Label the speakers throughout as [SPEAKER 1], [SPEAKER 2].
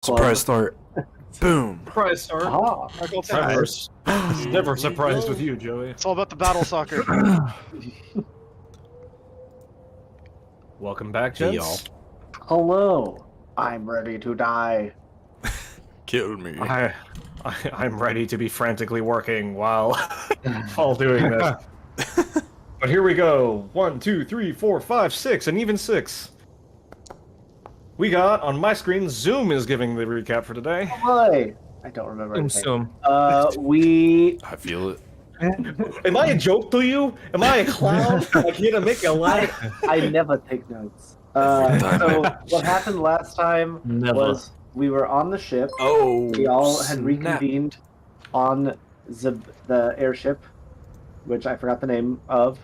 [SPEAKER 1] Surprise start. Boom.
[SPEAKER 2] Surprise start.
[SPEAKER 3] Ah,
[SPEAKER 2] Never surprised with you, Joey.
[SPEAKER 4] It's all about the battle soccer.
[SPEAKER 2] Welcome back,
[SPEAKER 1] Hey,
[SPEAKER 2] gents.
[SPEAKER 3] hello. I'm ready to die.
[SPEAKER 1] Killed me.
[SPEAKER 2] I'm ready to be frantically working while doing this. But here we go. 1, 2, 3, 4, 5, 6, and even 6. We got on my screen. Zoom is giving the recap for today.
[SPEAKER 3] Hi. I don't remember anything.
[SPEAKER 2] Zoom.
[SPEAKER 3] We
[SPEAKER 1] I feel it.
[SPEAKER 2] Am I a joke to you? Am I a clown? Like here to make you laugh?
[SPEAKER 3] I never take notes.
[SPEAKER 1] time.
[SPEAKER 3] So what happened last time was we were on the ship.
[SPEAKER 1] Oh.
[SPEAKER 3] We all had
[SPEAKER 1] snap.
[SPEAKER 3] reconvened on the airship, which I forgot the name of.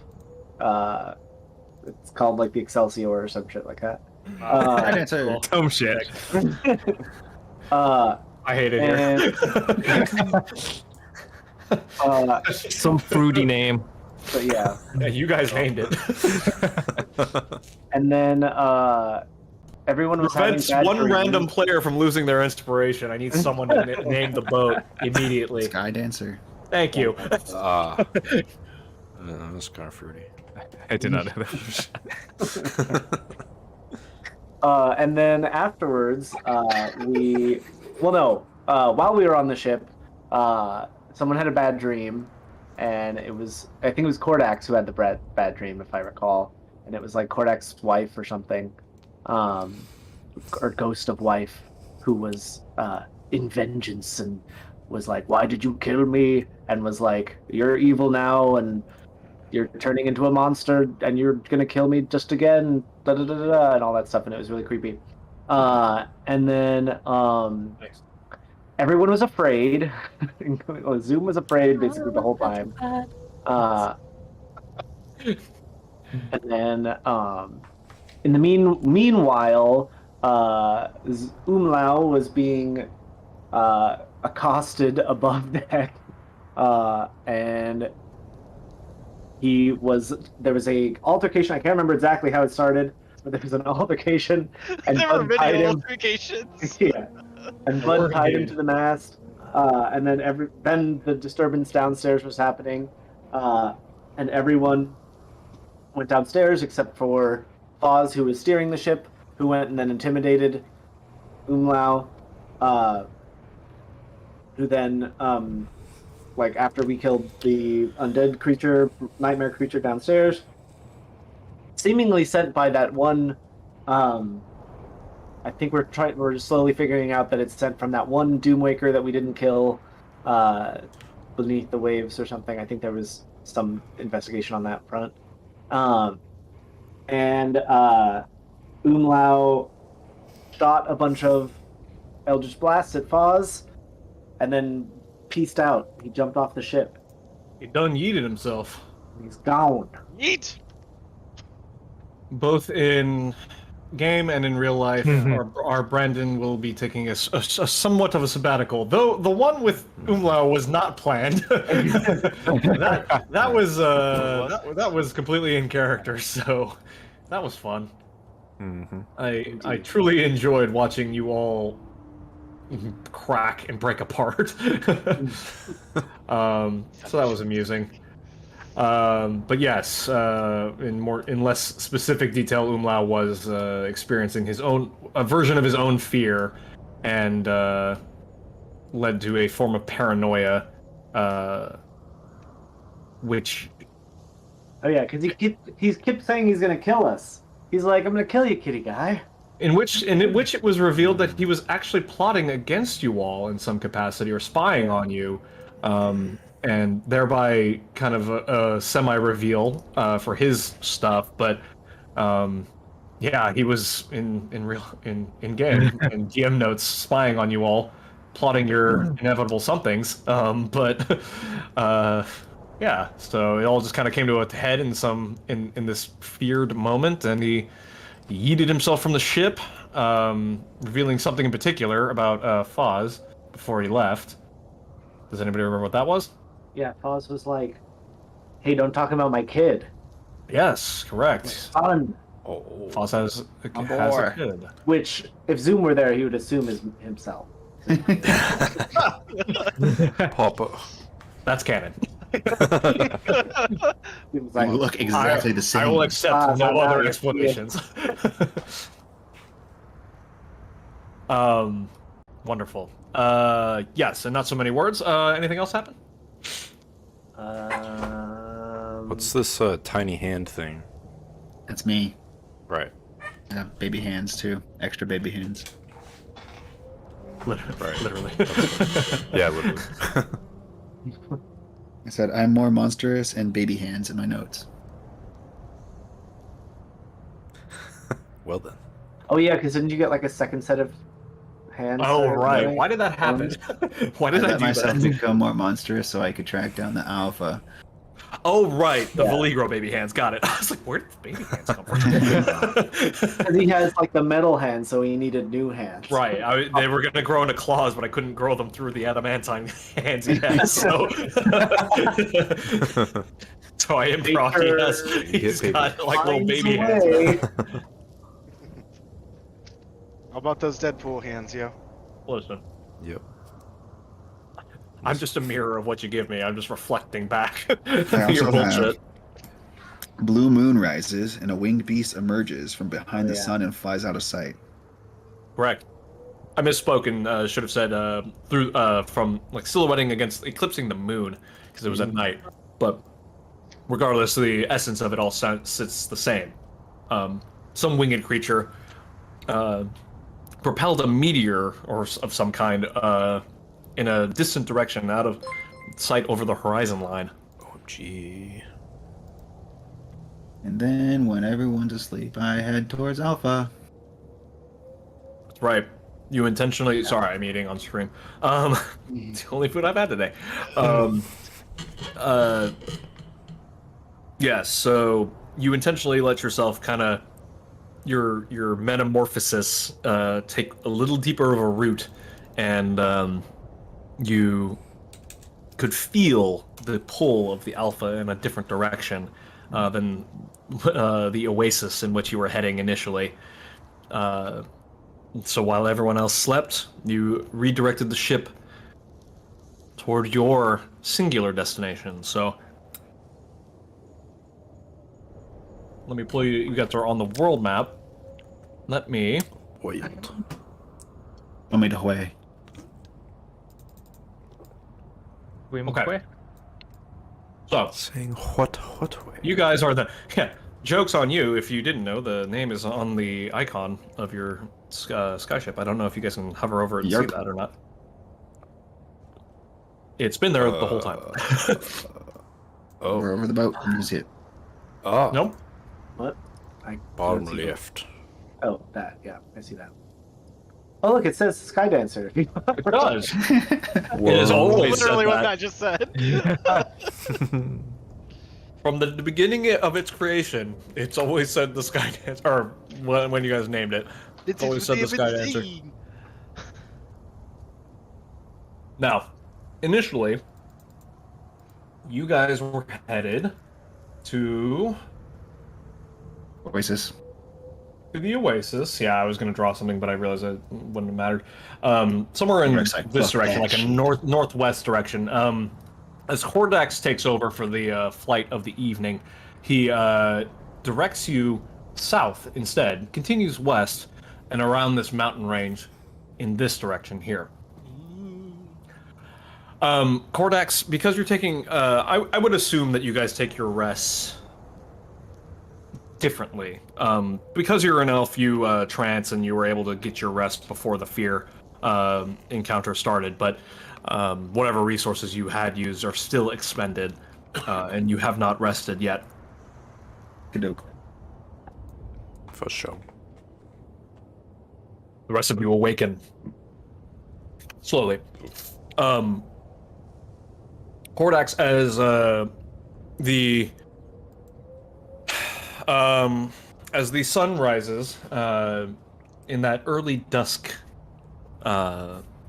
[SPEAKER 3] It's called like the Excelsior or some shit like that.
[SPEAKER 2] Dumb shit.
[SPEAKER 3] Uh,
[SPEAKER 2] I hate it here.
[SPEAKER 5] Some fruity name.
[SPEAKER 3] but yeah.
[SPEAKER 2] Yeah, you guys named it.
[SPEAKER 3] And then everyone was
[SPEAKER 2] Prevents
[SPEAKER 3] having bad
[SPEAKER 2] one
[SPEAKER 3] dreams.
[SPEAKER 2] random player from losing their inspiration. I need someone to name the boat immediately.
[SPEAKER 6] Sky Dancer.
[SPEAKER 2] Thank you.
[SPEAKER 1] That's kind of fruity.
[SPEAKER 5] I did not know that.
[SPEAKER 3] And then afterwards, while we were on the ship, someone had a bad dream, and I think it was Kordax who had the bad dream, if I recall, and it was like Kordax's wife or something, or ghost of wife, who was in vengeance and was like, "Why did you kill me?" And was like, "You're evil now, and you're turning into a monster, and you're gonna kill me just again." Da, da, da, da, da, and all that stuff, and it was really creepy. And then everyone was afraid. Zoom was afraid basically the whole time. And then in the meanwhile, Umlau was being accosted above deck, and there was a altercation. I can't remember exactly how it started, but there was an altercation, and
[SPEAKER 4] There were
[SPEAKER 3] Bud tied
[SPEAKER 4] many
[SPEAKER 3] him.
[SPEAKER 4] altercations.
[SPEAKER 3] Yeah, and Bud tied him to the mast. And then the disturbance downstairs was happening, and everyone went downstairs except for Foz, who was steering the ship, who went and then intimidated Umlau, who then after we killed the undead creature, nightmare creature downstairs, seemingly sent by that one. I think we're slowly figuring out that it's sent from that one Doomwaker that we didn't kill beneath the waves or something. I think there was some investigation on that front. And Umlau shot a bunch of Eldritch Blasts at Foz, and then peaced out. He jumped off the ship.
[SPEAKER 2] He done yeeted himself.
[SPEAKER 3] He's gone.
[SPEAKER 4] Yeet!
[SPEAKER 2] Both in game and in real life, our Brandon will be taking a somewhat of a sabbatical. Though the one with Umlau was not planned. that was completely in character, so that was fun.
[SPEAKER 1] Mm-hmm.
[SPEAKER 2] I truly enjoyed watching you all crack and break apart. So that was amusing. But yes, in less specific detail, Umlau was experiencing a version of his own fear, and led to a form of paranoia, which.
[SPEAKER 3] Oh yeah, because he kept saying he's gonna kill us. He's like, "I'm gonna kill you, kitty guy."
[SPEAKER 2] In which it was revealed that he was actually plotting against you all in some capacity, or spying on you. And thereby kind of a semi-reveal for his stuff, but yeah, he was in game in GM notes spying on you all, plotting your inevitable somethings. But yeah, so it all just kind of came to a head in this feared moment, and he yeeted himself from the ship, revealing something in particular about Foz before he left. Does anybody remember what that was?
[SPEAKER 3] Yeah, Foz was like, "Hey, don't talk about my kid.
[SPEAKER 2] Yes, correct.
[SPEAKER 3] Son."
[SPEAKER 1] Oh.
[SPEAKER 2] Foss has a
[SPEAKER 6] boar.
[SPEAKER 2] kid.
[SPEAKER 3] Which, if Zoom were there, he would assume is himself.
[SPEAKER 1] Papa.
[SPEAKER 2] That's canon.
[SPEAKER 3] He was like,
[SPEAKER 6] You look exactly the same.
[SPEAKER 2] I will accept no
[SPEAKER 3] now
[SPEAKER 2] other
[SPEAKER 3] you see it.
[SPEAKER 2] explanations. Wonderful. Yes, and not so many words. Anything else happen?
[SPEAKER 1] What's this tiny hand thing?
[SPEAKER 6] That's me.
[SPEAKER 1] Right.
[SPEAKER 6] I have baby hands too. Extra baby hands.
[SPEAKER 2] Literally.
[SPEAKER 1] Right.
[SPEAKER 2] Literally.
[SPEAKER 1] Yeah, literally.
[SPEAKER 6] I said I'm more monstrous and baby hands in my notes.
[SPEAKER 1] Well then.
[SPEAKER 3] oh yeah, because didn't you get like a second set of hands?
[SPEAKER 2] Oh
[SPEAKER 3] or
[SPEAKER 2] right.
[SPEAKER 3] something?
[SPEAKER 2] Why did that happen? Why did I
[SPEAKER 6] let
[SPEAKER 2] do
[SPEAKER 6] myself
[SPEAKER 2] that?
[SPEAKER 6] become more monstrous so I could track down the alpha.
[SPEAKER 2] Oh right, the
[SPEAKER 3] Yeah.
[SPEAKER 2] Valigro baby hands. Got it. I was like, where did the baby hands come from?
[SPEAKER 3] 'Cause he has like the metal hands, so he needed new hands.
[SPEAKER 2] Right, they were gonna grow into claws, but I couldn't grow them through the adamantine hands he has. So, so I improv. He's
[SPEAKER 1] baby
[SPEAKER 2] got like little
[SPEAKER 3] Finds
[SPEAKER 2] baby
[SPEAKER 3] a
[SPEAKER 2] hands.
[SPEAKER 3] way.
[SPEAKER 4] How about those Deadpool hands, yo?
[SPEAKER 2] Listen,
[SPEAKER 1] Yep.
[SPEAKER 2] I'm just a mirror of what you give me. I'm just reflecting back
[SPEAKER 6] I
[SPEAKER 2] your
[SPEAKER 6] also have
[SPEAKER 2] bullshit.
[SPEAKER 6] blue moon rises and a winged beast emerges from behind
[SPEAKER 3] Oh,
[SPEAKER 6] the
[SPEAKER 3] yeah.
[SPEAKER 6] sun and flies out of sight.
[SPEAKER 2] Correct. I misspoke and should have said through from like silhouetting against eclipsing the moon because it was at night. But regardless, the essence of it all sits the same. Some winged creature propelled a meteor or of some kind in a distant direction out of sight over the horizon line.
[SPEAKER 1] OMG.
[SPEAKER 6] And then when everyone's asleep, I head towards alpha.
[SPEAKER 2] That's right. You intentionally. Sorry, I'm eating on stream. It's the only food I've had today. Yeah. So you intentionally let yourself kind of your metamorphosis take a little deeper of a route, and you could feel the pull of the alpha in a different direction than the oasis in which you were heading initially. So while everyone else slept, you redirected the ship toward your singular destination. So let me pull you. You guys are on the world map. Let me.
[SPEAKER 1] Wait.
[SPEAKER 6] Want me to Hue.
[SPEAKER 2] Okay. So
[SPEAKER 1] Saying what way?
[SPEAKER 2] you guys are the Joke's on you if you didn't know. The name is on the icon of your skyship. I don't know if you guys can hover over it and
[SPEAKER 6] Yarp.
[SPEAKER 2] see that or not. It's been there the whole time.
[SPEAKER 1] Oh.
[SPEAKER 6] We're over the boat. You can see it.
[SPEAKER 1] Oh.
[SPEAKER 2] Nope.
[SPEAKER 3] What? I
[SPEAKER 1] Bottom
[SPEAKER 3] don't see it.
[SPEAKER 1] left.
[SPEAKER 3] Oh, that. Yeah, I see that. Oh, look, it says Sky Dancer.
[SPEAKER 2] It does. It has always said
[SPEAKER 4] Literally what
[SPEAKER 2] that.
[SPEAKER 4] I just said.
[SPEAKER 2] From the beginning of its creation, it's always said the Skydance, or when you guys named it.
[SPEAKER 4] It's
[SPEAKER 2] always said the Skydancer.
[SPEAKER 4] scene.
[SPEAKER 2] Now, initially, you guys were headed to
[SPEAKER 6] Oasis.
[SPEAKER 2] the Oasis. Yeah, I was going to draw something, but I realized it wouldn't have mattered. Somewhere in
[SPEAKER 6] You're excited.
[SPEAKER 2] this
[SPEAKER 6] Fuck
[SPEAKER 2] direction,
[SPEAKER 6] that
[SPEAKER 2] like a
[SPEAKER 6] shit.
[SPEAKER 2] northwest direction. As Hordax takes over for the flight of the evening, he directs you south instead, continues west, and around this mountain range in this direction here. Cordax, because you're taking, I would assume that you guys take your rests differently. Because you're an elf, you trance and you were able to get your rest before the fear encounter started, but whatever resources you had used are still expended, and you have not rested yet.
[SPEAKER 6] Kadook.
[SPEAKER 1] For sure.
[SPEAKER 2] The rest of you awaken slowly. Cordax, as the sun rises in that early dusk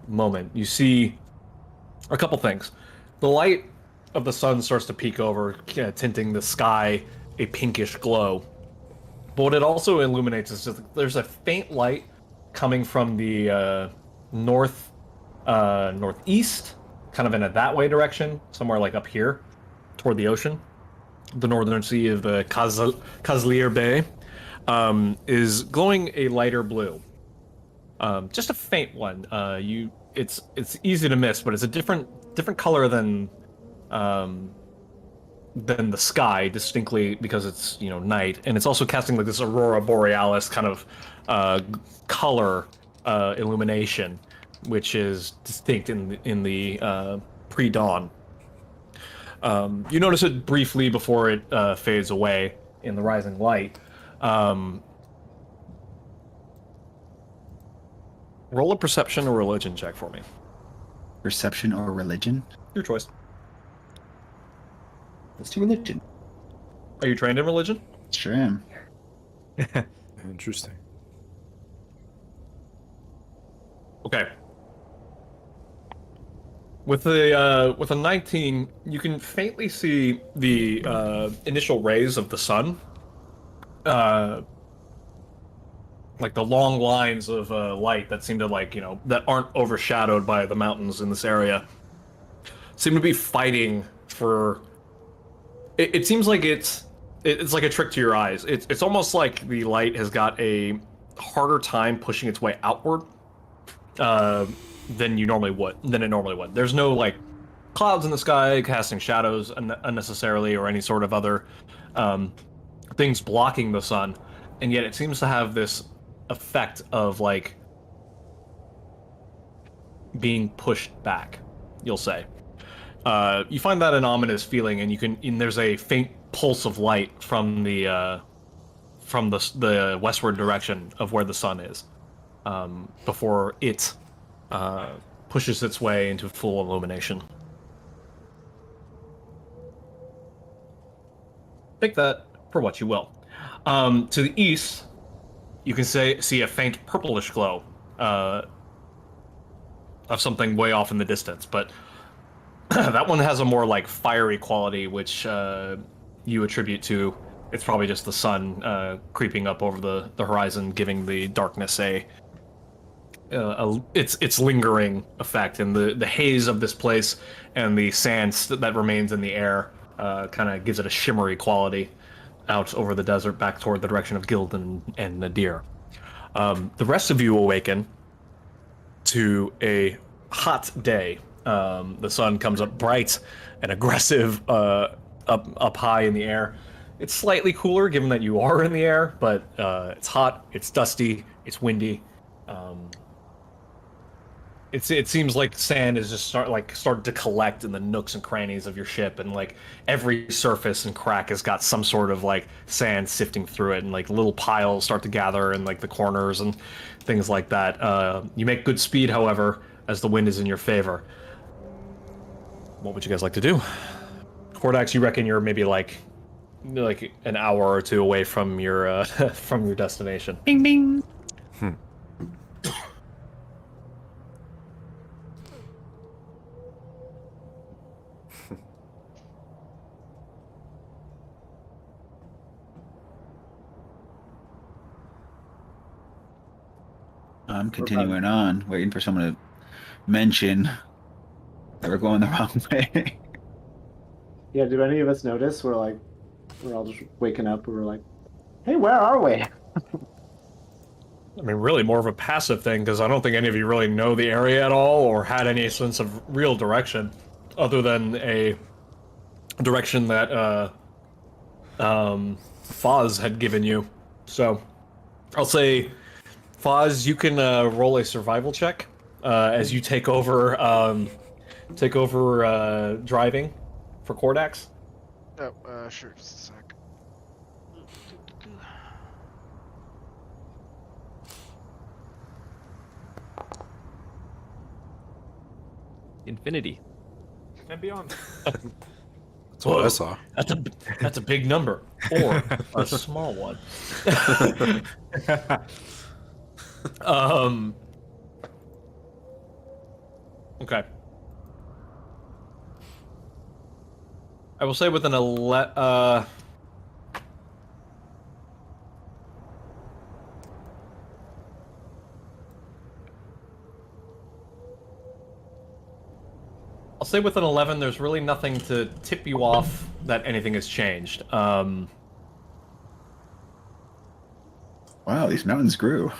[SPEAKER 2] moment, you see a couple things. The light of the sun starts to peek over, tinting the sky a pinkish glow. But what it also illuminates is just there's a faint light coming from the northeast, kind of in a that way direction, somewhere like up here, toward the ocean. The northern sea of the Kazlir Bay is glowing a lighter blue. Just a faint one. It's easy to miss, but it's a different color than the sky, distinctly because it's night, and it's also casting like this aurora borealis kind of color illumination, which is distinct in the pre-dawn. You notice it briefly before it fades away in the rising light. Roll a perception or religion check for me.
[SPEAKER 6] Perception or religion?
[SPEAKER 2] Your choice.
[SPEAKER 6] Let's do religion.
[SPEAKER 2] Are you trained in religion?
[SPEAKER 6] Sure am.
[SPEAKER 1] Interesting.
[SPEAKER 2] Okay. With a 19, you can faintly see the initial rays of the sun. Like the long lines of light that seem to that aren't overshadowed by the mountains in this area. Seem to be fighting for. It seems like it's like a trick to your eyes. It's almost like the light has got a harder time pushing its way outward than it normally would. There's no like clouds in the sky casting shadows unnecessarily or any sort of other things blocking the sun, and yet it seems to have this effect of like being pushed back, you'll say. You find that an ominous feeling, and there's a faint pulse of light from the westward direction of where the sun is, before it pushes its way into full illumination. Take that for what you will. To the east, you can see a faint purplish glow of something way off in the distance, but that one has a more like fiery quality, which you attribute to it's probably just the sun creeping up over the horizon, giving the darkness its lingering effect, and the haze of this place and the sand that remains in the air kind of gives it a shimmery quality out over the desert back toward the direction of Gildan and Nadir. The rest of you awaken to a hot day. The sun comes up bright and aggressive up high in the air. It's slightly cooler given that you are in the air, but it's hot, it's dusty, it's windy. It seems like sand is just started to collect in the nooks and crannies of your ship, and like every surface and crack has got some sort of like sand sifting through it, and like little piles start to gather in like the corners and things like that. You make good speed, however, as the wind is in your favor. What would you guys like to do? Cordax, you reckon you're maybe like an hour or two away from your from your destination. Bing bing.
[SPEAKER 6] I'm continuing on, waiting for someone to mention that we're going the wrong way.
[SPEAKER 3] Yeah, did any of us notice? We're all just waking up. We were like, hey, where are we?
[SPEAKER 2] I mean, really more of a passive thing, because I don't think any of you really know the area at all or had any sense of real direction, other than a direction that Foz had given you. So, I'll say, Foz, you can roll a survival check as you take over driving for Cordax.
[SPEAKER 4] Oh, sure, just a sec.
[SPEAKER 5] Infinity. And beyond.
[SPEAKER 1] That's what I saw.
[SPEAKER 2] That's a big number, or a small one. Okay. I will say with an I'll say with an 11, there's really nothing to tip you off that anything has changed.
[SPEAKER 6] Wow, these mountains grew.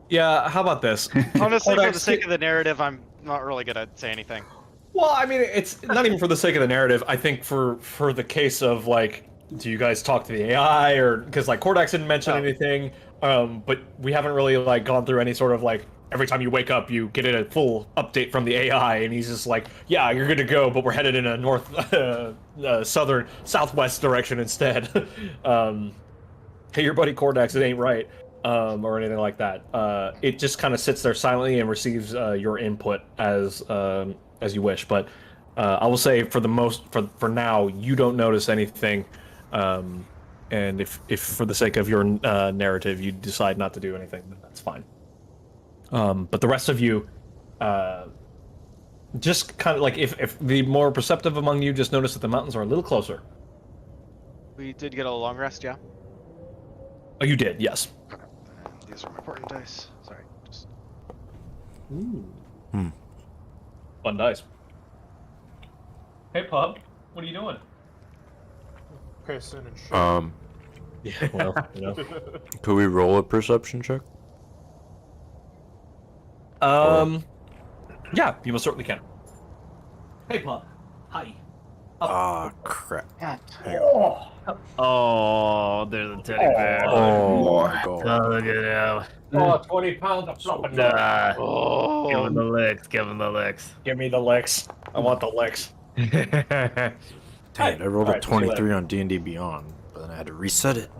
[SPEAKER 2] Yeah, how about this?
[SPEAKER 4] Honestly, for
[SPEAKER 2] Cordax,
[SPEAKER 4] the sake of the narrative, I'm not really gonna say anything.
[SPEAKER 2] Well, I mean, it's not even for the sake of the narrative. I think for the case of like, do you guys talk to the AI or because like Cordax didn't mention anything, but we haven't really like gone through any sort of like every time you wake up you get a full update from the AI and he's just like, yeah, you're good to go, but we're headed in a north, southern, southwest direction instead. Hey, your buddy Cordax, it ain't right. Or anything like that. It just kind of sits there silently and receives your input as you wish. But I will say for now, you don't notice anything. And if for the sake of your narrative, you decide not to do anything, then that's fine. But the rest of you, just kind of like if the more perceptive among you just notice that the mountains are a little closer.
[SPEAKER 4] We did get a long rest, yeah.
[SPEAKER 2] Oh, you did, yes.
[SPEAKER 4] These are my important dice. Sorry. Just...
[SPEAKER 2] Fun dice. Hey, Pub, what are you doing?
[SPEAKER 5] Person and shit.
[SPEAKER 2] Yeah, well, you know.
[SPEAKER 7] Could we roll a perception check?
[SPEAKER 2] Yeah, you most certainly can. Hey, Pub. Hi.
[SPEAKER 1] Ah, crap.
[SPEAKER 8] Oh, there's a teddy bear.
[SPEAKER 1] Oh, my
[SPEAKER 8] Oh,
[SPEAKER 1] God.
[SPEAKER 8] look at him.
[SPEAKER 2] Oh, 20 pounds of flopping.
[SPEAKER 8] Nah,
[SPEAKER 4] Oh.
[SPEAKER 8] give him the licks. Give him the licks.
[SPEAKER 2] Give me the licks. I want the licks.
[SPEAKER 7] Dang, I rolled
[SPEAKER 2] Alright,
[SPEAKER 7] a
[SPEAKER 2] see you
[SPEAKER 7] 23 on D&D Beyond, but then I had to reset it.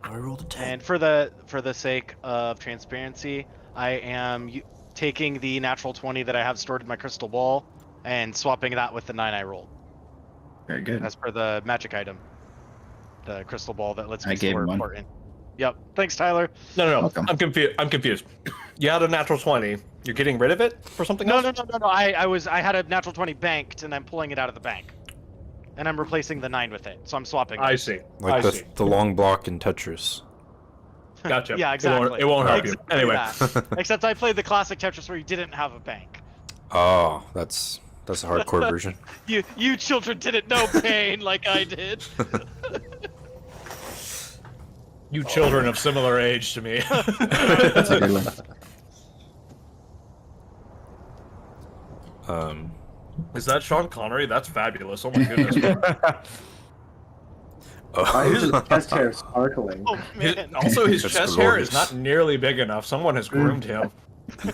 [SPEAKER 7] I rolled a 10.
[SPEAKER 4] And for the sake of transparency, I am taking the natural 20 that I have stored in my crystal ball and swapping that with the 9 I rolled.
[SPEAKER 6] Very good.
[SPEAKER 4] As per the magic item, the crystal ball that lets me
[SPEAKER 6] I gave
[SPEAKER 4] store
[SPEAKER 6] him one.
[SPEAKER 4] important. Yep. Thanks, Tyler.
[SPEAKER 2] No.
[SPEAKER 6] Welcome.
[SPEAKER 2] I'm confused. You had a natural 20. You're getting rid of it for something
[SPEAKER 4] No,
[SPEAKER 2] else?
[SPEAKER 4] no. I had a natural 20 banked, and I'm pulling it out of the bank, and I'm replacing the 9 with it. So I'm swapping.
[SPEAKER 2] I
[SPEAKER 4] it.
[SPEAKER 2] see.
[SPEAKER 7] Like
[SPEAKER 2] I see.
[SPEAKER 7] the long block in Tetris.
[SPEAKER 2] Gotcha.
[SPEAKER 4] Yeah, exactly.
[SPEAKER 2] It won't help
[SPEAKER 4] Exactly
[SPEAKER 2] you. Anyway.
[SPEAKER 4] that. Except I played the classic Tetris where you didn't have a bank.
[SPEAKER 7] Oh, that's a hardcore version.
[SPEAKER 4] You children didn't know pain like I did.
[SPEAKER 2] You children of similar age to me.
[SPEAKER 6] That's a good one.
[SPEAKER 2] Is that Sean Connery? That's fabulous. Oh my goodness.
[SPEAKER 3] Why is his chest hair sparkling?
[SPEAKER 4] Oh man.
[SPEAKER 2] Also, his
[SPEAKER 7] That's
[SPEAKER 2] chest hair is
[SPEAKER 7] glorious.
[SPEAKER 2] not nearly big enough. Someone has groomed him.
[SPEAKER 9] I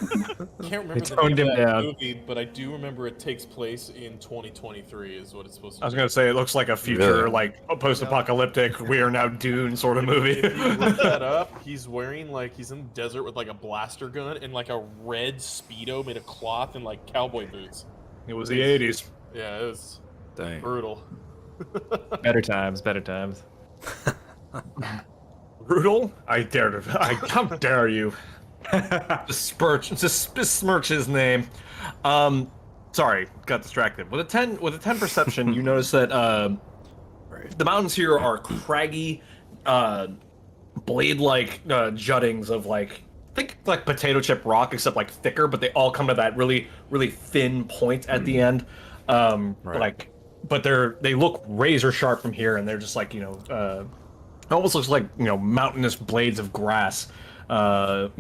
[SPEAKER 9] can't remember the
[SPEAKER 8] toned
[SPEAKER 9] name
[SPEAKER 8] him
[SPEAKER 9] of that
[SPEAKER 8] down.
[SPEAKER 9] movie, but I do remember it takes place in 2023 is what it's supposed to
[SPEAKER 2] I was
[SPEAKER 9] be.
[SPEAKER 2] gonna say it looks like a future,
[SPEAKER 7] Really?
[SPEAKER 2] like a post-apocalyptic, we are now Dune sort of movie.
[SPEAKER 9] If you look that up, he's wearing like he's in the desert with like a blaster gun and like a red Speedo made of cloth and like cowboy boots.
[SPEAKER 2] It was the 80s.
[SPEAKER 9] Yeah, it was
[SPEAKER 7] Dang.
[SPEAKER 9] brutal.
[SPEAKER 8] Better times, better times.
[SPEAKER 2] Brutal? How dare you? Besmirch his name. Sorry, got distracted. With a 10 perception, you notice that the mountains here are craggy, blade-like juttings of think like potato chip rock, except like thicker, but they all come to that really, really thin point at the end.
[SPEAKER 7] Right.
[SPEAKER 2] But they look razor sharp from here, and they're just like it almost looks like mountainous blades of grass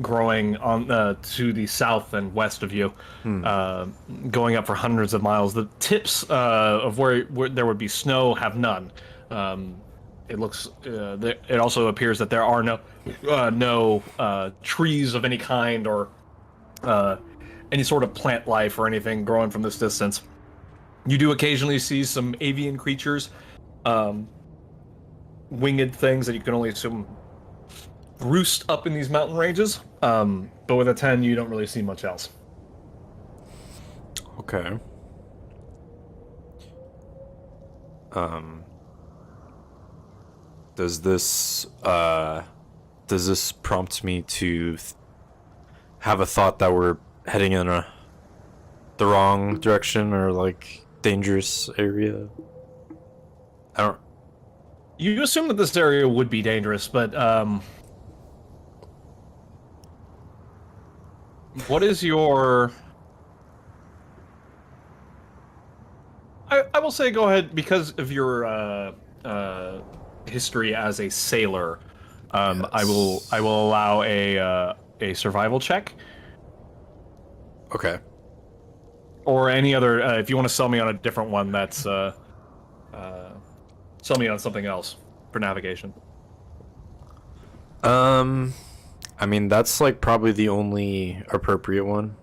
[SPEAKER 2] growing on to the south and west of you, going up for hundreds of miles. The tips of where there would be snow have none. It looks. It also appears that there are no trees of any kind or any sort of plant life or anything growing from this distance. You do occasionally see some avian creatures, winged things that you can only assume roost up in these mountain ranges. But with a 10, you don't really see much else.
[SPEAKER 7] Okay. Does this prompt me to have a thought that we're heading in the wrong direction or like dangerous area? I don't.
[SPEAKER 2] You assume that this area would be dangerous, but What is your? I will say go ahead because of your history as a sailor. I will allow a survival check
[SPEAKER 7] Okay.
[SPEAKER 2] or any other. If you want to sell me on a different one, that's sell me on something else for navigation.
[SPEAKER 7] I mean that's like probably the only appropriate one.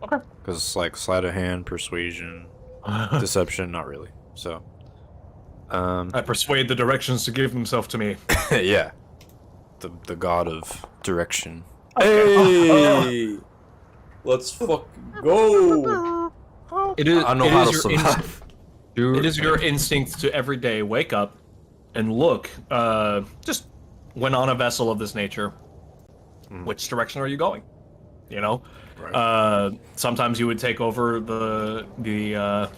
[SPEAKER 2] Okay.
[SPEAKER 7] Because like sleight of hand, persuasion, deception, not really. So.
[SPEAKER 2] I persuade the directions to give themselves to me.
[SPEAKER 7] Yeah. The god of direction.
[SPEAKER 5] Hey! Let's fucking go!
[SPEAKER 2] It is.
[SPEAKER 7] I know
[SPEAKER 2] it
[SPEAKER 7] how
[SPEAKER 2] is
[SPEAKER 7] to
[SPEAKER 2] your
[SPEAKER 7] survive.
[SPEAKER 2] It is your instinct to every day wake up and look, just when on a vessel of this nature, which direction are you going? You know,
[SPEAKER 7] Right.
[SPEAKER 2] sometimes you would take over the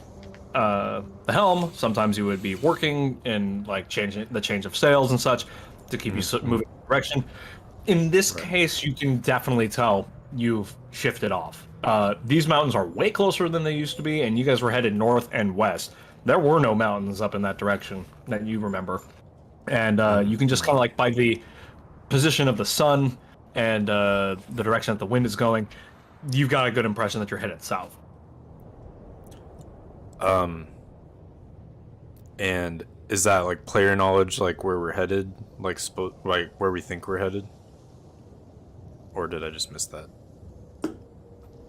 [SPEAKER 2] helm. Sometimes you would be working and like changing the change of sails and such to keep you moving in the direction. In this case, you can definitely tell you've shifted off. These mountains are way closer than they used to be, and you guys were headed north and west. There were no mountains up in that direction that you remember. And you can just kind of like by the position of the sun and the direction that the wind is going, you've got a good impression that you're headed south.
[SPEAKER 7] And is that like player knowledge, like where we're headed, like like where we think we're headed, or did I just miss that?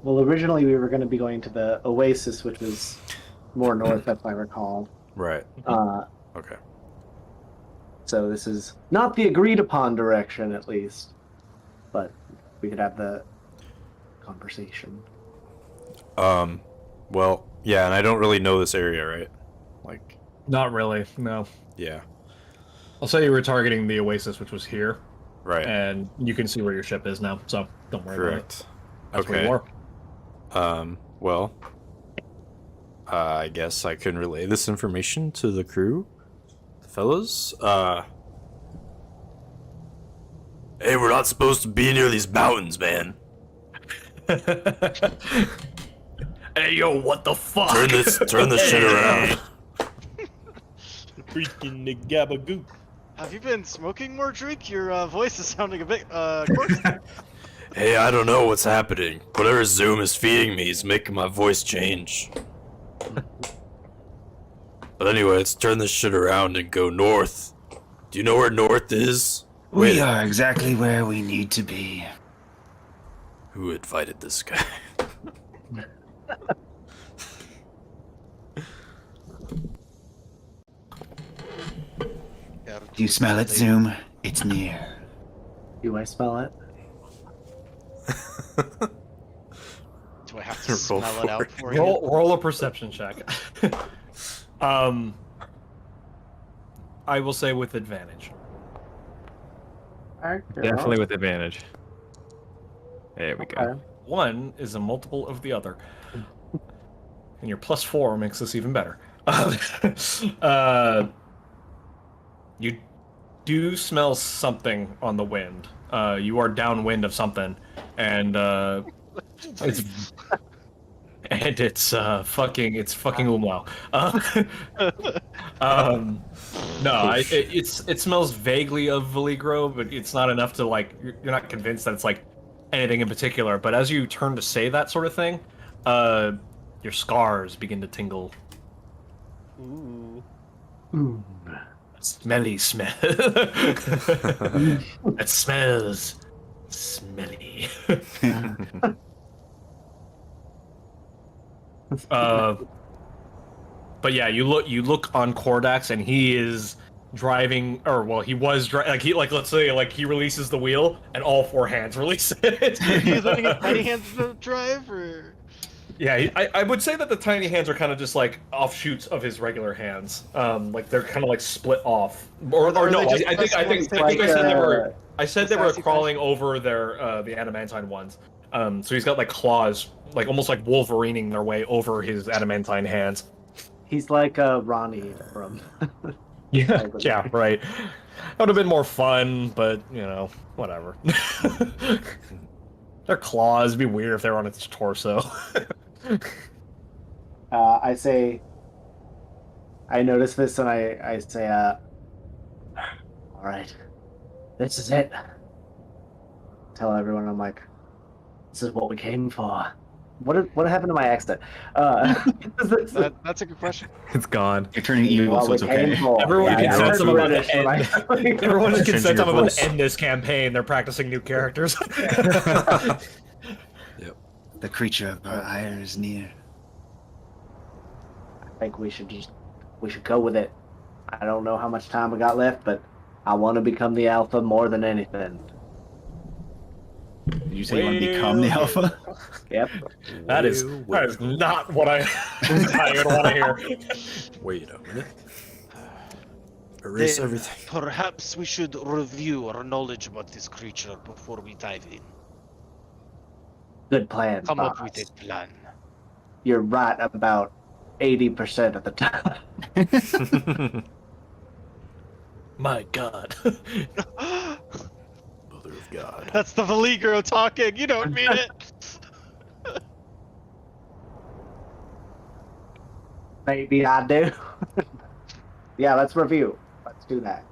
[SPEAKER 3] Well, originally we were going to be going to the Oasis, which was more north, if I recall.
[SPEAKER 7] Right.
[SPEAKER 3] Uh,
[SPEAKER 7] Okay.
[SPEAKER 3] so this is not the agreed upon direction, at least. But we could have the conversation.
[SPEAKER 7] Well, yeah, and I don't really know this area, right? Like,
[SPEAKER 2] Not really, no.
[SPEAKER 7] yeah.
[SPEAKER 2] I'll say you were targeting the Oasis, which was here,
[SPEAKER 7] Right.
[SPEAKER 2] and you can see where your ship is now, so don't worry about it.
[SPEAKER 7] Correct.
[SPEAKER 2] That's where
[SPEAKER 7] Okay.
[SPEAKER 2] you are.
[SPEAKER 7] Well, I guess I can relay this information to the crew, the fellas. Hey, we're not supposed to be near these mountains, man.
[SPEAKER 2] Hey, yo, what the fuck?
[SPEAKER 7] Turn this shit around.
[SPEAKER 9] Freaking the gabagook.
[SPEAKER 4] Have you been smoking more, Drake? Your voice is sounding a bit coarse.
[SPEAKER 7] Hey, I don't know what's happening. Whatever Zoom is feeding me is making my voice change. But anyway, let's turn this shit around and go north. Do you know where north is?
[SPEAKER 6] We are exactly where we need to be.
[SPEAKER 7] Who invited this guy?
[SPEAKER 6] Do you smell it, Zoom? It's near.
[SPEAKER 3] Do I smell it?
[SPEAKER 4] Do I have to
[SPEAKER 7] Roll
[SPEAKER 4] smell it out for you?
[SPEAKER 2] Roll a perception check. I will say with advantage.
[SPEAKER 8] Definitely with advantage. There we go.
[SPEAKER 3] Okay.
[SPEAKER 2] One is a multiple of the other. And your +4 makes this even better. You do smell something on the wind. You are downwind of something, and it's fucking umlau. No, it smells vaguely of Valigro, but it's not enough to like. You're not convinced that it's like anything in particular. But as you turn to say that sort of thing, your scars begin to tingle.
[SPEAKER 9] Ooh.
[SPEAKER 2] Smelly smell. That smells smelly. But yeah, you look on Kordax, and he is driving, or well, he was let's say he releases the wheel, and all four hands release it.
[SPEAKER 4] He's letting his tiny hands drive, or
[SPEAKER 2] Yeah, I would say that the tiny hands are kind of just like offshoots of his regular hands. Like they're kind of like split off. Or no,
[SPEAKER 4] they just
[SPEAKER 2] I think
[SPEAKER 3] like,
[SPEAKER 2] I said they were. I said they were
[SPEAKER 4] sassy
[SPEAKER 2] crawling over their the adamantine ones. So he's got like claws, like almost like Wolverining their way over his adamantine hands.
[SPEAKER 3] He's like Ronnie from.
[SPEAKER 2] Yeah, yeah, right. That would have been more fun, but you know, whatever. Their claws. It'd be weird if they were on its torso.
[SPEAKER 3] I say, I notice this and I say, all right, this is it. Tell everyone I'm like, this is what we came for. What happened to my accent?
[SPEAKER 4] That's a good question.
[SPEAKER 8] It's gone.
[SPEAKER 6] You're turning evil,
[SPEAKER 3] What
[SPEAKER 6] so
[SPEAKER 3] we
[SPEAKER 6] it's
[SPEAKER 3] came
[SPEAKER 6] okay.
[SPEAKER 3] for.
[SPEAKER 2] Everyone
[SPEAKER 3] Yeah,
[SPEAKER 2] can
[SPEAKER 3] I
[SPEAKER 2] sense
[SPEAKER 3] heard
[SPEAKER 2] I'm about
[SPEAKER 3] British
[SPEAKER 2] to
[SPEAKER 3] when
[SPEAKER 2] end.
[SPEAKER 3] I-
[SPEAKER 2] Everyone can
[SPEAKER 7] Changing
[SPEAKER 2] sense
[SPEAKER 7] your
[SPEAKER 2] I'm about
[SPEAKER 7] voice.
[SPEAKER 2] to end this campaign. They're practicing new characters.
[SPEAKER 6] The creature of our ire is near.
[SPEAKER 3] I think we should go with it. I don't know how much time we got left, but I want to become the alpha more than anything.
[SPEAKER 6] Did you say you want to become the alpha?
[SPEAKER 3] Yep.
[SPEAKER 2] that is not what I would want to hear.
[SPEAKER 7] Wait a minute. Erase
[SPEAKER 4] Then
[SPEAKER 7] everything.
[SPEAKER 4] Perhaps we should review our knowledge about this creature before we dive in.
[SPEAKER 3] Good plan.
[SPEAKER 4] Come up
[SPEAKER 3] boss.
[SPEAKER 4] with a plan.
[SPEAKER 3] You're right about 80% of the time.
[SPEAKER 2] My God.
[SPEAKER 7] Mother of God.
[SPEAKER 4] That's the Valigro talking. You don't mean it.
[SPEAKER 3] Maybe I do. Yeah, let's review. Let's do that.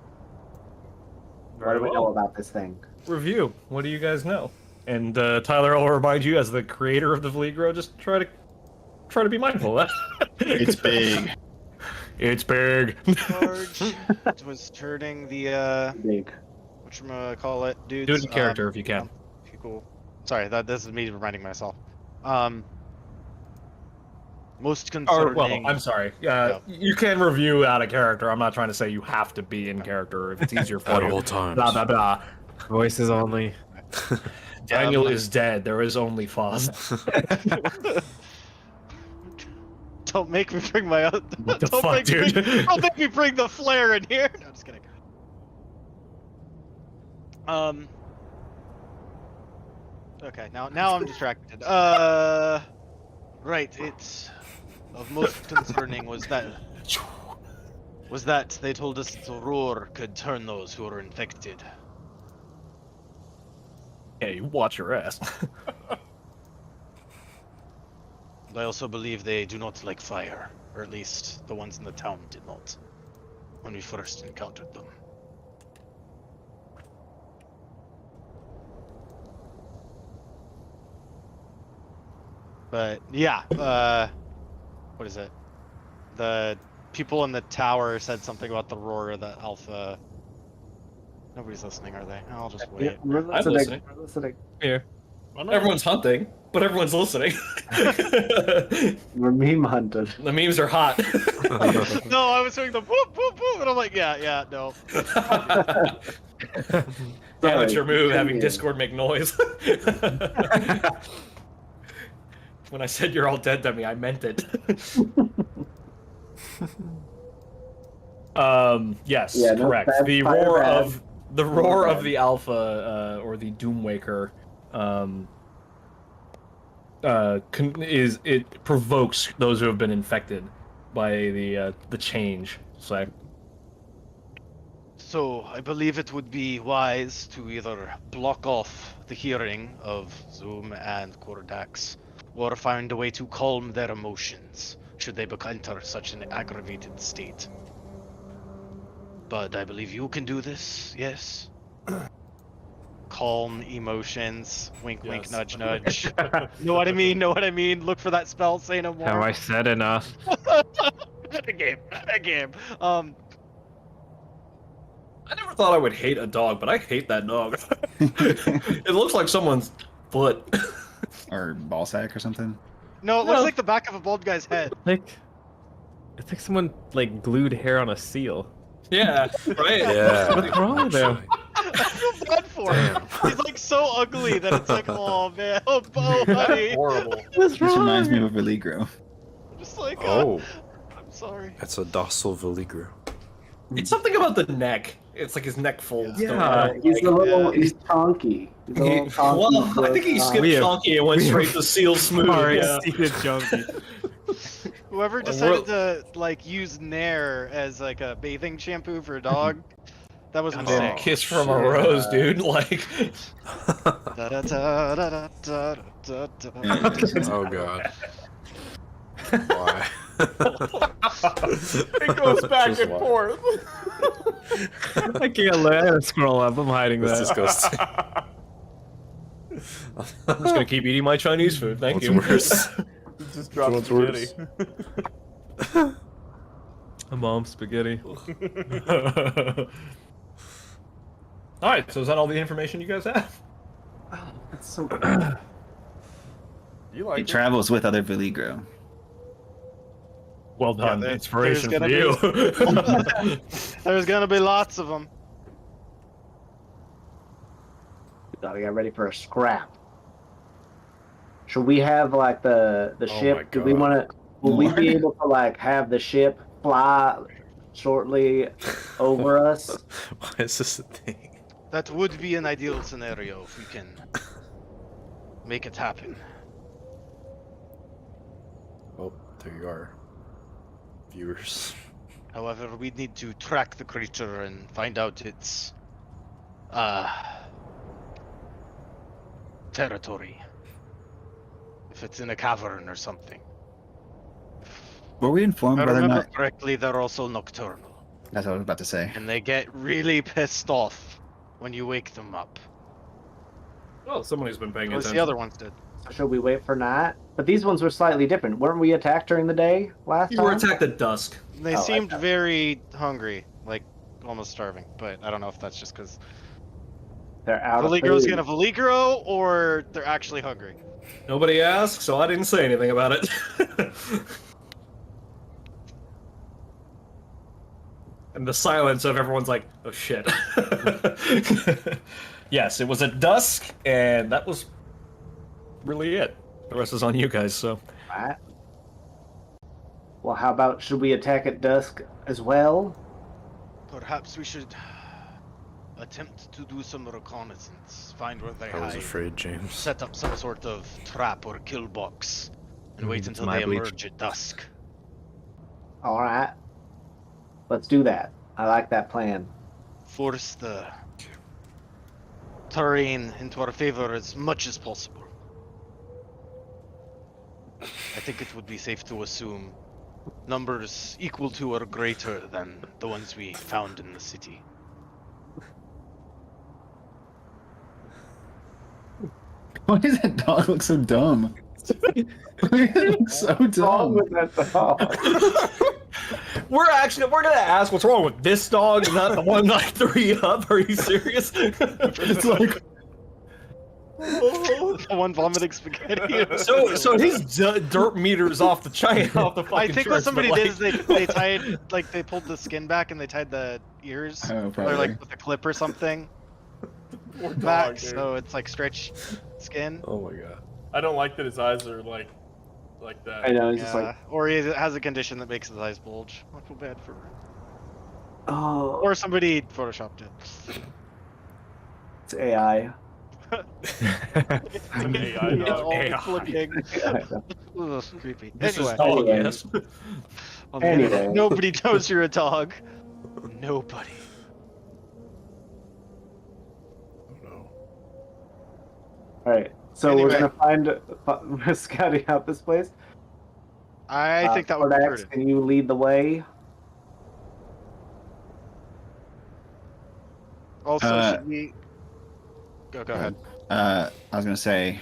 [SPEAKER 3] What do we know about this thing?
[SPEAKER 2] Review. What do you guys know? And Tyler, I'll remind you, as the creator of the Valigro, just try to be mindful of that.
[SPEAKER 6] It's big.
[SPEAKER 2] It's big.
[SPEAKER 4] Large was turning the
[SPEAKER 3] Big.
[SPEAKER 4] whatchamacallit, dudes.
[SPEAKER 2] Do it in character if you can.
[SPEAKER 4] Okay, cool. Sorry, this is me reminding myself. Most
[SPEAKER 2] Or,
[SPEAKER 4] concerning.
[SPEAKER 2] well, I'm sorry. You can review out of character. I'm not trying to say you have to be in character if it's easier for
[SPEAKER 7] At
[SPEAKER 2] you.
[SPEAKER 7] all times.
[SPEAKER 2] Blah, blah, blah.
[SPEAKER 8] Voices only.
[SPEAKER 2] Daniel is dead. There is only Foz.
[SPEAKER 4] Don't make me bring my own.
[SPEAKER 2] What the
[SPEAKER 4] don't
[SPEAKER 2] fuck,
[SPEAKER 4] make me
[SPEAKER 2] dude?
[SPEAKER 4] don't make me bring the flare in here. No, I'm just kidding. Okay, now I'm distracted. Right. It's of most concerning was that they told us the roar could turn those who are infected.
[SPEAKER 2] Yeah, you watch your ass.
[SPEAKER 4] I also believe they do not like fire, or at least the ones in the town did not when we first encountered them. But yeah, what is it? The people in the tower said something about the roar of the alpha. Nobody's listening, are they? I'll just wait.
[SPEAKER 3] Yeah, we're
[SPEAKER 2] I'm listening.
[SPEAKER 3] We're listening.
[SPEAKER 8] Here.
[SPEAKER 2] Everyone's hunting, but everyone's listening.
[SPEAKER 3] We're meme hunted.
[SPEAKER 2] The memes are hot.
[SPEAKER 4] No, I was doing the whoop whoop whoop, and I'm like, yeah, no.
[SPEAKER 2] Amateur move, having
[SPEAKER 3] continue.
[SPEAKER 2] Discord make noise. When I said you're all dead to me, I meant it. Yes,
[SPEAKER 3] Yeah, no,
[SPEAKER 2] correct.
[SPEAKER 3] bad
[SPEAKER 2] The
[SPEAKER 3] fire
[SPEAKER 2] roar
[SPEAKER 3] bad.
[SPEAKER 2] of the roar
[SPEAKER 3] Fire
[SPEAKER 2] of the alpha or the Doomwaker it provokes those who have been infected by the change.
[SPEAKER 4] So I believe it would be wise to either block off the hearing of Zoom and Kordax, or find a way to calm their emotions should they enter such an aggravated state. But I believe you can do this, yes? Calm emotions, wink wink,
[SPEAKER 9] Yes.
[SPEAKER 4] nudge nudge. Know what I mean? Know what I mean? Look for that spell, say no more.
[SPEAKER 8] Have I said enough?
[SPEAKER 4] A game.
[SPEAKER 2] I never thought I would hate a dog, but I hate that dog. It looks like someone's foot.
[SPEAKER 6] Or ball sack or something.
[SPEAKER 4] No, it looks like the back of a bald guy's head.
[SPEAKER 8] It's like someone like glued hair on a seal.
[SPEAKER 2] Yeah, right?
[SPEAKER 7] Yeah.
[SPEAKER 8] What's wrong with him?
[SPEAKER 4] I feel bad for him. He's like so ugly that it's like, oh man, oh honey.
[SPEAKER 2] Horrible.
[SPEAKER 8] What's
[SPEAKER 6] This reminds me of a Valigro.
[SPEAKER 4] Just like,
[SPEAKER 7] Oh,
[SPEAKER 4] I'm sorry.
[SPEAKER 7] that's a docile Valigro.
[SPEAKER 2] It's something about the neck. It's like his neck folds.
[SPEAKER 8] Yeah,
[SPEAKER 3] He's a little. He's chonky. He's a little chonky.
[SPEAKER 2] Well, I think he skipped
[SPEAKER 8] We have-
[SPEAKER 2] chunky and went
[SPEAKER 8] we
[SPEAKER 2] straight
[SPEAKER 8] have
[SPEAKER 2] to seal smooth.
[SPEAKER 8] Alright,
[SPEAKER 2] Yeah.
[SPEAKER 8] Steven Junkie.
[SPEAKER 4] Whoever decided to like use Nair as like a bathing shampoo for a dog, That was
[SPEAKER 2] Goddamn
[SPEAKER 4] insane.
[SPEAKER 2] kiss from a
[SPEAKER 7] shit.
[SPEAKER 2] rose, dude. Like,
[SPEAKER 7] Oh god. Why?
[SPEAKER 9] It goes back
[SPEAKER 7] Just
[SPEAKER 9] and
[SPEAKER 7] why?
[SPEAKER 9] forth.
[SPEAKER 8] I can't let it scroll up. I'm hiding
[SPEAKER 7] That's
[SPEAKER 8] that.
[SPEAKER 7] disgusting.
[SPEAKER 2] I'm just gonna keep eating my Chinese food. Thank
[SPEAKER 7] What's
[SPEAKER 2] you.
[SPEAKER 7] worse?
[SPEAKER 9] It just dropped
[SPEAKER 7] What's
[SPEAKER 9] spaghetti.
[SPEAKER 8] A mom spaghetti.
[SPEAKER 2] All right. So is that all the information you guys have?
[SPEAKER 3] Oh, that's so good.
[SPEAKER 9] You
[SPEAKER 6] He
[SPEAKER 9] like it?
[SPEAKER 6] travels with other Veligro.
[SPEAKER 2] Well done.
[SPEAKER 4] there-
[SPEAKER 2] Inspiration
[SPEAKER 4] there's
[SPEAKER 2] for
[SPEAKER 4] gonna
[SPEAKER 2] you.
[SPEAKER 4] There's gonna be lots of them.
[SPEAKER 3] Gotta get ready for a scrap. Should we have like the
[SPEAKER 7] Oh
[SPEAKER 3] ship?
[SPEAKER 7] my
[SPEAKER 3] Do we
[SPEAKER 7] God.
[SPEAKER 3] want to? Will we be
[SPEAKER 6] More?
[SPEAKER 3] able to like have the ship fly shortly over us?
[SPEAKER 7] Why is this a thing?
[SPEAKER 4] That would be an ideal scenario if we can make it happen.
[SPEAKER 7] Oh, there you are. Viewers.
[SPEAKER 4] However, we need to track the creature and find out its territory. If it's in a cavern or something.
[SPEAKER 6] Were we
[SPEAKER 4] If
[SPEAKER 6] informed
[SPEAKER 4] I
[SPEAKER 6] whether or
[SPEAKER 4] remember
[SPEAKER 6] not?
[SPEAKER 4] correctly, they're also nocturnal.
[SPEAKER 6] That's what I was about to say.
[SPEAKER 4] And they get really pissed off when you wake them up.
[SPEAKER 2] Well, somebody's been paying
[SPEAKER 4] At least
[SPEAKER 2] attention.
[SPEAKER 4] the other ones did.
[SPEAKER 3] So should we wait for night? But these ones were slightly different. Weren't we attacked during the day last
[SPEAKER 2] You
[SPEAKER 3] time?
[SPEAKER 2] were attacked at dusk.
[SPEAKER 4] They
[SPEAKER 3] Oh,
[SPEAKER 4] seemed
[SPEAKER 3] okay.
[SPEAKER 4] very hungry, like almost starving. But I don't know if that's just because
[SPEAKER 3] They're out of
[SPEAKER 4] Veligro's
[SPEAKER 3] food.
[SPEAKER 4] gonna Veligro or they're actually hungry.
[SPEAKER 2] Nobody asked, so I didn't say anything about it. And the silence of everyone's like, oh shit. Yes, it was at dusk, and that was really it. The rest is on you guys, so.
[SPEAKER 3] Right. Well, how about should we attack at dusk as well?
[SPEAKER 4] Perhaps we should attempt to do some reconnaissance, find where they
[SPEAKER 7] I was
[SPEAKER 4] hide,
[SPEAKER 7] afraid, James.
[SPEAKER 4] set up some sort of trap or kill box, and wait
[SPEAKER 8] It's
[SPEAKER 4] until
[SPEAKER 8] my
[SPEAKER 4] they
[SPEAKER 8] bleach.
[SPEAKER 4] emerge at dusk.
[SPEAKER 3] All right. Let's do that. I like that plan.
[SPEAKER 4] Force the terrain into our favor as much as possible. I think it would be safe to assume numbers equal to or greater than the ones we found in the city.
[SPEAKER 6] Why does that dog look so dumb? It looks so
[SPEAKER 3] What's wrong
[SPEAKER 6] dumb.
[SPEAKER 3] with that dog?
[SPEAKER 2] We're gonna ask what's wrong with this dog and not the one like 3 up. Are you serious?
[SPEAKER 6] It's like
[SPEAKER 4] The one vomiting spaghetti.
[SPEAKER 2] so his dirt meters off the off the fucking
[SPEAKER 4] I think what
[SPEAKER 2] charts,
[SPEAKER 4] somebody
[SPEAKER 2] but,
[SPEAKER 4] did
[SPEAKER 2] like-
[SPEAKER 4] is they tied, like, they pulled the skin back and they tied the ears,
[SPEAKER 6] Oh,
[SPEAKER 4] or
[SPEAKER 6] probably.
[SPEAKER 4] like with a clip or something
[SPEAKER 9] Poor
[SPEAKER 4] back,
[SPEAKER 9] dog, dude.
[SPEAKER 4] so it's like stretch skin.
[SPEAKER 7] Oh my god.
[SPEAKER 9] I don't like that his eyes are like that.
[SPEAKER 3] I know. It's just
[SPEAKER 4] Yeah,
[SPEAKER 3] like,
[SPEAKER 4] or he has a condition that makes his eyes bulge. I feel bad for her.
[SPEAKER 3] oh,
[SPEAKER 4] Or somebody photoshopped it.
[SPEAKER 3] it's AI.
[SPEAKER 9] AI
[SPEAKER 4] Yeah,
[SPEAKER 9] dog.
[SPEAKER 4] all
[SPEAKER 2] AI.
[SPEAKER 4] flicking. Ugh, creepy.
[SPEAKER 2] This
[SPEAKER 4] Anyway,
[SPEAKER 2] is dog,
[SPEAKER 3] Anyway.
[SPEAKER 2] yes.
[SPEAKER 4] on the internet,
[SPEAKER 3] Anyway.
[SPEAKER 4] nobody knows you're a dog. Nobody.
[SPEAKER 7] Oh no.
[SPEAKER 3] All right. So
[SPEAKER 4] Anyway.
[SPEAKER 3] we're gonna scouting out this place.
[SPEAKER 4] I think that would be
[SPEAKER 3] Cordax,
[SPEAKER 4] prudent.
[SPEAKER 3] can you lead the way?
[SPEAKER 4] Also,
[SPEAKER 6] Uh,
[SPEAKER 4] should we go ahead.
[SPEAKER 6] I was gonna say,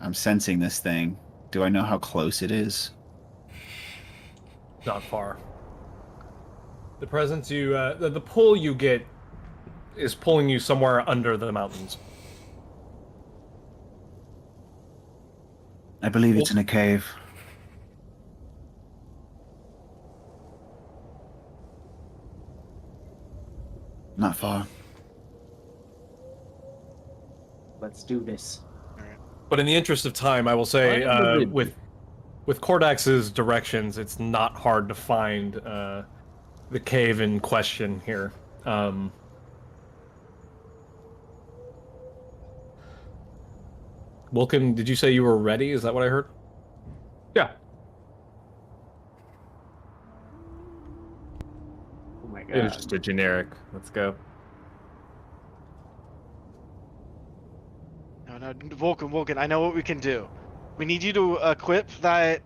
[SPEAKER 6] I'm sensing this thing. Do I know how close it is?
[SPEAKER 2] Not far. The presence you, the pull you get is pulling you somewhere under the mountains.
[SPEAKER 6] I believe it's in a cave. Not far.
[SPEAKER 3] Let's do this.
[SPEAKER 2] But in the interest of time, I will say, with Cordax's directions, it's not hard to find the cave in question here. Wilkin, did you say you were ready? Is that what I heard?
[SPEAKER 8] Yeah.
[SPEAKER 3] Oh my
[SPEAKER 8] It was
[SPEAKER 3] god.
[SPEAKER 8] just a generic. Let's go.
[SPEAKER 4] Vulcan, I know what we can do. We need you to equip that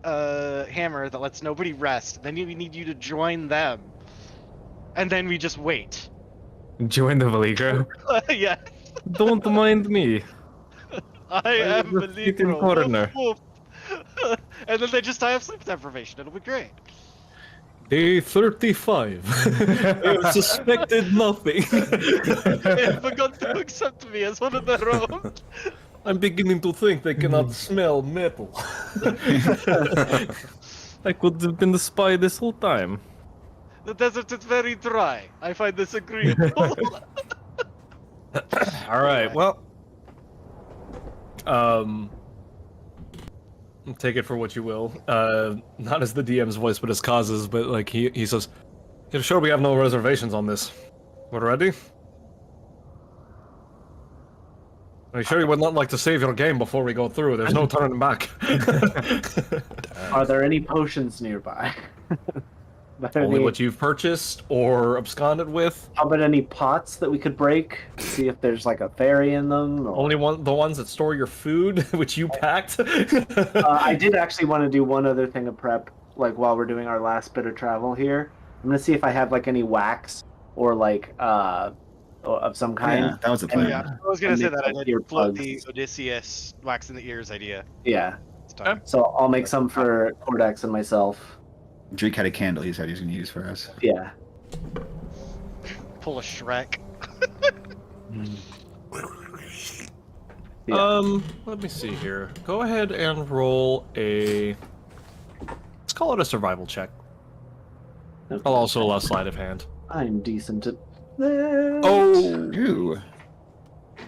[SPEAKER 4] hammer that lets nobody rest. Then we need you to join them. And then we just wait.
[SPEAKER 8] Join the Valigro.
[SPEAKER 4] Yeah,
[SPEAKER 8] Don't mind me.
[SPEAKER 4] I am
[SPEAKER 8] will just sit in
[SPEAKER 4] Valigro.
[SPEAKER 8] corner.
[SPEAKER 4] Woof, woof. And then they just die of sleep deprivation. It'll be great.
[SPEAKER 2] Day 35. I have suspected nothing.
[SPEAKER 4] They've begun to accept me as one of their own.
[SPEAKER 2] I'm beginning to think they cannot smell metal.
[SPEAKER 8] I could have been the spy this whole time.
[SPEAKER 4] The desert is very dry. I find this agreeable.
[SPEAKER 2] All right. Well, take it for what you will. Not as the DM's voice, but as Kaz's. But like he says, "Yeah, sure, we have no reservations on this. We're ready. Are you sure you would not like to save your game before we go through? There's no turning back."
[SPEAKER 3] Are there any potions nearby?
[SPEAKER 2] Only what you've purchased or absconded with.
[SPEAKER 3] How about any pots that we could break? See if there's like a fairy in them. Or...
[SPEAKER 2] Only the ones that store your food, which you packed.
[SPEAKER 3] I did actually want to do one other thing of prep, like while we're doing our last bit of travel here. I'm gonna see if I have like any wax or like of some kind.
[SPEAKER 6] Yeah, that was the plan.
[SPEAKER 4] Yeah, I was gonna
[SPEAKER 3] And
[SPEAKER 4] say
[SPEAKER 3] make,
[SPEAKER 4] that. I
[SPEAKER 3] like,
[SPEAKER 4] did float
[SPEAKER 3] earplugs.
[SPEAKER 4] the Odysseus wax in the ears idea.
[SPEAKER 3] Yeah.
[SPEAKER 4] It's time.
[SPEAKER 3] So I'll make some for Cordax and myself.
[SPEAKER 6] Drake had a candle he said he was going to use for us.
[SPEAKER 3] Yeah.
[SPEAKER 4] Pull a Shrek.
[SPEAKER 3] Yeah.
[SPEAKER 2] Let me see here. Go ahead and roll a. Let's call it a survival check. I'll also allow sleight of hand.
[SPEAKER 3] I'm decent at.
[SPEAKER 2] Oh,
[SPEAKER 6] Ooh.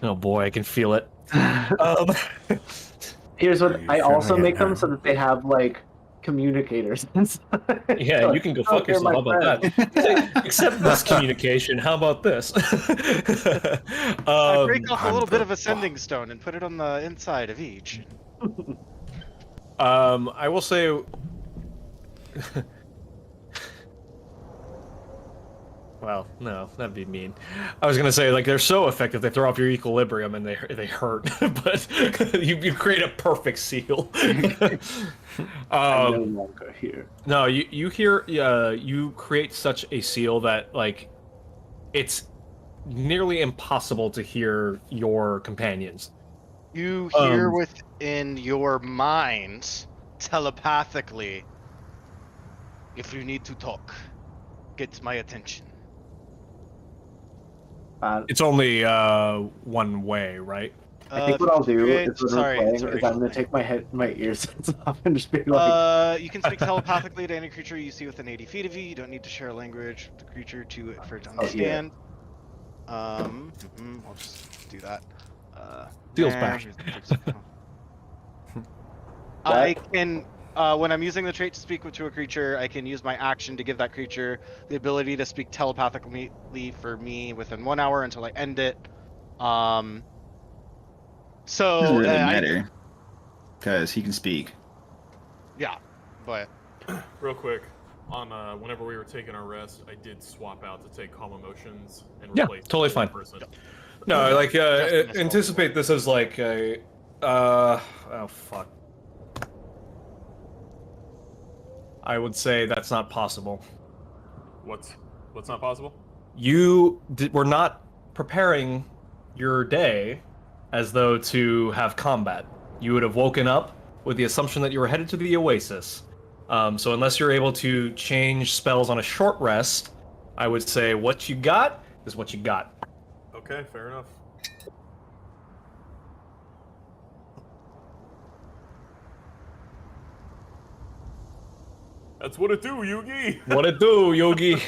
[SPEAKER 2] oh boy, I can feel it.
[SPEAKER 3] Here's what I also
[SPEAKER 7] feeling
[SPEAKER 3] make
[SPEAKER 7] it
[SPEAKER 3] them
[SPEAKER 7] now?
[SPEAKER 3] so that they have like communicators inside.
[SPEAKER 2] Yeah, you can go fuck
[SPEAKER 3] they're
[SPEAKER 2] yourself. How
[SPEAKER 3] my
[SPEAKER 2] about that? Accept this communication. How about this?
[SPEAKER 4] Break off a
[SPEAKER 7] I'm
[SPEAKER 4] little bit
[SPEAKER 7] the-
[SPEAKER 4] of ascending stone and put it on the inside of each.
[SPEAKER 2] I will say. Well, no, that'd be mean. I was gonna say like they're so effective they throw off your equilibrium and they hurt, but you create a perfect seal.
[SPEAKER 3] I'm no longer here.
[SPEAKER 2] No, you hear you create such a seal that like it's nearly impossible to hear your companions.
[SPEAKER 4] You hear within your mind, telepathically, if you need to talk, get my attention.
[SPEAKER 2] It's only one way, right?
[SPEAKER 3] I think what I'll do
[SPEAKER 4] create-
[SPEAKER 3] is when
[SPEAKER 4] sorry,
[SPEAKER 3] we're
[SPEAKER 4] it's a
[SPEAKER 3] playing is I'm
[SPEAKER 4] racial
[SPEAKER 3] gonna take my earbuds off and just be like,
[SPEAKER 4] You can speak telepathically to any creature you see within 80 feet of you. You don't need to share a language with the creature for it to understand. I'll just do that.
[SPEAKER 2] Feels back.
[SPEAKER 4] here's the fix. I can, when I'm using the trait to speak to a creature, I can use my action to give that creature the ability to speak telepathically for me within 1 hour until I end it.
[SPEAKER 6] Doesn't
[SPEAKER 4] So
[SPEAKER 6] really matter. Because he can speak.
[SPEAKER 4] yeah, but
[SPEAKER 9] Real quick, on whenever we were taking our rest, I did swap out to take calm emotions and
[SPEAKER 2] Yeah,
[SPEAKER 9] replace
[SPEAKER 2] totally
[SPEAKER 9] the
[SPEAKER 2] fine.
[SPEAKER 9] person.
[SPEAKER 2] No, like
[SPEAKER 4] Just
[SPEAKER 2] anticipate this as like a oh fuck. I would say that's not possible.
[SPEAKER 9] What's not possible?
[SPEAKER 2] Were not preparing your day as though to have combat. You would have woken up with the assumption that you were headed to the Oasis. So unless you're able to change spells on a short rest, I would say what you got is what you got.
[SPEAKER 9] Okay, fair enough. That's what it do, Yugi.
[SPEAKER 2] What it do, Yogi?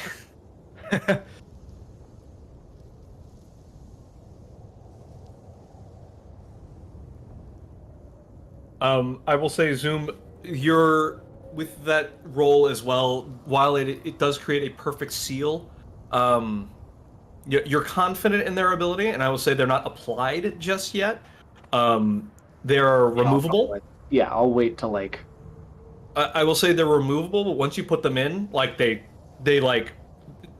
[SPEAKER 2] I will say, Zoom, you're with that roll as well. While it does create a perfect seal, you're confident in their ability, and I will say they're not applied just yet. They are removable.
[SPEAKER 3] yeah, I'll wait till like.
[SPEAKER 2] I will say they're removable, but once you put them in, like they like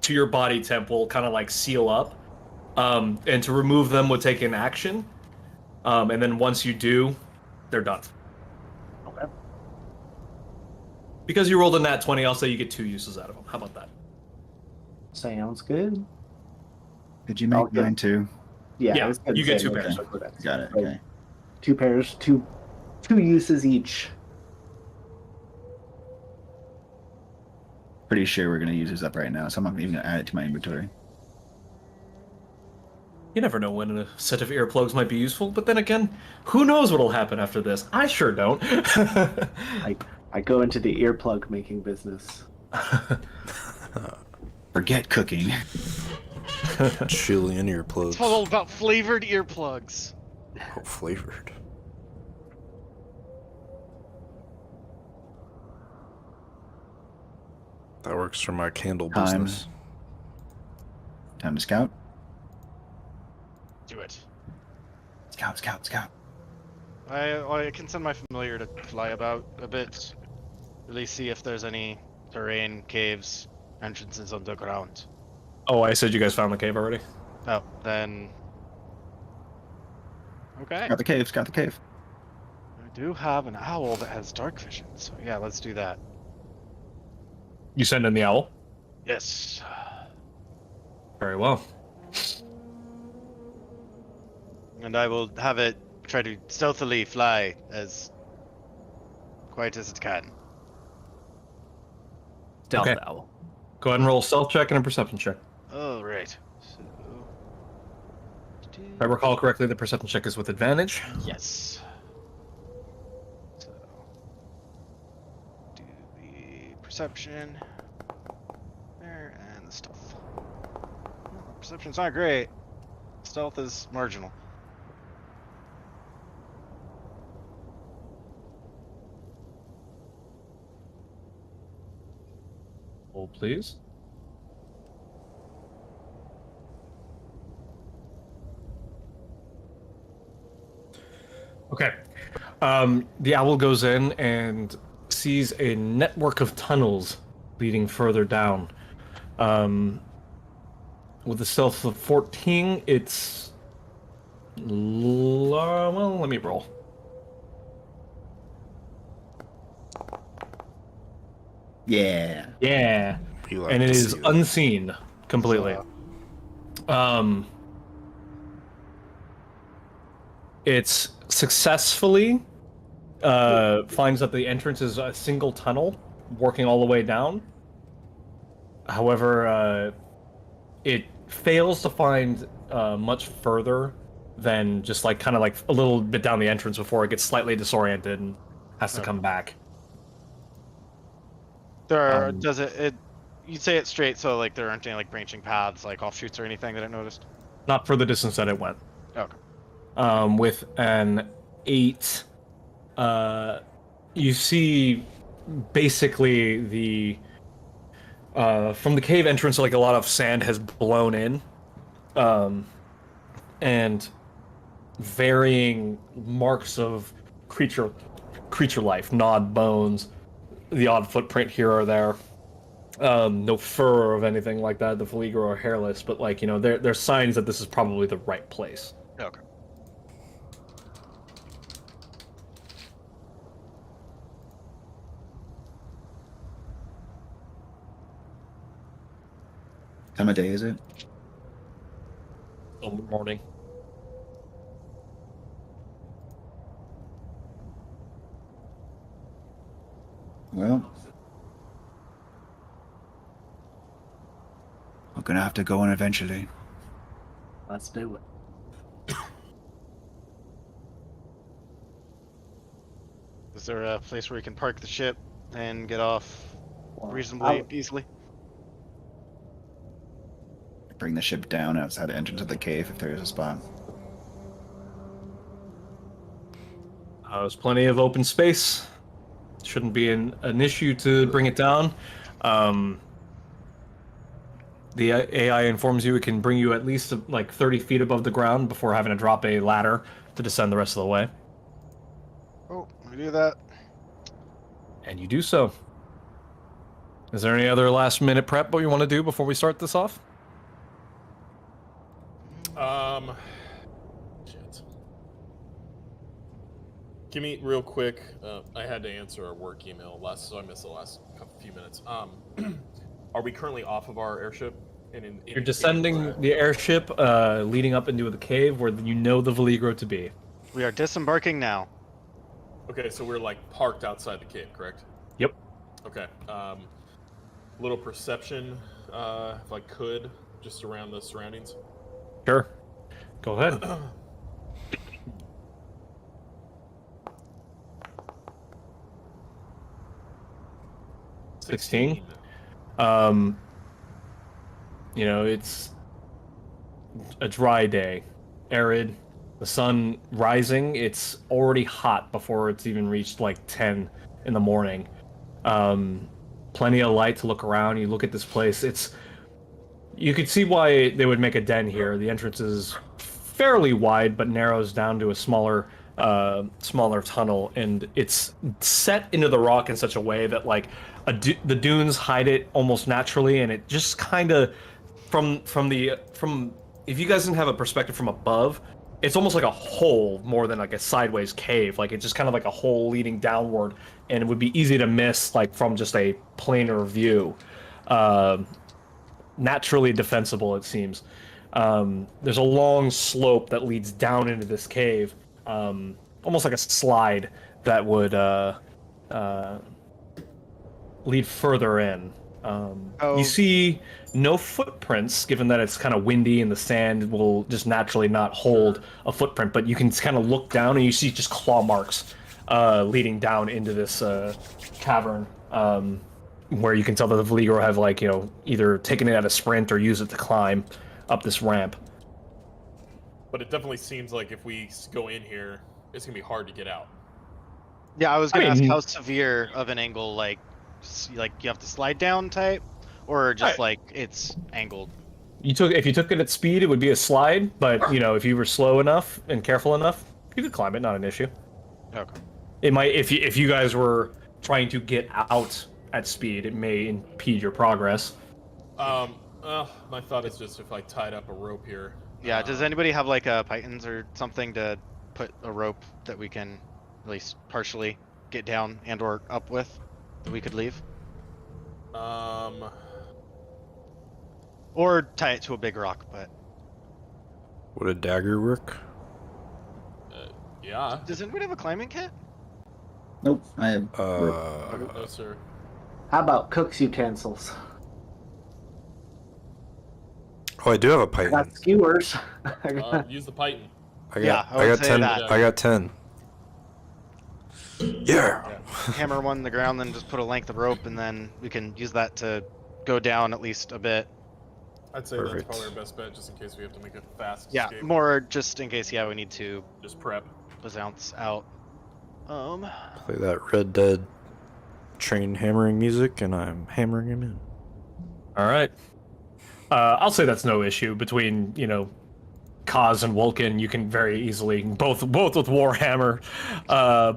[SPEAKER 2] to your body temp will kind of like seal up. And to remove them would take an action. And then once you do, they're done.
[SPEAKER 3] Okay.
[SPEAKER 2] Because you rolled a nat 20, I'll say you get 2 uses out of them. How about that?
[SPEAKER 3] Sounds good.
[SPEAKER 6] Did you
[SPEAKER 3] I'll
[SPEAKER 6] make
[SPEAKER 3] get-
[SPEAKER 6] mine too?
[SPEAKER 3] Yeah,
[SPEAKER 2] Yeah,
[SPEAKER 3] I was gonna
[SPEAKER 2] you get
[SPEAKER 3] say
[SPEAKER 2] 2
[SPEAKER 3] no
[SPEAKER 2] pairs.
[SPEAKER 3] extra Codex.
[SPEAKER 6] Got it.
[SPEAKER 3] So,
[SPEAKER 6] Okay.
[SPEAKER 3] 2 pairs, two uses each.
[SPEAKER 6] Pretty sure we're gonna use this up right now, so I'm not even gonna add it to my inventory.
[SPEAKER 2] You never know when a set of earplugs might be useful, but then again, who knows what'll happen after this? I sure don't.
[SPEAKER 3] I go into the earplug making business.
[SPEAKER 6] Forget cooking.
[SPEAKER 7] Chili and earplugs.
[SPEAKER 4] It's all about flavored earplugs.
[SPEAKER 7] Oh, flavored. That works for my candle
[SPEAKER 6] Time.
[SPEAKER 7] business.
[SPEAKER 6] Time to scout.
[SPEAKER 4] Do it.
[SPEAKER 6] Scout, scout, scout.
[SPEAKER 4] I can send my familiar to fly about a bit. Really see if there's any terrain, caves, entrances underground.
[SPEAKER 2] Oh, I said you guys found the cave already?
[SPEAKER 4] Oh, then. Okay.
[SPEAKER 6] Scout the cave, scout the cave.
[SPEAKER 4] I do have an owl that has dark vision, so yeah, let's do that.
[SPEAKER 2] You send in the owl?
[SPEAKER 4] Yes.
[SPEAKER 2] Very well.
[SPEAKER 4] And I will have it try to stealthily fly as quiet as it can.
[SPEAKER 8] Stealth
[SPEAKER 2] Okay.
[SPEAKER 8] owl.
[SPEAKER 2] Go ahead and roll a stealth check and a perception check.
[SPEAKER 4] Oh, right. So.
[SPEAKER 2] If I recall correctly, the perception check is with advantage.
[SPEAKER 4] Yes. So. Do the perception. There, and the stealth. Oh, perception's not great. Stealth is marginal.
[SPEAKER 2] Roll, please. Okay. The owl goes in and sees a network of tunnels leading further down. With a stealth of 14, it's... well, let me roll.
[SPEAKER 6] Yeah.
[SPEAKER 2] Yeah.
[SPEAKER 7] You like
[SPEAKER 2] And it
[SPEAKER 7] to
[SPEAKER 2] is
[SPEAKER 7] see that.
[SPEAKER 2] unseen completely. It's successfully finds that the entrance is a single tunnel working all the way down. However, it fails to find much further than just like kind of like a little bit down the entrance before it gets slightly disoriented and has to come back.
[SPEAKER 4] There are, does it you say it straight, so like there aren't any like branching paths, like offshoots or anything that I noticed?
[SPEAKER 2] Not for the distance that it went.
[SPEAKER 4] Okay.
[SPEAKER 2] With an 8, you see basically the from the cave entrance, like a lot of sand has blown in, and varying marks of creature life, gnawed bones, the odd footprint here or there. No fur of anything like that. The Faligra are hairless, but like, you know, there's signs that this is probably the right place.
[SPEAKER 4] Okay.
[SPEAKER 6] Time of day is it?
[SPEAKER 2] Morning.
[SPEAKER 6] Well, we're gonna have to go in eventually.
[SPEAKER 3] Let's do it.
[SPEAKER 4] Is there a place where we can park the ship and get off
[SPEAKER 3] Well,
[SPEAKER 4] reasonably
[SPEAKER 3] I'll-
[SPEAKER 4] easily?
[SPEAKER 6] Bring the ship down outside the entrance of the cave if there is a spot.
[SPEAKER 2] There's plenty of open space. Shouldn't be an issue to bring it down. The AI informs you it can bring you at least like 30 feet above the ground before having to drop a ladder to descend the rest of the way.
[SPEAKER 4] Oh, we do that.
[SPEAKER 2] And you do so. Is there any other last minute prep what you want to do before we start this off?
[SPEAKER 9] Shit. Give me real quick. I had to answer a work email so I missed the last few minutes. Are we currently off of our airship?
[SPEAKER 2] You're descending the airship, leading up into the cave where you know the Veligro to be.
[SPEAKER 4] We are disembarking now.
[SPEAKER 9] Okay, so we're like parked outside the cave, correct?
[SPEAKER 2] Yep.
[SPEAKER 9] Okay. Little perception, if I could, just around the surroundings.
[SPEAKER 2] Sure. Go ahead. 16. You know, it's a dry day, arid, the sun rising. It's already hot before it's even reached like 10 in the morning. Plenty of light to look around. You look at this place. You could see why they would make a den here. The entrance is fairly wide, but narrows down to a smaller tunnel, and it's set into the rock in such a way that like the dunes hide it almost naturally, and it just kind of from if you guys didn't have a perspective from above, it's almost like a hole more than like a sideways cave. Like it's just kind of like a hole leading downward, and it would be easy to miss like from just a planar view. Naturally defensible, it seems. There's a long slope that leads down into this cave, almost like a slide that would lead further in. You see no footprints, given that it's kind of windy and the sand will just naturally not hold a footprint, but you can kind of look down and you see just claw marks leading down into this cavern, where you can tell that the Veligro have, like, you know, either taken it at a sprint or use it to climb up this ramp.
[SPEAKER 9] But it definitely seems like if we go in here, it's gonna be hard to get out.
[SPEAKER 4] Yeah, I was gonna ask how severe of an angle, like you have to slide down type, or just like it's angled.
[SPEAKER 2] If you took it at speed, it would be a slide, but you know, if you were slow enough and careful enough, you could climb it, not an issue.
[SPEAKER 4] Okay.
[SPEAKER 2] It might, if you guys were trying to get out at speed, it may impede your progress.
[SPEAKER 9] My thought is just if I tied up a rope here.
[SPEAKER 4] Yeah, does anybody have like a pythons or something to put a rope that we can at least partially get down and or up with that we could leave? Or tie it to a big rock, but...
[SPEAKER 7] Would a dagger work?
[SPEAKER 9] Yeah.
[SPEAKER 4] Does anybody have a climbing kit?
[SPEAKER 6] Nope, I have. rope.
[SPEAKER 9] No, sir.
[SPEAKER 3] How about cook's utensils?
[SPEAKER 7] Oh, I do have a
[SPEAKER 3] I
[SPEAKER 7] python.
[SPEAKER 3] got skewers.
[SPEAKER 9] Use the python.
[SPEAKER 7] I
[SPEAKER 4] Yeah,
[SPEAKER 7] got,
[SPEAKER 4] I would
[SPEAKER 7] I got
[SPEAKER 4] say
[SPEAKER 7] 10.
[SPEAKER 4] that.
[SPEAKER 7] I got 10. Yeah.
[SPEAKER 4] Hammer one in the ground, then just put a length of rope, and then we can use that to go down at least a bit.
[SPEAKER 9] I'd say
[SPEAKER 7] Perfect.
[SPEAKER 9] that's probably our best bet, just in case we have to make a fast
[SPEAKER 4] Yeah,
[SPEAKER 9] escape.
[SPEAKER 4] more just in case, yeah, we need to
[SPEAKER 9] Just prep.
[SPEAKER 4] bounce out.
[SPEAKER 7] Play that Red Dead train hammering music, and I'm hammering him in.
[SPEAKER 2] All right. I'll say that's no issue between, you know, Kaz and Vulcan. You can very easily both with Warhammer,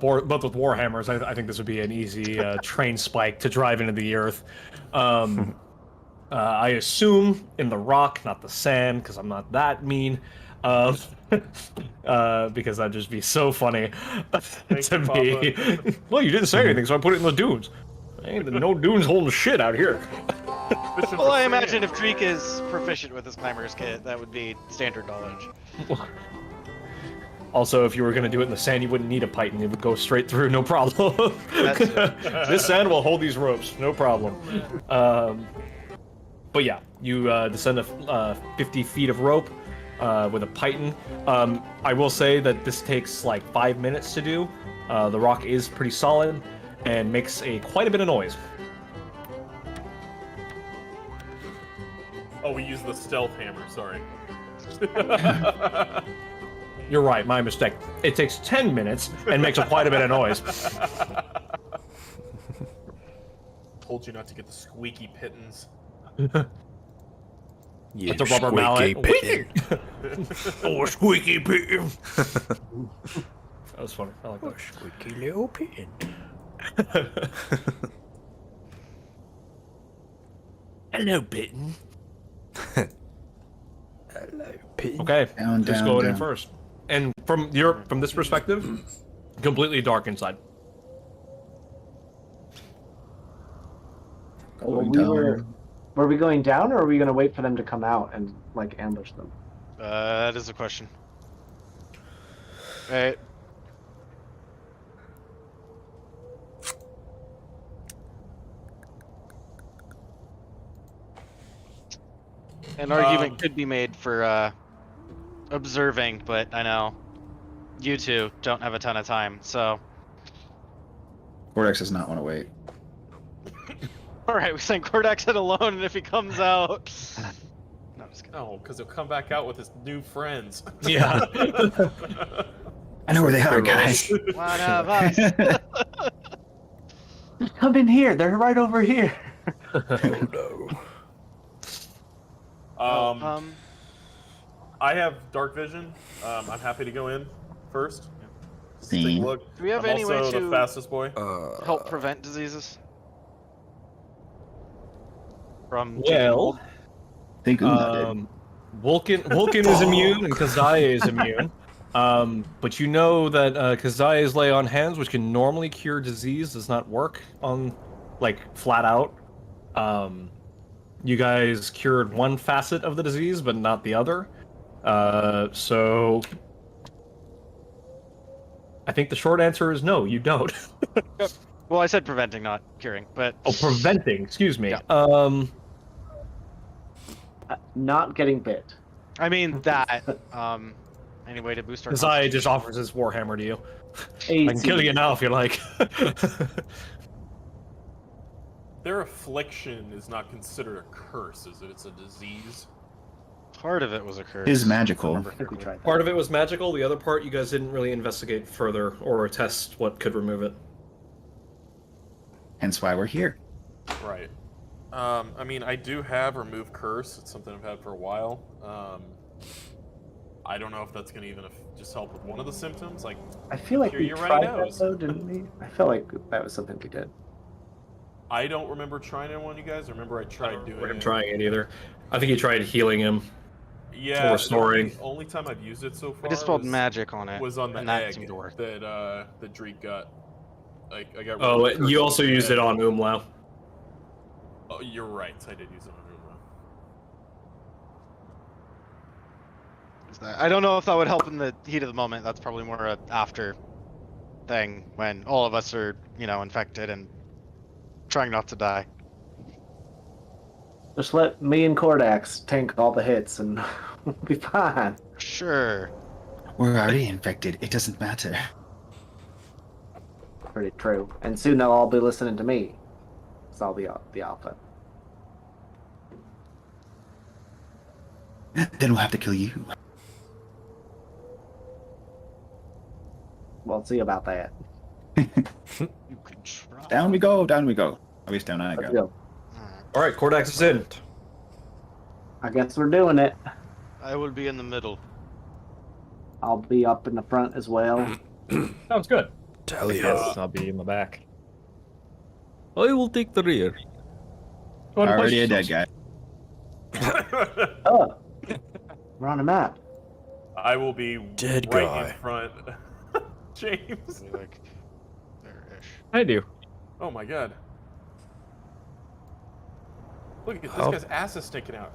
[SPEAKER 2] both with Warhammers. I think this would be an easy train spike to drive into the earth. I assume in the rock, not the sand, because I'm not that mean. Because that'd just be so funny to me. Well, you didn't say anything, so I put it in the dunes. Ain't no dunes holding shit out here.
[SPEAKER 4] Well, I imagine if Dreek is proficient with his climber's kit, that would be standard knowledge.
[SPEAKER 2] Also, if you were going to do it in the sand, you wouldn't need a python. It would go straight through, no problem. This sand will hold these ropes, no problem. But yeah, you descend 50 feet of rope with a python. I will say that this takes like 5 minutes to do. The rock is pretty solid and makes quite a bit of noise.
[SPEAKER 9] Oh, we use the stealth hammer, sorry.
[SPEAKER 2] You're right, my mistake. It takes 10 minutes and makes quite a bit of noise.
[SPEAKER 9] Told you not to get the squeaky pittons.
[SPEAKER 7] Yeah,
[SPEAKER 2] It's a rubber mallet.
[SPEAKER 7] Oh, squeaky pitten.
[SPEAKER 2] That was funny. I like that.
[SPEAKER 7] Squeaky little pitten.
[SPEAKER 2] Hello, Pitten.
[SPEAKER 7] Hello, pitten.
[SPEAKER 2] Okay,
[SPEAKER 6] Down,
[SPEAKER 2] just
[SPEAKER 6] down,
[SPEAKER 2] go in
[SPEAKER 6] down.
[SPEAKER 2] first. And from this perspective, Completely dark inside.
[SPEAKER 3] Well,
[SPEAKER 6] Going
[SPEAKER 3] were we going down, or are we gonna wait for them to come out and like ambush them?
[SPEAKER 4] That is a question. Right. An argument could be made for observing, but I know you two don't have a ton of time, so.
[SPEAKER 6] Cortex does not want to wait.
[SPEAKER 4] Alright, we send Cordax in alone, and if he comes out. No, I'm just kidding.
[SPEAKER 9] No, because he'll come back out with his new friends.
[SPEAKER 2] Yeah.
[SPEAKER 6] I know where they are, guys.
[SPEAKER 4] One of us.
[SPEAKER 3] Come in here. They're right over here.
[SPEAKER 9] I have dark vision. I'm happy to go in first. Just take a
[SPEAKER 6] Same.
[SPEAKER 9] look.
[SPEAKER 4] Do we have
[SPEAKER 9] I'm
[SPEAKER 4] any way
[SPEAKER 9] also
[SPEAKER 4] to
[SPEAKER 9] the fastest boy.
[SPEAKER 4] help prevent diseases? From
[SPEAKER 2] Well,
[SPEAKER 6] Think Una did.
[SPEAKER 2] Vulcan is immune and Kazaya is immune. But you know that Kazaya's lay on hands, which can normally cure disease, does not work on, like, flat out. You guys cured one facet of the disease, but not the other. So I think the short answer is no, you don't.
[SPEAKER 4] Well, I said preventing, not curing, but.
[SPEAKER 2] Oh, preventing. Excuse me.
[SPEAKER 4] Yeah.
[SPEAKER 3] Not getting bit.
[SPEAKER 4] I mean that. Any way to boost our.
[SPEAKER 2] Kazaya just offers his warhammer to you. I
[SPEAKER 3] Easy.
[SPEAKER 2] can kill you now if you like.
[SPEAKER 9] Their affliction is not considered a curse, is it? It's a disease.
[SPEAKER 4] Part of it was a curse.
[SPEAKER 6] Is magical.
[SPEAKER 3] I think we tried that.
[SPEAKER 2] Part of it was magical. The other part, you guys didn't really investigate further or test what could remove it.
[SPEAKER 6] Hence why we're here.
[SPEAKER 9] Right. I mean, I do have remove curse. It's something I've had for a while. I don't know if that's going to even just help with one of the symptoms. Like,
[SPEAKER 3] I feel like
[SPEAKER 9] cure
[SPEAKER 3] we
[SPEAKER 9] your runny
[SPEAKER 3] tried that
[SPEAKER 9] nose.
[SPEAKER 3] though, didn't we? I feel like that was something we did.
[SPEAKER 9] I don't remember trying it on you guys. I remember I tried doing
[SPEAKER 2] We're
[SPEAKER 9] it.
[SPEAKER 2] trying it either. I think he tried healing him.
[SPEAKER 9] Yeah,
[SPEAKER 2] Or restoring.
[SPEAKER 9] The only time I've used it so far
[SPEAKER 4] I just spelled
[SPEAKER 9] was,
[SPEAKER 4] magic on it.
[SPEAKER 9] was on the
[SPEAKER 4] and that
[SPEAKER 9] egg
[SPEAKER 4] seemed to work.
[SPEAKER 9] that Dreek got. Like, I got. rid
[SPEAKER 2] Oh,
[SPEAKER 9] of the curse
[SPEAKER 2] you
[SPEAKER 9] on
[SPEAKER 2] also
[SPEAKER 9] the
[SPEAKER 2] used
[SPEAKER 9] egg.
[SPEAKER 2] it on Umlau.
[SPEAKER 9] Oh, you're right. I did use it on Uma.
[SPEAKER 4] I don't know if that would help in the heat of the moment. That's probably more a after thing when all of us are, infected and trying not to die.
[SPEAKER 3] Just let me and Cordax tank all the hits and we'll be fine.
[SPEAKER 4] Sure.
[SPEAKER 6] We're already infected. It doesn't matter.
[SPEAKER 3] Pretty true. And soon they'll all be listening to me. So I'll be the alpha.
[SPEAKER 6] Then we'll have to kill you.
[SPEAKER 3] We'll see about that.
[SPEAKER 4] You can try.
[SPEAKER 6] Down we go, down we go. At least down I
[SPEAKER 3] Let's
[SPEAKER 6] go.
[SPEAKER 3] go.
[SPEAKER 2] All right, Cordax is in.
[SPEAKER 3] I guess we're doing it.
[SPEAKER 4] I will be in the middle.
[SPEAKER 3] I'll be up in the front as well.
[SPEAKER 2] Sounds good.
[SPEAKER 7] Tell you.
[SPEAKER 8] Yes, I'll be in the back. I will take the rear.
[SPEAKER 2] Go ahead and
[SPEAKER 6] Already a
[SPEAKER 2] place
[SPEAKER 6] dead
[SPEAKER 2] yourselves.
[SPEAKER 6] guy.
[SPEAKER 3] Oh, we're on a map.
[SPEAKER 9] I will be
[SPEAKER 7] Dead
[SPEAKER 9] right
[SPEAKER 7] guy.
[SPEAKER 9] in front. James.
[SPEAKER 4] Maybe like there-ish.
[SPEAKER 8] I do.
[SPEAKER 9] Oh my god. Look at this
[SPEAKER 7] How-
[SPEAKER 9] guy's ass is sticking out.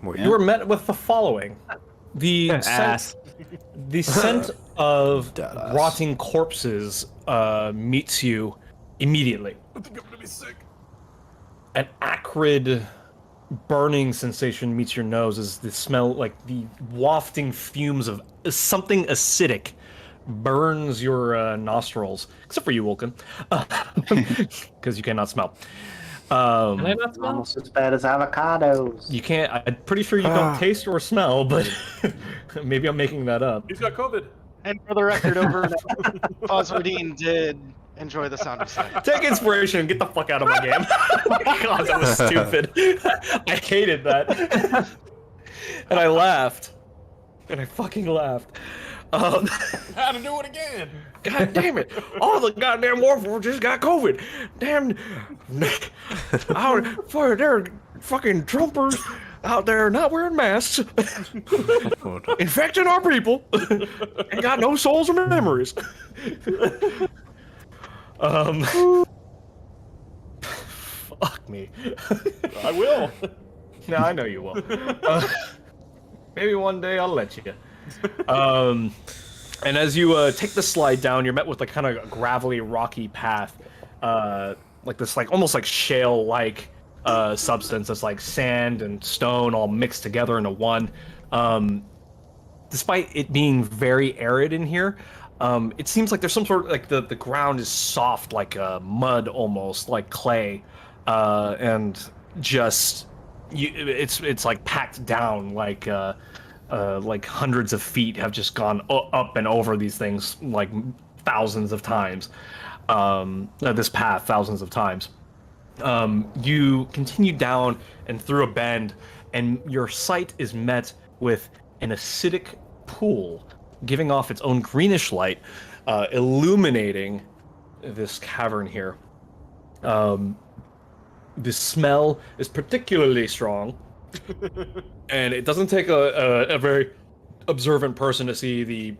[SPEAKER 7] Wait,
[SPEAKER 2] You were met with the following: the
[SPEAKER 8] Ass.
[SPEAKER 2] the scent of
[SPEAKER 7] Dead ass.
[SPEAKER 2] rotting corpses meets you immediately.
[SPEAKER 9] I think I'm gonna be sick.
[SPEAKER 2] An acrid, burning sensation meets your nose as the smell, like the wafting fumes of something acidic, burns your nostrils, except for you, Vulcan, because you cannot smell.
[SPEAKER 8] Can I not smell?
[SPEAKER 3] Almost as bad as avocados.
[SPEAKER 2] You can't. I'm pretty sure you don't taste or smell, but maybe I'm making that up.
[SPEAKER 9] He's got COVID.
[SPEAKER 4] And for the record, over Oswaldine did enjoy the sound of sight.
[SPEAKER 2] Take inspiration and get the fuck out of my game. God, that was stupid. I hated that. And I laughed. And I fucking laughed.
[SPEAKER 9] How to do it again?
[SPEAKER 2] God damn it. All the goddamn Warforged just got COVID. Damn. For their fucking Trumpers. out there not wearing masks, infecting our people, and got no souls or memories. Fuck me.
[SPEAKER 9] I will.
[SPEAKER 2] No, I know you will. Maybe one day I'll let you. And as you take the slide down, you're met with like kind of gravelly, rocky path, like this, like almost like shale-like substance that's like sand and stone all mixed together into one. Despite it being very arid in here, it seems like there's some sort of like the ground is soft, like mud almost, like clay, and just it's like packed down like hundreds of feet have just gone up and over these things like thousands of times. This path thousands of times. You continue down and through a bend, and your sight is met with an acidic pool giving off its own greenish light, illuminating this cavern here. The smell is particularly strong, and it doesn't take a very observant person to see the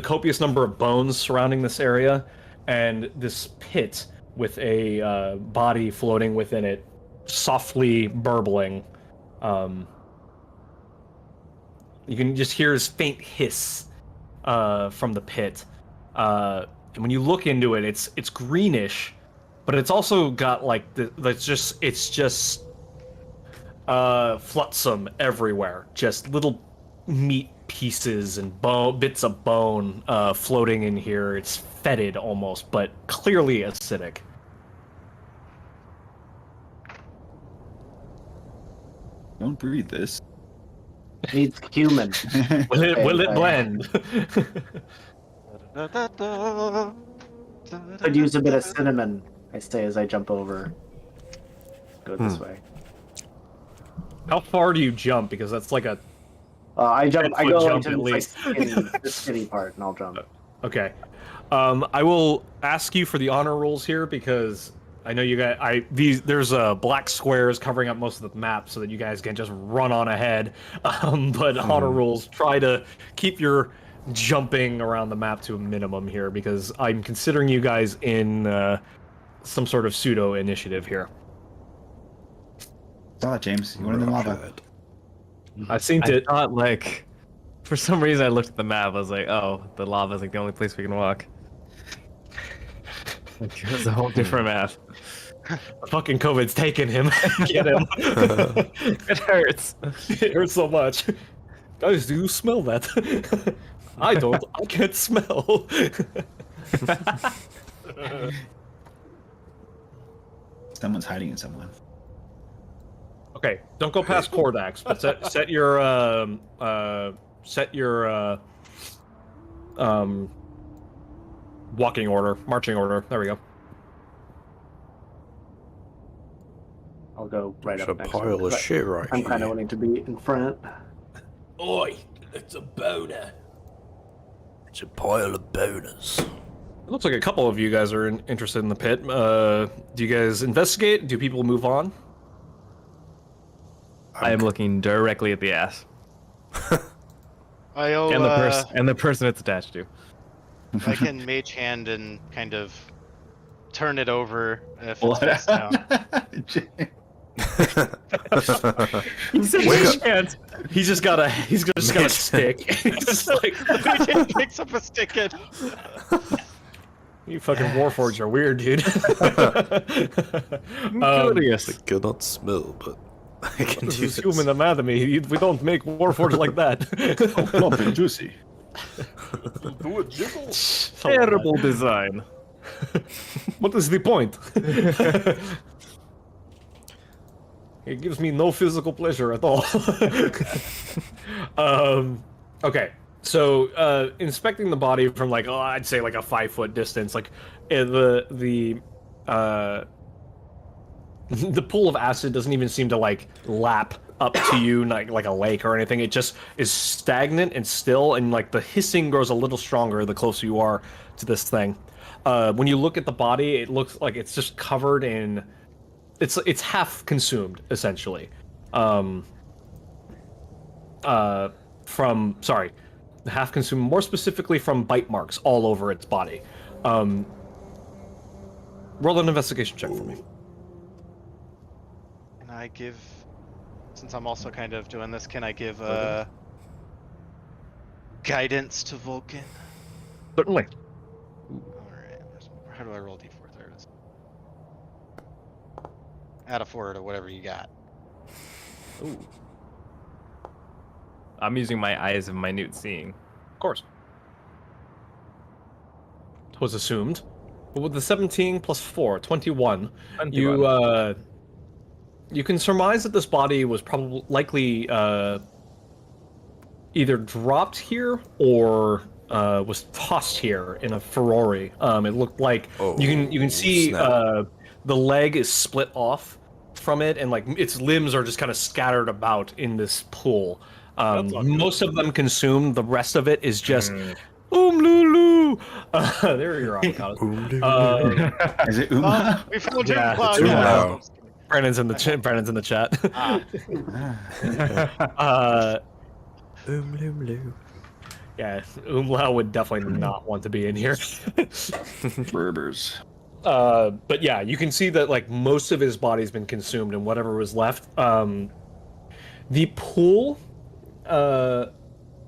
[SPEAKER 2] copious number of bones surrounding this area, and this pit with a body floating within it, softly burbling. You can just hear his faint hiss from the pit. And when you look into it, it's greenish, but it's also got like it's just flotsam everywhere, just little meat pieces and bits of bone floating in here. It's fetid almost, but clearly acidic.
[SPEAKER 6] Don't breathe this.
[SPEAKER 3] Needs cumin.
[SPEAKER 2] Will it blend?
[SPEAKER 3] Could use a bit of cinnamon, I say as I jump over. Go this way.
[SPEAKER 2] How far do you jump? Because that's like a...
[SPEAKER 3] I go
[SPEAKER 2] jump
[SPEAKER 3] into
[SPEAKER 2] at least.
[SPEAKER 3] the skinny part, and I'll jump.
[SPEAKER 2] Okay. I will ask you for the honor rules here, because I know you guys. There's black squares covering up most of the map, so that you guys can just run on ahead. But honor rules, try to keep your jumping around the map to a minimum here, because I'm considering you guys in some sort of pseudo initiative here.
[SPEAKER 6] Saw it, James. You wanted the lava.
[SPEAKER 2] I've seen
[SPEAKER 8] I
[SPEAKER 2] it.
[SPEAKER 8] thought, like, for some reason I looked at the map, I was like, oh, the lava's like the only place we can walk. Like, it was a whole different map.
[SPEAKER 2] Fucking COVID's taking him. Get him.
[SPEAKER 8] It hurts.
[SPEAKER 2] It hurts so much. Guys, do you smell that? I don't. I can't smell.
[SPEAKER 6] Someone's hiding in someone.
[SPEAKER 2] Okay, don't go past Kordax, but set your walking order, marching order. There we go.
[SPEAKER 3] I'll go right
[SPEAKER 7] It's
[SPEAKER 3] up
[SPEAKER 7] a
[SPEAKER 3] next.
[SPEAKER 7] pile of shit right
[SPEAKER 3] I'm kind of
[SPEAKER 7] here.
[SPEAKER 3] wanting to be in front.
[SPEAKER 9] Oi, it's a boner.
[SPEAKER 7] It's a pile of boners.
[SPEAKER 2] It looks like a couple of you guys are interested in the pit. Do you guys investigate? Do people move on?
[SPEAKER 8] I am looking directly at the ass.
[SPEAKER 4] I owe,
[SPEAKER 8] And the person it's attached to.
[SPEAKER 4] I can mage hand and kind of turn it over if it's
[SPEAKER 6] What?
[SPEAKER 4] face down.
[SPEAKER 7] Wake up.
[SPEAKER 2] He's just got a stick. He's just like,
[SPEAKER 4] He picks up a stick and
[SPEAKER 2] you fucking Warforged are weird, dude.
[SPEAKER 8] Curious.
[SPEAKER 7] I cannot smell, but I can
[SPEAKER 2] This
[SPEAKER 7] do
[SPEAKER 2] is
[SPEAKER 7] this.
[SPEAKER 2] human anatomy. We don't make Warforged like that.
[SPEAKER 6] Plump and juicy.
[SPEAKER 9] Do a jiggle.
[SPEAKER 8] Terrible design.
[SPEAKER 2] What is the point? It gives me no physical pleasure at all. Okay, so inspecting the body from like, I'd say like a 5-foot distance, like the pool of acid doesn't even seem to like lap up to you like a lake or anything. It just is stagnant and still, and like the hissing grows a little stronger the closer you are to this thing. When you look at the body, it looks like it's just covered in... It's half consumed, essentially. half consumed, more specifically from bite marks all over its body. Roll an investigation check for me.
[SPEAKER 4] Can I give, since I'm also kind of doing this, can I give guidance to Vulcan?
[SPEAKER 2] Certainly.
[SPEAKER 4] Alright, how do I roll d4? There it is. Add a 4 to whatever you got.
[SPEAKER 8] Ooh. I'm using my eyes of minute seeing.
[SPEAKER 2] Of course. It was assumed. But with the 17 plus 4, 21, you can surmise that this body was probably likely either dropped here or was tossed here in a Ferrari. It looked like you can see the leg is split off from it, and like its limbs are just kind of scattered about in this pool. Most of them consumed. The rest of it is just Lulu. There you're avocado.
[SPEAKER 6] Is it
[SPEAKER 4] We found him.
[SPEAKER 2] Yeah,
[SPEAKER 4] Wow,
[SPEAKER 2] it's
[SPEAKER 4] yeah.
[SPEAKER 2] Brandon's in the chat. Brandon's in the chat. Yeah, Umlau would definitely not want to be in here.
[SPEAKER 6] Berbers.
[SPEAKER 2] But yeah, you can see that like most of his body's been consumed, and whatever was left. The pool.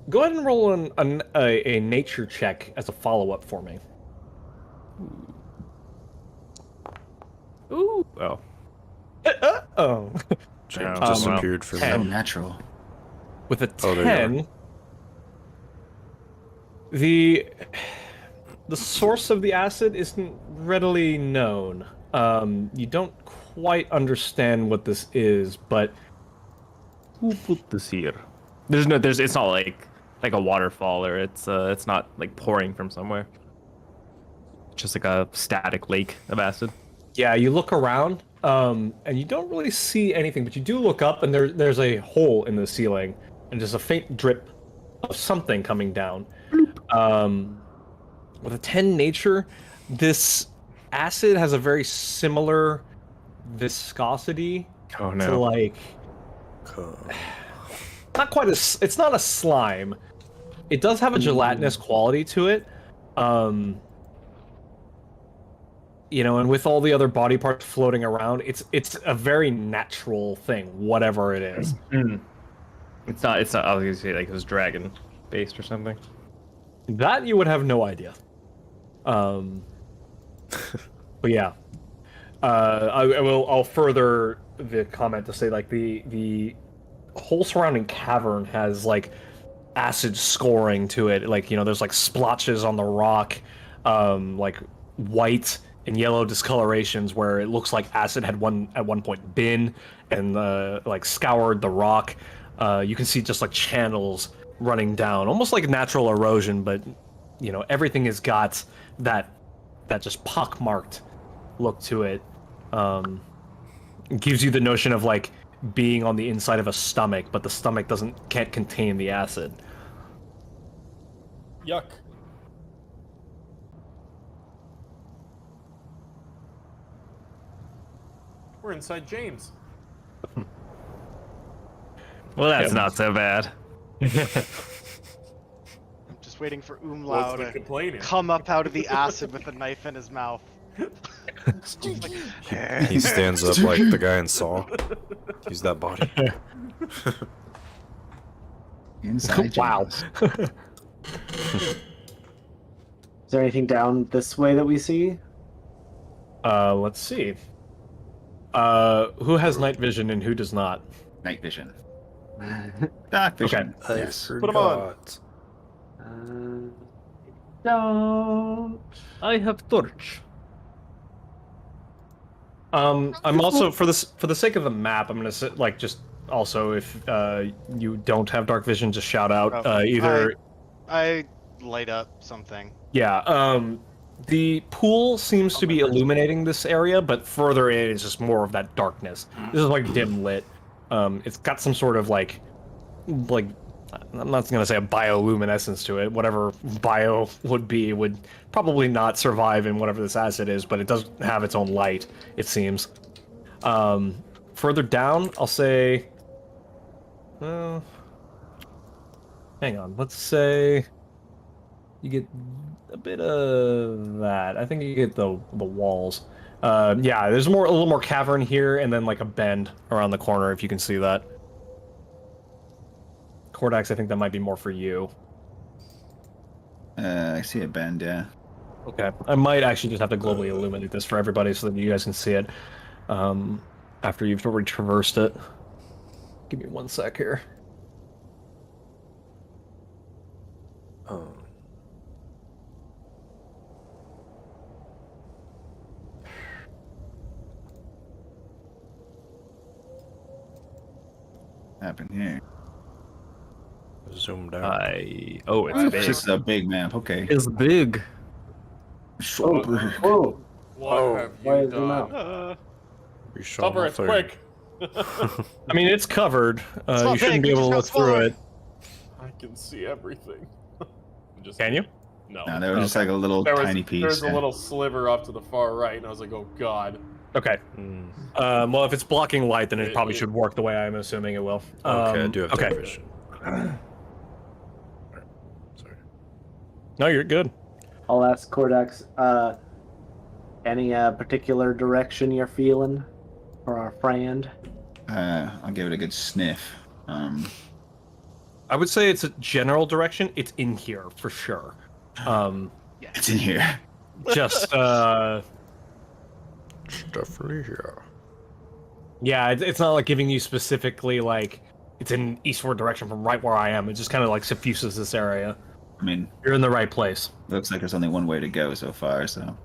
[SPEAKER 2] Go ahead and roll a nature check as a follow-up for me.
[SPEAKER 8] Ooh. Oh.
[SPEAKER 2] Oh.
[SPEAKER 7] James
[SPEAKER 8] Oh,
[SPEAKER 7] disappeared for
[SPEAKER 6] So
[SPEAKER 7] me.
[SPEAKER 6] natural.
[SPEAKER 2] With a
[SPEAKER 7] Oh, there you
[SPEAKER 2] 10, the source of the acid isn't readily known. You don't quite understand what this is, but
[SPEAKER 8] Who put this here? It's not like a waterfall, or it's not like pouring from somewhere. It's just like a static lake of acid.
[SPEAKER 2] yeah, you look around, and you don't really see anything, but you do look up, and there's a hole in the ceiling, and just a faint drip of something coming down. With a 10 nature, this acid has a very similar viscosity
[SPEAKER 8] Oh
[SPEAKER 2] to
[SPEAKER 8] no.
[SPEAKER 2] like not quite as it's not a slime. It does have a gelatinous quality to it. You know, and with all the other body parts floating around, it's a very natural thing, whatever it is.
[SPEAKER 8] It's not. I was gonna say like it was dragon based or something.
[SPEAKER 2] That you would have no idea. But yeah, I'll further the comment to say like the whole surrounding cavern has like acid scoring to it. Like, you know, there's like splotches on the rock, like white and yellow discolorations where it looks like acid had at one point been and like scoured the rock. You can see just like channels running down, almost like natural erosion, but you know, everything has got that just pockmarked look to it. It gives you the notion of like being on the inside of a stomach, but the stomach can't contain the acid.
[SPEAKER 9] Yuck. We're inside James.
[SPEAKER 8] Well, that's not so bad.
[SPEAKER 4] I'm just waiting for
[SPEAKER 9] What's
[SPEAKER 4] Umlau
[SPEAKER 9] the
[SPEAKER 4] to
[SPEAKER 9] complaining?
[SPEAKER 4] come up out of the acid with a knife in his mouth.
[SPEAKER 7] He stands up like the guy in Saw. Use that body.
[SPEAKER 6] Inside.
[SPEAKER 2] Wow.
[SPEAKER 6] James.
[SPEAKER 3] Is there anything down this way that we see?
[SPEAKER 2] Let's see. Who has night vision and who does not?
[SPEAKER 6] Night vision. Dark vision.
[SPEAKER 7] I
[SPEAKER 6] Yes.
[SPEAKER 9] Put 'em on.
[SPEAKER 7] forgot.
[SPEAKER 3] Don't.
[SPEAKER 8] I have torch.
[SPEAKER 2] I'm also for the sake of the map, I'm gonna say, like, just also if you don't have dark vision, just shout out either.
[SPEAKER 4] I light up something.
[SPEAKER 2] Yeah. The pool seems to be illuminating this area, but further in it's just more of that darkness. This is like dim lit. It's got some sort of like I'm not gonna say a bioluminescence to it. Whatever bio would be would probably not survive in whatever this acid is, but it does have its own light, it seems. Further down, I'll say, hang on. Let's say you get a bit of that. I think you get the walls. Yeah, there's a little more cavern here, and then like a bend around the corner, if you can see that. Cordax, I think that might be more for you.
[SPEAKER 6] I see a bend, yeah.
[SPEAKER 2] Okay, I might actually just have to globally illuminate this for everybody so that you guys can see it after you've already traversed it. Give me 1 sec here.
[SPEAKER 6] Happened here.
[SPEAKER 7] Zoomed out.
[SPEAKER 8] Oh, it's
[SPEAKER 6] Oh,
[SPEAKER 8] big.
[SPEAKER 6] this is a big map. Okay.
[SPEAKER 8] It's big.
[SPEAKER 6] So big.
[SPEAKER 3] Whoa!
[SPEAKER 9] What have
[SPEAKER 3] why
[SPEAKER 9] you
[SPEAKER 3] is it not?
[SPEAKER 9] done?
[SPEAKER 7] You saw
[SPEAKER 9] Cover it
[SPEAKER 7] nothing.
[SPEAKER 9] quick.
[SPEAKER 2] I mean, it's covered.
[SPEAKER 4] not
[SPEAKER 2] You shouldn't
[SPEAKER 4] big,
[SPEAKER 2] be
[SPEAKER 4] we
[SPEAKER 2] able to look
[SPEAKER 4] just got
[SPEAKER 2] through
[SPEAKER 4] smaller.
[SPEAKER 2] it.
[SPEAKER 9] I can see everything. Just,
[SPEAKER 2] Can you?
[SPEAKER 9] No.
[SPEAKER 6] No, there was just like a little
[SPEAKER 9] There was,
[SPEAKER 6] tiny piece.
[SPEAKER 9] there was a
[SPEAKER 6] yeah.
[SPEAKER 9] little sliver off to the far right, and I was like, oh god.
[SPEAKER 2] Okay.
[SPEAKER 7] Mm.
[SPEAKER 2] Well, if it's blocking light, then it probably
[SPEAKER 9] It-
[SPEAKER 2] should work the way I'm assuming it will.
[SPEAKER 7] Okay, I do have
[SPEAKER 2] okay.
[SPEAKER 7] dark vision. Sorry.
[SPEAKER 2] No, you're good.
[SPEAKER 3] I'll ask Cordax. Any particular direction you're feeling for our friend?
[SPEAKER 6] I'll give it a good sniff.
[SPEAKER 2] I would say it's a general direction. It's in here for sure.
[SPEAKER 6] It's in here.
[SPEAKER 2] Just
[SPEAKER 7] It's definitely here.
[SPEAKER 2] yeah, it's not like giving you specifically like it's in eastward direction from right where I am. It just kind of like suffuses this area.
[SPEAKER 6] I mean,
[SPEAKER 2] You're in the right place.
[SPEAKER 6] looks like there's only one way to go so far. So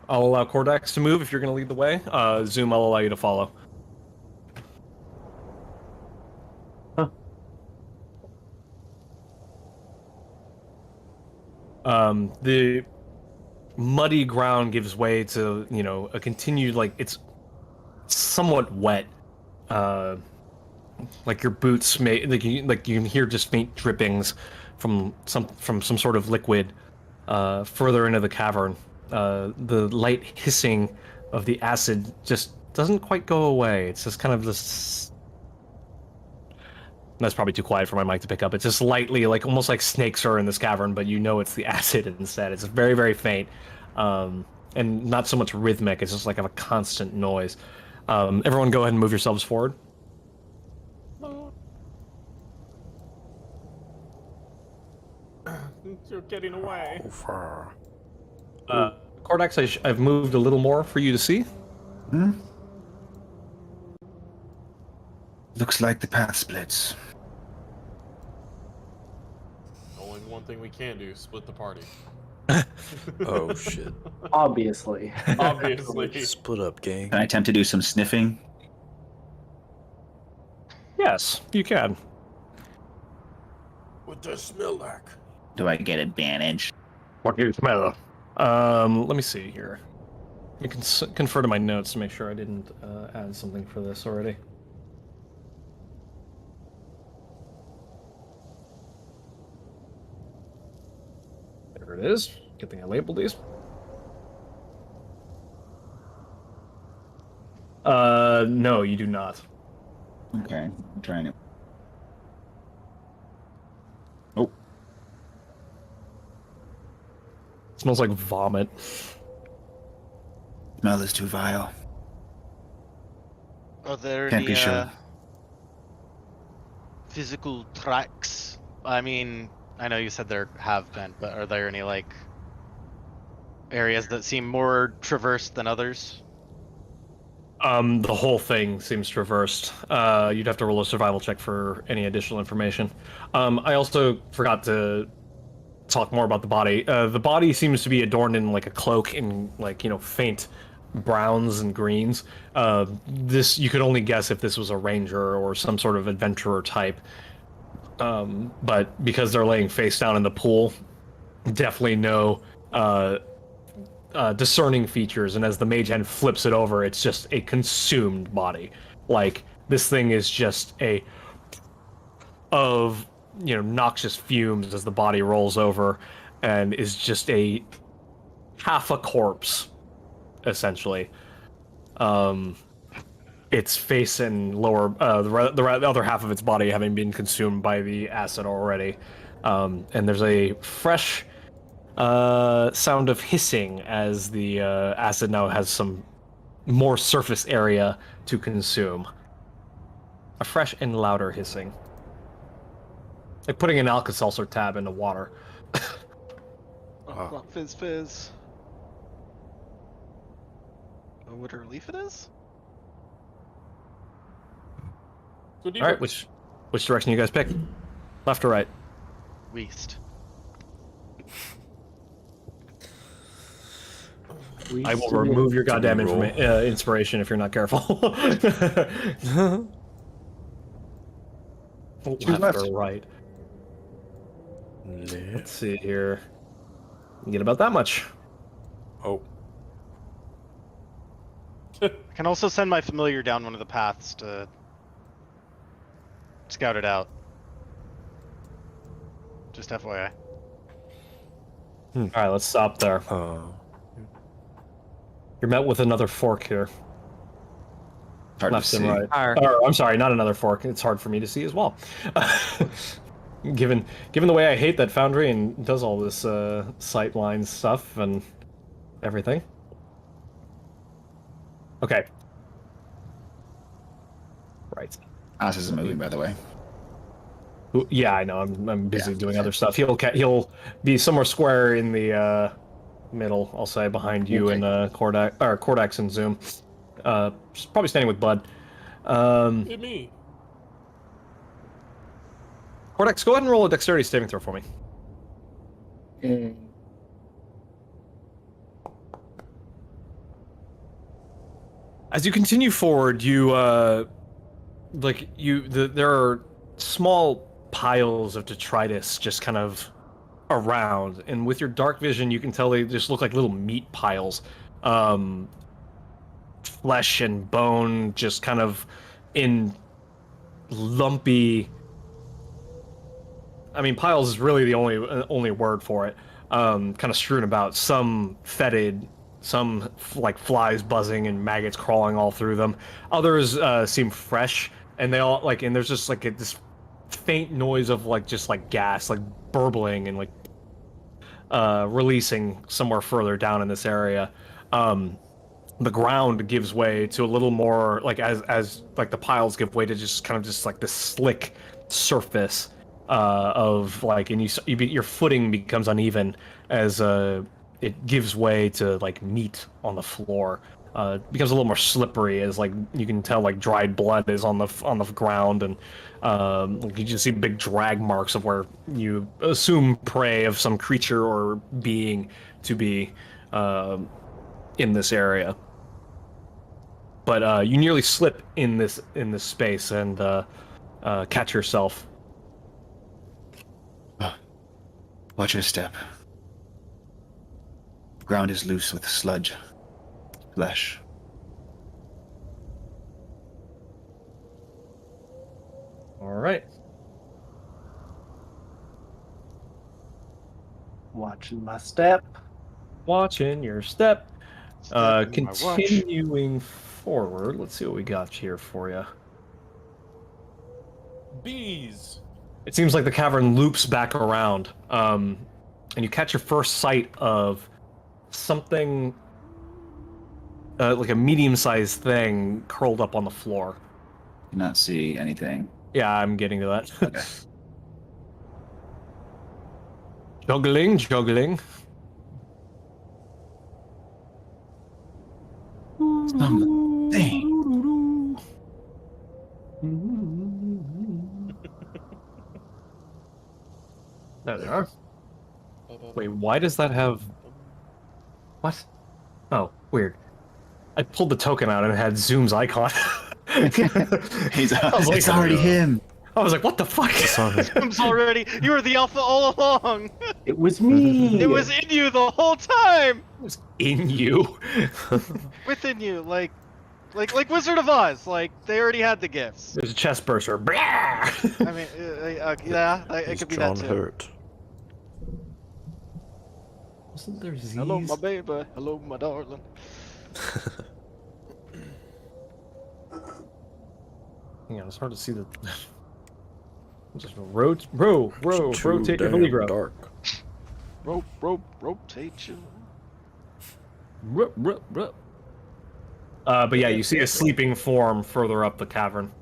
[SPEAKER 2] I'll allow Cordax to move if you're going to lead the way. Zoom, I'll allow you to follow. The muddy ground gives way to, you know, a continued, like, it's somewhat wet. Like your boots may, like you can hear just faint drippings from some sort of liquid further into the cavern. The light hissing of the acid just doesn't quite go away. It's just kind of this. That's probably too quiet for my mic to pick up. It's just lightly, like almost like snakes are in this cavern, but you know it's the acid instead. It's very, very faint, and not so much rhythmic. It's just like a constant noise. Everyone, go ahead and move yourselves forward.
[SPEAKER 9] You're getting away.
[SPEAKER 7] So far.
[SPEAKER 2] Cordax, I've moved a little more for you to see.
[SPEAKER 6] looks like the path splits.
[SPEAKER 9] Only one thing we can do: split the party.
[SPEAKER 7] Oh shit.
[SPEAKER 3] Obviously.
[SPEAKER 9] Obviously.
[SPEAKER 7] Split up, gang.
[SPEAKER 6] Can I attempt to do some sniffing?
[SPEAKER 2] Yes, you can.
[SPEAKER 9] What does smell like?
[SPEAKER 6] Do I get advantage?
[SPEAKER 2] What do you smell? Let me see here. You can confer to my notes to make sure I didn't add something for this already. There it is. Good thing I labeled these. No, you do not.
[SPEAKER 6] Okay, I'm trying it. Oh,
[SPEAKER 2] It smells like vomit.
[SPEAKER 6] smell is too vile.
[SPEAKER 4] Are there
[SPEAKER 6] Can't
[SPEAKER 4] any
[SPEAKER 6] be sure.
[SPEAKER 4] physical tracks? I mean, I know you said there have been, but are there any like areas that seem more traversed than others?
[SPEAKER 2] The whole thing seems traversed. You'd have to roll a survival check for any additional information. I also forgot to talk more about the body. The body seems to be adorned in like a cloak in like, you know, faint browns and greens. This, you could only guess if this was a ranger or some sort of adventurer type. But because they're laying face down in the pool, definitely no discerning features, and as the mage hand flips it over, it's just a consumed body. Like, this thing is just of, you know, noxious fumes as the body rolls over, and is just a half a corpse, essentially. its face and lower, the other half of its body having been consumed by the acid already. And there's a fresh sound of hissing as the acid now has some more surface area to consume. A fresh and louder hissing. Like putting an Alka-Seltzer tab into water.
[SPEAKER 4] Oh, fizz fizz. Oh, what a relief it is?
[SPEAKER 9] Go deeper.
[SPEAKER 2] All right, which direction you guys pick? Left or right?
[SPEAKER 4] Weast.
[SPEAKER 2] I will remove your goddamn inspiration if you're not careful. Left or right? Let's see here. You get about that much.
[SPEAKER 7] Oh.
[SPEAKER 4] I can also send my familiar down one of the paths to scout it out. Just FYI.
[SPEAKER 2] All right, let's stop there. You're met with another fork here.
[SPEAKER 6] Hard
[SPEAKER 2] Left
[SPEAKER 6] to
[SPEAKER 2] and
[SPEAKER 6] see.
[SPEAKER 2] right. Or, I'm sorry, not another fork. It's hard for me to see as well. Given the way I hate that Foundry and does all this sightline stuff and everything. Okay. Right.
[SPEAKER 6] Ass isn't moving, by the way.
[SPEAKER 2] Yeah, I know. I'm busy doing other stuff. He'll be somewhere square in the middle. I'll say behind you and Cordax and Zoom. Probably standing with Bud.
[SPEAKER 9] Hit me.
[SPEAKER 2] Cordax, go ahead and roll a dexterity saving throw for me. As you continue forward, there are small piles of detritus just kind of around, and with your dark vision, you can tell they just look like little meat piles. Flesh and bone just kind of in lumpy. I mean, piles is really the only word for it. Kind of strewn about, some fetid, some like flies buzzing and maggots crawling all through them. Others seem fresh, and they all and there's just like this faint noise of just gas, like burbling and releasing somewhere further down in this area. The ground gives way to a little more as the piles give way to just kind of this slick surface of and your footing becomes uneven as it gives way to meat on the floor. It becomes a little more slippery as you can tell dried blood is on the ground, and you just see big drag marks of where you assume prey of some creature or being to be in this area. But you nearly slip in this space and catch yourself.
[SPEAKER 6] Watch your step. Ground is loose with sludge. Flesh.
[SPEAKER 2] All right.
[SPEAKER 3] Watching my step.
[SPEAKER 2] Watching your step.
[SPEAKER 4] Stepping my watch.
[SPEAKER 2] Continuing forward. Let's see what we got here for you.
[SPEAKER 9] Bees.
[SPEAKER 2] It seems like the cavern loops back around, and you catch your first sight of something like a medium-sized thing curled up on the floor.
[SPEAKER 6] Do not see anything.
[SPEAKER 2] Yeah, I'm getting to that.
[SPEAKER 6] Okay.
[SPEAKER 2] Juggling.
[SPEAKER 6] Something.
[SPEAKER 2] There they are. Wait, why does that have... What? Oh, weird. I pulled the token out and it had Zoom's icon.
[SPEAKER 6] It's already him.
[SPEAKER 2] I was like, what the fuck?
[SPEAKER 4] Zoom's already. You were the alpha all along.
[SPEAKER 3] It was me.
[SPEAKER 4] It was in you the whole time.
[SPEAKER 2] It was in you.
[SPEAKER 4] Within you, like Wizard of Oz. They already had the gifts.
[SPEAKER 2] There's a chest burster.
[SPEAKER 4] I mean, yeah, it could be
[SPEAKER 7] John
[SPEAKER 4] that too.
[SPEAKER 7] Hurt.
[SPEAKER 2] Wasn't there Z's?
[SPEAKER 4] Hello, my baby. Hello, my darling.
[SPEAKER 2] Hang on, it's hard to see the. Just rotate your Veligro.
[SPEAKER 7] Dark.
[SPEAKER 4] Rotation.
[SPEAKER 2] But yeah, you see a sleeping form further up the cavern.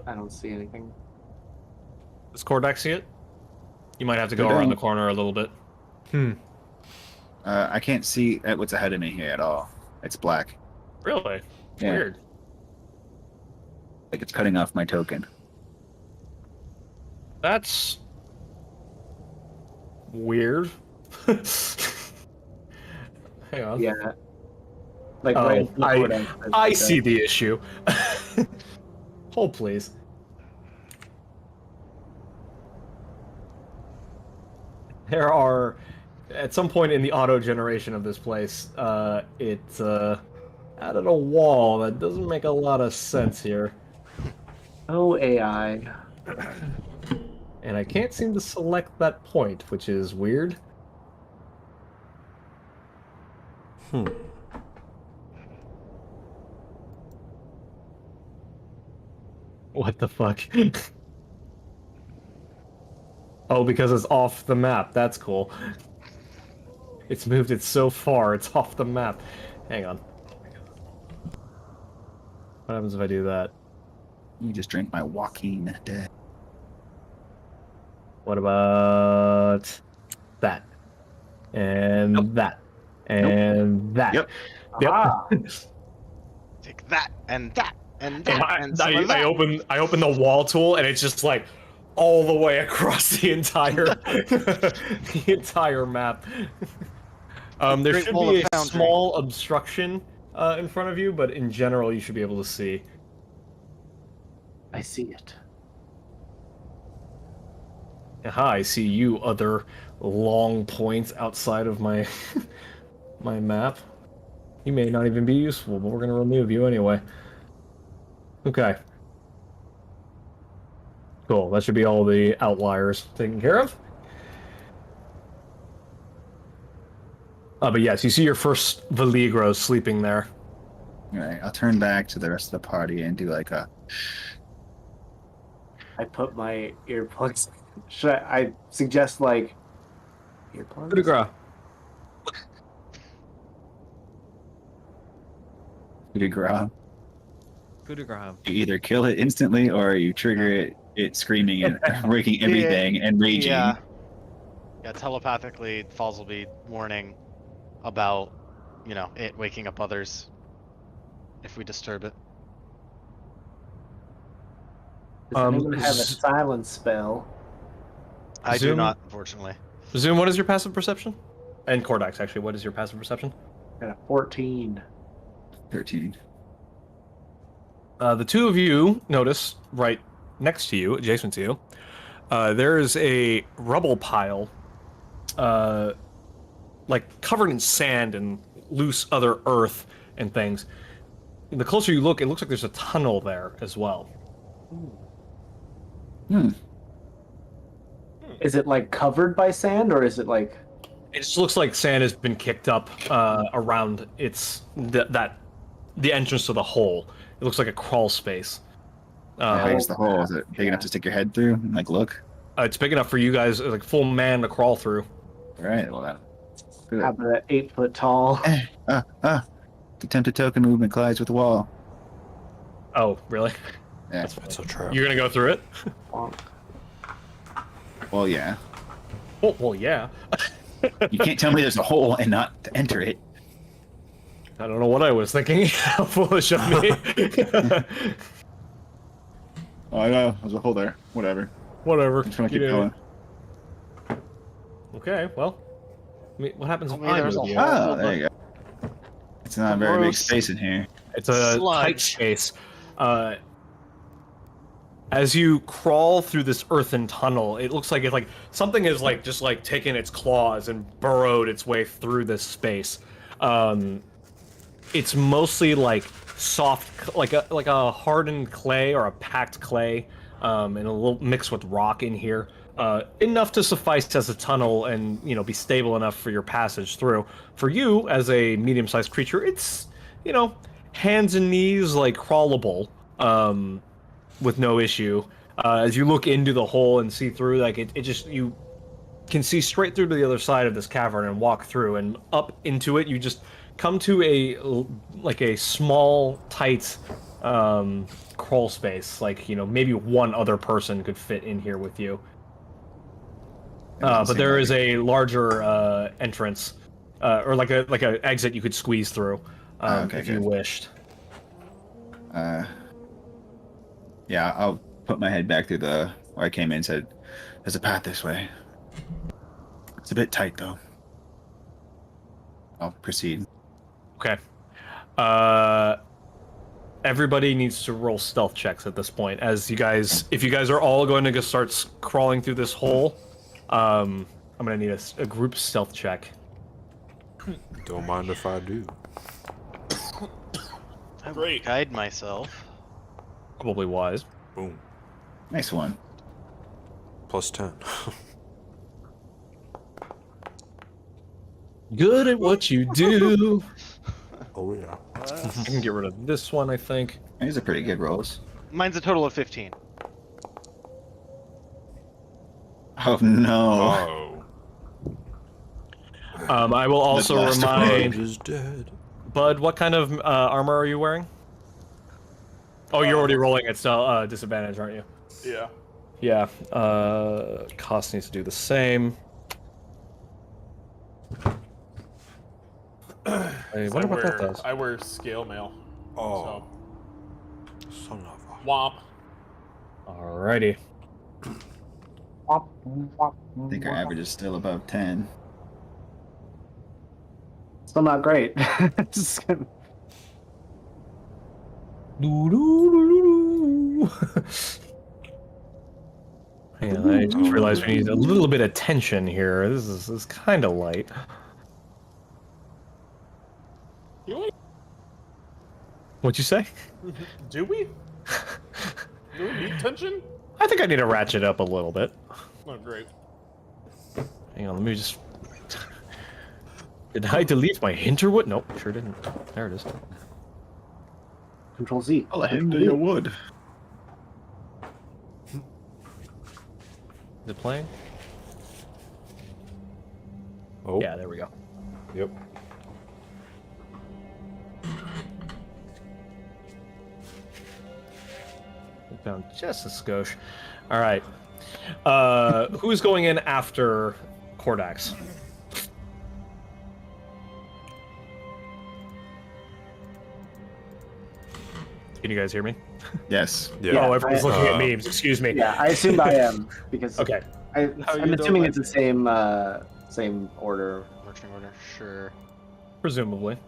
[SPEAKER 3] I don't see anything.
[SPEAKER 2] Does Kordak see it? You might have to go
[SPEAKER 6] I
[SPEAKER 2] around the
[SPEAKER 6] don't.
[SPEAKER 2] corner a little bit.
[SPEAKER 6] I can't see what's ahead of me here at all. It's black.
[SPEAKER 2] Really?
[SPEAKER 6] Yeah.
[SPEAKER 2] Weird.
[SPEAKER 6] Like it's cutting off my token.
[SPEAKER 2] That's weird. Hang on.
[SPEAKER 3] Yeah. Like
[SPEAKER 2] Oh,
[SPEAKER 3] right in the corner.
[SPEAKER 2] I see the issue. Hold, please. There are, at some point in the auto generation of this place, it added a wall that doesn't make a lot of sense here.
[SPEAKER 3] Oh, AI.
[SPEAKER 2] And I can't seem to select that point, which is weird. What the fuck? Oh, because it's off the map. That's cool. It's moved it so far, it's off the map. Hang on. What happens if I do that?
[SPEAKER 6] You just drank my Walking Dead.
[SPEAKER 2] What about that? And that. And that.
[SPEAKER 6] Yep.
[SPEAKER 2] Yep.
[SPEAKER 3] Ah.
[SPEAKER 4] Take that and that and
[SPEAKER 2] And
[SPEAKER 4] that and some of
[SPEAKER 2] I
[SPEAKER 4] that.
[SPEAKER 2] open the wall tool and it's just like all the way across the entire the entire map. There
[SPEAKER 4] Great
[SPEAKER 2] should
[SPEAKER 4] Wall
[SPEAKER 2] be
[SPEAKER 4] of
[SPEAKER 2] a
[SPEAKER 4] Foundry.
[SPEAKER 2] small obstruction in front of you, but in general you should be able to see.
[SPEAKER 3] I see it.
[SPEAKER 2] Aha, I see you, other long points outside of my my map. You may not even be useful, but we're gonna remove you anyway. Okay. Cool, that should be all the outliers taken care of. But yes, you see your first Veligro sleeping there.
[SPEAKER 6] All right, I'll turn back to the rest of the party and do like a.
[SPEAKER 3] I put my earplugs. Should I suggest like earplugs?
[SPEAKER 6] Coup de grace.
[SPEAKER 8] Coup de grace.
[SPEAKER 6] You either kill it instantly or you trigger it screaming and waking everything and raging.
[SPEAKER 4] Yeah. Yeah, telepathically, Falls will be warning about, it waking up others if we disturb it.
[SPEAKER 3] Does anyone have a silence spell?
[SPEAKER 4] I do
[SPEAKER 2] Zoom?
[SPEAKER 4] not, unfortunately.
[SPEAKER 2] Zoom, what is your passive perception? And Kordax, actually, what is your passive perception?
[SPEAKER 3] Got a 14.
[SPEAKER 6] 13.
[SPEAKER 2] The two of you notice right next to you, adjacent to you, there is a rubble pile, like covered in sand and loose other earth and things. And the closer you look, it looks like there's a tunnel there as well.
[SPEAKER 3] Is it like covered by sand or is it like?
[SPEAKER 2] It just looks like sand has been kicked up around the entrance to the hole. It looks like a crawl space.
[SPEAKER 6] How big is the hole? Is it big enough to stick your head through and like look?
[SPEAKER 2] It's big enough for you guys, like full man, to crawl through.
[SPEAKER 6] All right, well that.
[SPEAKER 3] How about that 8 foot tall?
[SPEAKER 6] The attempted token movement collides with the wall.
[SPEAKER 2] Oh, really?
[SPEAKER 6] Yeah.
[SPEAKER 7] That's so true.
[SPEAKER 2] You're gonna go through it?
[SPEAKER 6] Well, yeah.
[SPEAKER 2] Oh, well, yeah.
[SPEAKER 6] You can't tell me there's a hole and not to enter it.
[SPEAKER 2] I don't know what I was thinking. How foolish of me.
[SPEAKER 6] Oh, I know. There's a hole there. Whatever.
[SPEAKER 2] Whatever.
[SPEAKER 6] I'm trying to keep
[SPEAKER 2] You know.
[SPEAKER 6] going.
[SPEAKER 2] Okay, well. I mean, what happens if
[SPEAKER 4] I mean,
[SPEAKER 2] I
[SPEAKER 4] there's
[SPEAKER 2] move
[SPEAKER 4] a
[SPEAKER 2] you?
[SPEAKER 4] hole.
[SPEAKER 6] Oh, there you go. It's not a very big
[SPEAKER 4] Gross.
[SPEAKER 6] space in here.
[SPEAKER 2] It's a
[SPEAKER 4] Sludge.
[SPEAKER 2] tight space. As you crawl through this earthen tunnel, it looks like something is just taken its claws and burrowed its way through this space. It's mostly like soft, like a hardened clay or a packed clay, and a little mixed with rock in here. Enough to suffice as a tunnel and be stable enough for your passage through. For you, as a medium-sized creature, it's hands and knees, like crawlable. with no issue. As you look into the hole and see through, like it just you can see straight through to the other side of this cavern and walk through and up into it. You just come to a small, tight crawl space. Like maybe one other person could fit in here with you. But there is a larger entrance, or like a exit you could squeeze through, if you wished.
[SPEAKER 6] Yeah, I'll put my head back through where I came in and said, there's a path this way. It's a bit tight, though. I'll proceed.
[SPEAKER 2] Okay. Everybody needs to roll stealth checks at this point. If you guys are all going to go start crawling through this hole, I'm gonna need a group stealth check.
[SPEAKER 5] Don't mind if I do.
[SPEAKER 4] I will guide myself.
[SPEAKER 2] Probably wise.
[SPEAKER 5] Boom.
[SPEAKER 6] Nice one.
[SPEAKER 5] Plus 10.
[SPEAKER 2] Good at what you do.
[SPEAKER 5] Oh yeah.
[SPEAKER 2] I can get rid of this one, I think.
[SPEAKER 6] These are pretty good rolls.
[SPEAKER 4] Mine's a total of 15.
[SPEAKER 6] Oh no.
[SPEAKER 5] Oh.
[SPEAKER 2] I will also
[SPEAKER 6] last one.
[SPEAKER 2] remind
[SPEAKER 5] is dead.
[SPEAKER 2] Bud, what kind of armor are you wearing? Oh, you're already rolling at disadvantage, aren't you?
[SPEAKER 9] Yeah.
[SPEAKER 2] Yeah. Cost needs to do the same. Hey, what about that does?
[SPEAKER 9] I wear scale mail.
[SPEAKER 5] Oh. Son of a.
[SPEAKER 9] Womp.
[SPEAKER 2] Alrighty.
[SPEAKER 6] I think our average is still above 10.
[SPEAKER 3] Still not great. Just kidding.
[SPEAKER 2] Hang on, I just realized we need a little bit of tension here. This is kind of light. What'd you say?
[SPEAKER 9] Do we? Do we need tension?
[SPEAKER 2] I think I need to ratchet up a little bit.
[SPEAKER 9] Oh, great.
[SPEAKER 2] Hang on, let me just... Did I delete my hinterwood? Nope, sure didn't. There it is.
[SPEAKER 3] Control Z.
[SPEAKER 6] I'll hinder your wood.
[SPEAKER 2] Is it playing?
[SPEAKER 5] Oh.
[SPEAKER 2] Yeah, there we go.
[SPEAKER 5] Yep.
[SPEAKER 2] Down just a skosh. All right. Who's going in after Kordax? Can you guys hear me?
[SPEAKER 6] Yes.
[SPEAKER 5] Yeah.
[SPEAKER 2] Oh, everyone's looking at
[SPEAKER 5] Uh,
[SPEAKER 2] memes. Excuse me.
[SPEAKER 3] Yeah, I assumed I am because
[SPEAKER 2] Okay.
[SPEAKER 3] I'm assuming it's the same order.
[SPEAKER 4] Marching order, sure.
[SPEAKER 2] Presumably.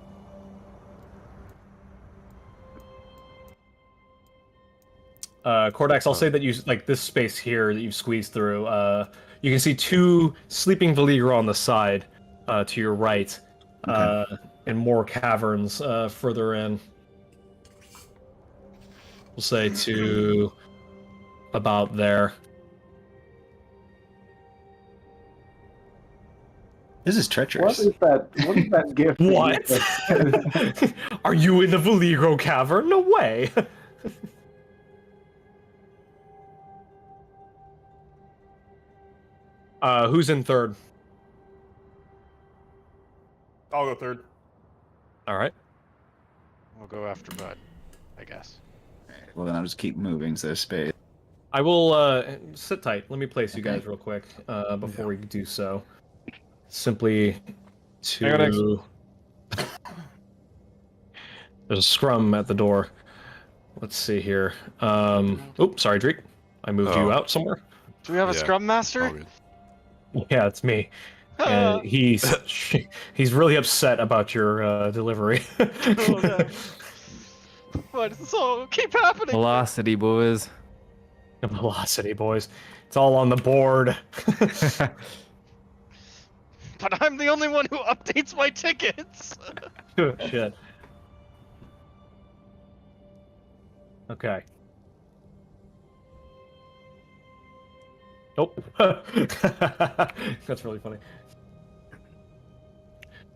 [SPEAKER 2] Kordax, I'll say that you like this space here that you've squeezed through. You can see two sleeping Valigro on the side to your right, and more caverns further in. We'll say to about there.
[SPEAKER 6] This is
[SPEAKER 3] What
[SPEAKER 6] treacherous.
[SPEAKER 3] is that? What is that gift?
[SPEAKER 2] What? Are you in the Valigro cavern? No way. Who's in third?
[SPEAKER 9] I'll go third.
[SPEAKER 2] All right.
[SPEAKER 4] We'll go after Bud, I guess.
[SPEAKER 6] Well, then I'll just keep moving so there's space.
[SPEAKER 2] I will sit tight. Let me place you
[SPEAKER 6] Okay.
[SPEAKER 2] guys real quick before we do so. Simply
[SPEAKER 8] Hang on,
[SPEAKER 2] to... There's a scrum at the door. Let's see here. Oops, sorry, Dreek. I moved you
[SPEAKER 5] Oh.
[SPEAKER 2] out somewhere.
[SPEAKER 4] Do we have a
[SPEAKER 5] Yeah.
[SPEAKER 4] Scrum
[SPEAKER 5] All
[SPEAKER 4] Master?
[SPEAKER 5] good.
[SPEAKER 2] Yeah, it's me. And he's really upset about your delivery.
[SPEAKER 4] Oh, no. Why does this all keep happening?
[SPEAKER 8] Velocity, boys.
[SPEAKER 2] Velocity, boys. It's all on the board.
[SPEAKER 4] But I'm the only one who updates my tickets.
[SPEAKER 2] Shit. Okay. Nope. That's really funny.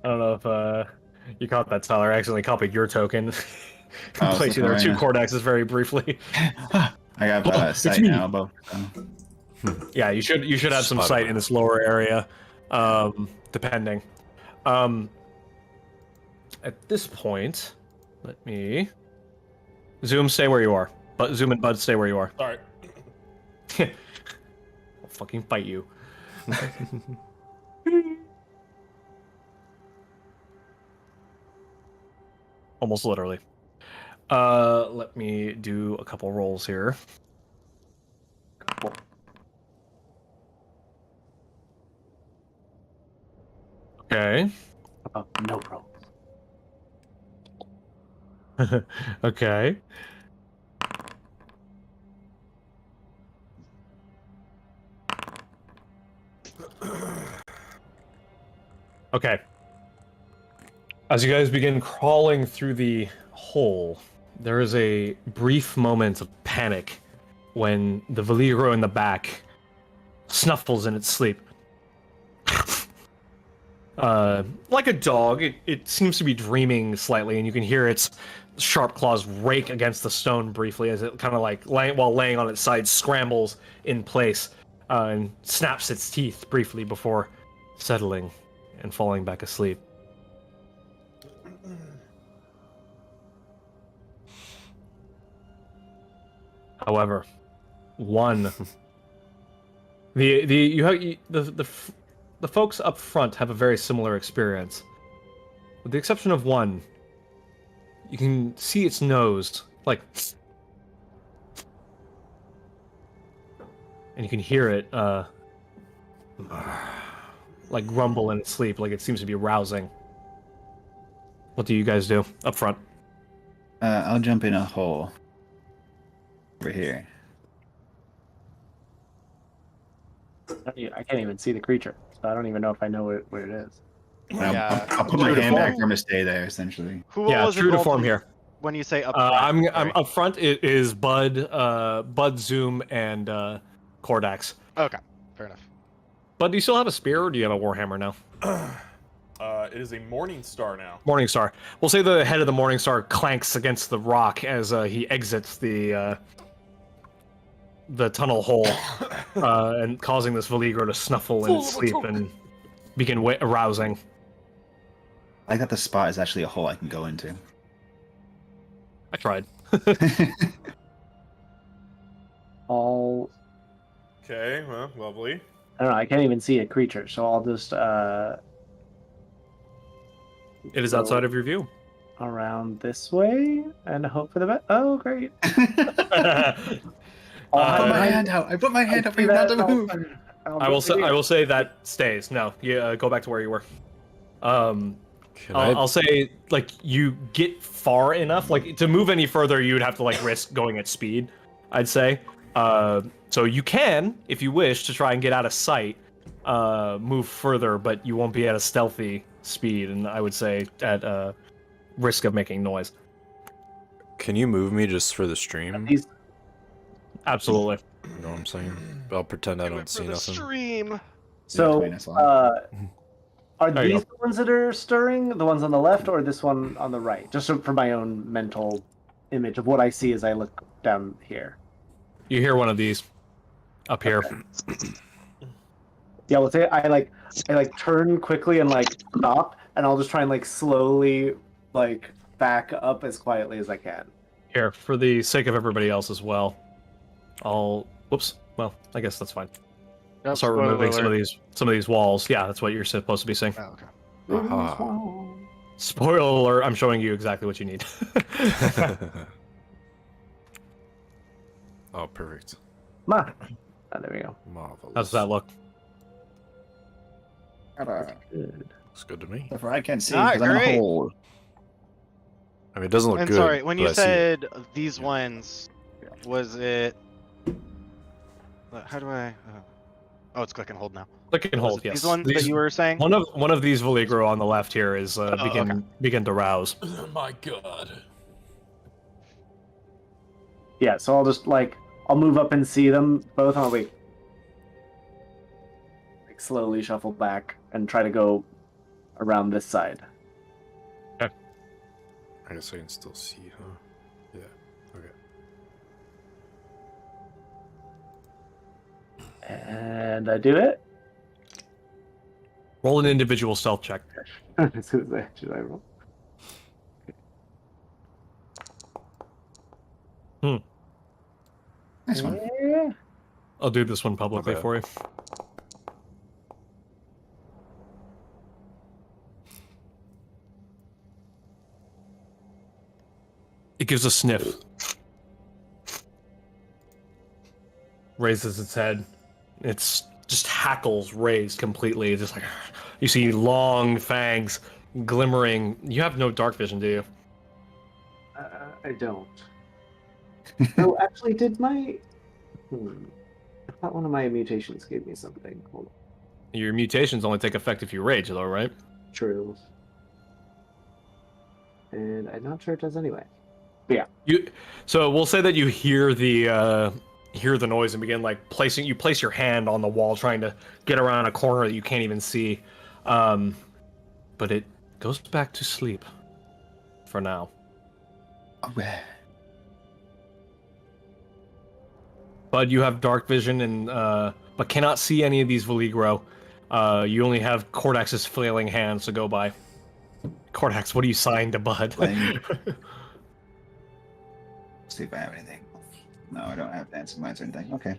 [SPEAKER 2] I don't know if you caught that, Tyler. I accidentally copied your token.
[SPEAKER 6] Oh,
[SPEAKER 2] Place you there.
[SPEAKER 6] looking
[SPEAKER 2] 2 Cordaxes very briefly.
[SPEAKER 6] I have sight
[SPEAKER 2] me.
[SPEAKER 6] now, but
[SPEAKER 2] Yeah, you should have some
[SPEAKER 7] Spotted
[SPEAKER 2] sight
[SPEAKER 7] by
[SPEAKER 2] in this lower area, depending. At this point, let me Zoom. Stay where you are. But Zoom and Bud, stay where you are.
[SPEAKER 9] Sorry.
[SPEAKER 2] I'll fucking fight you. Almost literally. Let me do a couple rolls here. Okay.
[SPEAKER 3] Oh, no problem.
[SPEAKER 2] Okay. Okay. As you guys begin crawling through the hole, there is a brief moment of panic when the Valigro in the back snuffles in its sleep. Like a dog, it seems to be dreaming slightly, and you can hear its sharp claws rake against the stone briefly as it kind of like, while laying on its side, scrambles in place and snaps its teeth briefly before settling and falling back asleep. However, one the folks up front have a very similar experience. With the exception of one, you can see its nose, like, and you can hear it, like grumble in its sleep, like it seems to be rousing. What do you guys do up front?
[SPEAKER 6] I'll jump in a hole over here.
[SPEAKER 3] I can't even see the creature, so I don't even know if I know what it is.
[SPEAKER 4] Yeah.
[SPEAKER 6] I'll put my
[SPEAKER 2] True to
[SPEAKER 6] hand back
[SPEAKER 2] form.
[SPEAKER 6] for him to stay there, essentially.
[SPEAKER 4] Who
[SPEAKER 2] Yeah,
[SPEAKER 4] was
[SPEAKER 2] true to
[SPEAKER 4] involved
[SPEAKER 2] form
[SPEAKER 4] in-
[SPEAKER 2] here.
[SPEAKER 4] When you say up front,
[SPEAKER 2] I'm
[SPEAKER 4] sorry.
[SPEAKER 2] up front. It is Bud, Bud, Zoom, and Cordax.
[SPEAKER 4] Okay, fair enough.
[SPEAKER 2] Bud, do you still have a spear, or do you have a warhammer now?
[SPEAKER 9] It is a morning star now.
[SPEAKER 2] Morningstar. We'll say the head of the Morningstar clanks against the rock as he exits the tunnel hole, and causing this Valigro to snuffle in its sleep and begin arousing.
[SPEAKER 6] I like that the spot is actually a hole I can go into.
[SPEAKER 2] I tried.
[SPEAKER 3] I'll.
[SPEAKER 9] Okay, well, lovely.
[SPEAKER 3] I don't know. I can't even see a creature, so I'll just
[SPEAKER 2] It is outside of your view.
[SPEAKER 3] around this way and hope for the best. Oh, great!
[SPEAKER 6] I put my hand out. I put my hand up for you not to move.
[SPEAKER 2] I will say that stays. No, you go back to where you were. I'll say, like, you get far enough, like, to move any further, you would have to, like, risk going at speed, I'd say. So you can, if you wish, to try and get out of sight, move further, but you won't be at a stealthy speed, and I would say at risk of making noise.
[SPEAKER 7] Can you move me just for the stream?
[SPEAKER 2] Absolutely.
[SPEAKER 7] You know what I'm saying? I'll pretend I
[SPEAKER 4] Do
[SPEAKER 7] don't
[SPEAKER 4] it
[SPEAKER 7] see
[SPEAKER 4] for the
[SPEAKER 7] nothing.
[SPEAKER 4] stream.
[SPEAKER 3] So,
[SPEAKER 6] Between us all.
[SPEAKER 3] are
[SPEAKER 2] There you
[SPEAKER 3] these the ones that are stirring? The ones on the left, or this one on the right? Just for my own mental image of what I see as I look down here.
[SPEAKER 2] You hear one of these up here.
[SPEAKER 3] Yeah, let's say I turn quickly and like stop, and I'll just try and like slowly like back up as quietly as I can.
[SPEAKER 2] Here, for the sake of everybody else as well, whoops. Well, I guess that's fine. I'll start
[SPEAKER 4] Spoiler
[SPEAKER 2] removing some
[SPEAKER 4] alert.
[SPEAKER 2] of these walls. Yeah, that's what you're supposed to be seeing.
[SPEAKER 4] Oh, okay.
[SPEAKER 7] Aha.
[SPEAKER 2] Spoiler alert, I'm showing you exactly what you need.
[SPEAKER 7] Oh, perfect.
[SPEAKER 3] Ma. Oh, there we go.
[SPEAKER 7] Marvelous.
[SPEAKER 2] How's that look?
[SPEAKER 3] Good.
[SPEAKER 7] Looks good to me.
[SPEAKER 6] I can't see
[SPEAKER 4] Ah,
[SPEAKER 6] because I'm in a
[SPEAKER 4] great.
[SPEAKER 6] hole.
[SPEAKER 7] I mean, it doesn't look
[SPEAKER 4] And
[SPEAKER 7] good.
[SPEAKER 4] sorry, when you
[SPEAKER 7] but I see it.
[SPEAKER 4] said these ones, was it? How do I? Oh, it's click and hold now.
[SPEAKER 2] Click and
[SPEAKER 4] Was
[SPEAKER 2] hold,
[SPEAKER 4] it
[SPEAKER 2] yes.
[SPEAKER 4] These ones that you were saying.
[SPEAKER 2] One of these Valigro on the left here is
[SPEAKER 4] okay.
[SPEAKER 2] begin to rouse.
[SPEAKER 9] Oh my god.
[SPEAKER 3] Yeah, so I'll just I'll move up and see them both. I'll like slowly shuffle back and try to go around this side.
[SPEAKER 5] I guess I can still see, huh? Yeah. Okay.
[SPEAKER 3] And I do it.
[SPEAKER 2] Roll an individual stealth check.
[SPEAKER 3] Should I roll?
[SPEAKER 6] Nice one.
[SPEAKER 3] Yeah.
[SPEAKER 2] I'll do this one publicly
[SPEAKER 7] Okay.
[SPEAKER 2] for you. It gives a sniff. Raises its head. It's just hackles raised completely. Just like you see long fangs glimmering. You have no dark vision, do you?
[SPEAKER 3] I don't. Oh, actually, did my... I thought one of my mutations gave me something. Hold on.
[SPEAKER 2] Your mutations only take effect if you rage, though, right?
[SPEAKER 3] True. And I'm not sure it does anyway.
[SPEAKER 2] So we'll say that you hear the noise and begin like place your hand on the wall, trying to get around a corner that you can't even see. But it goes back to sleep for now.
[SPEAKER 6] Oh, yeah.
[SPEAKER 2] But you have dark vision and but cannot see any of these Veligro. You only have Cordax's flailing hands to go by. Cordax, what are you signed to Bud?
[SPEAKER 6] Flame. See if I have anything. No, I don't have dancing minds or anything. Okay.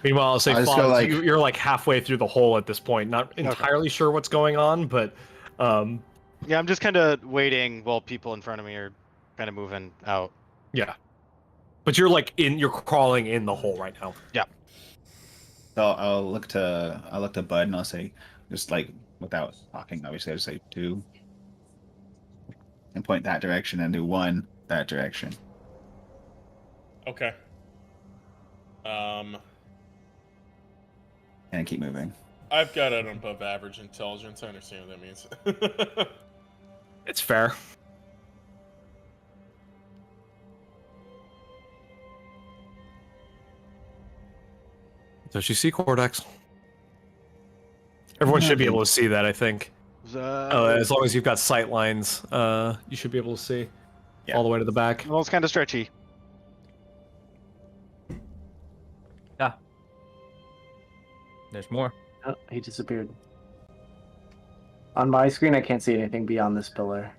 [SPEAKER 2] Meanwhile, I'll say
[SPEAKER 6] I'll just
[SPEAKER 2] Foz,
[SPEAKER 6] go, like-
[SPEAKER 2] you're like halfway through the hole at this point. Not entirely sure what's going on, but
[SPEAKER 4] Yeah, I'm just kind of waiting while people in front of me are kind of moving out.
[SPEAKER 2] yeah. But you're like you're crawling in the hole right now.
[SPEAKER 6] So I'll look to Bud and I'll say, just like without talking, obviously, I'll just say 2. And point that direction and do 1 that direction.
[SPEAKER 9] Okay.
[SPEAKER 6] And keep moving.
[SPEAKER 9] I've got an above average intelligence. I understand what that means.
[SPEAKER 2] It's fair. Does she see Cordax? Everyone should be able to see that, I think. As long as you've got sight lines, you should be able to see all the way to the back.
[SPEAKER 4] Well, it's kind of stretchy.
[SPEAKER 8] There's more.
[SPEAKER 3] Oh, he disappeared. On my screen, I can't see anything beyond this pillar.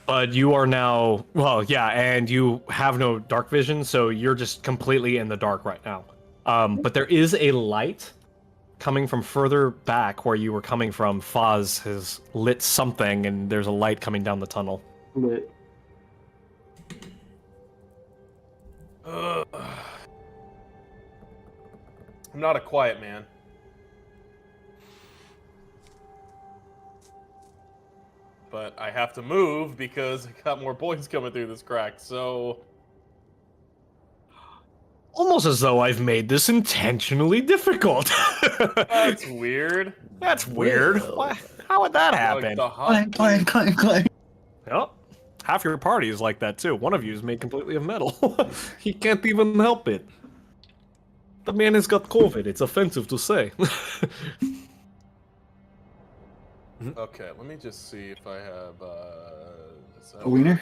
[SPEAKER 2] But you are now, well, yeah, and you have no dark vision, so you're just completely in the dark right now. But there is a light coming from further back where you were coming from. Foz has lit something, and there's a light coming down the tunnel.
[SPEAKER 3] Lit.
[SPEAKER 9] I'm not a quiet man. But I have to move because I got more boys coming through this crack, so...
[SPEAKER 2] Almost as though I've made this intentionally difficult.
[SPEAKER 9] That's weird.
[SPEAKER 2] That's weird. Why? How would that happen?
[SPEAKER 9] Like the hot
[SPEAKER 6] Clank.
[SPEAKER 2] Well, half your party is like that too. One of you is made completely of metal. He can't even help it. The man has got COVID. It's offensive to say.
[SPEAKER 9] Okay, let me just see if I have, is that-
[SPEAKER 6] A wiener?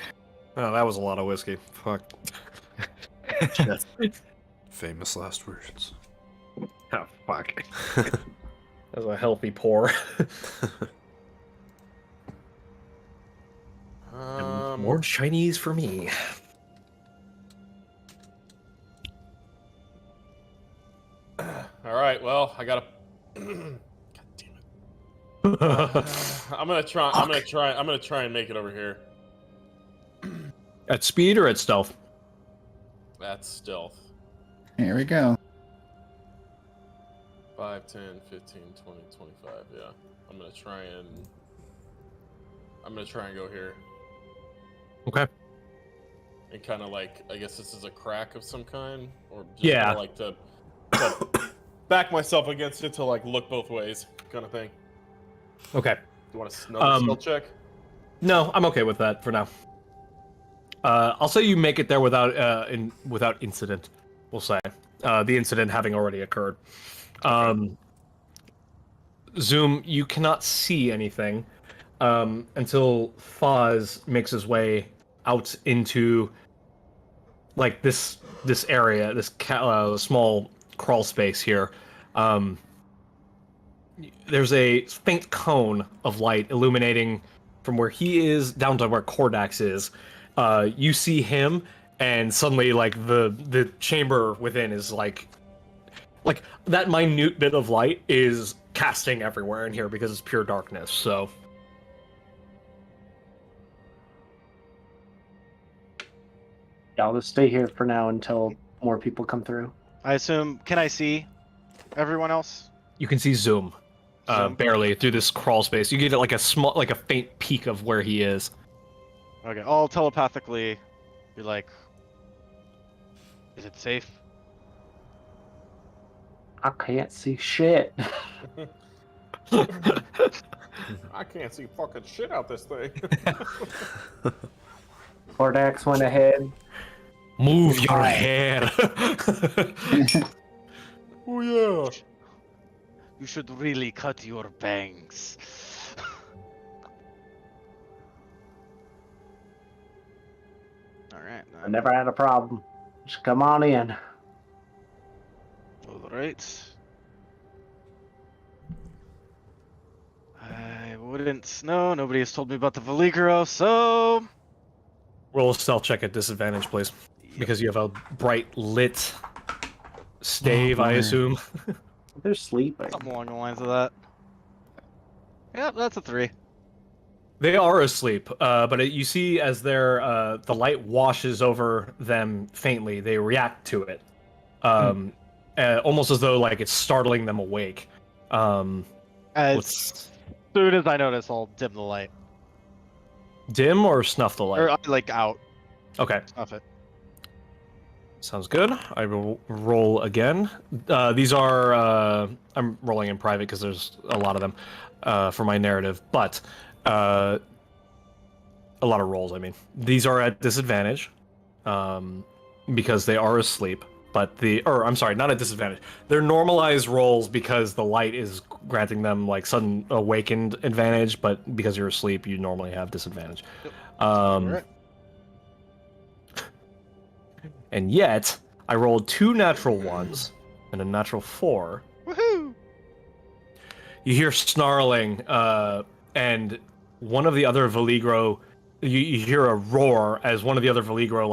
[SPEAKER 2] Oh, that was a lot of whiskey. Fuck.
[SPEAKER 5] Famous last words.
[SPEAKER 2] Oh, fuck. That was a healthy pour. More Chinese for me.
[SPEAKER 9] Alright, well, I gotta... God damn it. I'm gonna try and make it over here.
[SPEAKER 2] At speed or at stealth?
[SPEAKER 9] That's stealth.
[SPEAKER 6] Here we go.
[SPEAKER 9] 5, 10, 15, 20, 25, yeah. I'm gonna try and go here.
[SPEAKER 2] Okay.
[SPEAKER 9] And kind of like, I guess this is a crack of some kind? Or just
[SPEAKER 2] Yeah.
[SPEAKER 9] kinda like to back myself against it to like look both ways kind of thing.
[SPEAKER 2] Okay.
[SPEAKER 9] You want another skill check?
[SPEAKER 2] No, I'm okay with that for now. I'll say you make it there without without incident. We'll say the incident having already occurred. Zoom, you cannot see anything, until Foz makes his way out into like this area, this small crawl space here. There's a faint cone of light illuminating from where he is down to where Kordax is. You see him, and suddenly, like the chamber within is like that minute bit of light is casting everywhere in here because it's pure darkness. So.
[SPEAKER 3] Yeah, I'll just stay here for now until more people come through.
[SPEAKER 4] I assume. Can I see everyone else?
[SPEAKER 2] You can see Zoom,
[SPEAKER 4] Zoom?
[SPEAKER 2] barely through this crawl space. You get like a faint peek of where he is.
[SPEAKER 4] Okay, I'll telepathically be like, "Is it safe?"
[SPEAKER 3] I can't see shit.
[SPEAKER 9] I can't see fucking shit out this thing.
[SPEAKER 3] Kordax went ahead.
[SPEAKER 2] Move your hair.
[SPEAKER 9] Oh yeah.
[SPEAKER 4] You should really cut your bangs. All right.
[SPEAKER 3] I never had a problem. Just come on in.
[SPEAKER 4] All right. I wouldn't know. Nobody has told me about the Valigro, so.
[SPEAKER 2] Roll a stealth check at disadvantage, please, because you have a bright lit stave, I assume.
[SPEAKER 3] They're sleeping.
[SPEAKER 4] Something along the lines of that. Yeah, that's a 3.
[SPEAKER 2] They are asleep, but you see as the light washes over them faintly, they react to it, almost as though like it's startling them awake.
[SPEAKER 4] As soon as I notice, I'll dim the light.
[SPEAKER 2] Dim or snuff the light?
[SPEAKER 4] Or, like, out.
[SPEAKER 2] Okay,
[SPEAKER 4] Snuff it.
[SPEAKER 2] sounds good. I will roll again. These are I'm rolling in private because there's a lot of them for my narrative, but a lot of rolls. I mean, these are at disadvantage because they are asleep. But I'm sorry, not at disadvantage. They're normalized rolls because the light is granting them like sudden awakened advantage, but because you're asleep, you normally have disadvantage.
[SPEAKER 4] Alright.
[SPEAKER 2] And yet, I rolled 2 natural ones and a natural 4.
[SPEAKER 4] Woohoo!
[SPEAKER 2] You hear snarling, and one of the other Valigro. You hear a roar as one of the other Valigro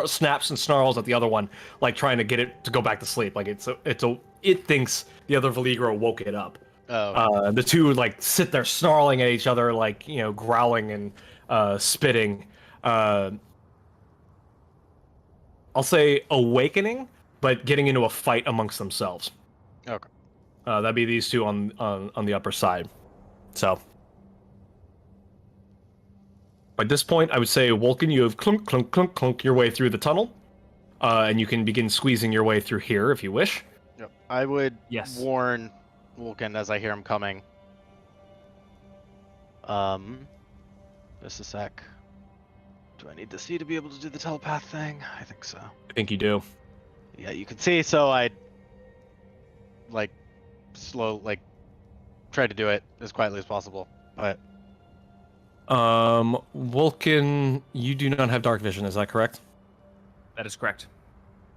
[SPEAKER 2] snaps and snarls at the other one, like trying to get it to go back to sleep. Like it thinks the other Valigro woke it up.
[SPEAKER 4] Oh.
[SPEAKER 2] The two like sit there snarling at each other, like growling and spitting. I'll say awakening, but getting into a fight amongst themselves.
[SPEAKER 4] Okay.
[SPEAKER 2] That'd be these two on the upper side. So. At this point, I would say, Vulcan, you have clunk, clunk, clunk, clunk your way through the tunnel, and you can begin squeezing your way through here if you wish.
[SPEAKER 4] Yep. I would
[SPEAKER 8] Yes.
[SPEAKER 4] warn Vulcan as I hear him coming. Just a sec. Do I need to see to be able to do the telepath thing? I think so.
[SPEAKER 2] I think you do.
[SPEAKER 4] Yeah, you can see, so I try to do it as quietly as possible. But
[SPEAKER 2] Vulcan, you do not have dark vision, is that correct?
[SPEAKER 8] That is correct.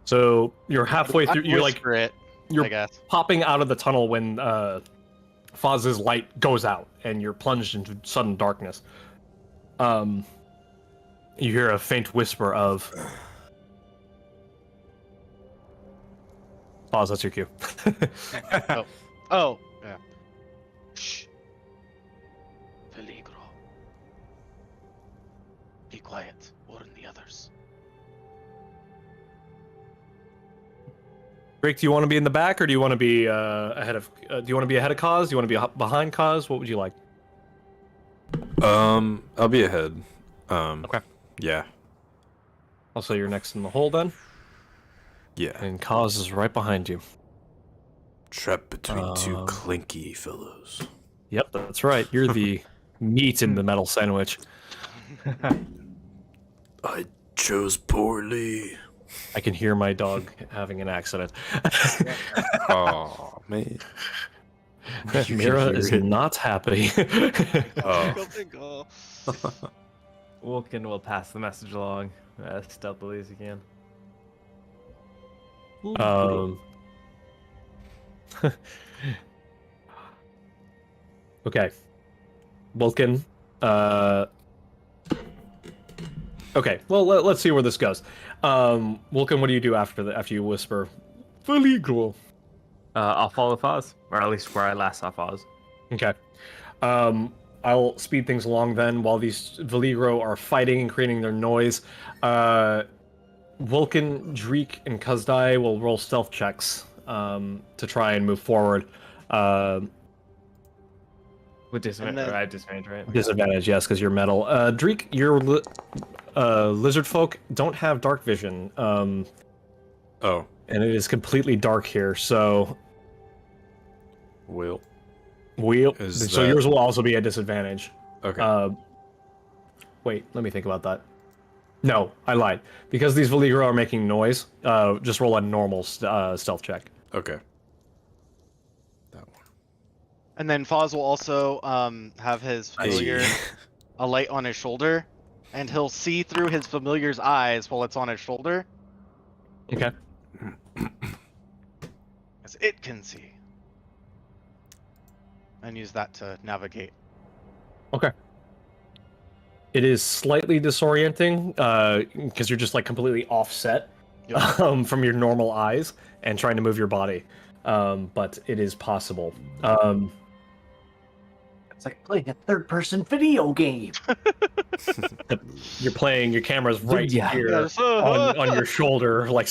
[SPEAKER 2] So you're halfway through. You're like
[SPEAKER 4] whisper it,
[SPEAKER 2] you're
[SPEAKER 4] I guess.
[SPEAKER 2] popping out of the tunnel when Foz's light goes out, and you're plunged into sudden darkness. You hear a faint whisper of Foz. That's your cue.
[SPEAKER 4] Oh, yeah. Shh. Peligro. Be quiet. Warn the others.
[SPEAKER 2] Drake, do you want to be in the back, or do you want to be ahead of? Do you want to be ahead of Kaz? Do you want to be behind Kaz? What would you like?
[SPEAKER 7] I'll be ahead.
[SPEAKER 2] Okay.
[SPEAKER 7] Yeah.
[SPEAKER 2] I'll say you're next in the hole then,
[SPEAKER 7] Yeah.
[SPEAKER 2] and Kaz is right behind you.
[SPEAKER 7] Trapped between two clinky fellows.
[SPEAKER 2] Yep, that's right. You're the meat in the metal sandwich.
[SPEAKER 7] I chose poorly.
[SPEAKER 2] I can hear my dog having an accident.
[SPEAKER 7] Oh man. can
[SPEAKER 2] Mira
[SPEAKER 7] hear
[SPEAKER 2] is
[SPEAKER 7] it.
[SPEAKER 2] not happy.
[SPEAKER 7] Oh.
[SPEAKER 4] Bingo.
[SPEAKER 8] Wolfkin will pass the message along as stealthily as he can.
[SPEAKER 2] Um. Okay. Vulcan. Okay. Well, let's see where this goes. Vulcan, what do you do after you whisper, "Feligro"?
[SPEAKER 8] I'll follow Foz, or at least where I last saw Foz.
[SPEAKER 2] Okay. I'll speed things along then while these Veligro are fighting and creating their noise. Vulcan, Dreek, and Kazdai will roll stealth checks to try and move forward.
[SPEAKER 8] With disadvantage,
[SPEAKER 4] And then-
[SPEAKER 8] I have disadvantage, right?
[SPEAKER 2] Disadvantage, yes, because you're metal. Dreek, your lizard folk don't have dark vision,
[SPEAKER 7] Oh.
[SPEAKER 2] and it is completely dark here. So
[SPEAKER 7] Will.
[SPEAKER 2] so
[SPEAKER 7] that-
[SPEAKER 2] yours will also be a disadvantage.
[SPEAKER 7] Okay.
[SPEAKER 2] Wait, let me think about that. No, I lied. Because these Veligro are making noise, just roll a normal stealth check.
[SPEAKER 7] Okay. That one.
[SPEAKER 4] And then Foz will also have his familiar
[SPEAKER 7] Hey.
[SPEAKER 4] a light on his shoulder, and he'll see through his familiar's eyes while it's on his shoulder,
[SPEAKER 2] Okay.
[SPEAKER 4] as it can see, and use that to navigate.
[SPEAKER 2] Okay. It is slightly disorienting because you're just like completely offset
[SPEAKER 4] Yep.
[SPEAKER 2] from your normal eyes and trying to move your body, but it is possible.
[SPEAKER 3] It's like playing a third-person video game.
[SPEAKER 2] You're playing, your camera's right
[SPEAKER 8] Yeah.
[SPEAKER 2] here
[SPEAKER 4] Yes.
[SPEAKER 2] on your shoulder, like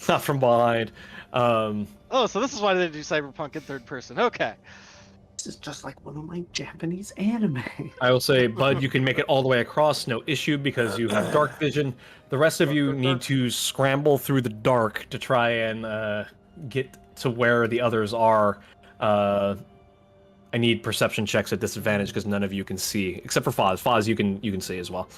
[SPEAKER 2] not from behind.
[SPEAKER 4] Oh, so this is why they do Cyberpunk in third person. Okay.
[SPEAKER 3] This is just like one of my Japanese anime.
[SPEAKER 2] I will say, Bud, you can make it all the way across, no issue, because you have dark vision. The rest of you need to scramble through the dark to try and get to where the others are. I need perception checks at disadvantage because none of you can see, except for Foz. Foz, you can see as well.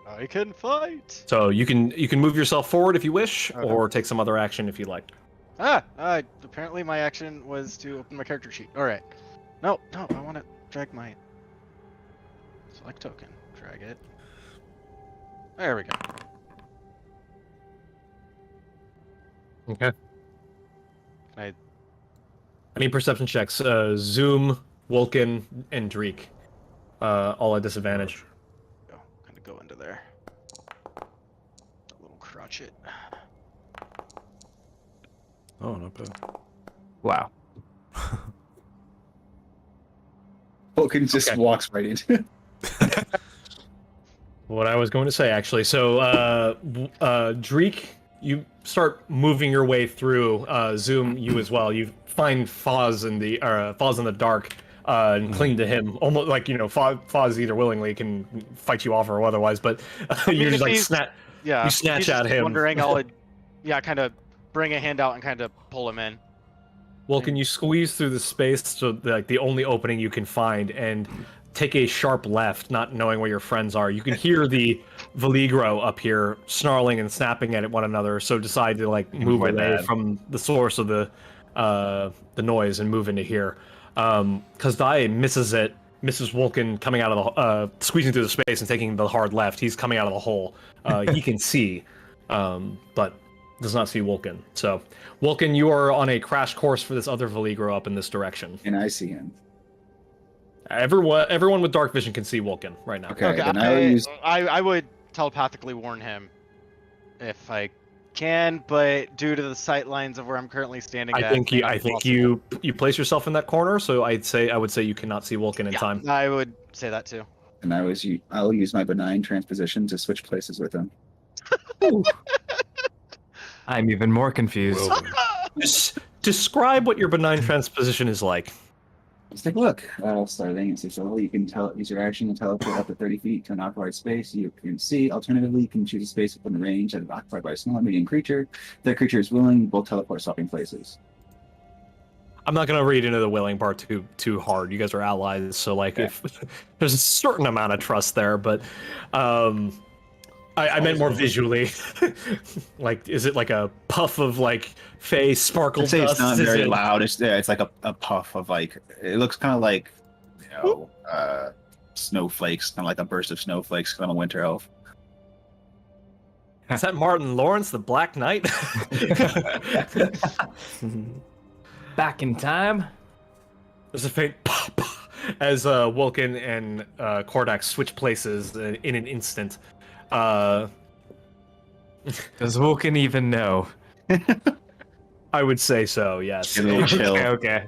[SPEAKER 4] I can fight.
[SPEAKER 2] So you can move yourself forward if you wish,
[SPEAKER 4] Okay.
[SPEAKER 2] or take some other action if you like.
[SPEAKER 4] Apparently my action was to open my character sheet. All right. No, I want to drag my select token. Drag it. There we go.
[SPEAKER 2] Okay.
[SPEAKER 4] I
[SPEAKER 2] need perception checks. Zoom, Vulcan, and Dreek. All at disadvantage.
[SPEAKER 4] kind of go into there. A little crotchet.
[SPEAKER 7] Oh, not bad.
[SPEAKER 8] Wow.
[SPEAKER 6] Vulcan just
[SPEAKER 2] Okay.
[SPEAKER 6] walks right into it.
[SPEAKER 2] What I was going to say, actually. So, Dreek, you start moving your way through. Zoom, you as well. You find Foz in the dark, and cling to him. Almost like Foz either willingly can fight you off or otherwise, but you're
[SPEAKER 4] if
[SPEAKER 2] just like
[SPEAKER 4] he's- Yeah.
[SPEAKER 2] You
[SPEAKER 4] if
[SPEAKER 2] snatch
[SPEAKER 4] he's
[SPEAKER 2] at
[SPEAKER 4] just
[SPEAKER 2] him.
[SPEAKER 4] Wondering, kind of bring a hand out and kind of pull him in.
[SPEAKER 2] Vulcan, you squeeze through the space to the only opening you can find and take a sharp left, not knowing where your friends are. You can hear the Veligro up here snarling and snapping at one another, so decide to move
[SPEAKER 8] my
[SPEAKER 2] away
[SPEAKER 8] bad.
[SPEAKER 2] from the source of the noise and move into here. Kazdai misses Vulcan coming out of the squeezing through the space and taking the hard left. He's coming out of the hole. He can see, but does not see Vulcan. So, Vulcan, you are on a crash course for this other Veligro up in this direction.
[SPEAKER 6] And I see him.
[SPEAKER 2] Everyone with dark vision can see Vulcan right now.
[SPEAKER 6] Okay, then I will use.
[SPEAKER 4] I would telepathically warn him if I can, but due to the sight lines of where I'm currently standing,
[SPEAKER 2] I think you place yourself in that corner, so I would say you cannot see Vulcan in time.
[SPEAKER 4] I would say that too.
[SPEAKER 6] And I'll use my benign transposition to switch places with him.
[SPEAKER 8] I'm even more confused.
[SPEAKER 7] Will.
[SPEAKER 2] Just describe what your benign transposition is like.
[SPEAKER 6] Let's take a look. Starting at 6 level, you can use your action to teleport up to 30 feet to an occupied space you can see. Alternatively, you can choose a space within the range that is occupied by a small or medium creature. If that creature is willing, both teleport swapping places.
[SPEAKER 2] I'm not gonna read into the willing part too hard. You guys are allies, so
[SPEAKER 6] Okay.
[SPEAKER 2] if there's a certain amount of trust there, but I meant more visually. Like, is it like a puff of like face sparkle
[SPEAKER 6] I'd say
[SPEAKER 2] dust?
[SPEAKER 6] it's not
[SPEAKER 2] Is
[SPEAKER 6] very
[SPEAKER 2] it-
[SPEAKER 6] loud. It's like a puff of like it looks kind of like snowflakes, kind of like a burst of snowflakes on a winter elf.
[SPEAKER 2] Is that Martin Lawrence, the Black Knight?
[SPEAKER 8] Back in time.
[SPEAKER 2] There's a faint pop as Wilkin and Kordak switch places in an instant.
[SPEAKER 8] Does Vulcan even know?
[SPEAKER 2] I would say so, yes.
[SPEAKER 6] Get a little chill.
[SPEAKER 8] Okay.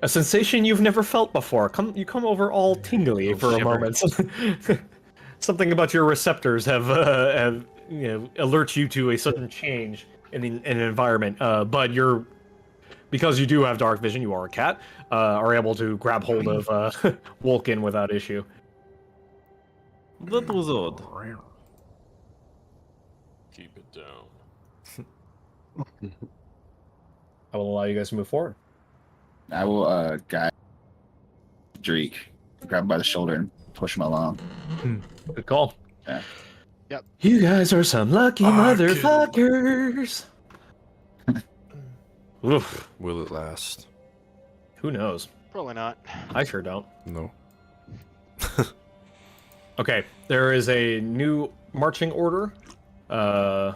[SPEAKER 2] A sensation you've never felt before. You come over all tingly for a
[SPEAKER 8] shiver.
[SPEAKER 2] moment. Something about your receptors have alert you to a sudden change in an environment. But because you do have dark vision, you are a cat, are able to grab hold of Vulcan without issue.
[SPEAKER 8] That was odd.
[SPEAKER 9] Keep it down.
[SPEAKER 2] I will allow you guys to move forward.
[SPEAKER 6] I will guide Dreek, grab him by the shoulder and push him along.
[SPEAKER 2] Good call.
[SPEAKER 6] Yeah.
[SPEAKER 4] Yep.
[SPEAKER 2] You guys are some lucky
[SPEAKER 5] Ah,
[SPEAKER 2] motherfuckers. Oof.
[SPEAKER 7] Will it last?
[SPEAKER 2] Who knows?
[SPEAKER 4] Probably not.
[SPEAKER 2] I sure don't.
[SPEAKER 7] No.
[SPEAKER 2] Okay, there is a new marching order.
[SPEAKER 7] Sorry.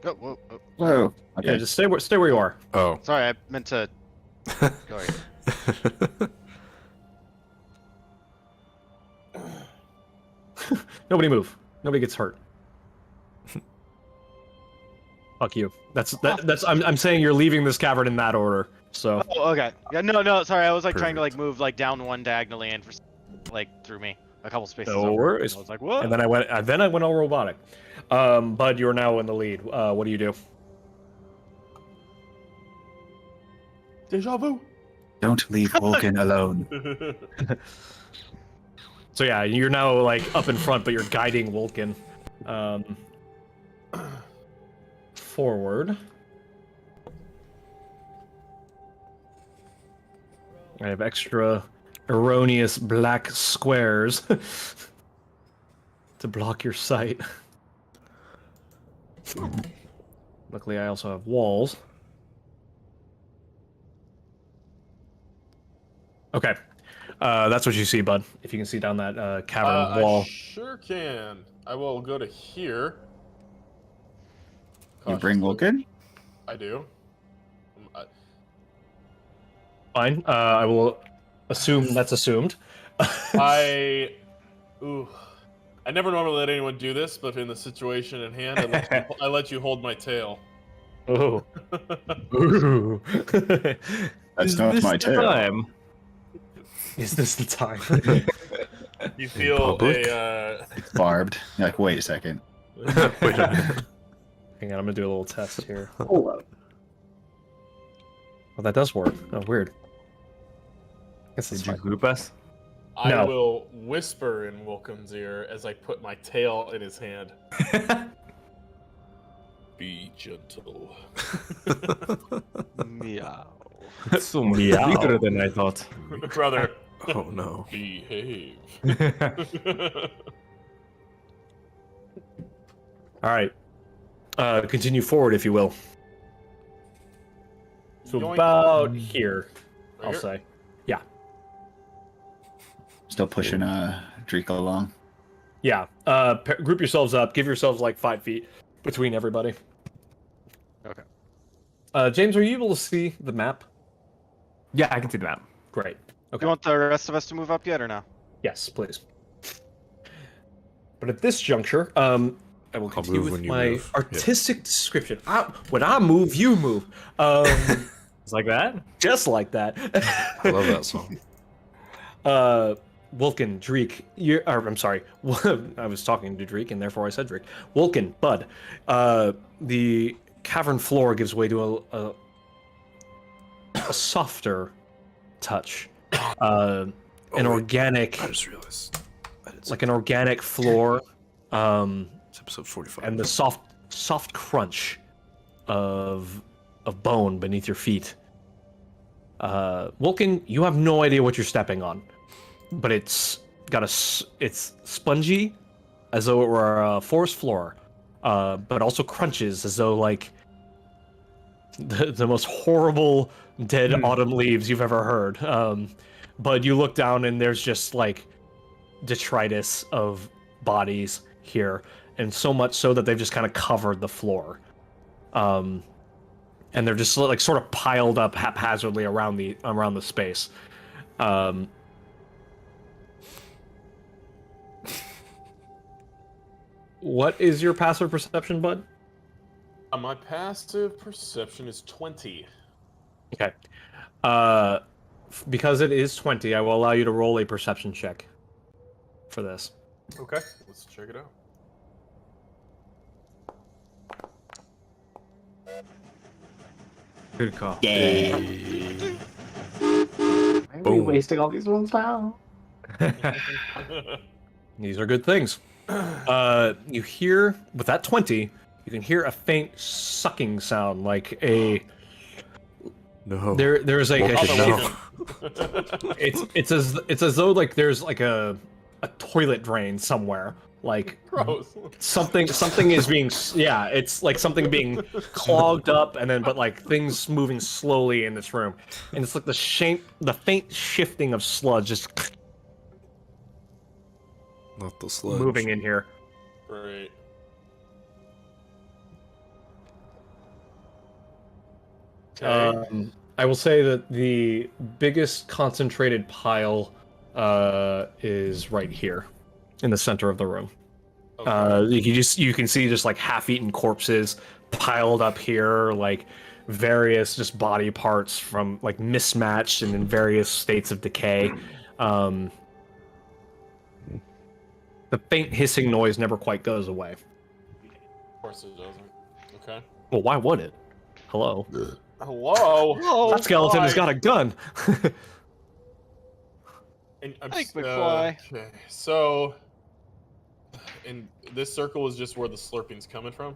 [SPEAKER 4] Oh, whoa, oh.
[SPEAKER 6] Whoa. Okay.
[SPEAKER 2] Yeah, just stay where you are.
[SPEAKER 7] Oh.
[SPEAKER 4] Sorry, I meant to. Sorry.
[SPEAKER 2] Nobody move. Nobody gets hurt. Fuck you. That's I'm saying you're leaving this cavern in that order. So
[SPEAKER 4] Oh, okay. Yeah, no, sorry. I was like trying to like
[SPEAKER 7] Perfect.
[SPEAKER 4] move like down one diagonally and for like through me a couple spaces.
[SPEAKER 2] No
[SPEAKER 4] over.
[SPEAKER 2] worries.
[SPEAKER 4] I was like, what?
[SPEAKER 2] and then I went all robotic. Bud, you're now in the lead. What do you do?
[SPEAKER 9] Deja vu.
[SPEAKER 6] Don't leave Vulcan alone.
[SPEAKER 2] So yeah, you're now like up in front, but you're guiding Vulcan forward. I have extra erroneous black squares to block your sight. Luckily, I also have walls. Okay. That's what you see, bud. If you can see down that cavern wall.
[SPEAKER 9] I sure can. I will go to here.
[SPEAKER 6] You bring Vulcan?
[SPEAKER 9] I do.
[SPEAKER 2] Fine. I will assume that's assumed.
[SPEAKER 9] I never normally let anyone do this, but in the situation at hand, I let you hold my tail.
[SPEAKER 2] Oh. Ooh.
[SPEAKER 6] That's not my tail.
[SPEAKER 8] Time?
[SPEAKER 2] Is this the time?
[SPEAKER 9] You feel
[SPEAKER 7] public?
[SPEAKER 6] It's barbed. You're like, wait a second.
[SPEAKER 7] Wait a minute.
[SPEAKER 2] Hang on, I'm gonna do a little test here.
[SPEAKER 3] Hold up.
[SPEAKER 2] Well, that does work. Oh, weird. Guess that's
[SPEAKER 8] Did you
[SPEAKER 2] fine.
[SPEAKER 8] group us?
[SPEAKER 9] I
[SPEAKER 2] No.
[SPEAKER 9] will whisper in Wilkin's ear as I put my tail in his hand. Be gentle.
[SPEAKER 4] Meow.
[SPEAKER 8] That's so much bigger than I thought.
[SPEAKER 9] Brother,
[SPEAKER 7] Oh no.
[SPEAKER 9] behave.
[SPEAKER 2] All right. Continue forward, if you will. So
[SPEAKER 9] Yoink.
[SPEAKER 2] about here,
[SPEAKER 9] Right
[SPEAKER 2] I'll
[SPEAKER 9] here?
[SPEAKER 2] say.
[SPEAKER 6] Still pushing Dreek along.
[SPEAKER 2] Yeah. Group yourselves up. Give yourselves like 5 feet between everybody.
[SPEAKER 4] Okay.
[SPEAKER 2] James, are you able to see the map?
[SPEAKER 8] Yeah, I can see the map.
[SPEAKER 2] Great. Okay.
[SPEAKER 4] You want the rest of us to move up yet or no?
[SPEAKER 2] Yes, please. But at this juncture, I will continue
[SPEAKER 7] move
[SPEAKER 2] with
[SPEAKER 7] when you
[SPEAKER 2] my
[SPEAKER 7] move. Yeah.
[SPEAKER 2] artistic description. When I move, you move.
[SPEAKER 8] It's like that?
[SPEAKER 2] Just like that.
[SPEAKER 7] I love that song.
[SPEAKER 2] Vulcan, Dreek, I'm sorry. I was talking to Dreek, and therefore I said Dreek. Vulcan, Bud. The cavern floor gives way to a softer touch. An
[SPEAKER 7] wait.
[SPEAKER 2] organic,
[SPEAKER 7] I just realized.
[SPEAKER 2] like an organic floor.
[SPEAKER 7] It's episode 45.
[SPEAKER 2] And the soft crunch of bone beneath your feet. Vulcan, you have no idea what you're stepping on. but it's it's spongy, as though it were a forest floor, but also crunches as though like the most horrible dead autumn leaves you've ever heard. But you look down and there's just like detritus of bodies here, and so much so that they've just kind of covered the floor. And they're just like sort of piled up haphazardly around the space. What is your passive perception, bud?
[SPEAKER 9] My passive perception is 20.
[SPEAKER 2] Okay. Because it is 20, I will allow you to roll a perception check for this.
[SPEAKER 9] Okay, let's check it out.
[SPEAKER 8] Good call.
[SPEAKER 6] Yeah.
[SPEAKER 3] Why are we wasting all these ones now?
[SPEAKER 2] These are good things. You hear, with that 20, you can hear a faint sucking sound, like a...
[SPEAKER 7] No.
[SPEAKER 2] There's like a
[SPEAKER 7] No.
[SPEAKER 2] it's as though like there's like a toilet drain somewhere, like
[SPEAKER 9] Gross.
[SPEAKER 2] something is being, yeah, it's like something being clogged up, and then but like things moving slowly in this room, and it's like the faint shifting of sludge just
[SPEAKER 7] Not the sludge.
[SPEAKER 2] moving in here.
[SPEAKER 9] Great. Okay.
[SPEAKER 2] I will say that the biggest concentrated pile is right here in the center of the room.
[SPEAKER 9] Okay.
[SPEAKER 2] You can see just like half-eaten corpses piled up here, like various just body parts from like mismatched and in various states of decay. The faint hissing noise never quite goes away.
[SPEAKER 9] Of course it doesn't. Okay.
[SPEAKER 2] Well, why would it? Hello.
[SPEAKER 9] Hello.
[SPEAKER 2] That skeleton has got a gun.
[SPEAKER 9] And I'm
[SPEAKER 4] Thank McFly.
[SPEAKER 9] Okay. So, and this circle is just where the slurping's coming from.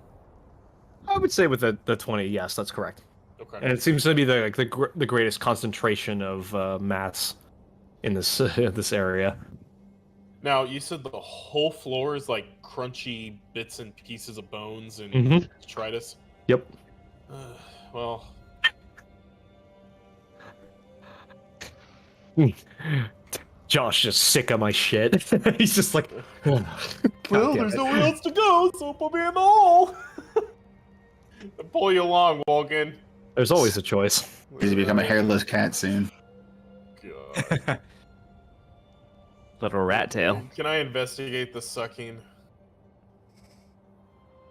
[SPEAKER 2] I would say with the 20, yes, that's correct.
[SPEAKER 9] Okay.
[SPEAKER 2] And it seems to be the greatest concentration of mass in this this area.
[SPEAKER 9] Now, you said the whole floor is like crunchy bits and pieces of bones and
[SPEAKER 2] Mhm.
[SPEAKER 9] detritus.
[SPEAKER 2] Yep.
[SPEAKER 9] Well,
[SPEAKER 2] Josh is sick of my shit. He's just like,
[SPEAKER 9] well,
[SPEAKER 2] damn
[SPEAKER 9] there's
[SPEAKER 2] it.
[SPEAKER 9] nowhere else to go, so put me in the hole. I'll pull you along, Walken.
[SPEAKER 2] There's always a choice.
[SPEAKER 6] He's become a hairless cat soon.
[SPEAKER 9] God.
[SPEAKER 8] Little rat tail.
[SPEAKER 9] Can I investigate the sucking?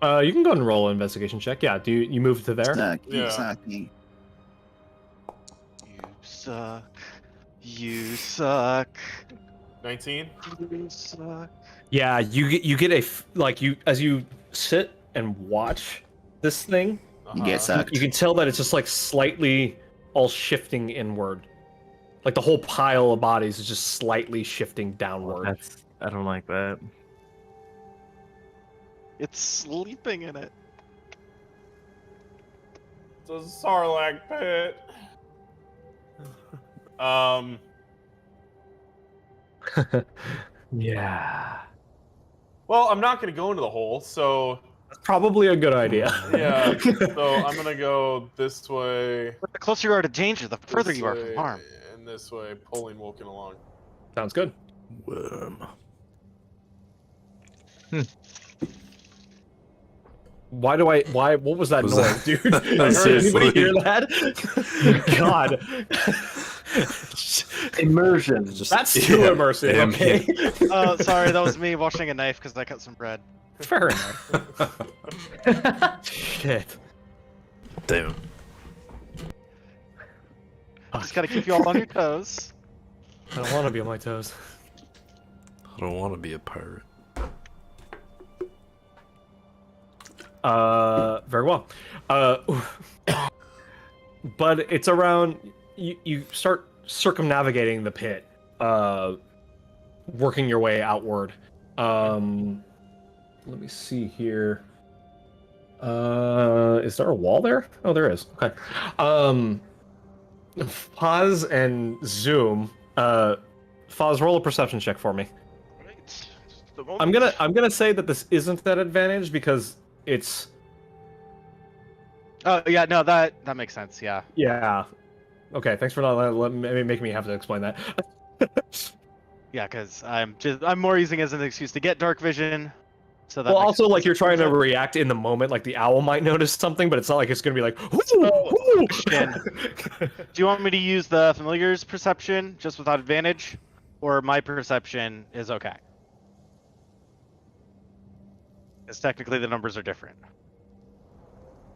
[SPEAKER 2] You can go ahead and roll an investigation check. Yeah, do you move to there?
[SPEAKER 9] Yeah.
[SPEAKER 6] Sucking.
[SPEAKER 4] You suck. You suck.
[SPEAKER 9] 19?
[SPEAKER 4] You suck.
[SPEAKER 2] Yeah, you get as you sit and watch this thing,
[SPEAKER 6] You get sucked.
[SPEAKER 2] you can tell that it's just like slightly all shifting inward. Like the whole pile of bodies is just slightly shifting downward.
[SPEAKER 8] I don't like that.
[SPEAKER 4] It's sleeping in it.
[SPEAKER 9] It's a Sarlacc pit.
[SPEAKER 2] Yeah.
[SPEAKER 9] Well, I'm not gonna go into the hole, so
[SPEAKER 2] That's probably a good idea.
[SPEAKER 9] yeah. So I'm gonna go this way,
[SPEAKER 4] But the closer you are to danger, the further
[SPEAKER 9] this
[SPEAKER 4] you are
[SPEAKER 9] way,
[SPEAKER 4] from harm.
[SPEAKER 9] and this way, pulling Woken along.
[SPEAKER 2] Sounds good.
[SPEAKER 7] Worm.
[SPEAKER 2] Why? What was that
[SPEAKER 7] Was
[SPEAKER 2] noise,
[SPEAKER 7] that-
[SPEAKER 2] dude? Heard
[SPEAKER 7] Seriously.
[SPEAKER 2] anybody hear that? God.
[SPEAKER 3] Immersion.
[SPEAKER 7] Just-
[SPEAKER 2] That's too
[SPEAKER 7] yeah,
[SPEAKER 2] immersive,
[SPEAKER 7] damn,
[SPEAKER 2] okay?
[SPEAKER 4] Oh, sorry, that was me washing a knife because I cut some bread.
[SPEAKER 2] Fair enough. Shit.
[SPEAKER 7] Damn.
[SPEAKER 4] Just gotta keep you all on your toes.
[SPEAKER 2] I don't want to be on my toes.
[SPEAKER 7] I don't want to be a pirate.
[SPEAKER 2] Very well. But it's around. You start circumnavigating the pit, working your way outward. Let me see here. Is there a wall there? Oh, there is. Okay. Pause and zoom. Foz, roll a perception check for me.
[SPEAKER 4] Right. Just a moment.
[SPEAKER 2] I'm gonna say that this isn't that advantage because it's
[SPEAKER 4] Oh yeah, no, that makes sense. Yeah.
[SPEAKER 2] yeah. Okay, thanks for not making me have to explain that.
[SPEAKER 4] Yeah, because I'm more using it as an excuse to get dark vision. So that
[SPEAKER 2] Well,
[SPEAKER 4] makes
[SPEAKER 2] also
[SPEAKER 4] sense.
[SPEAKER 2] like you're trying to react in the moment, like the owl might notice something, but it's not like it's gonna be like. Whoo, whoo!
[SPEAKER 4] Question. Do you want me to use the familiar's perception just without advantage, or my perception is okay? Because technically the numbers are different.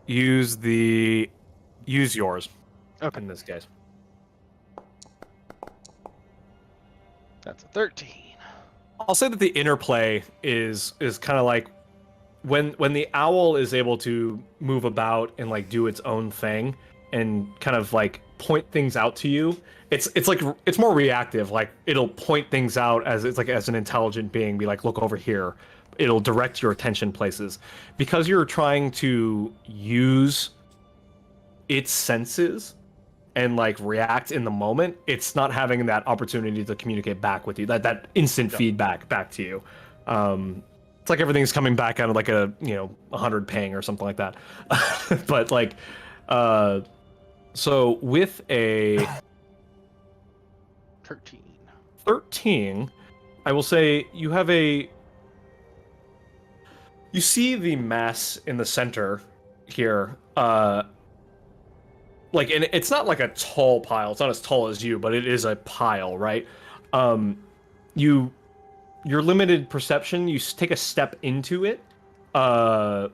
[SPEAKER 2] Use yours.
[SPEAKER 4] Okay.
[SPEAKER 2] In this case.
[SPEAKER 4] That's a 13.
[SPEAKER 2] I'll say that the interplay is kind of like when the owl is able to move about and like do its own thing and kind of like point things out to you. It's like it's more reactive. Like it'll point things out as it's like as an intelligent being, be like, look over here. It'll direct your attention places because you're trying to use its senses and like react in the moment. It's not having that opportunity to communicate back with you, that instant feedback back to you. It's like everything's coming back out of like a 100 ping or something like that. But like so with a 13, I will say you see the mass in the center here. Like, and it's not like a tall pile. It's not as tall as you, but it is a pile, right? Your limited perception, you take a step into it, and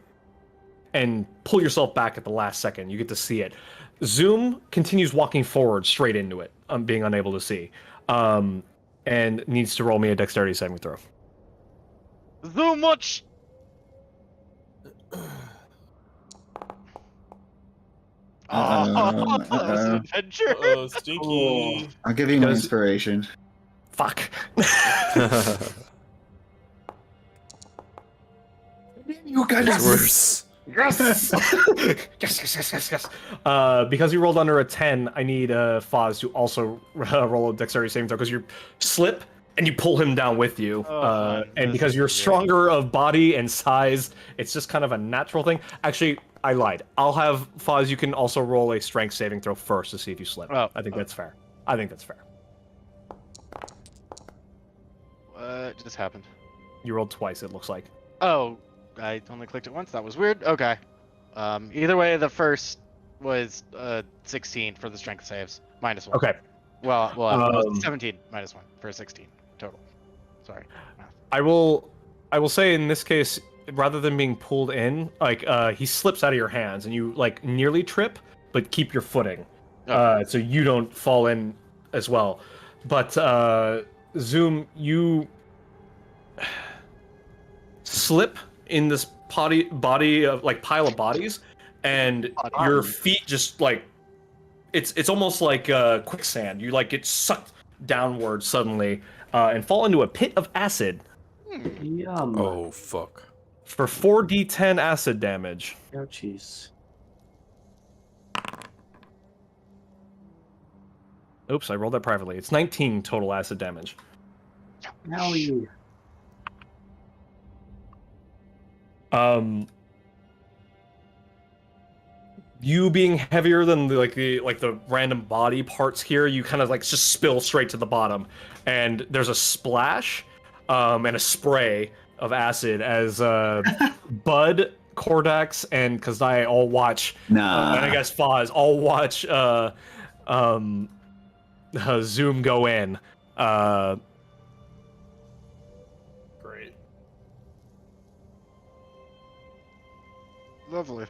[SPEAKER 2] pull yourself back at the last second. You get to see it. Zoom continues walking forward straight into it, being unable to see, and needs to roll me a dexterity saving throw.
[SPEAKER 4] Zoom, much. Oh, that was an adventure.
[SPEAKER 9] Stinky.
[SPEAKER 6] I'll give you my inspiration.
[SPEAKER 2] Fuck.
[SPEAKER 6] You guys
[SPEAKER 7] It's worse.
[SPEAKER 2] Yes! yes. Because you rolled under a 10, I need Foz to also roll a dexterity saving throw because you slip and you pull him down with you. And because you're stronger of body and size, it's just kind of a natural thing. Actually, I lied. I'll have Foz. You can also roll a strength saving throw first to see if you slip.
[SPEAKER 4] Oh,
[SPEAKER 2] I think that's fair.
[SPEAKER 4] What just happened?
[SPEAKER 2] You rolled twice. It looks like.
[SPEAKER 4] Oh, I only clicked it once. That was weird. Okay. Either way, the first was 16 for the strength saves, -1.
[SPEAKER 2] Okay.
[SPEAKER 4] Well, 17 -1 for 16 total. Sorry.
[SPEAKER 2] I will say in this case, rather than being pulled in, like he slips out of your hands and you like nearly trip, but keep your footing, so you don't fall in as well. But Zoom, you slip in this body of like pile of bodies, and your feet just like it's almost like quicksand. You like get sucked downward suddenly and fall into a pit of acid.
[SPEAKER 3] Yum.
[SPEAKER 7] Oh, fuck.
[SPEAKER 2] For 4d10 acid damage.
[SPEAKER 3] Oh, jeez.
[SPEAKER 2] Oops, I rolled that privately. It's 19 total acid damage.
[SPEAKER 3] Now you.
[SPEAKER 2] You being heavier than the random body parts here, you kind of like just spill straight to the bottom, and there's a splash, and a spray of acid as Bud, Kordax, and Kazai all watch. And I guess Foz all watch Zoom go in.
[SPEAKER 9] Great.
[SPEAKER 4] Lovely.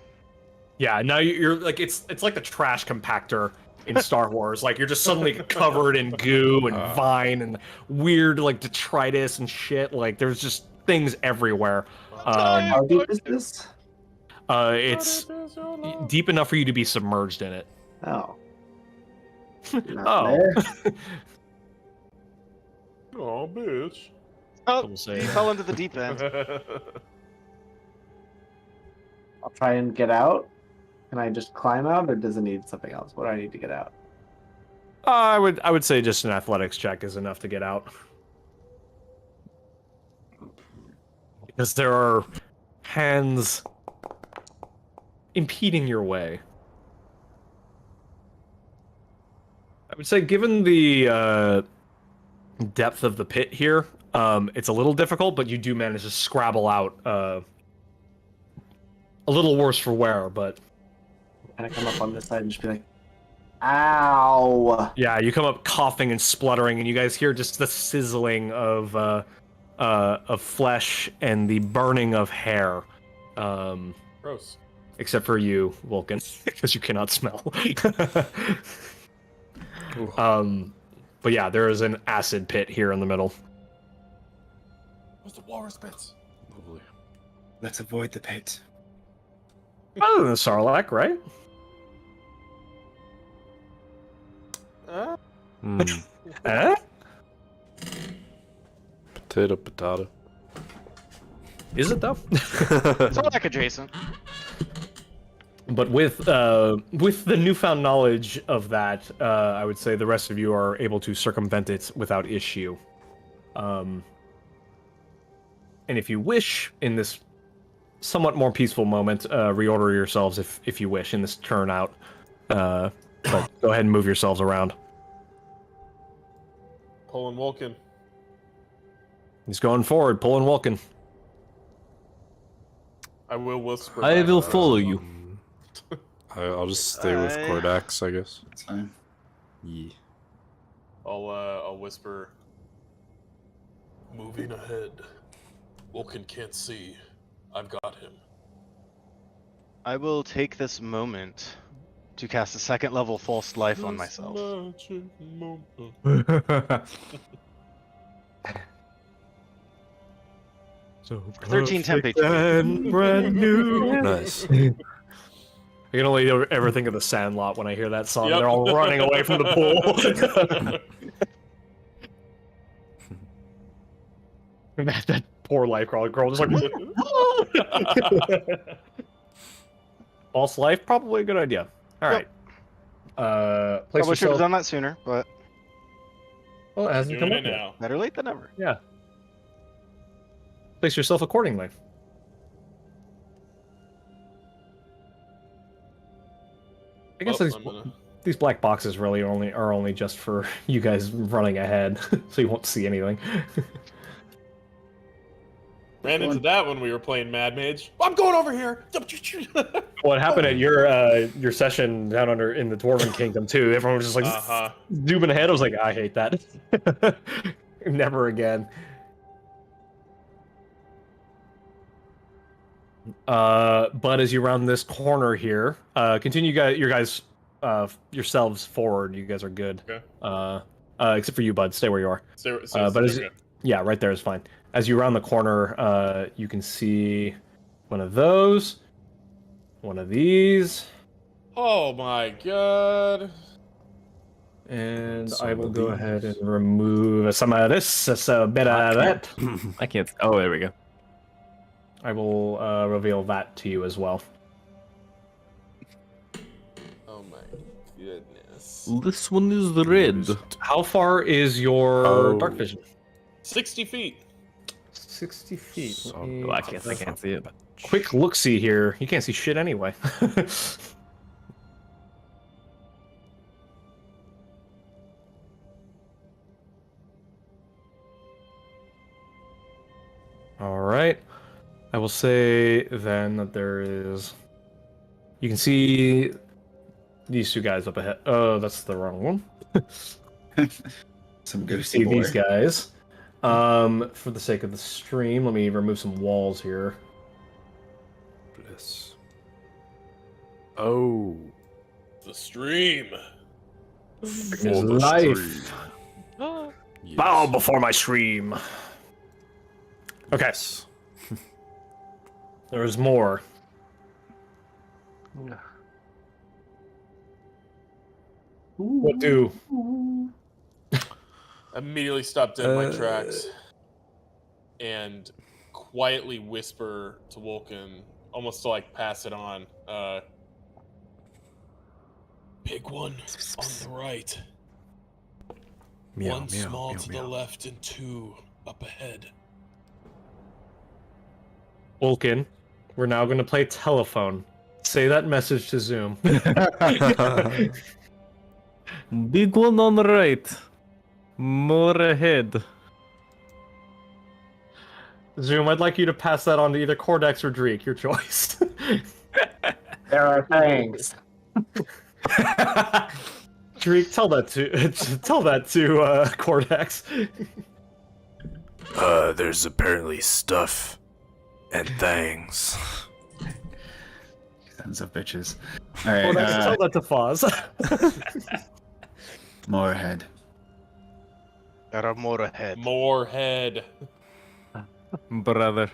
[SPEAKER 2] Yeah, now you're like it's like the trash compactor in Star Wars. Like you're just suddenly covered in goo and vine and weird like detritus and shit. Like there's just things everywhere.
[SPEAKER 3] How deep is this?
[SPEAKER 2] It's deep enough for you to be submerged in it.
[SPEAKER 3] Oh.
[SPEAKER 2] Oh.
[SPEAKER 9] Oh, bitch.
[SPEAKER 4] Oh,
[SPEAKER 2] We'll say
[SPEAKER 4] he
[SPEAKER 2] that.
[SPEAKER 4] fell into the deep end.
[SPEAKER 3] I'll try and get out. Can I just climb out, or does it need something else? What do I need to get out?
[SPEAKER 2] I would say just an athletics check is enough to get out. Because there are hands impeding your way. I would say, given the depth of the pit here, it's a little difficult, but you do manage to scrabble out a little worse for wear, but...
[SPEAKER 3] Can I come up on this side and just be like, ow!
[SPEAKER 2] Yeah, you come up coughing and spluttering, and you guys hear just the sizzling of flesh and the burning of hair.
[SPEAKER 9] Gross.
[SPEAKER 2] Except for you, Vulcan, because you cannot smell. But yeah, there is an acid pit here in the middle.
[SPEAKER 9] Where's the walrus pits?
[SPEAKER 7] Lovely.
[SPEAKER 6] Let's avoid the pit.
[SPEAKER 2] Other than Sarlacc, right? Eh?
[SPEAKER 7] Potato.
[SPEAKER 2] Is it though?
[SPEAKER 4] It's all like adjacent.
[SPEAKER 2] But with the newfound knowledge of that, I would say the rest of you are able to circumvent it without issue. And if you wish, in this somewhat more peaceful moment, reorder yourselves if you wish in this turnout. But go ahead and move yourselves around.
[SPEAKER 9] Pulling Vulcan.
[SPEAKER 2] He's going forward, pulling Vulcan.
[SPEAKER 9] I will whisper.
[SPEAKER 8] I will
[SPEAKER 9] back.
[SPEAKER 8] follow you.
[SPEAKER 7] I'll just stay with Kordax, I guess.
[SPEAKER 6] That's fine.
[SPEAKER 7] Yeah.
[SPEAKER 9] I'll whisper. Moving ahead. Vulcan can't see. I've got him.
[SPEAKER 4] I will take this moment to cast a second level false life on myself. 13 temp HP.
[SPEAKER 2] And brand new.
[SPEAKER 7] Nice.
[SPEAKER 2] I can only ever think of the Sandlot when I hear that song.
[SPEAKER 9] Yep.
[SPEAKER 2] They're all running away from the pool. And that poor Lifecrawler girl just like... False life? Probably a good idea. Alright.
[SPEAKER 4] I
[SPEAKER 2] Place
[SPEAKER 4] wish I would have
[SPEAKER 2] yourself...
[SPEAKER 4] done that sooner, but
[SPEAKER 2] Well, it hasn't
[SPEAKER 9] Doing
[SPEAKER 2] come
[SPEAKER 9] it
[SPEAKER 2] up yet.
[SPEAKER 9] now.
[SPEAKER 4] better late than never.
[SPEAKER 2] Yeah. Place yourself accordingly. I guess
[SPEAKER 9] Oh, I'm gonna...
[SPEAKER 2] these black boxes really are only just for you guys running ahead, so you won't see anything.
[SPEAKER 9] Ran into that when we were playing Mad Mage. I'm going over here.
[SPEAKER 2] What happened at your session down under in the Dwarven Kingdom too? Everyone was just like zooming ahead. I was like, I hate that. Never again. But as you round this corner here, continue yourselves forward. You guys are good.
[SPEAKER 9] Okay.
[SPEAKER 2] Except for you, Bud. Stay where you are. But as,
[SPEAKER 9] okay.
[SPEAKER 2] yeah, right there is fine. As you round the corner, you can see one of those, one of these,
[SPEAKER 9] Oh my god.
[SPEAKER 2] and
[SPEAKER 7] Some
[SPEAKER 2] I will
[SPEAKER 7] of
[SPEAKER 2] go
[SPEAKER 7] these.
[SPEAKER 2] ahead and remove some of this, so a bit of that.
[SPEAKER 8] I can't. Oh, there we go.
[SPEAKER 2] I will reveal that to you as well.
[SPEAKER 9] Oh my goodness.
[SPEAKER 8] This one is the red.
[SPEAKER 2] How far is your dark vision?
[SPEAKER 9] 60 feet.
[SPEAKER 2] 60 feet.
[SPEAKER 7] So-
[SPEAKER 2] Let me
[SPEAKER 8] Oh, I
[SPEAKER 2] take
[SPEAKER 8] can't see it.
[SPEAKER 2] quick look-see here. You can't see shit anyway. All right. I will say then that there is. You can see these two guys up ahead. Oh, that's the wrong one.
[SPEAKER 6] Some
[SPEAKER 2] You
[SPEAKER 6] good
[SPEAKER 2] see these guys. For the sake of the stream, let me remove some walls here.
[SPEAKER 7] Bliss. Oh.
[SPEAKER 9] The stream.
[SPEAKER 2] Is
[SPEAKER 7] For the
[SPEAKER 2] life.
[SPEAKER 7] stream. Yes.
[SPEAKER 2] Bow before my stream. Okay,
[SPEAKER 7] Yes.
[SPEAKER 2] there is more. What do?
[SPEAKER 9] Immediately stop dead in my tracks and quietly whisper to Vulcan, almost to like pass it on. Big one on the right. One
[SPEAKER 7] meow,
[SPEAKER 9] small
[SPEAKER 7] meow,
[SPEAKER 9] to
[SPEAKER 7] meow.
[SPEAKER 9] the left and two up ahead.
[SPEAKER 2] Vulcan, we're now going to play telephone. Say that message to Zoom.
[SPEAKER 8] Big one on right. More ahead.
[SPEAKER 2] Zoom, I'd like you to pass that on to either Cordex or Dreek, your choice.
[SPEAKER 3] There are things.
[SPEAKER 2] Dreek, tell that to Cordex.
[SPEAKER 7] There's apparently stuff and things.
[SPEAKER 6] Sons of bitches. All right.
[SPEAKER 2] Cordex, tell that to Foz.
[SPEAKER 6] More ahead.
[SPEAKER 4] There are more ahead.
[SPEAKER 9] More head.
[SPEAKER 8] Brother.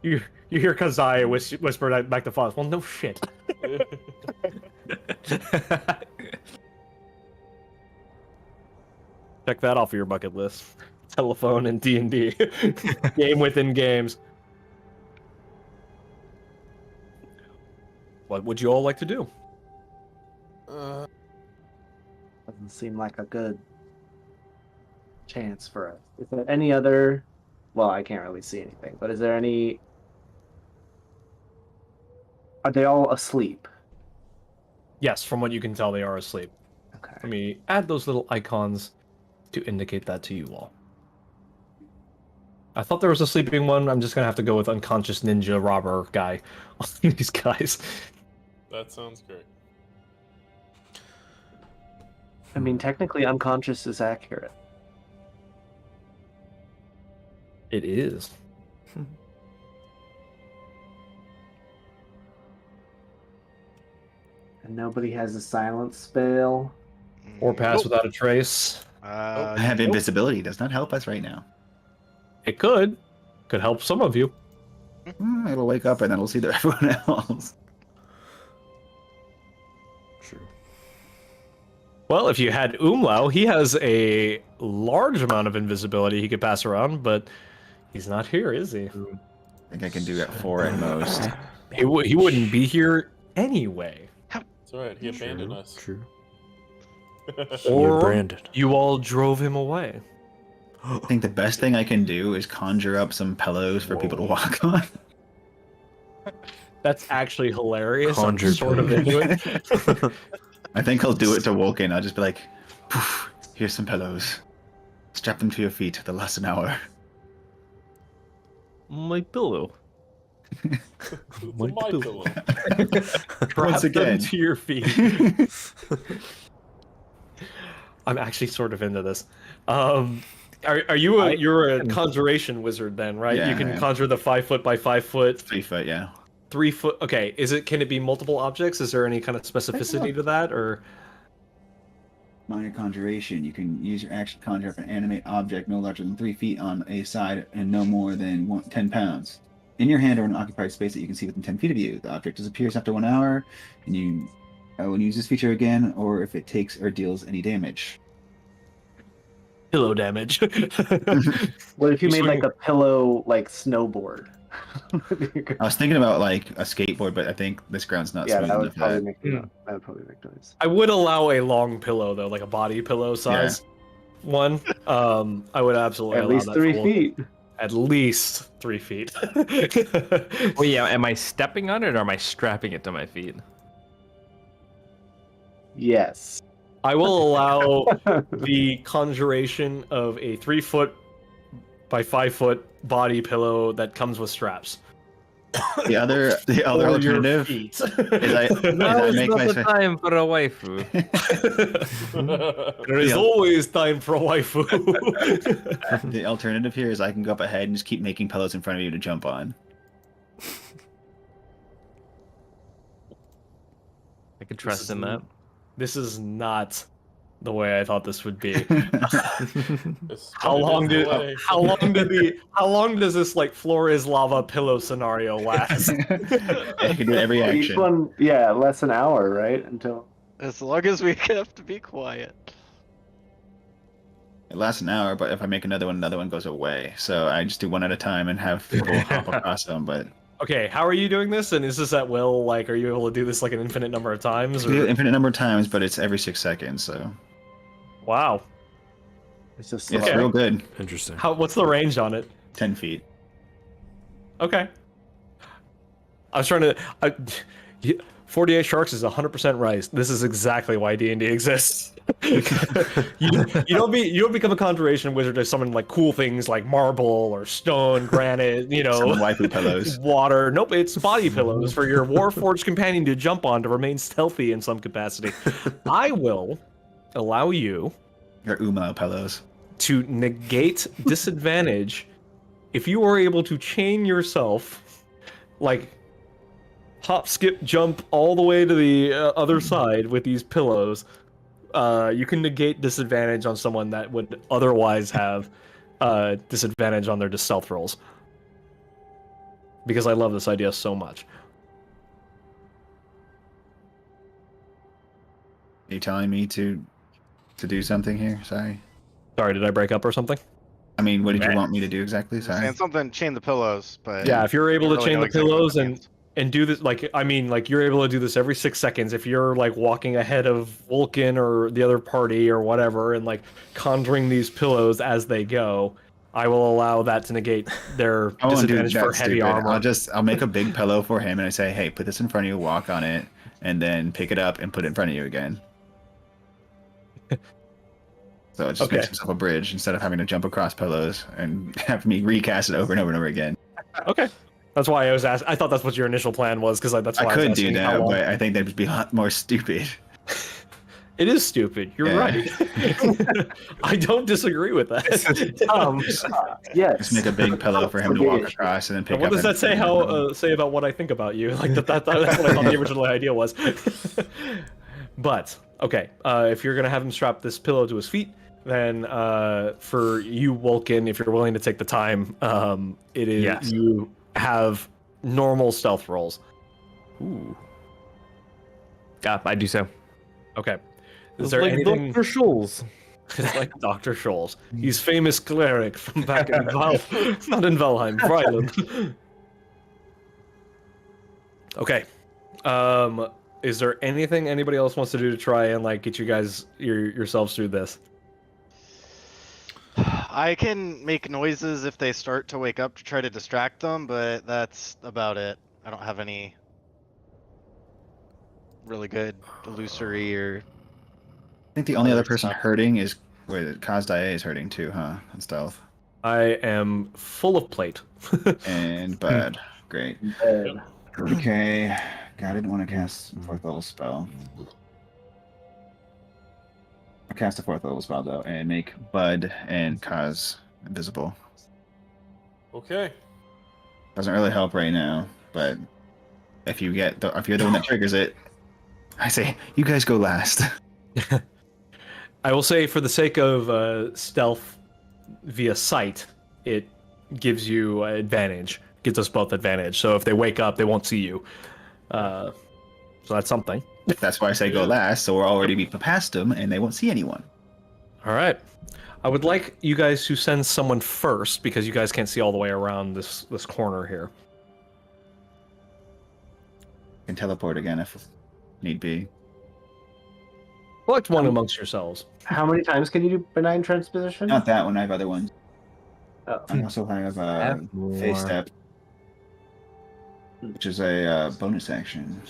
[SPEAKER 2] You hear Kazaya whisper back to Foz. Well, no shit. Check that off of your bucket list. Telephone and D&D. Game within games. What would you all like to do?
[SPEAKER 3] Doesn't seem like a good chance for us. Is there any other? Well, I can't really see anything, but is there any? Are they all asleep?
[SPEAKER 2] Yes, from what you can tell, they are asleep.
[SPEAKER 3] Okay.
[SPEAKER 2] Let me add those little icons to indicate that to you all. I thought there was a sleeping one. I'm just gonna have to go with unconscious ninja robber guy on these guys.
[SPEAKER 9] That sounds great.
[SPEAKER 3] I mean, technically, unconscious is accurate.
[SPEAKER 2] It is.
[SPEAKER 3] And nobody has a silence spell.
[SPEAKER 2] Or pass without a trace.
[SPEAKER 6] I have
[SPEAKER 2] Nope.
[SPEAKER 6] invisibility. Does not help us right now.
[SPEAKER 2] It could. Could help some of you.
[SPEAKER 6] It'll wake up and then we'll see everyone else.
[SPEAKER 7] Sure.
[SPEAKER 2] Well, if you had Umlau, he has a large amount of invisibility he could pass around, but he's not here, is he?
[SPEAKER 6] I think I can do at 4 at most.
[SPEAKER 2] He wouldn't be here anyway.
[SPEAKER 9] That's right. He abandoned us.
[SPEAKER 7] True.
[SPEAKER 2] Or
[SPEAKER 7] You're branded.
[SPEAKER 2] you all drove him away.
[SPEAKER 6] I think the best thing I can do is conjure up some pillows for people to walk on.
[SPEAKER 2] That's actually hilarious.
[SPEAKER 7] Conjure
[SPEAKER 2] I'm sort of into it.
[SPEAKER 6] I think I'll do it to Vulcan. I'll just be like, "Poof, here's some pillows. Strap them to your feet. They'll last an hour."
[SPEAKER 8] My pillow.
[SPEAKER 9] It's a my pillow.
[SPEAKER 2] Strap
[SPEAKER 6] Once
[SPEAKER 2] them
[SPEAKER 6] again.
[SPEAKER 2] to your feet. I'm actually sort of into this. Are you you're a conjuration wizard then, right?
[SPEAKER 6] Yeah,
[SPEAKER 2] you can
[SPEAKER 6] I am.
[SPEAKER 2] conjure the 5 foot by 5 foot,
[SPEAKER 6] 3 foot, yeah.
[SPEAKER 2] 3 foot. Okay, can it be multiple objects? Is there any kind of specificity to that, or?
[SPEAKER 6] Minor conjuration. You can use your action to conjure up an animate object no larger than 3 feet on a side and no more than 10 pounds. In your hand or in an occupied space that you can see within 10 feet of you. The object disappears after 1 hour, and you when you use this feature again, or if it takes or deals any damage.
[SPEAKER 2] Pillow damage.
[SPEAKER 3] What if you
[SPEAKER 2] You
[SPEAKER 3] made like
[SPEAKER 2] swing-
[SPEAKER 3] a pillow like snowboard?
[SPEAKER 6] I was thinking about like a skateboard, but I think this ground's not
[SPEAKER 3] Yeah,
[SPEAKER 6] smooth
[SPEAKER 3] that would
[SPEAKER 6] enough.
[SPEAKER 3] probably
[SPEAKER 6] That.
[SPEAKER 3] make that would probably make noise.
[SPEAKER 2] I would allow a long pillow though, like a body pillow size one. I would absolutely
[SPEAKER 3] At
[SPEAKER 2] allow
[SPEAKER 3] least
[SPEAKER 2] that
[SPEAKER 3] 3
[SPEAKER 2] for-
[SPEAKER 3] feet.
[SPEAKER 2] At least 3 feet.
[SPEAKER 8] Oh yeah, am I stepping on it or am I strapping it to my feet?
[SPEAKER 3] Yes.
[SPEAKER 2] I will allow the conjuration of a 3 foot by 5 foot body pillow that comes with straps.
[SPEAKER 6] The other
[SPEAKER 2] For your
[SPEAKER 6] alternative
[SPEAKER 2] feet.
[SPEAKER 8] Now is
[SPEAKER 6] make
[SPEAKER 8] not
[SPEAKER 6] my
[SPEAKER 8] the
[SPEAKER 6] fa-
[SPEAKER 8] time for a waifu.
[SPEAKER 2] There is
[SPEAKER 6] Yeah.
[SPEAKER 2] always time for a waifu.
[SPEAKER 6] The alternative here is I can go up ahead and just keep making pillows in front of you to jump on.
[SPEAKER 8] I could trust in that.
[SPEAKER 2] This is not the way I thought this would be.
[SPEAKER 9] It's
[SPEAKER 2] How
[SPEAKER 9] 20
[SPEAKER 2] long
[SPEAKER 9] minutes
[SPEAKER 2] did
[SPEAKER 9] away.
[SPEAKER 2] how long does this like floor is lava pillow scenario last?
[SPEAKER 6] I can do every
[SPEAKER 3] Each
[SPEAKER 6] action.
[SPEAKER 3] one, yeah, less an hour, right? Until
[SPEAKER 4] As long as we have to be quiet.
[SPEAKER 6] It lasts an hour, but if I make another one goes away. So I just do one at a time and have people hop across them. But
[SPEAKER 2] Okay, how are you doing this? And is this at will? Like, are you able to do this like an infinite number of times?
[SPEAKER 6] we do it
[SPEAKER 2] Or...
[SPEAKER 6] an infinite number of times, but it's every 6 seconds. So
[SPEAKER 2] Wow.
[SPEAKER 3] It's just
[SPEAKER 6] It's
[SPEAKER 2] Okay.
[SPEAKER 6] real good.
[SPEAKER 7] Interesting.
[SPEAKER 2] What's the range on it?
[SPEAKER 6] 10 feet.
[SPEAKER 2] Okay. I was trying to. 48 sharks is 100% right. This is exactly why D&D exists. you don't become a conjuration wizard to summon like cool things like marble or stone, granite,
[SPEAKER 6] Some waifu pillows.
[SPEAKER 2] water. Nope, it's body pillows for your warforged companion to jump on to remain stealthy in some capacity. I will allow you
[SPEAKER 6] Your umao pillows.
[SPEAKER 2] to negate disadvantage if you are able to chain yourself, like hop, skip, jump all the way to the other side with these pillows. You can negate disadvantage on someone that would otherwise have disadvantage on their stealth rolls. Because I love this idea so much.
[SPEAKER 6] Are you telling me to do something here? Sorry.
[SPEAKER 2] Sorry, did I break up or something?
[SPEAKER 6] I mean, what did you want me to do exactly? Sorry.
[SPEAKER 4] And something chain the pillows, but
[SPEAKER 2] Yeah, if you're able to
[SPEAKER 4] really
[SPEAKER 2] chain
[SPEAKER 4] know
[SPEAKER 2] the
[SPEAKER 4] exactly what
[SPEAKER 2] pillows
[SPEAKER 4] that
[SPEAKER 2] and
[SPEAKER 4] means.
[SPEAKER 2] and do this, like, I mean, like, you're able to do this every 6 seconds if you're like walking ahead of Vulcan or the other party or whatever, and like conjuring these pillows as they go. I will allow that to negate their
[SPEAKER 6] I won't do
[SPEAKER 2] disadvantage for
[SPEAKER 6] that
[SPEAKER 2] heavy
[SPEAKER 6] stupid.
[SPEAKER 2] armor.
[SPEAKER 6] I'll make a big pillow for him and I say, hey, put this in front of you, walk on it, and then pick it up and put it in front of you again. So it just
[SPEAKER 2] Okay.
[SPEAKER 6] makes himself a bridge instead of having to jump across pillows and have me recast it over and over and over again.
[SPEAKER 2] Okay, that's why I was asking. I thought that's what your initial plan was, because that's why
[SPEAKER 6] I
[SPEAKER 2] I
[SPEAKER 6] could
[SPEAKER 2] was
[SPEAKER 6] do
[SPEAKER 2] asking how
[SPEAKER 6] that,
[SPEAKER 2] long.
[SPEAKER 6] but I think that'd be a lot more stupid.
[SPEAKER 2] It is stupid. You're
[SPEAKER 6] Yeah.
[SPEAKER 2] right. I don't disagree with that.
[SPEAKER 3] Yes.
[SPEAKER 6] Just make a big pillow for him to walk across and then pick
[SPEAKER 2] And what
[SPEAKER 6] up.
[SPEAKER 2] does that say? Say about what I think about you? Like that's what I thought the original idea was. But okay, if you're gonna have him strap this pillow to his feet, then for you, Vulcan, if you're willing to take the time, it is
[SPEAKER 8] Yes.
[SPEAKER 2] you have normal stealth rolls.
[SPEAKER 8] Ooh. Yeah, I do so.
[SPEAKER 2] Okay. Is there
[SPEAKER 8] like
[SPEAKER 2] anything?
[SPEAKER 8] Dr. Scholes.
[SPEAKER 2] It's like Dr. Scholes. He's famous cleric from back in not in Valheim, Vryland. Okay. Is there anything anybody else wants to do to try and like get you guys yourselves through this?
[SPEAKER 4] I can make noises if they start to wake up to try to distract them, but that's about it. I don't have any really good illusory or.
[SPEAKER 6] I think the only other person hurting is Kaz Dae is hurting too, huh? On stealth.
[SPEAKER 2] I am full of plate.
[SPEAKER 6] And Bud. Great.
[SPEAKER 3] Bud.
[SPEAKER 6] Okay. God, I didn't want to cast a 4th level spell. I'll cast a 4th level spell though, and make Bud and Kaz invisible.
[SPEAKER 9] Okay.
[SPEAKER 6] Doesn't really help right now, but if you're the one that triggers it, I say you guys go last.
[SPEAKER 2] I will say, for the sake of stealth via sight, it gives you advantage. Gives us both advantage. So if they wake up, they won't see you. So that's something.
[SPEAKER 6] That's why I say go last, so we'll already be past them, and they won't see anyone.
[SPEAKER 2] All right. I would like you guys to send someone first, because you guys can't see all the way around this corner here.
[SPEAKER 6] Can teleport again if need be.
[SPEAKER 2] Select one amongst yourselves.
[SPEAKER 3] How many times can you do benign transposition?
[SPEAKER 6] Not that one. I have other ones.
[SPEAKER 3] Oh.
[SPEAKER 6] I also have
[SPEAKER 8] Have more.
[SPEAKER 6] Face Step, which is a bonus action.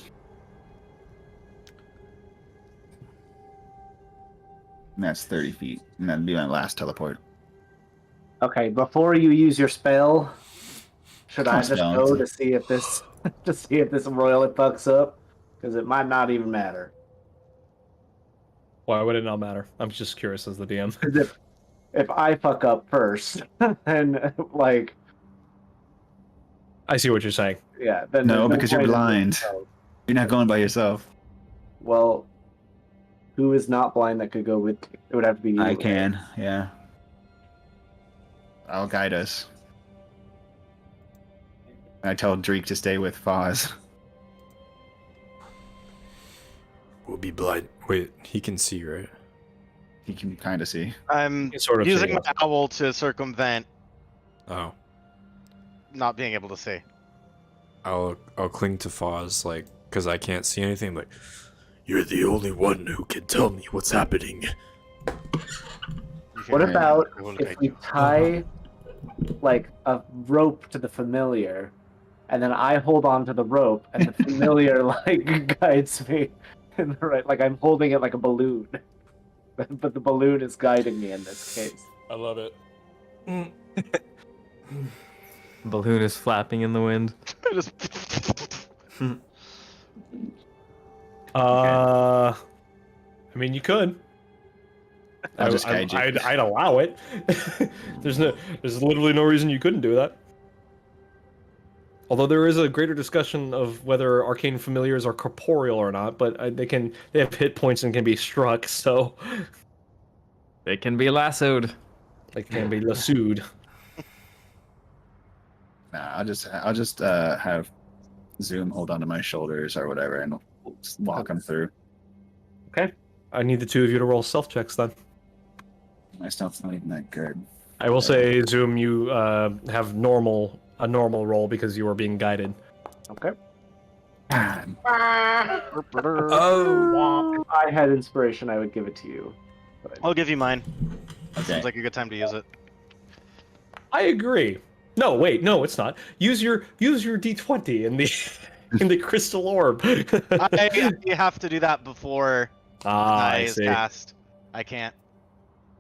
[SPEAKER 6] And that's 30 feet. And that'd be my last teleport.
[SPEAKER 3] Okay, before you use your spell, should I just
[SPEAKER 6] Spell.
[SPEAKER 3] go to see if this royally fucks up? Because it might not even matter.
[SPEAKER 2] Why would it not matter? I'm just curious as the DM.
[SPEAKER 3] Because if I fuck up first, then like
[SPEAKER 2] I see what you're saying.
[SPEAKER 3] yeah, then
[SPEAKER 6] No,
[SPEAKER 3] there's
[SPEAKER 6] because you're
[SPEAKER 3] point in
[SPEAKER 6] blind.
[SPEAKER 3] myself.
[SPEAKER 6] You're not going by yourself.
[SPEAKER 3] Well, who is not blind that could go with? It would have to be you.
[SPEAKER 6] I can, yeah. I'll guide us. I tell Dreek to stay with Foz.
[SPEAKER 7] We'll be blind. Wait, he can see, right?
[SPEAKER 6] He can kind of see.
[SPEAKER 4] I'm
[SPEAKER 2] It's sort of
[SPEAKER 4] using
[SPEAKER 2] see.
[SPEAKER 4] my owl to circumvent
[SPEAKER 7] Oh,
[SPEAKER 4] not being able to see.
[SPEAKER 7] I'll cling to Foz, like, because I can't see anything. Like, you're the only one who can tell me what's happening.
[SPEAKER 4] You
[SPEAKER 3] What about
[SPEAKER 4] I will
[SPEAKER 3] if
[SPEAKER 4] guide
[SPEAKER 3] we
[SPEAKER 4] you.
[SPEAKER 3] tie like a rope to the familiar, and then I hold on to the rope, and the familiar like guides me in the right, like I'm holding it like a balloon, but the balloon is guiding me in this case.
[SPEAKER 9] I love it.
[SPEAKER 8] Balloon is flapping in the wind.
[SPEAKER 4] Just-
[SPEAKER 2] I mean, you could.
[SPEAKER 6] I'll just guide you.
[SPEAKER 2] I'd allow it. There's literally no reason you couldn't do that. Although there is a greater discussion of whether arcane familiars are corporeal or not, but they have hit points and can be struck, so
[SPEAKER 8] It can be lassoed.
[SPEAKER 2] they can be lassoed.
[SPEAKER 6] Nah, I'll just have Zoom hold onto my shoulders or whatever, and we'll just walk him through.
[SPEAKER 2] Okay. I need the two of you to roll stealth checks then.
[SPEAKER 6] My stealth's not even that good.
[SPEAKER 2] I will say, Zoom, you have a normal roll because you are being guided.
[SPEAKER 3] Okay.
[SPEAKER 6] God.
[SPEAKER 8] Oh.
[SPEAKER 3] If I had inspiration, I would give it to you. But
[SPEAKER 4] I'll give you mine.
[SPEAKER 6] Okay.
[SPEAKER 4] Seems like a good time to use it.
[SPEAKER 2] I agree. No, wait, no, it's not. Use your D20 in the in the crystal orb.
[SPEAKER 4] You have to do that before
[SPEAKER 2] I
[SPEAKER 4] is
[SPEAKER 2] see.
[SPEAKER 4] cast. I can't.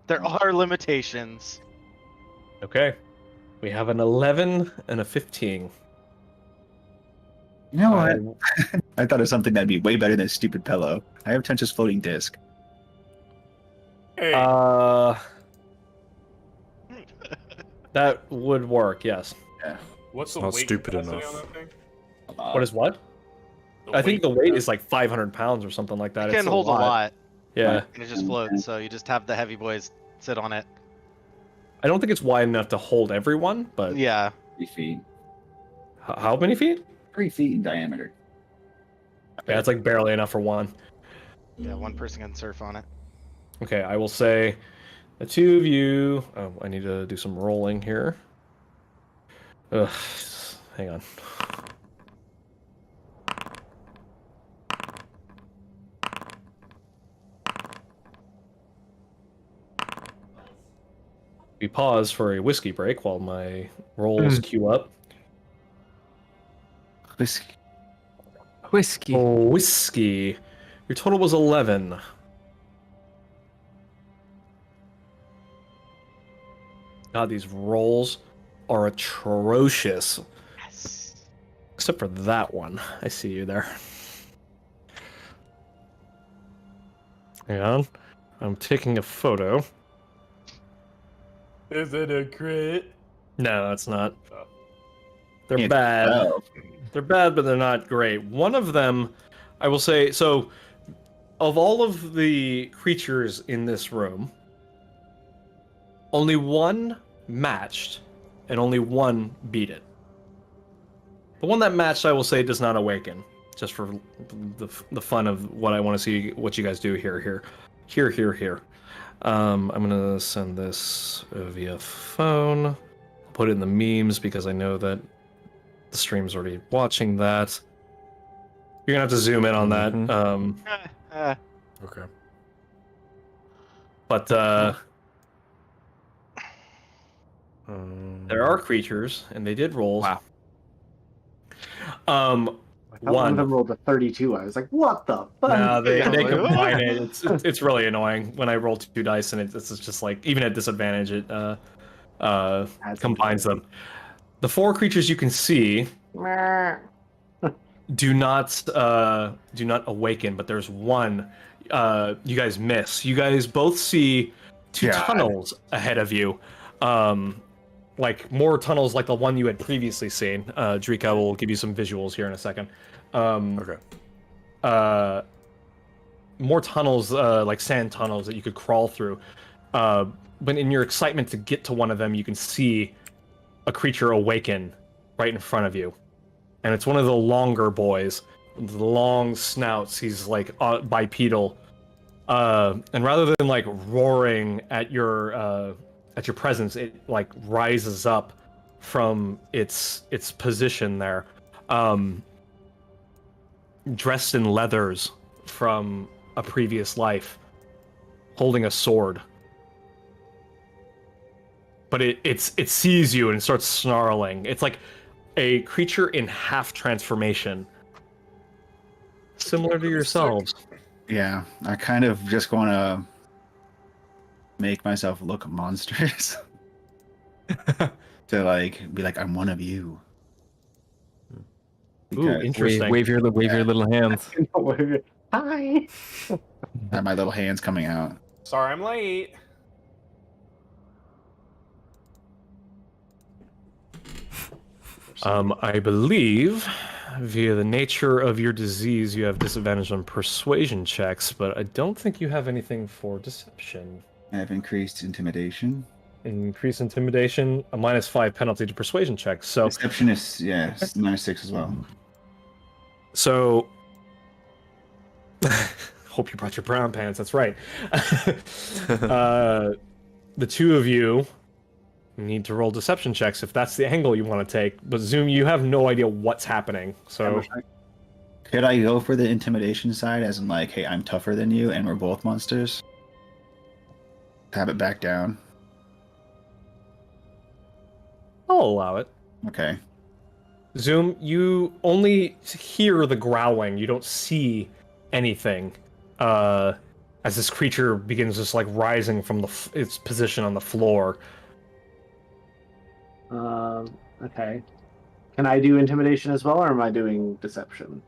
[SPEAKER 4] There are limitations.
[SPEAKER 2] Okay. We have an 11 and a 15.
[SPEAKER 6] You know what? I thought of something that'd be way better than a stupid pillow. I have Tench's floating disc.
[SPEAKER 2] That would work, yes.
[SPEAKER 9] What's the
[SPEAKER 7] Not
[SPEAKER 9] weight
[SPEAKER 7] stupid
[SPEAKER 9] capacity
[SPEAKER 7] enough.
[SPEAKER 9] on that thing?
[SPEAKER 2] What is what? I think the weight is like 500 pounds or something like that.
[SPEAKER 4] It can hold a lot,
[SPEAKER 2] Yeah.
[SPEAKER 4] and it just floats. So you just have the heavy boys sit on it.
[SPEAKER 2] I don't think it's wide enough to hold everyone, but
[SPEAKER 4] Yeah.
[SPEAKER 6] 3 feet.
[SPEAKER 2] how many feet?
[SPEAKER 6] 3 feet in diameter.
[SPEAKER 2] Yeah, it's like barely enough for one.
[SPEAKER 4] Yeah, one person can surf on it.
[SPEAKER 2] Okay, I will say the two of you. Oh, I need to do some rolling here. Ugh, hang on. We pause for a whiskey break while my rolls queue up.
[SPEAKER 6] Whiskey.
[SPEAKER 8] Whiskey.
[SPEAKER 2] Oh, whiskey. Your total was 11. God, these rolls are atrocious.
[SPEAKER 4] Yes.
[SPEAKER 2] Except for that one. I see you there. Hang on. I'm taking a photo.
[SPEAKER 9] Is it a crit?
[SPEAKER 2] No, it's not.
[SPEAKER 9] Oh.
[SPEAKER 2] They're
[SPEAKER 6] It's
[SPEAKER 2] bad.
[SPEAKER 6] 12.
[SPEAKER 2] They're bad, but they're not great. One of them, I will say, so of all of the creatures in this room, only one matched, and only one beat it. The one that matched, I will say, does not awaken. Just for the fun of what I want to see, what you guys do here. I'm gonna send this via phone. I'll put it in the memes because I know that the stream's already watching that. You're gonna have to zoom in on that.
[SPEAKER 7] Okay.
[SPEAKER 2] But there are creatures, and they did rolls.
[SPEAKER 8] Wow.
[SPEAKER 3] I thought one of them rolled a 32. I was like, what the fuck?
[SPEAKER 2] No, they
[SPEAKER 4] Yeah, like,
[SPEAKER 2] combine it. It's really annoying when I roll 2 dice and it's just like, even at disadvantage, it combines them. The 4 creatures you can see do not awaken, but there's one you guys miss. You guys both see 2 tunnels ahead of you. Like more tunnels like the one you had previously seen. Drika will give you some visuals here in a second.
[SPEAKER 7] Okay.
[SPEAKER 2] More tunnels, like sand tunnels that you could crawl through. But in your excitement to get to one of them, you can see a creature awaken right in front of you. And it's one of the longer boys, with the long snouts. He's like bipedal. And rather than like roaring at your presence, it like rises up from its position there. Dressed in leathers from a previous life, holding a sword. but it sees you and it starts snarling. It's like a creature in half transformation, similar to yourselves.
[SPEAKER 6] Yeah, I kind of just want to make myself look monstrous. To like be like, I'm one of you.
[SPEAKER 2] Ooh, interesting.
[SPEAKER 8] Wave your little hands.
[SPEAKER 3] Hi.
[SPEAKER 6] I have my little hands coming out.
[SPEAKER 9] Sorry, I'm late.
[SPEAKER 2] I believe via the nature of your disease, you have disadvantage on persuasion checks, but I don't think you have anything for deception.
[SPEAKER 6] I have increased intimidation.
[SPEAKER 2] Increase intimidation, a -5 penalty to persuasion checks. So,
[SPEAKER 6] Deception is it's -6 as well.
[SPEAKER 2] so hope you brought your brown pants. That's right. The two of you need to roll deception checks if that's the angle you want to take. But Zoom, you have no idea what's happening. So,
[SPEAKER 6] Could I go for the intimidation side, as in like, hey, I'm tougher than you, and we're both monsters? Have it back down.
[SPEAKER 2] I'll allow it.
[SPEAKER 6] Okay.
[SPEAKER 2] Zoom, you only hear the growling. You don't see anything as this creature begins just like rising from its position on the floor.
[SPEAKER 3] Okay. Can I do intimidation as well, or am I doing deception?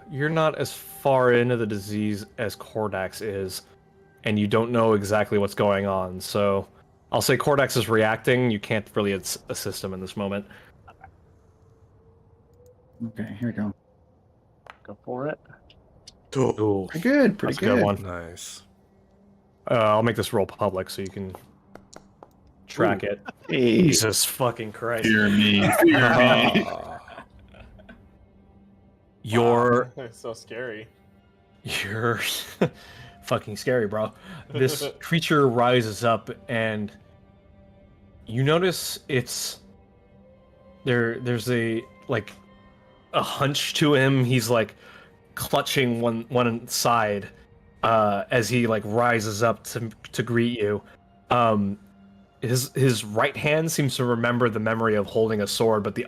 [SPEAKER 2] You're not as far into the disease as Cordax is, and you don't know exactly what's going on. So I'll say Cordax is reacting. You can't really assist him in this moment.
[SPEAKER 6] Okay, here we go.
[SPEAKER 3] Go for it.
[SPEAKER 2] Ooh,
[SPEAKER 6] Pretty good. Pretty
[SPEAKER 2] that's a good one.
[SPEAKER 5] Nice.
[SPEAKER 2] I'll make this roll public so you can track it.
[SPEAKER 6] Hey,
[SPEAKER 2] Jesus fucking Christ.
[SPEAKER 6] fear me. Fear me.
[SPEAKER 2] You're
[SPEAKER 9] It's so scary.
[SPEAKER 2] You're fucking scary, bro. This creature rises up and you notice there's a hunch to him. He's like clutching one side as he like rises up to greet you. His right hand seems to remember the memory of holding a sword, but the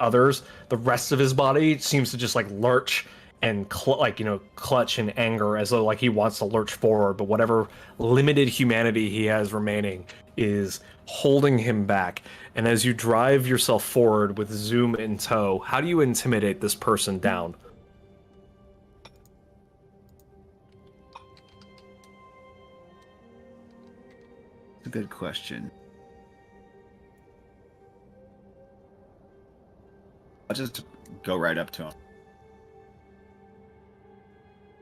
[SPEAKER 2] rest of his body seems to just like lurch and clutch in anger, as though like he wants to lurch forward, but whatever limited humanity he has remaining is holding him back. And as you drive yourself forward with Zoom in tow, how do you intimidate this person down?
[SPEAKER 6] That's a good question. I'll just go right up to him.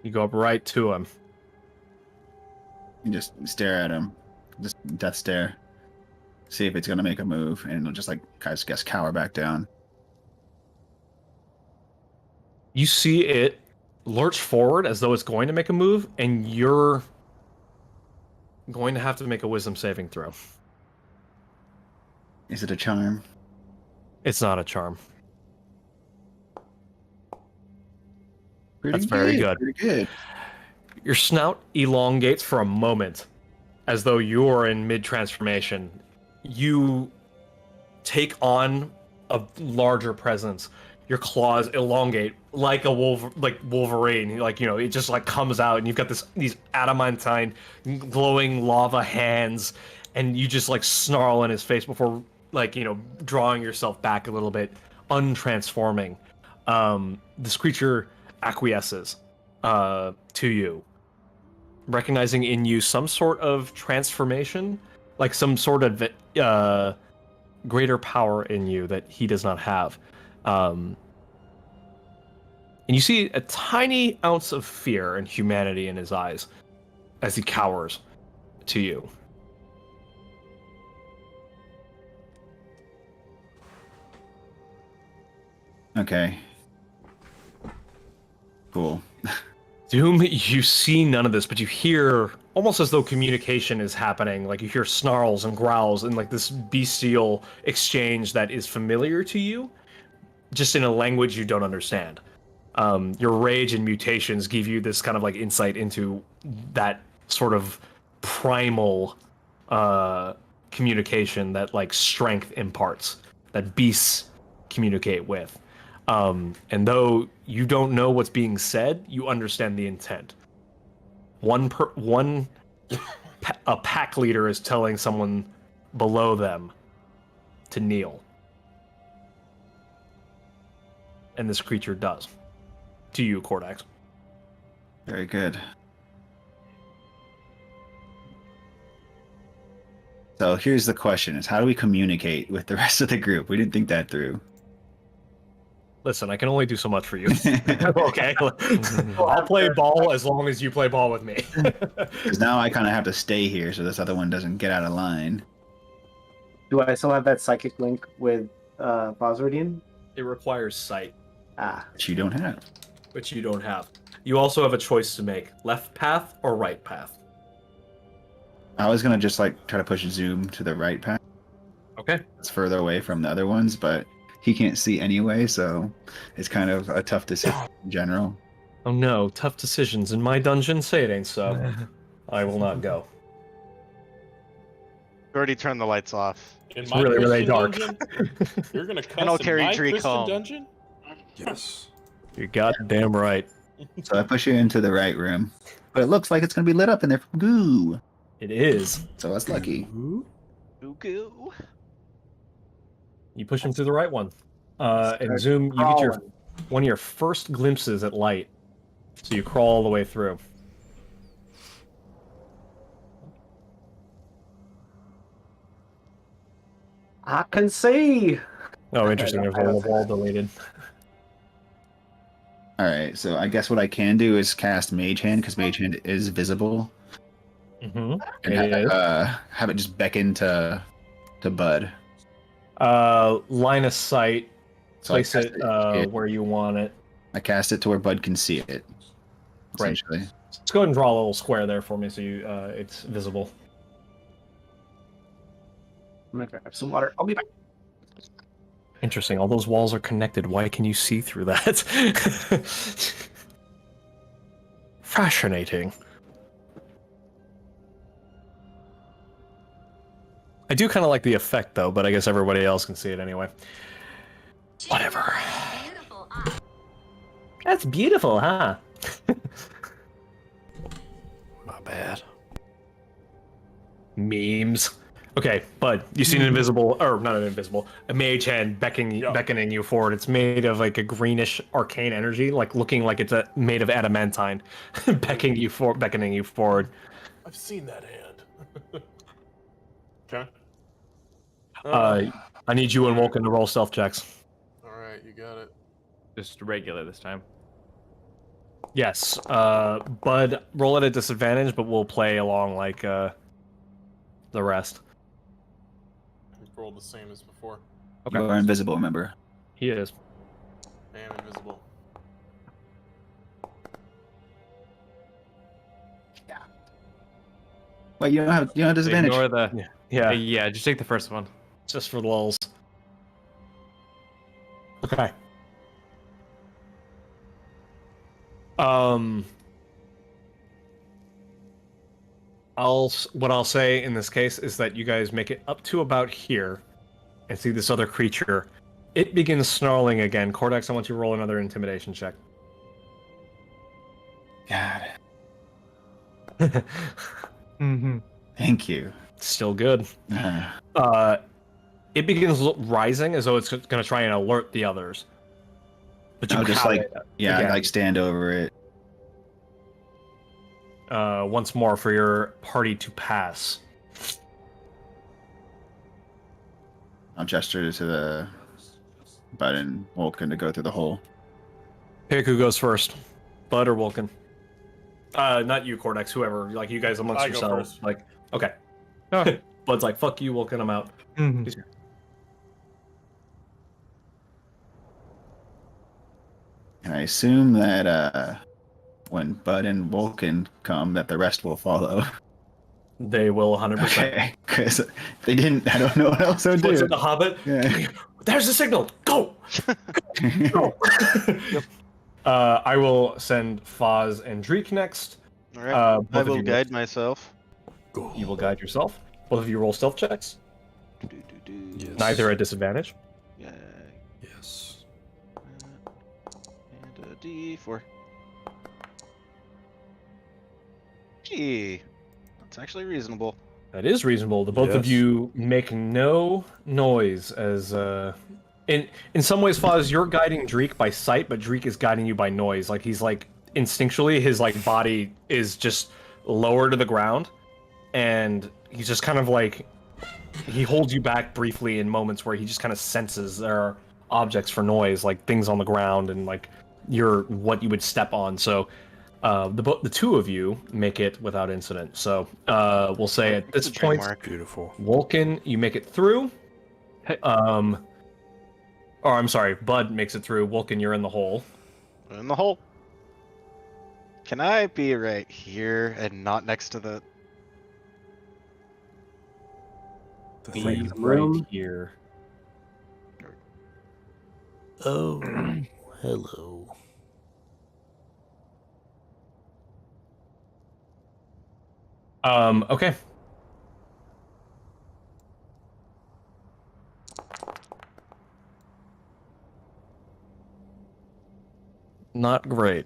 [SPEAKER 2] You go up right to him.
[SPEAKER 6] And just stare at him. Just death stare. See if it's gonna make a move, and it'll just like I guess cower back down.
[SPEAKER 2] You see it lurch forward as though it's going to make a move, and you're going to have to make a wisdom saving throw.
[SPEAKER 6] Is it a charm?
[SPEAKER 2] It's not a charm.
[SPEAKER 6] Pretty
[SPEAKER 2] That's very good.
[SPEAKER 6] Pretty good.
[SPEAKER 2] Your snout elongates for a moment, as though you're in mid-transformation. You take on a larger presence. Your claws elongate like a Wolverine. It just like comes out, and you've got these adamantine, glowing lava hands, and you just like snarl in his face before drawing yourself back a little bit, untransforming. This creature acquiesces to you, recognizing in you some sort of transformation, like some sort of greater power in you that he does not have. And you see a tiny ounce of fear and humanity in his eyes as he cowers to you.
[SPEAKER 6] Okay. Cool.
[SPEAKER 2] Doom, you see none of this, but you hear almost as though communication is happening. Like you hear snarls and growls and like this bestial exchange that is familiar to you, just in a language you don't understand. Your rage and mutations give you this kind of like insight into that sort of primal communication that like strength imparts, that beasts communicate with. And though you don't know what's being said, you understand the intent. A pack leader is telling someone below them to kneel. And this creature does. To you, Cordax.
[SPEAKER 6] Very good. So here's the question: is how do we communicate with the rest of the group? We didn't think that through.
[SPEAKER 2] Listen, I can only do so much for you. Okay? I'll play ball as long as you play ball with me.
[SPEAKER 6] Because now I kind of have to stay here so this other one doesn't get out of line.
[SPEAKER 3] Do I still have that psychic link with Boswardine?
[SPEAKER 2] It requires sight,
[SPEAKER 3] Ah.
[SPEAKER 6] Which you don't have.
[SPEAKER 2] which you don't have. You also have a choice to make: left path or right path.
[SPEAKER 6] I was gonna just like try to push Zoom to the right path.
[SPEAKER 2] Okay.
[SPEAKER 6] It's further away from the other ones, but he can't see anyway, so it's kind of a tough decision in general.
[SPEAKER 2] Oh no, tough decisions in my dungeon. Say it ain't so. I will not go.
[SPEAKER 4] We already turned the lights off.
[SPEAKER 9] In
[SPEAKER 2] It's
[SPEAKER 9] my
[SPEAKER 2] really, really
[SPEAKER 9] Christian
[SPEAKER 2] dark.
[SPEAKER 9] Dungeon? You're gonna cuss
[SPEAKER 4] I'll
[SPEAKER 9] in
[SPEAKER 4] carry
[SPEAKER 9] my
[SPEAKER 4] Drake
[SPEAKER 9] Christian
[SPEAKER 4] home.
[SPEAKER 9] dungeon?
[SPEAKER 5] Yes.
[SPEAKER 2] You're goddamn right.
[SPEAKER 6] So I push you into the right room, but it looks like it's gonna be lit up in there from goo.
[SPEAKER 2] It is.
[SPEAKER 6] So that's lucky.
[SPEAKER 4] Goo.
[SPEAKER 2] You push him through the right one. And Zoom, you get your one of your first glimpses at light. So you crawl all the way through.
[SPEAKER 3] I can see.
[SPEAKER 2] Oh, interesting. There's a little wall deleted.
[SPEAKER 6] All right, so I guess what I can do is cast Mage Hand because Mage Hand is visible,
[SPEAKER 2] Mm-hmm.
[SPEAKER 6] and have it just beckon to Bud.
[SPEAKER 2] Line of sight.
[SPEAKER 6] So
[SPEAKER 2] Place
[SPEAKER 6] I
[SPEAKER 2] it
[SPEAKER 6] cast
[SPEAKER 2] where you want it.
[SPEAKER 6] I cast it to where Bud can see it.
[SPEAKER 2] Right.
[SPEAKER 6] Essentially.
[SPEAKER 2] Let's go ahead and draw a little square there for me so you it's visible.
[SPEAKER 3] I'm gonna grab some water. I'll be back.
[SPEAKER 2] Interesting. All those walls are connected. Why can you see through that? Fascinating. I do kind of like the effect, though, but I guess everybody else can see it anyway. Whatever. That's beautiful, huh?
[SPEAKER 7] Not bad.
[SPEAKER 2] Memes. Okay, Bud, you see an invisible, or not an invisible, a mage hand beckoning you forward. It's made of like a greenish arcane energy, like looking like it's made of adamantine, beckoning you forward.
[SPEAKER 9] I've seen that hand. Okay.
[SPEAKER 2] I need you and Vulcan to roll stealth checks.
[SPEAKER 9] Alright, you got it.
[SPEAKER 8] Just regular this time.
[SPEAKER 2] Yes, Bud, roll at a disadvantage, but we'll play along like the rest.
[SPEAKER 9] Rolled the same as before.
[SPEAKER 2] Okay.
[SPEAKER 6] You are invisible, remember?
[SPEAKER 2] He is.
[SPEAKER 9] I am invisible.
[SPEAKER 6] Wait, you don't have disadvantage.
[SPEAKER 8] Ignore the.
[SPEAKER 2] Yeah,
[SPEAKER 8] Yeah, just take the first one.
[SPEAKER 2] just for the lulls. Okay. What I'll say in this case is that you guys make it up to about here and see this other creature. It begins snarling again. Cordax, I want you to roll another intimidation check.
[SPEAKER 6] God,
[SPEAKER 8] Mm-hmm.
[SPEAKER 6] thank you.
[SPEAKER 2] Still good. It begins rising as though it's going to try and alert the others. But you
[SPEAKER 6] I'll just
[SPEAKER 2] cow
[SPEAKER 6] like,
[SPEAKER 2] it
[SPEAKER 6] yeah, I
[SPEAKER 2] again.
[SPEAKER 6] like stand over it.
[SPEAKER 2] Once more for your party to pass.
[SPEAKER 6] I'll gesture to the button Vulcan to go through the hole.
[SPEAKER 2] Pick who goes first, Bud or Vulcan. Not you, Cordex. Whoever. Like you guys amongst
[SPEAKER 9] I go
[SPEAKER 2] yourselves.
[SPEAKER 9] first.
[SPEAKER 2] Like, okay.
[SPEAKER 8] Oh.
[SPEAKER 2] Bud's like, "Fuck you, Vulcan. I'm out."
[SPEAKER 8] Mm-hmm.
[SPEAKER 6] And I assume that when Bud and Vulcan come, that the rest will follow.
[SPEAKER 2] They will 100%.
[SPEAKER 6] Okay, because if they didn't, I don't know what else I would
[SPEAKER 2] Looks
[SPEAKER 6] do.
[SPEAKER 2] at the Hobbit.
[SPEAKER 6] Yeah.
[SPEAKER 2] There's the signal. Go. Go. I will send Foz and Dreek next.
[SPEAKER 4] All right.
[SPEAKER 2] Both
[SPEAKER 4] I
[SPEAKER 2] of
[SPEAKER 4] will
[SPEAKER 2] you
[SPEAKER 4] guide myself.
[SPEAKER 2] You will guide yourself. Both of you roll stealth checks.
[SPEAKER 7] Yes.
[SPEAKER 2] Neither at disadvantage.
[SPEAKER 4] Yeah.
[SPEAKER 7] Yes.
[SPEAKER 4] And a D4. Gee, that's actually reasonable.
[SPEAKER 2] That is reasonable. The both of
[SPEAKER 7] Yes.
[SPEAKER 2] you make no noise as in some ways, Foz, you're guiding Dreek by sight, but Dreek is guiding you by noise. Like he's like instinctually, his like body is just lower to the ground, and he's just kind of like he holds you back briefly in moments where he just kind of senses there are objects for noise, like things on the ground and like you're what you would step on. So the two of you make it without incident. So we'll say at this point,
[SPEAKER 7] Beautiful.
[SPEAKER 2] Vulcan, you make it through. Or I'm sorry, Bud makes it through. Vulcan, you're in the hole.
[SPEAKER 4] In the hole. Can I be right here and not next to the?
[SPEAKER 7] The
[SPEAKER 2] Be
[SPEAKER 7] thing.
[SPEAKER 2] right here.
[SPEAKER 7] Oh, hello.
[SPEAKER 2] Okay. Not great.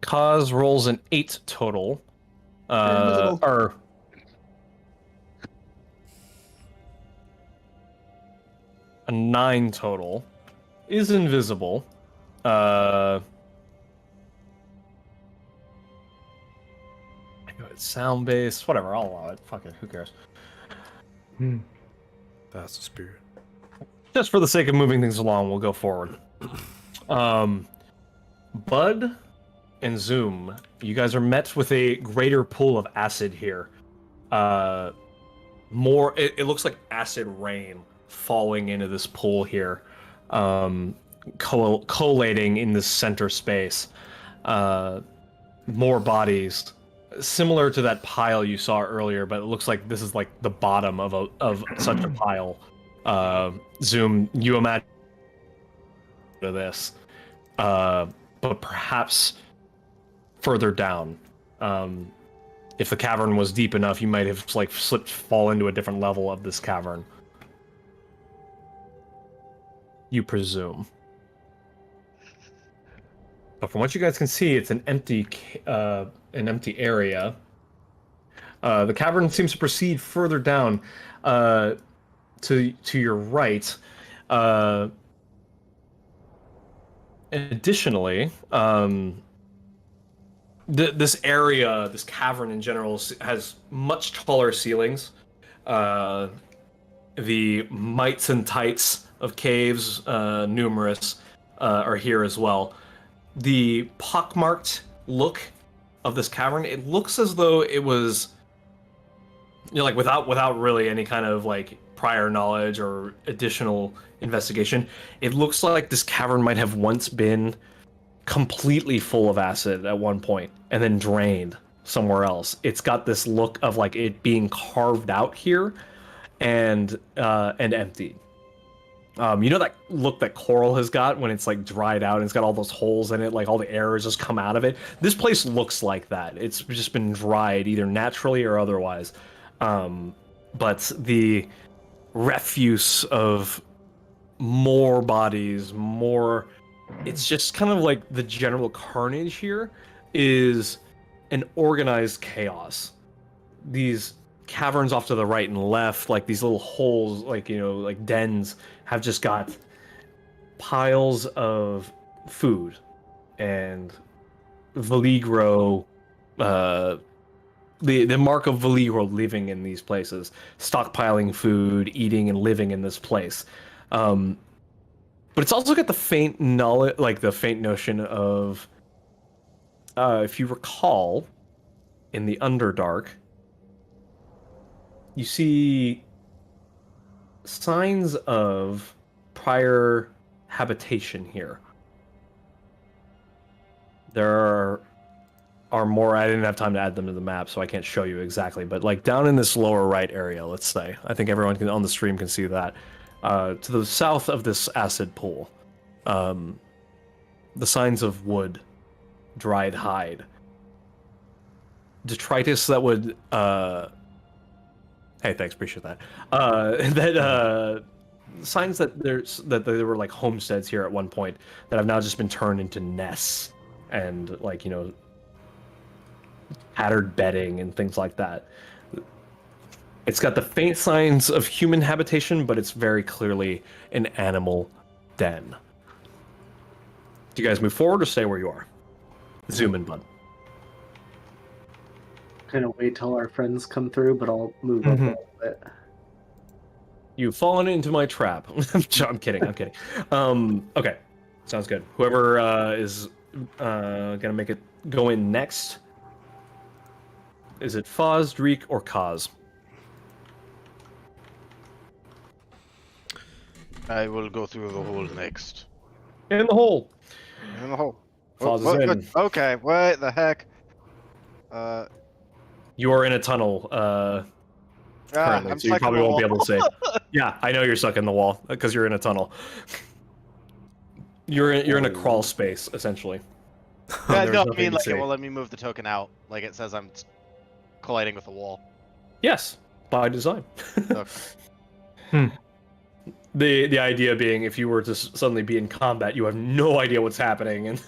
[SPEAKER 2] Kaz rolls an 8 total. Or a 9 total. Is invisible. Sound based, whatever, I'll allow it. Fuck it, who cares?
[SPEAKER 7] That's the spirit.
[SPEAKER 2] Just for the sake of moving things along, we'll go forward. Bud and Zoom, you guys are met with a greater pool of acid here. It looks like acid rain falling into this pool here, collating in this center space. More bodies, similar to that pile you saw earlier, but it looks like this is like the bottom of such a pile. Zoom, you imagine this, but perhaps further down. If the cavern was deep enough, you might have like fall into a different level of this cavern. You presume. But from what you guys can see, it's an empty area. The cavern seems to proceed further down to your right. Additionally, this area, this cavern in general, has much taller ceilings. The mites and tights of caves, numerous, are here as well. The pockmarked look of this cavern, it looks as though it was, like without really any kind of like prior knowledge or additional investigation, it looks like this cavern might have once been completely full of acid at one point and then drained somewhere else. It's got this look of like it being carved out here and empty. You know that look that coral has got when it's like dried out and it's got all those holes in it, like all the air has just come out of it? This place looks like that. It's just been dried either naturally or otherwise. But the refuse of more bodies, it's just kind of like the general carnage here is an organized chaos. These caverns off to the right and left, like these little holes, like, you know, like dens, have just got piles of food and Valigro, the mark of Valigro living in these places, stockpiling food, eating and living in this place. But it's also got the faint knowledge, like the faint notion of, if you recall, in the Underdark, you see signs of prior habitation here. There are more. I didn't have time to add them to the map, so I can't show you exactly. But like down in this lower right area, let's say, I think everyone on the stream can see that. To the south of this acid pool, the signs of wood, dried hide, detritus that would hey, thanks, appreciate that. Signs that there were like homesteads here at one point that have now just been turned into nests and like, you know, tattered bedding and things like that. It's got the faint signs of human habitation, but it's very clearly an animal den. Do you guys move forward or stay where you are? Zoom in, bud.
[SPEAKER 3] Kind of wait till our friends come through, but I'll move up a little bit.
[SPEAKER 2] You've fallen into my trap. I'm kidding. I'm kidding. Okay, sounds good. Whoever is gonna make it go in next. Is it Foz, Dreek, or Kaz?
[SPEAKER 4] I will go through the hole next.
[SPEAKER 2] In the hole.
[SPEAKER 4] In the hole.
[SPEAKER 2] Foz is
[SPEAKER 4] What-
[SPEAKER 2] in.
[SPEAKER 4] Okay, what the heck?
[SPEAKER 2] You are in a tunnel currently,
[SPEAKER 4] I'm
[SPEAKER 2] so you
[SPEAKER 4] stuck in
[SPEAKER 2] probably
[SPEAKER 4] the
[SPEAKER 2] won't be
[SPEAKER 4] wall.
[SPEAKER 2] able to see. Yeah, I know you're stuck in the wall because you're in a tunnel. You're in a crawl space essentially.
[SPEAKER 4] Yeah,
[SPEAKER 2] There's
[SPEAKER 4] no, I
[SPEAKER 2] nothing
[SPEAKER 4] mean
[SPEAKER 2] to
[SPEAKER 4] like
[SPEAKER 2] see.
[SPEAKER 4] it will let me move the token out. Like it says I'm colliding with the wall.
[SPEAKER 2] Yes, by design.
[SPEAKER 4] Okay.
[SPEAKER 2] The idea being, if you were to suddenly be in combat, you have no idea what's happening. And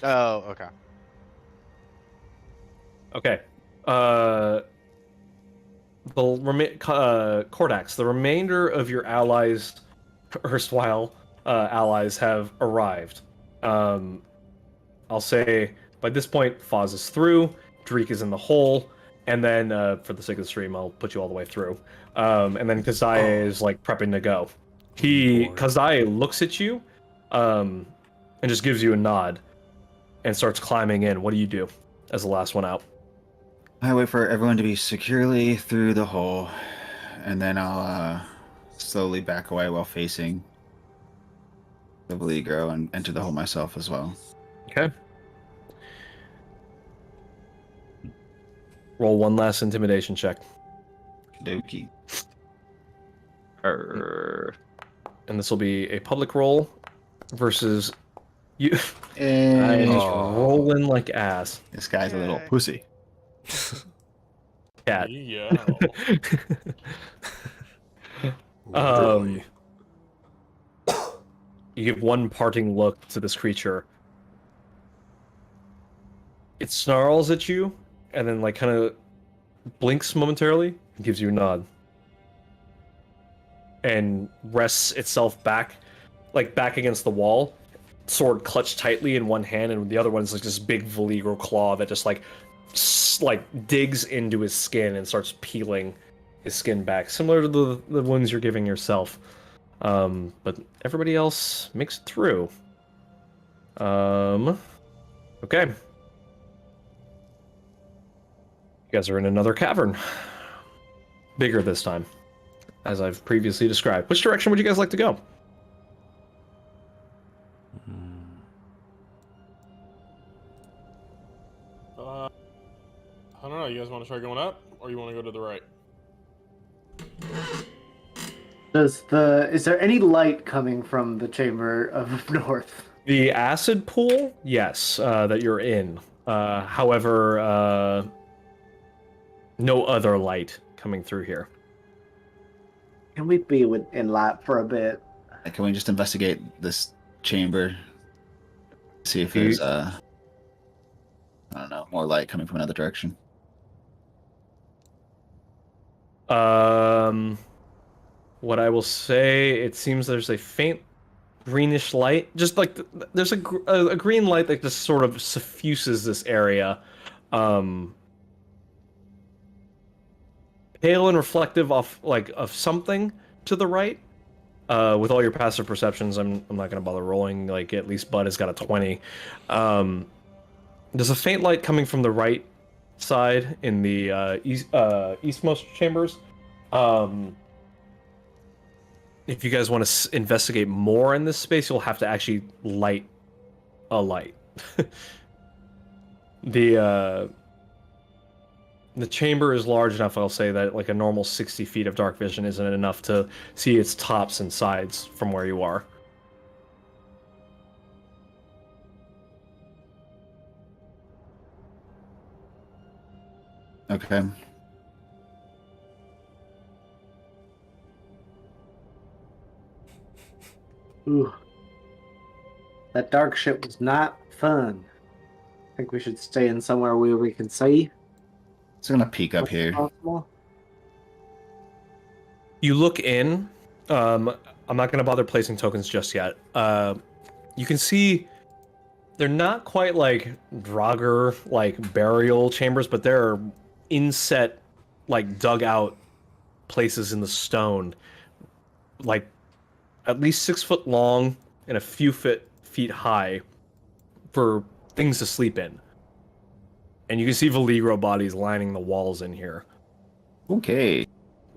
[SPEAKER 4] Oh, okay.
[SPEAKER 2] okay, Cordax, the remainder of your allies, erstwhile allies, have arrived. I'll say by this point, Foz is through, Dreek is in the hole, and then for the sake of the stream, I'll put you all the way through. And then Kazaye is like prepping to go. Kazaye looks at you, and just gives you a nod, and starts climbing in. What do you do as the last one out?
[SPEAKER 6] I wait for everyone to be securely through the hole, and then I'll slowly back away while facing the Beligro and enter the hole myself as well.
[SPEAKER 2] Okay. Roll one last intimidation check.
[SPEAKER 6] Dokie.
[SPEAKER 2] And this will be a public roll versus you. I
[SPEAKER 6] And
[SPEAKER 2] just rolling like ass.
[SPEAKER 6] this guy's a little
[SPEAKER 4] Okay.
[SPEAKER 6] pussy.
[SPEAKER 2] Cat.
[SPEAKER 9] Yeah.
[SPEAKER 2] You give one parting look to this creature. It snarls at you, and then like kind of blinks momentarily, and gives you a nod, and rests itself back against the wall, sword clutched tightly in one hand, and the other one is like this big Veligro claw that just like digs into his skin and starts peeling his skin back, similar to the wounds you're giving yourself. But everybody else makes it through. Okay. You guys are in another cavern. Bigger this time, as I've previously described. Which direction would you guys like to go?
[SPEAKER 9] I don't know. You guys want to try going up, or you want to go to the right?
[SPEAKER 3] Is there any light coming from the chamber of north?
[SPEAKER 2] The acid pool, yes, that you're in. However, no other light coming through here.
[SPEAKER 3] Can we be in light for a bit?
[SPEAKER 6] Can we just investigate this chamber? See if there's I don't know, more light coming from another direction.
[SPEAKER 2] What I will say, it seems there's a faint greenish light, just like there's a green light that just sort of suffuses this area. Pale and reflective of something to the right. With all your passive perceptions, I'm not gonna bother rolling. Like, at least Bud has got a 20. There's a faint light coming from the right side in the eastmost chambers. If you guys want to investigate more in this space, you'll have to actually light a light. The chamber is large enough, I'll say, that like a normal 60 feet of dark vision isn't enough to see its tops and sides from where you are.
[SPEAKER 6] Okay.
[SPEAKER 3] Ooh. That dark shit was not fun. I think we should stay in somewhere where we can see.
[SPEAKER 6] So I'm gonna peek up
[SPEAKER 3] what's
[SPEAKER 6] here.
[SPEAKER 3] possible.
[SPEAKER 2] You look in. I'm not going to bother placing tokens just yet. You can see they're not quite like Draugr like burial chambers, but they're inset, like dug out places in the stone, like at least 6 foot long and a few feet high, for things to sleep in. And you can see Valigro bodies lining the walls in here.
[SPEAKER 6] Okay.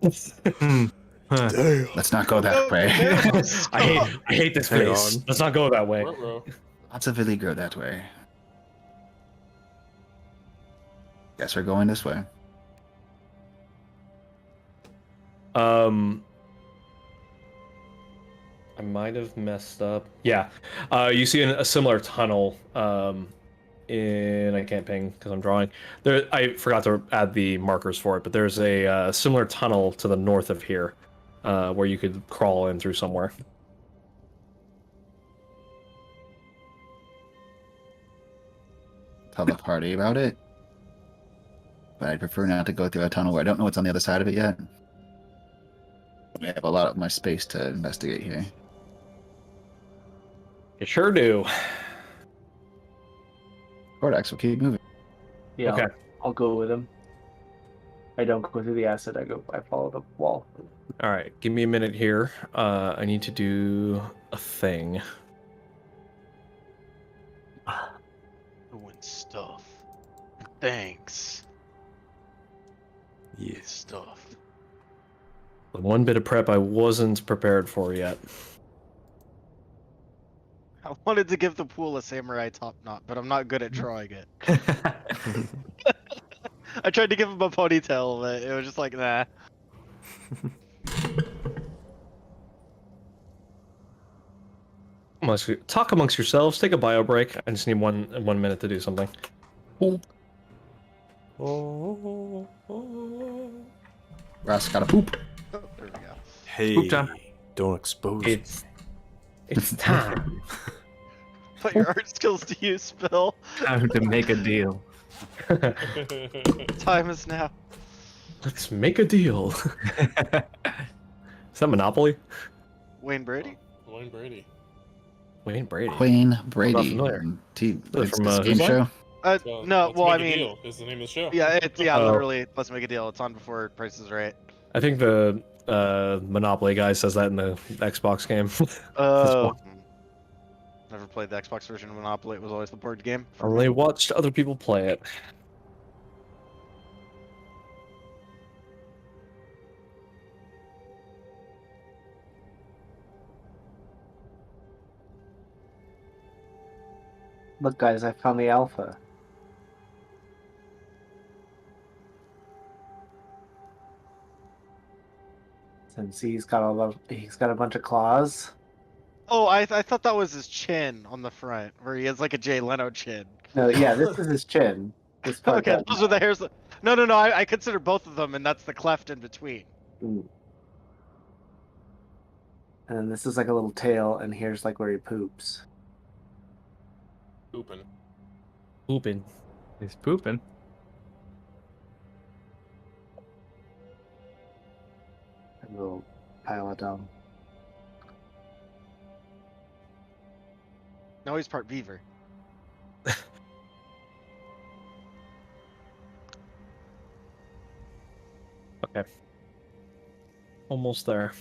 [SPEAKER 6] Let's not go that way.
[SPEAKER 2] I hate this
[SPEAKER 7] Hang
[SPEAKER 2] place.
[SPEAKER 7] on.
[SPEAKER 2] Let's not go that way.
[SPEAKER 9] Ruh-roh.
[SPEAKER 6] Lots of really go that way. Guess we're going this way.
[SPEAKER 2] I might have messed up. Yeah. You see a similar tunnel in I can't ping because I'm drawing. There, I forgot to add the markers for it, but there's a similar tunnel to the north of here where you could crawl in through somewhere.
[SPEAKER 6] Tell the party about it. But I'd prefer not to go through a tunnel where I don't know what's on the other side of it yet. We have a lot of my space to investigate here.
[SPEAKER 2] You sure do.
[SPEAKER 6] Cordax will keep moving.
[SPEAKER 3] Yeah,
[SPEAKER 2] Okay.
[SPEAKER 3] I'll go with him. I don't go through the acid. I follow the wall.
[SPEAKER 2] All right, give me a minute here. I need to do a thing.
[SPEAKER 4] Doing stuff. Thanks.
[SPEAKER 7] Yeah.
[SPEAKER 4] Stuff.
[SPEAKER 2] The one bit of prep I wasn't prepared for yet.
[SPEAKER 4] I wanted to give the pool a samurai top knot, but I'm not good at drawing it. I tried to give him a ponytail, but it was just like, nah.
[SPEAKER 2] Talk amongst yourselves. Take a bio break. I just need one minute to do something.
[SPEAKER 6] Ross gotta poop.
[SPEAKER 4] Oh, there we go.
[SPEAKER 7] Hey,
[SPEAKER 2] Poop time.
[SPEAKER 7] don't expose me.
[SPEAKER 2] It's time.
[SPEAKER 4] Put your art skills to use, Bill.
[SPEAKER 8] Time to make a deal.
[SPEAKER 4] Time is now.
[SPEAKER 2] Let's make a deal. Is that Monopoly?
[SPEAKER 4] Wayne Brady?
[SPEAKER 9] Wayne Brady.
[SPEAKER 2] Wayne Brady.
[SPEAKER 6] Queen
[SPEAKER 2] not
[SPEAKER 6] Brady.
[SPEAKER 2] familiar.
[SPEAKER 6] It's
[SPEAKER 2] From,
[SPEAKER 6] this
[SPEAKER 2] whose
[SPEAKER 6] game
[SPEAKER 2] line?
[SPEAKER 6] show.
[SPEAKER 9] So,
[SPEAKER 4] No,
[SPEAKER 9] Let's
[SPEAKER 4] well, I
[SPEAKER 9] Make a
[SPEAKER 4] mean,
[SPEAKER 9] Deal is the name of the show.
[SPEAKER 4] yeah, it's
[SPEAKER 2] Oh.
[SPEAKER 4] literally, let's make a deal. It's on before Price is Right.
[SPEAKER 2] I think the Monopoly guy says that in the Xbox game.
[SPEAKER 4] Oh. Never played the Xbox version of Monopoly. It was always the board game.
[SPEAKER 2] I only watched other people play it.
[SPEAKER 3] Look, guys, I found the alpha. Since he's got a bunch of claws.
[SPEAKER 4] Oh, I thought that was his chin on the front, where he has like a Jay Leno chin.
[SPEAKER 3] No, yeah, this is his chin. This part
[SPEAKER 4] Okay, those are the hairs. No. I consider both of them, and that's the cleft in between.
[SPEAKER 3] Mm. And then this is like a little tail, and here's like where he poops.
[SPEAKER 9] Pooping.
[SPEAKER 2] Pooping.
[SPEAKER 8] He's pooping.
[SPEAKER 3] A little pile of dung.
[SPEAKER 4] No, he's part beaver.
[SPEAKER 2] Okay. Almost there.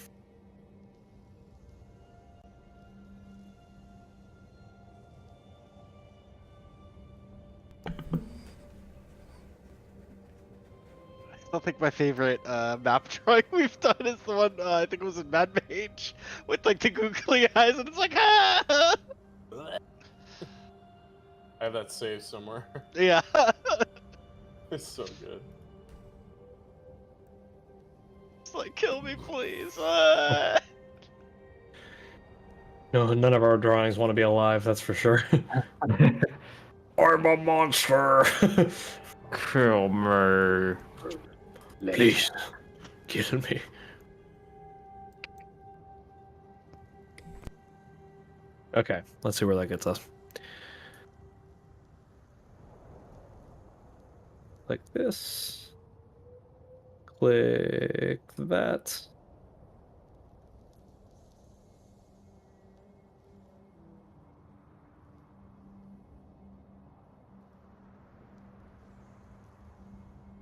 [SPEAKER 4] I still think my favorite map drawing we've done is the one I think it was in Mad Mage with like the googly eyes, and it's like ah!
[SPEAKER 9] I have that saved somewhere.
[SPEAKER 4] Yeah.
[SPEAKER 9] It's so good.
[SPEAKER 4] It's like kill me, please. Ah!
[SPEAKER 2] No, none of our drawings want to be alive, that's for sure. I'm a monster!
[SPEAKER 8] Kill me.
[SPEAKER 2] Please, kill me. Okay, let's see where that gets us. Like this. Click that.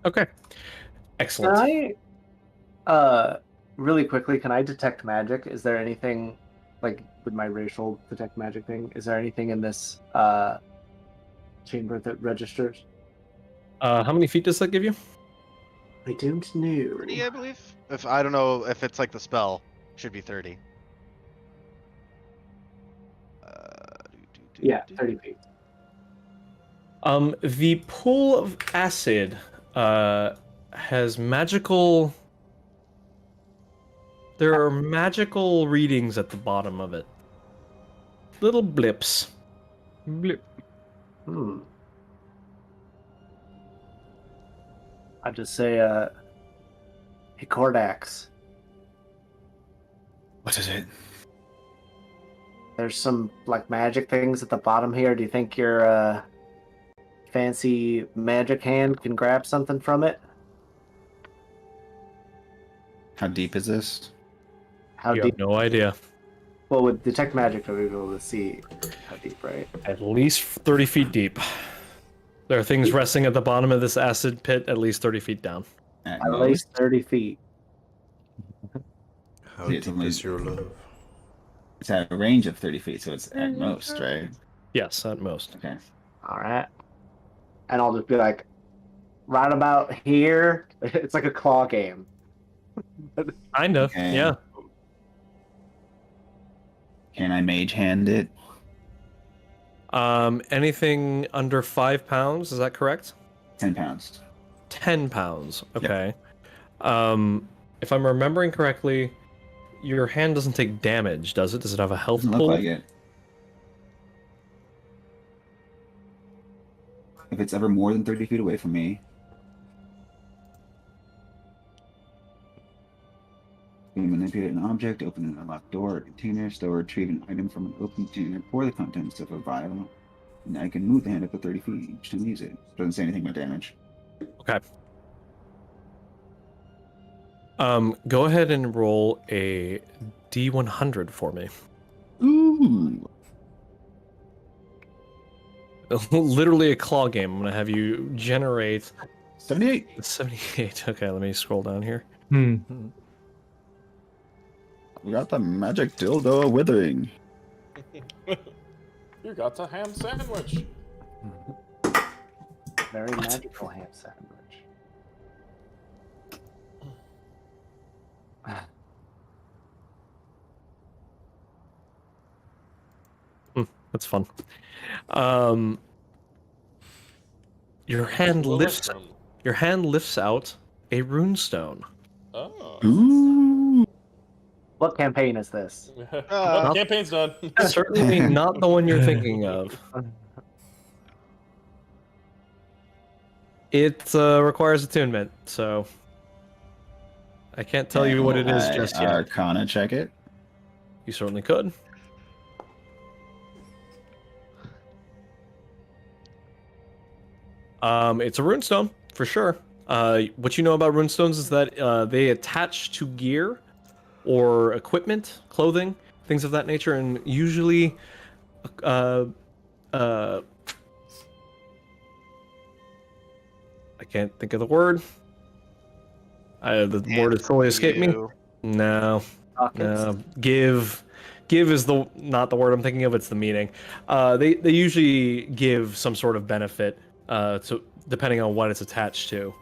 [SPEAKER 2] Okay. Excellent.
[SPEAKER 3] Can I, really quickly, can I detect magic? Is there anything, like, with my racial detect magic thing, is there anything in this, chamber that registers?
[SPEAKER 2] How many feet does that give you?
[SPEAKER 3] I don't know.
[SPEAKER 4] 30, I believe. If I don't know if it's like the spell, should be 30.
[SPEAKER 3] Yeah, 30 feet.
[SPEAKER 2] The pool of acid has magical. There are magical readings at the bottom of it. Little blips. Blip.
[SPEAKER 3] Hmm. I just say, hey, Cordax,
[SPEAKER 6] What is it?
[SPEAKER 3] there's some, like, magic things at the bottom here. Do you think your, fancy magic hand can grab something from it?
[SPEAKER 6] How deep is this?
[SPEAKER 3] How
[SPEAKER 2] You
[SPEAKER 3] deep?
[SPEAKER 2] have no idea.
[SPEAKER 3] Well, with detect magic, we'll be able to see how deep, right?
[SPEAKER 2] At least 30 feet deep. There are things resting at the bottom of this acid pit at least 30 feet down.
[SPEAKER 6] At
[SPEAKER 3] At
[SPEAKER 6] most?
[SPEAKER 3] least 30 feet.
[SPEAKER 7] How
[SPEAKER 6] It's
[SPEAKER 7] deep
[SPEAKER 6] only-
[SPEAKER 7] is your love?
[SPEAKER 6] It's at a range of 30 feet, so it's at most, right?
[SPEAKER 2] Yes, at most.
[SPEAKER 6] Okay.
[SPEAKER 3] All right. And I'll just be like, right about here. It's like a claw game.
[SPEAKER 2] Kind of,
[SPEAKER 6] Okay.
[SPEAKER 2] yeah.
[SPEAKER 6] Can I mage hand it?
[SPEAKER 2] Anything under 5 pounds, is that correct?
[SPEAKER 6] 10 pounds.
[SPEAKER 2] 10 pounds, okay. If I'm remembering correctly, your hand doesn't take damage, does it? Does it have a health
[SPEAKER 6] Doesn't look
[SPEAKER 2] pool?
[SPEAKER 6] like it. If it's ever more than 30 feet away from me, you can manipulate an object, open an unlocked door or container, store or retrieve an item from an open container, pour the contents of a vial, and I can move the hand up to 30 feet each time I use it. Doesn't say anything about damage.
[SPEAKER 2] Okay. Go ahead and roll a D100 for me.
[SPEAKER 6] Ooh!
[SPEAKER 2] Literally a claw game. I'm gonna have you generate
[SPEAKER 6] 78!
[SPEAKER 2] 78. Okay, let me scroll down here.
[SPEAKER 8] Hmm.
[SPEAKER 6] We got the magic dildo withering.
[SPEAKER 9] You got the ham sandwich.
[SPEAKER 3] Very magical ham sandwich.
[SPEAKER 2] That's fun. Your hand lifts. Your hand lifts out a runestone.
[SPEAKER 9] Oh.
[SPEAKER 6] Ooh!
[SPEAKER 3] What campaign is this?
[SPEAKER 9] Well, campaign's done.
[SPEAKER 2] Certainly not the one you're thinking of. It requires attunement, so I can't tell you what it is just yet.
[SPEAKER 6] Arcana check it.
[SPEAKER 2] You certainly could. It's a runestone for sure. What you know about runestones is that they attach to gear or equipment, clothing, things of that nature, and usually, I can't think of the word. The word has totally escaped me. No, no. Give is not the word I'm thinking of. It's the meaning. They usually give some sort of benefit. So depending on what it's attached to.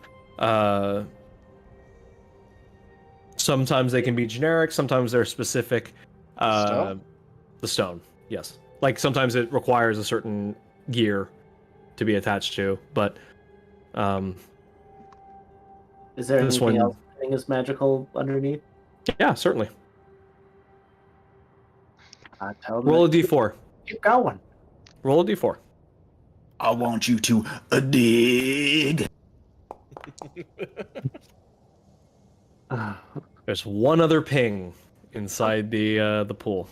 [SPEAKER 2] Sometimes they can be generic. Sometimes they're specific.
[SPEAKER 4] Stone?
[SPEAKER 2] The stone, yes. Like sometimes it requires a certain gear to be attached to, but
[SPEAKER 3] Is there
[SPEAKER 2] This
[SPEAKER 3] anything
[SPEAKER 2] one-
[SPEAKER 3] else that is magical underneath?
[SPEAKER 2] yeah, certainly.
[SPEAKER 3] Tell them
[SPEAKER 2] Roll a
[SPEAKER 3] to
[SPEAKER 2] d4.
[SPEAKER 3] keep going.
[SPEAKER 2] Roll a d4.
[SPEAKER 6] I want you to dig.
[SPEAKER 10] There's one other ping inside the pool.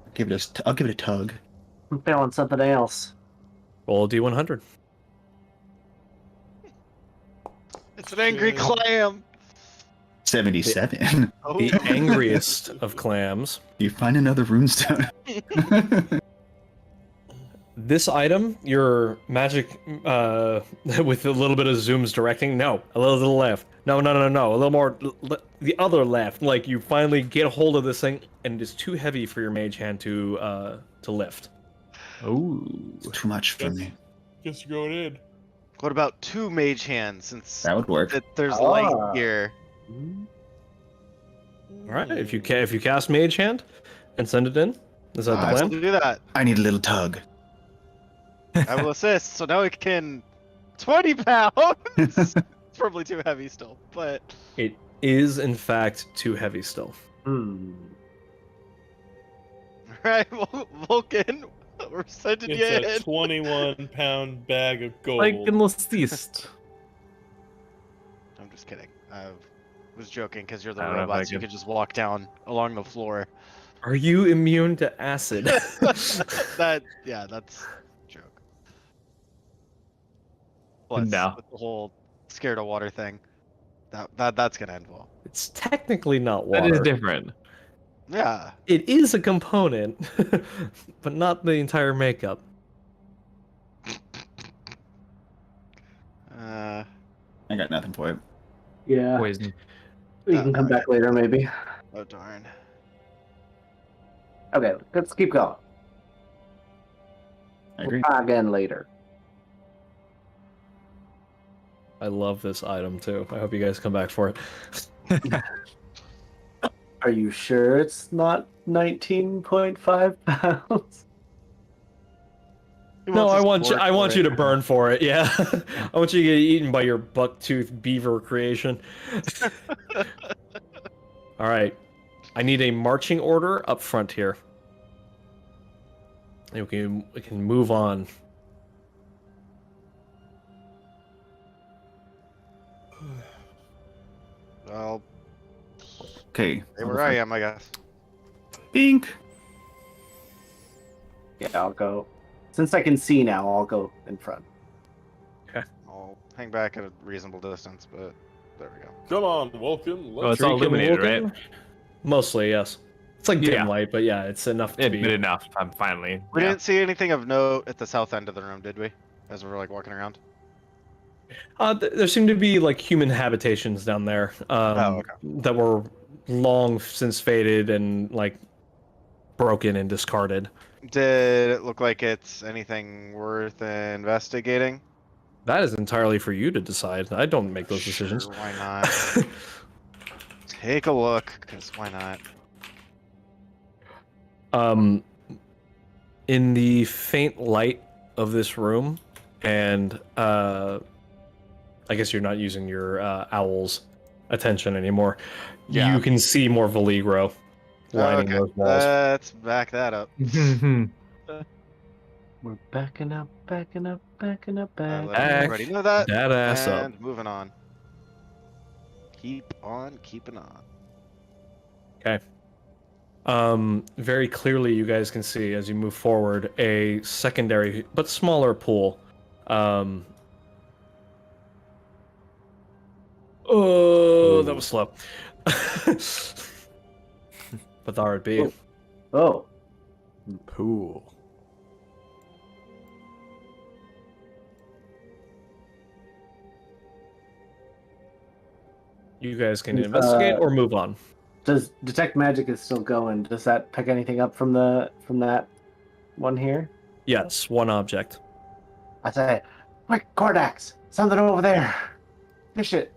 [SPEAKER 6] I'll give it a tug.
[SPEAKER 3] I'm feeling something else.
[SPEAKER 10] Roll a d100.
[SPEAKER 4] It's an angry clam.
[SPEAKER 6] 77.
[SPEAKER 4] Oh,
[SPEAKER 10] The angriest of clams.
[SPEAKER 6] You find another runestone.
[SPEAKER 10] This item, your magic, with a little bit of Zoom's directing. No, a little to the left. No, no, no, no. A little more, the other left. Like you finally get a hold of this thing, and it is too heavy for your mage hand to lift.
[SPEAKER 8] Oh.
[SPEAKER 6] It's too much for me.
[SPEAKER 9] Guess you're going in.
[SPEAKER 4] what about 2 mage hands? Since
[SPEAKER 6] That would work.
[SPEAKER 4] there's light here.
[SPEAKER 10] All right, if you cast mage hand and send it in, is that the
[SPEAKER 4] Let's
[SPEAKER 10] plan?
[SPEAKER 4] do that.
[SPEAKER 6] I need a little tug.
[SPEAKER 4] I will assist. So now it can 20 pounds. It's probably too heavy still, but
[SPEAKER 10] It is in fact too heavy still.
[SPEAKER 4] right, Vulcan, we're sending you
[SPEAKER 9] It's a
[SPEAKER 4] in.
[SPEAKER 9] 21-pound bag of gold.
[SPEAKER 8] Like in List.
[SPEAKER 4] I'm just kidding. I was joking because you're the
[SPEAKER 8] I don't know if I
[SPEAKER 4] robots. You
[SPEAKER 8] could-
[SPEAKER 4] could just walk down along the floor.
[SPEAKER 10] Are you immune to acid?
[SPEAKER 4] That's a joke. Plus,
[SPEAKER 8] No.
[SPEAKER 4] with the whole scared of water thing, that's gonna end well.
[SPEAKER 10] It's technically not water.
[SPEAKER 8] That is different.
[SPEAKER 4] Yeah.
[SPEAKER 10] It is a component, but not the entire makeup.
[SPEAKER 6] I got nothing for it.
[SPEAKER 3] Yeah.
[SPEAKER 8] Poison.
[SPEAKER 3] We can come back later, maybe.
[SPEAKER 4] Oh darn.
[SPEAKER 3] Okay, let's keep going.
[SPEAKER 6] I agree.
[SPEAKER 3] We'll try again later.
[SPEAKER 10] I love this item too. I hope you guys come back for it.
[SPEAKER 3] Are you sure it's not 19.5 pounds?
[SPEAKER 4] He
[SPEAKER 10] No,
[SPEAKER 4] wants us
[SPEAKER 10] I
[SPEAKER 4] to work
[SPEAKER 10] want
[SPEAKER 4] for
[SPEAKER 10] you
[SPEAKER 4] it.
[SPEAKER 10] to burn for it. Yeah, I want you to get eaten by your buck-toothed beaver creation. All right, I need a marching order up front here. And we can move on.
[SPEAKER 4] Well,
[SPEAKER 6] Okay.
[SPEAKER 4] hey, where I am, I guess.
[SPEAKER 6] Bink.
[SPEAKER 3] Yeah, I'll go. Since I can see now, I'll go in front.
[SPEAKER 4] I'll hang back at a reasonable distance, but there we go.
[SPEAKER 9] Come on, Vulcan.
[SPEAKER 8] Oh, it's all illuminated, right?
[SPEAKER 10] Mostly, yes. It's like dim
[SPEAKER 8] Yeah.
[SPEAKER 10] light, but yeah, it's enough to
[SPEAKER 8] It
[SPEAKER 10] be.
[SPEAKER 8] did enough. I'm finally.
[SPEAKER 4] We
[SPEAKER 8] yeah.
[SPEAKER 4] didn't see anything of note at the south end of the room, did we? As we were like walking around.
[SPEAKER 10] There seem to be like human habitations down there
[SPEAKER 4] okay.
[SPEAKER 10] that were long since faded and like broken and discarded.
[SPEAKER 4] Did it look like it's anything worth investigating?
[SPEAKER 10] That is entirely for you to decide. I don't make those decisions.
[SPEAKER 4] Sure, why not? Take a look, because why not?
[SPEAKER 10] In the faint light of this room, and I guess you're not using your owl's attention anymore.
[SPEAKER 4] Yeah.
[SPEAKER 10] You can see more Valigro lining those walls.
[SPEAKER 4] Let's back that up.
[SPEAKER 3] We're backing up, backing up, backing up,
[SPEAKER 4] I
[SPEAKER 3] back.
[SPEAKER 4] let everybody know that.
[SPEAKER 10] That ass up.
[SPEAKER 4] And moving on. Keep on keeping on.
[SPEAKER 10] Okay. Very clearly, you guys can see as you move forward a secondary but smaller pool. Oh, that was slow. But there it be.
[SPEAKER 3] Oh,
[SPEAKER 5] Pool.
[SPEAKER 10] You guys can investigate or move on.
[SPEAKER 3] does detect magic is still going? Does that pick anything up from that one here?
[SPEAKER 10] Yes, one object.
[SPEAKER 3] I say, quick, Kordax, something over there. Fish it.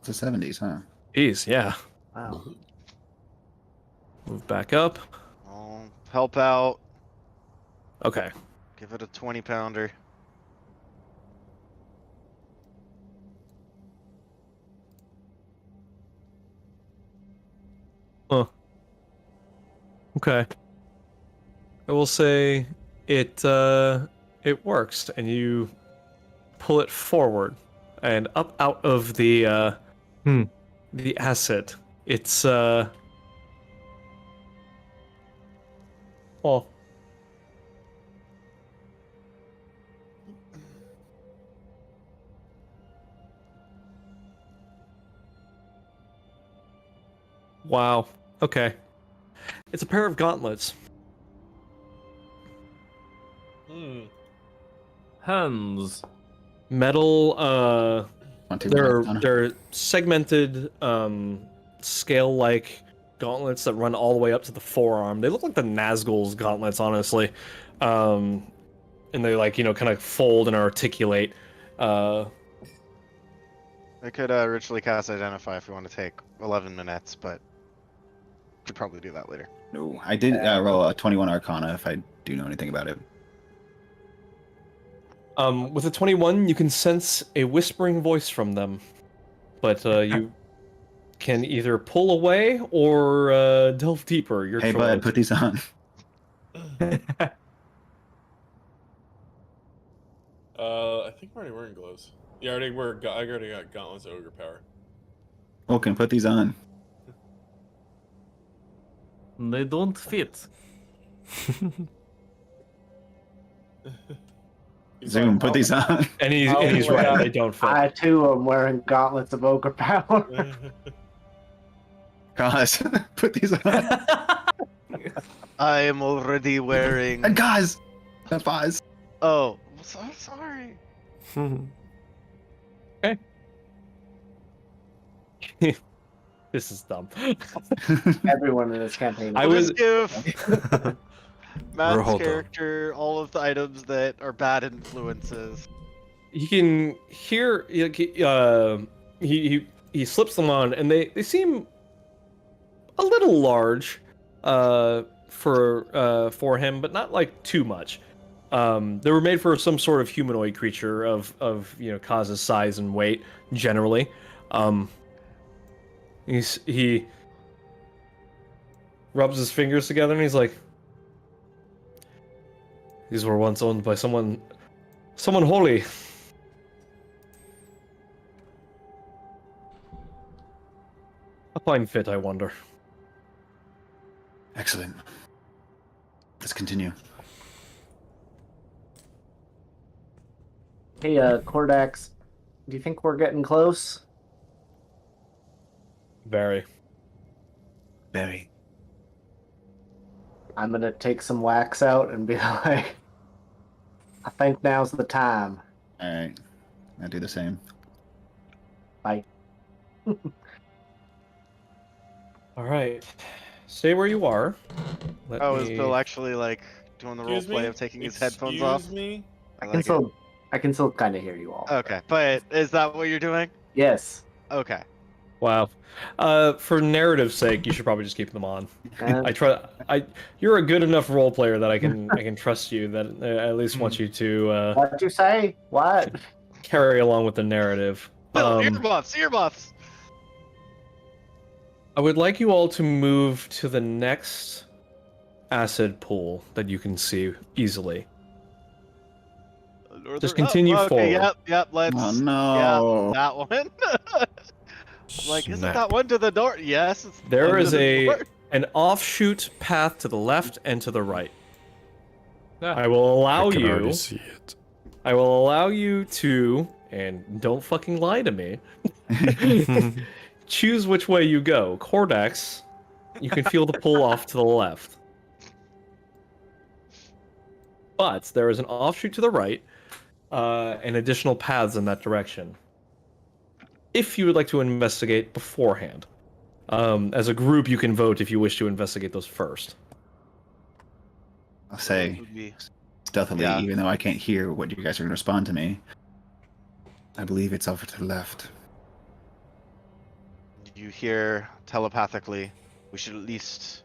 [SPEAKER 6] It's the 70s, huh?
[SPEAKER 10] Jeez, yeah.
[SPEAKER 3] Wow.
[SPEAKER 10] Move back up.
[SPEAKER 4] I'll help out.
[SPEAKER 10] Okay.
[SPEAKER 4] Give it a 20-pounder.
[SPEAKER 10] Huh. Okay. I will say it works, and you pull it forward and up out of the acid. It's well, wow. Okay. It's a pair of gauntlets.
[SPEAKER 8] Hands.
[SPEAKER 10] Metal,
[SPEAKER 6] Arcana.
[SPEAKER 10] they're segmented, scale-like gauntlets that run all the way up to the forearm. They look like the Nazgul's gauntlets, honestly. And they, like, you know, kind of fold and articulate.
[SPEAKER 4] I could ritually cast Identify if we want to take 11 minutes, but could probably do that later.
[SPEAKER 6] No, I did roll a 21 Arcana if I do know anything about it.
[SPEAKER 10] With a 21, you can sense a whispering voice from them, but you can either pull away or delve deeper. Your
[SPEAKER 6] Hey,
[SPEAKER 10] choice.
[SPEAKER 6] bud, put these on.
[SPEAKER 9] I think I'm already wearing gloves. Yeah, I already got gauntlets of ogre power.
[SPEAKER 6] Vulcan, put these on.
[SPEAKER 8] They don't fit.
[SPEAKER 6] Zoom, put these on.
[SPEAKER 10] And he's
[SPEAKER 3] Oh,
[SPEAKER 10] right.
[SPEAKER 3] yeah.
[SPEAKER 10] They don't fit.
[SPEAKER 3] I too am wearing gauntlets of ogre power.
[SPEAKER 6] Guys, put these on.
[SPEAKER 4] I am already wearing.
[SPEAKER 6] And guys, that buys.
[SPEAKER 4] Oh, so sorry.
[SPEAKER 10] This is dumb.
[SPEAKER 3] Everyone in this campaign.
[SPEAKER 10] I was-
[SPEAKER 4] Give Matt's
[SPEAKER 7] Hold on.
[SPEAKER 4] character all of the items that are bad influences.
[SPEAKER 10] He can hear. He slips them on, and they seem a little large, for him, but not like too much. They were made for some sort of humanoid creature of Kaz's size and weight generally. He rubs his fingers together and he's like, "These were once owned by someone holy." A fine fit, I wonder.
[SPEAKER 6] Excellent. Let's continue.
[SPEAKER 3] Hey, Cordax, do you think we're getting close?
[SPEAKER 10] Very.
[SPEAKER 6] Barry.
[SPEAKER 3] I'm gonna take some wax out and be like, I think now's the time.
[SPEAKER 6] Alright. I'll do the same.
[SPEAKER 3] Bye.
[SPEAKER 10] All right. Stay where you are. Let
[SPEAKER 4] Oh, is
[SPEAKER 10] me-
[SPEAKER 4] Bill actually like doing the role
[SPEAKER 9] Excuse
[SPEAKER 4] play
[SPEAKER 9] me?
[SPEAKER 4] of taking his headphones off?
[SPEAKER 9] Excuse me?
[SPEAKER 3] I can still kind of hear you all.
[SPEAKER 4] Okay, but is that what you're doing?
[SPEAKER 3] Yes.
[SPEAKER 4] Okay.
[SPEAKER 10] Wow. For narrative's sake, you should probably just keep them on.
[SPEAKER 3] And
[SPEAKER 10] You're a good enough role player that I can trust you. That I at least want you to
[SPEAKER 3] what'd you say? What?
[SPEAKER 10] carry along with the narrative.
[SPEAKER 4] Bill, earmuffs.
[SPEAKER 10] I would like you all to move to the next acid pool that you can see easily. Just continue forward.
[SPEAKER 4] Yep. Let's.
[SPEAKER 6] Oh no.
[SPEAKER 4] Yeah, that one. I'm like, isn't
[SPEAKER 7] Snap.
[SPEAKER 4] that one to the door? Yes. It's the
[SPEAKER 10] There
[SPEAKER 4] one
[SPEAKER 10] is
[SPEAKER 4] to the door.
[SPEAKER 10] an offshoot path to the left and to the right.
[SPEAKER 8] Yeah.
[SPEAKER 10] I will allow
[SPEAKER 7] I can
[SPEAKER 10] you.
[SPEAKER 7] already see it.
[SPEAKER 10] I will allow you to, and don't fucking lie to me. Choose which way you go. Cordax, you can feel the pull off to the left. But there is an offshoot to the right, and additional paths in that direction. If you would like to investigate beforehand. As a group, you can vote if you wish to investigate those first.
[SPEAKER 6] I'll say
[SPEAKER 4] Would be-
[SPEAKER 6] stealthily,
[SPEAKER 4] Yeah.
[SPEAKER 6] even though I can't hear what you guys are going to respond to me. I believe it's over to the left.
[SPEAKER 4] You hear telepathically. We should at least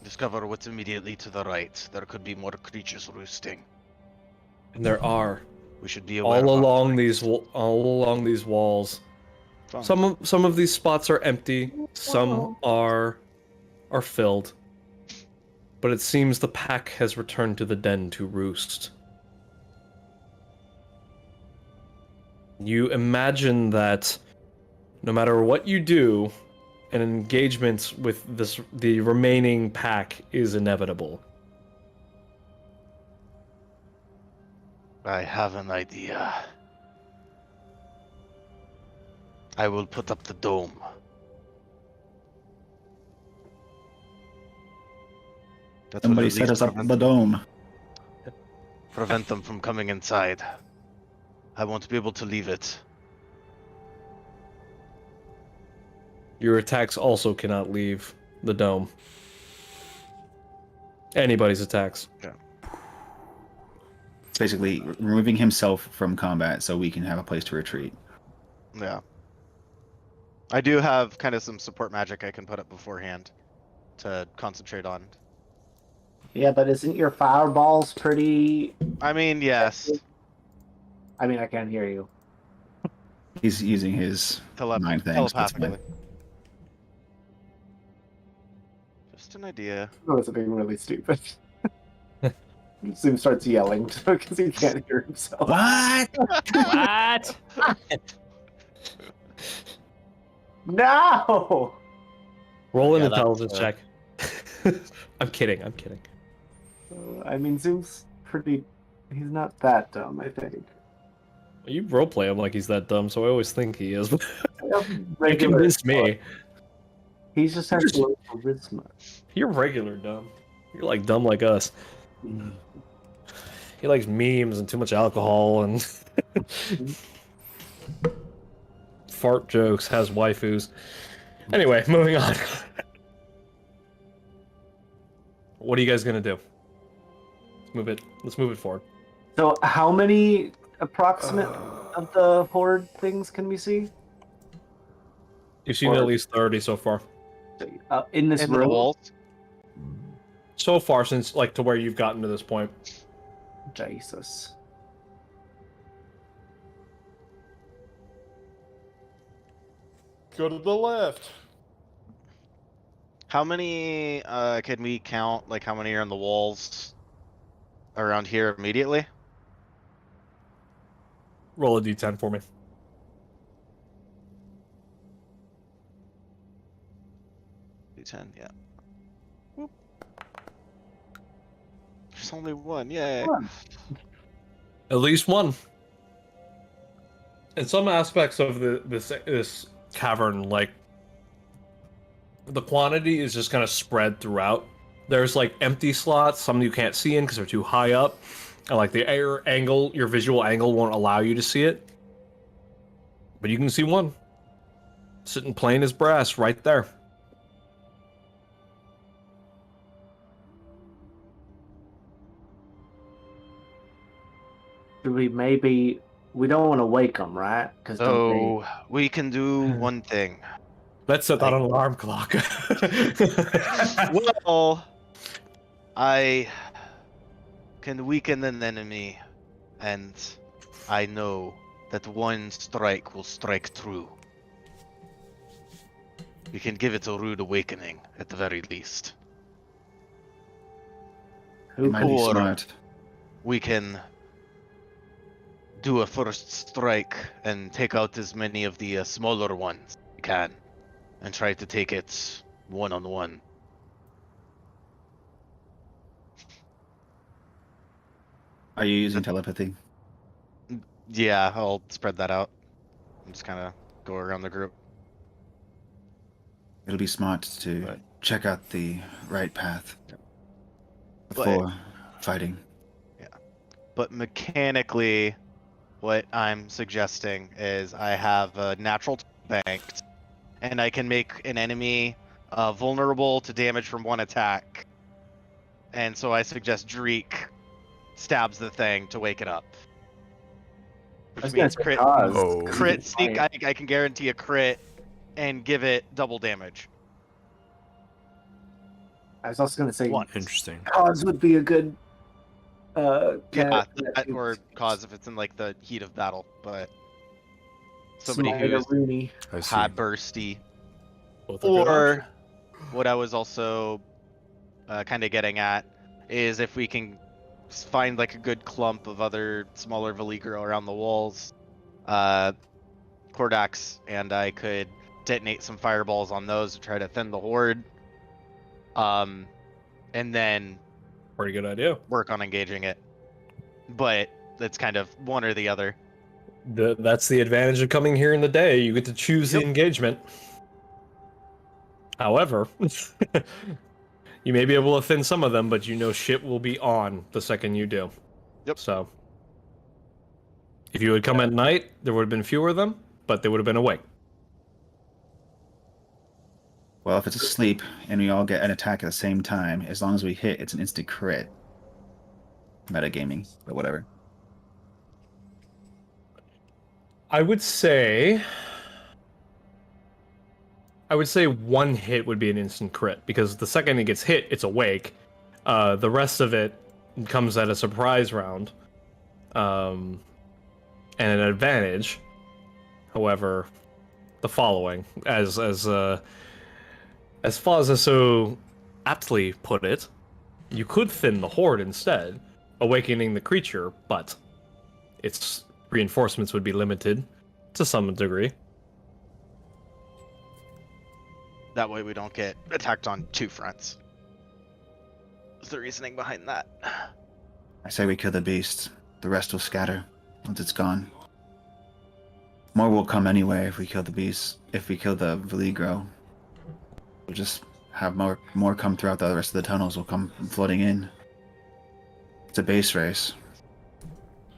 [SPEAKER 4] discover what's immediately to the right. There could be more creatures roosting.
[SPEAKER 10] And there are
[SPEAKER 4] We should be aware.
[SPEAKER 10] all
[SPEAKER 4] of
[SPEAKER 10] along these walls.
[SPEAKER 4] them.
[SPEAKER 10] Some of these spots are empty. Some are filled. but it seems the pack has returned to the den to roost. You imagine that no matter what you do, an engagement with the remaining pack is inevitable.
[SPEAKER 4] I have an idea. I will put up the dome. That will
[SPEAKER 6] Somebody
[SPEAKER 4] at
[SPEAKER 6] set
[SPEAKER 4] least
[SPEAKER 6] us up
[SPEAKER 4] prevent
[SPEAKER 6] the dome.
[SPEAKER 4] prevent them from coming inside. I won't be able to leave it.
[SPEAKER 10] Your attacks also cannot leave the dome. Anybody's attacks.
[SPEAKER 6] It's basically removing himself from combat so we can have a place to retreat.
[SPEAKER 4] Yeah. I do have kind of some support magic I can put up beforehand to concentrate on.
[SPEAKER 3] Yeah, but isn't your fireballs pretty?
[SPEAKER 4] I mean, yes.
[SPEAKER 3] I mean, I can't hear you.
[SPEAKER 6] He's using his mind things. That's
[SPEAKER 4] Telepathically.
[SPEAKER 6] fine.
[SPEAKER 4] Just an idea.
[SPEAKER 3] Oh, it's being really stupid. Zoom starts yelling because he can't hear himself.
[SPEAKER 6] What?
[SPEAKER 8] What?
[SPEAKER 3] No!
[SPEAKER 10] Roll an
[SPEAKER 4] Yeah, that's,
[SPEAKER 10] intelligence check. I'm kidding. I'm kidding.
[SPEAKER 3] I mean, Zoom's pretty. He's not that dumb, I think.
[SPEAKER 10] You roleplay him like he's that dumb, so I always think he is. You
[SPEAKER 3] Regular-
[SPEAKER 10] convinced me.
[SPEAKER 3] He just has low charisma.
[SPEAKER 10] You're regular dumb. You're like dumb like us. He likes memes and too much alcohol and fart jokes, has waifus. Anyway, moving on. What are you guys gonna do? Let's move it forward.
[SPEAKER 3] So, how many approximate of the horde things can we see?
[SPEAKER 10] You've seen at least 30 so far.
[SPEAKER 3] In this
[SPEAKER 4] In the
[SPEAKER 3] room?
[SPEAKER 4] walls.
[SPEAKER 10] So far, since like to where you've gotten to this point.
[SPEAKER 3] Jesus.
[SPEAKER 9] Go to the left.
[SPEAKER 4] How many can we count? Like how many are on the walls around here immediately?
[SPEAKER 10] Roll a d10 for me.
[SPEAKER 4] D10, yeah. Whoop. There's only one, yay.
[SPEAKER 10] At least one. In some aspects of this cavern, like the quantity is just kind of spread throughout. There's like empty slots, some you can't see in because they're too high up, and like the air angle, your visual angle won't allow you to see it. But you can see one, sitting plain as brass, right there.
[SPEAKER 3] We don't want to wake them, right? Because
[SPEAKER 4] So we can do one thing.
[SPEAKER 10] Let's set that an alarm clock.
[SPEAKER 4] Well, I can weaken an enemy, and I know that one strike will strike true. We can give it a rude awakening, at the very least.
[SPEAKER 6] It might be
[SPEAKER 4] Or
[SPEAKER 6] smart.
[SPEAKER 4] we can do a first strike and take out as many of the smaller ones we can, and try to take it one-on-one.
[SPEAKER 6] Are you using telepathy?
[SPEAKER 4] Yeah, I'll spread that out. And just kind of go around the group.
[SPEAKER 6] It'll be smart to
[SPEAKER 4] Right.
[SPEAKER 6] check out the right path
[SPEAKER 4] But-
[SPEAKER 6] before fighting.
[SPEAKER 4] But mechanically, what I'm suggesting is I have a natural banked, and I can make an enemy vulnerable to damage from one attack. And so I suggest Dreek stabs the thing to wake it up. Which means crit,
[SPEAKER 7] Oh.
[SPEAKER 4] crit sneak. I can guarantee a crit and give it double damage.
[SPEAKER 3] I was also going to say
[SPEAKER 4] One.
[SPEAKER 7] Interesting.
[SPEAKER 3] cause would be a good.
[SPEAKER 4] Yeah,
[SPEAKER 3] candidate.
[SPEAKER 4] that, or cause if it's in like the heat of battle, but somebody
[SPEAKER 3] Snyder
[SPEAKER 4] who's
[SPEAKER 3] Rooney.
[SPEAKER 7] I see.
[SPEAKER 4] high bursty.
[SPEAKER 10] Both are good
[SPEAKER 4] Or what I was also kind of getting at is if we can find like a good clump of other smaller Veligro around the walls, Kordax and I could detonate some fireballs on those to try to thin the horde. And then
[SPEAKER 10] Pretty good idea.
[SPEAKER 4] work on engaging it. But it's kind of one or the other.
[SPEAKER 10] That's the advantage of coming here in the day. You get to choose the engagement. However, you may be able to thin some of them, but you know shit will be on the second you do.
[SPEAKER 4] Yep.
[SPEAKER 10] So, if you had come at night, there would have been fewer of them, but they would have been awake.
[SPEAKER 6] Well, if it's asleep and we all get an attack at the same time, as long as we hit, it's an instant crit. Metagaming, but whatever.
[SPEAKER 10] I would say one hit would be an instant crit, because the second it gets hit, it's awake. The rest of it comes at a surprise round, and an advantage. However, the following, as Faz has so aptly put it, you could thin the horde instead, awakening the creature, but its reinforcements would be limited to some degree.
[SPEAKER 4] That way we don't get attacked on two fronts. What's the reasoning behind that?
[SPEAKER 6] I say we kill the beast. The rest will scatter once it's gone. More will come anyway if we kill the beast. If we kill the Veligro, we'll just have more come throughout the rest of the tunnels. Will come flooding in. It's a base race.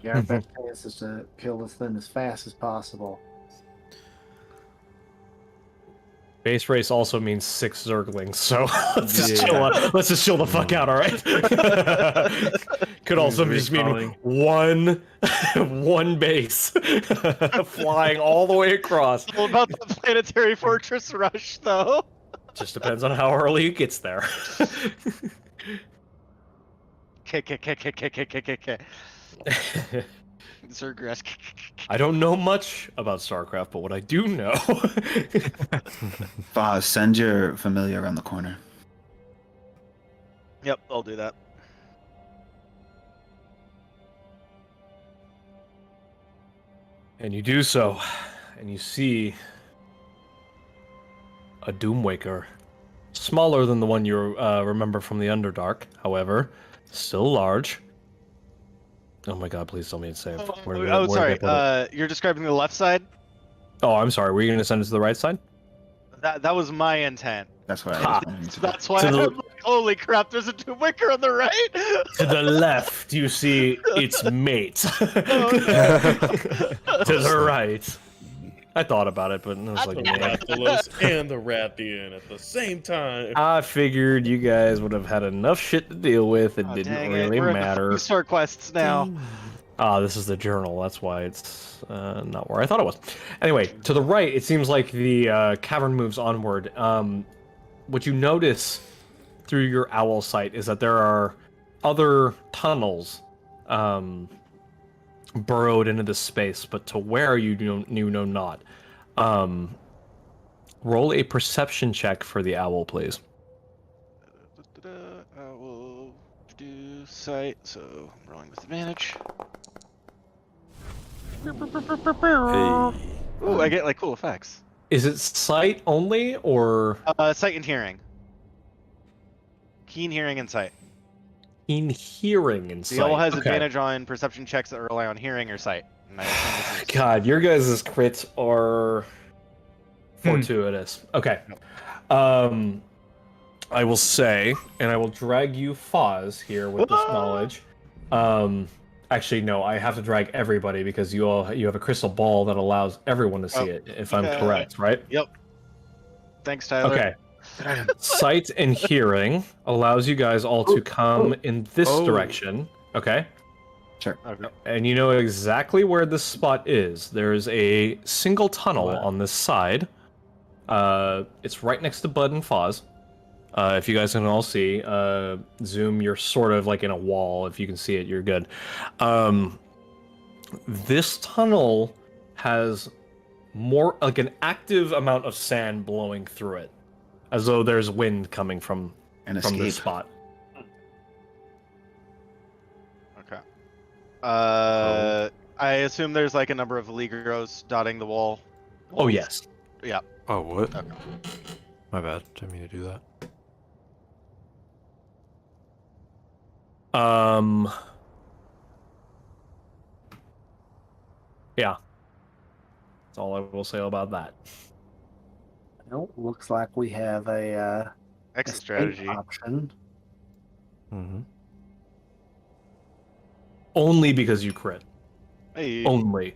[SPEAKER 3] Yeah, our best chance is to kill this thing as fast as possible.
[SPEAKER 10] Base race also means 6 Zerglings, so let's just chill the fuck out, all right? Could also just mean one base flying all the way across.
[SPEAKER 4] All about the planetary fortress rush, though.
[SPEAKER 10] Just depends on how early it gets there.
[SPEAKER 4] Zergrass.
[SPEAKER 10] I don't know much about StarCraft, but what I do know...
[SPEAKER 6] Faz, send your familiar around the corner.
[SPEAKER 4] Yep, I'll do that.
[SPEAKER 10] And you do so, and you see a Doomwaker. Smaller than the one you remember from the Underdark, however, still large. Oh my god, please tell me it's safe.
[SPEAKER 4] Sorry, you're describing the left side?
[SPEAKER 10] Oh, I'm sorry, were you going to send it to the right side?
[SPEAKER 4] That was my intent.
[SPEAKER 6] That's what
[SPEAKER 10] Ha.
[SPEAKER 6] I was
[SPEAKER 4] That's why
[SPEAKER 10] To
[SPEAKER 4] I'm
[SPEAKER 10] the-
[SPEAKER 4] like, holy crap, there's a Doomwaker on the right?
[SPEAKER 10] To the left, you see its mate.
[SPEAKER 4] Oh,
[SPEAKER 10] To the right. I thought about it, but I was like,
[SPEAKER 9] The
[SPEAKER 10] man.
[SPEAKER 9] Rathalos and the Rathian at the same time.
[SPEAKER 10] I figured you guys would have had enough shit to deal with. It
[SPEAKER 4] Oh,
[SPEAKER 10] didn't
[SPEAKER 4] dang
[SPEAKER 10] really
[SPEAKER 4] it. We're
[SPEAKER 10] matter.
[SPEAKER 4] in the store quests now.
[SPEAKER 10] Ah, this is the journal. That's why it's not where I thought it was. Anyway, to the right, it seems like the cavern moves onward. What you notice through your owl sight is that there are other tunnels burrowed into this space, but to where you know not. Roll a perception check for the owl, please.
[SPEAKER 4] I will do sight, so I'm rolling with advantage. Ooh, I get like cool effects.
[SPEAKER 10] Is it sight only, or
[SPEAKER 4] Sight and hearing. Keen hearing and sight.
[SPEAKER 10] in hearing and sight?
[SPEAKER 4] The owl has
[SPEAKER 10] Okay.
[SPEAKER 4] advantage on perception checks that rely on hearing or sight. And I assume this is...
[SPEAKER 10] God, your guys' crits are fortuitous. Okay. I will say, and I will drag you Foz here with this knowledge. Actually, no, I have to drag everybody because you have a crystal ball that allows everyone to see it, if I'm correct, right?
[SPEAKER 4] Yep. Thanks, Tyler.
[SPEAKER 10] Okay. Sight and hearing allows you guys all to come in this direction. Okay.
[SPEAKER 6] Sure.
[SPEAKER 4] Okay.
[SPEAKER 10] And you know exactly where this spot is. There's a single tunnel on this side. It's right next to Bud and Foz. If you guys can all see, Zoom, you're sort of like in a wall. If you can see it, you're good. This tunnel has more, like an active amount of sand blowing through it, as though there's wind coming from
[SPEAKER 6] And
[SPEAKER 10] this
[SPEAKER 6] escape.
[SPEAKER 10] spot.
[SPEAKER 4] I assume there's like a number of Legros dotting the wall.
[SPEAKER 2] Oh yes.
[SPEAKER 4] Yeah.
[SPEAKER 7] Oh, what?
[SPEAKER 4] Okay.
[SPEAKER 7] My bad. Didn't mean to do that.
[SPEAKER 10] Yeah. That's all I will say about that.
[SPEAKER 3] Well, looks like we have a
[SPEAKER 4] Exit
[SPEAKER 3] escape
[SPEAKER 4] strategy.
[SPEAKER 3] option.
[SPEAKER 7] Mm-hmm.
[SPEAKER 10] Only because you crit.
[SPEAKER 4] Hey.
[SPEAKER 10] Only.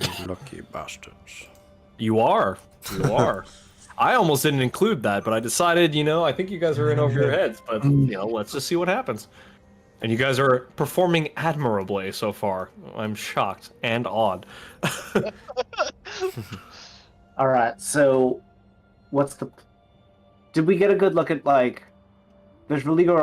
[SPEAKER 7] You lucky bastards.
[SPEAKER 10] You are. You are. I almost didn't include that, but I decided, I think you guys are in over your heads, but, let's just see what happens. And you guys are performing admirably so far. I'm shocked and awed.
[SPEAKER 3] All right, so what's the? Did we get a good look at like? There's Religo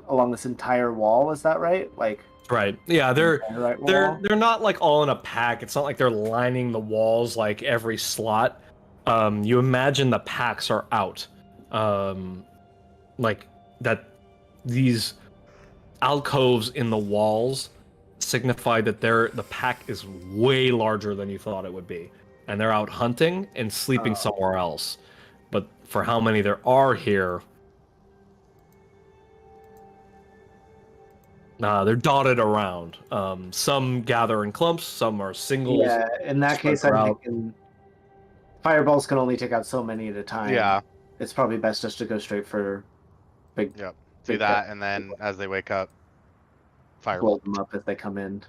[SPEAKER 3] along this entire wall. Is that right? Like.
[SPEAKER 10] Right. Yeah, they're
[SPEAKER 3] right
[SPEAKER 10] they're not like all in a pack. It's not like they're lining the walls like every slot. You imagine the packs are out. Like that these alcoves in the walls signify that the pack is way larger than you thought it would be. And they're out hunting and sleeping somewhere else. But for how many there are here, they're dotted around. Some gather in clumps, some are singles.
[SPEAKER 3] Yeah, in that case, I'm thinking fireballs can only take out so many at a time.
[SPEAKER 4] Yeah.
[SPEAKER 3] It's probably best just to go straight for big.
[SPEAKER 4] Yep. Do
[SPEAKER 3] big
[SPEAKER 4] that, and then as they wake up,
[SPEAKER 3] blow
[SPEAKER 4] fireball.
[SPEAKER 3] them up as they come in.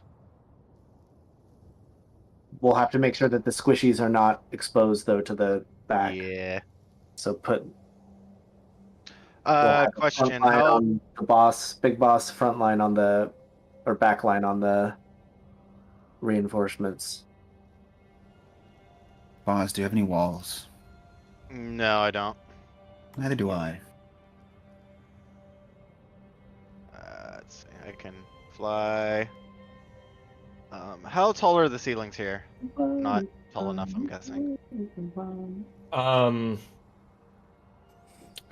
[SPEAKER 3] We'll have to make sure that the squishies are not exposed though to the back.
[SPEAKER 4] Yeah.
[SPEAKER 3] So we'll have a
[SPEAKER 4] Question:
[SPEAKER 3] front line
[SPEAKER 4] How?
[SPEAKER 3] on the big boss, front line on the, or back line on the reinforcements.
[SPEAKER 6] Boss, do you have any walls?
[SPEAKER 4] No, I don't.
[SPEAKER 6] Neither do I.
[SPEAKER 4] Let's see. I can fly. How tall are the ceilings here? Not tall enough, I'm guessing.
[SPEAKER 2] I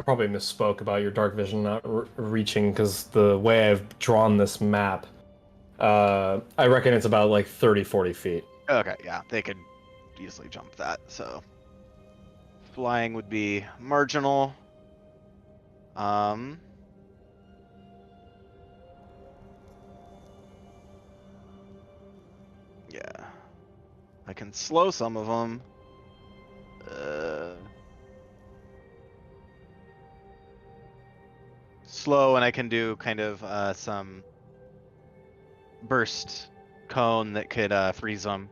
[SPEAKER 2] probably misspoke about your dark vision not reaching, because the way I've drawn this map, I reckon it's about like 30-40 feet.
[SPEAKER 4] Okay, yeah, they could easily jump that. So flying would be marginal. Yeah, I can slow some of them. Slow, and I can do kind of some burst cone that could freeze them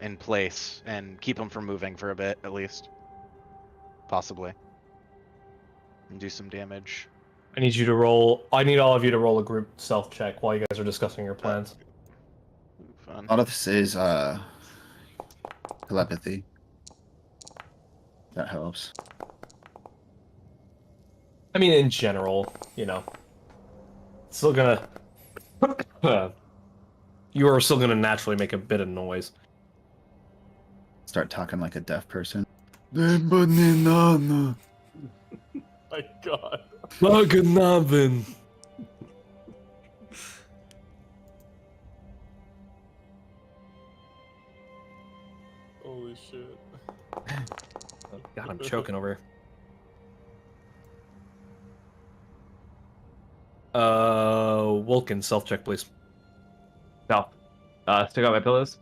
[SPEAKER 4] in place and keep them from moving for a bit, at least. Possibly. And do some damage.
[SPEAKER 2] I need all of you to roll a group stealth check while you guys are discussing your plans.
[SPEAKER 4] Fun.
[SPEAKER 6] A lot of this is telepathy. That helps.
[SPEAKER 2] I mean, in general, still gonna... you are still gonna naturally make a bit of noise.
[SPEAKER 6] Start talking like a deaf person.
[SPEAKER 9] My God.
[SPEAKER 10] Maganavin.
[SPEAKER 9] Holy shit.
[SPEAKER 2] God, I'm choking over here. Wilkin, self-check, please.
[SPEAKER 8] No. Stick out my pillows.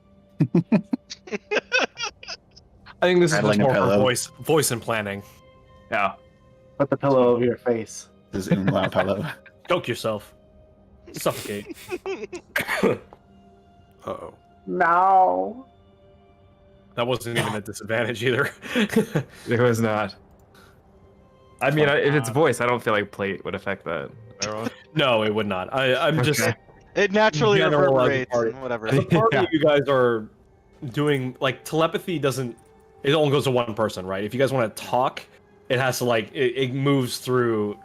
[SPEAKER 2] I think this is just
[SPEAKER 6] Rattling a
[SPEAKER 2] more for
[SPEAKER 6] pillow.
[SPEAKER 2] voice and planning.
[SPEAKER 8] Yeah.
[SPEAKER 3] Put the pillow over your face.
[SPEAKER 6] This is umlaut pillow.
[SPEAKER 2] Choke yourself. Suffocate.
[SPEAKER 7] Uh-oh.
[SPEAKER 3] No.
[SPEAKER 2] That wasn't even a disadvantage either.
[SPEAKER 8] It was not. I mean, if it's voice, I don't feel like plate would affect that.
[SPEAKER 2] No, it would not. I'm just...
[SPEAKER 8] Okay.
[SPEAKER 4] It naturally
[SPEAKER 2] General
[SPEAKER 4] reverberates
[SPEAKER 2] party.
[SPEAKER 4] and whatever.
[SPEAKER 2] As a party,
[SPEAKER 8] Yeah.
[SPEAKER 2] you guys are doing... Like, telepathy doesn't... It only goes to one person, right? If you guys want to talk, it has to, like... It moves through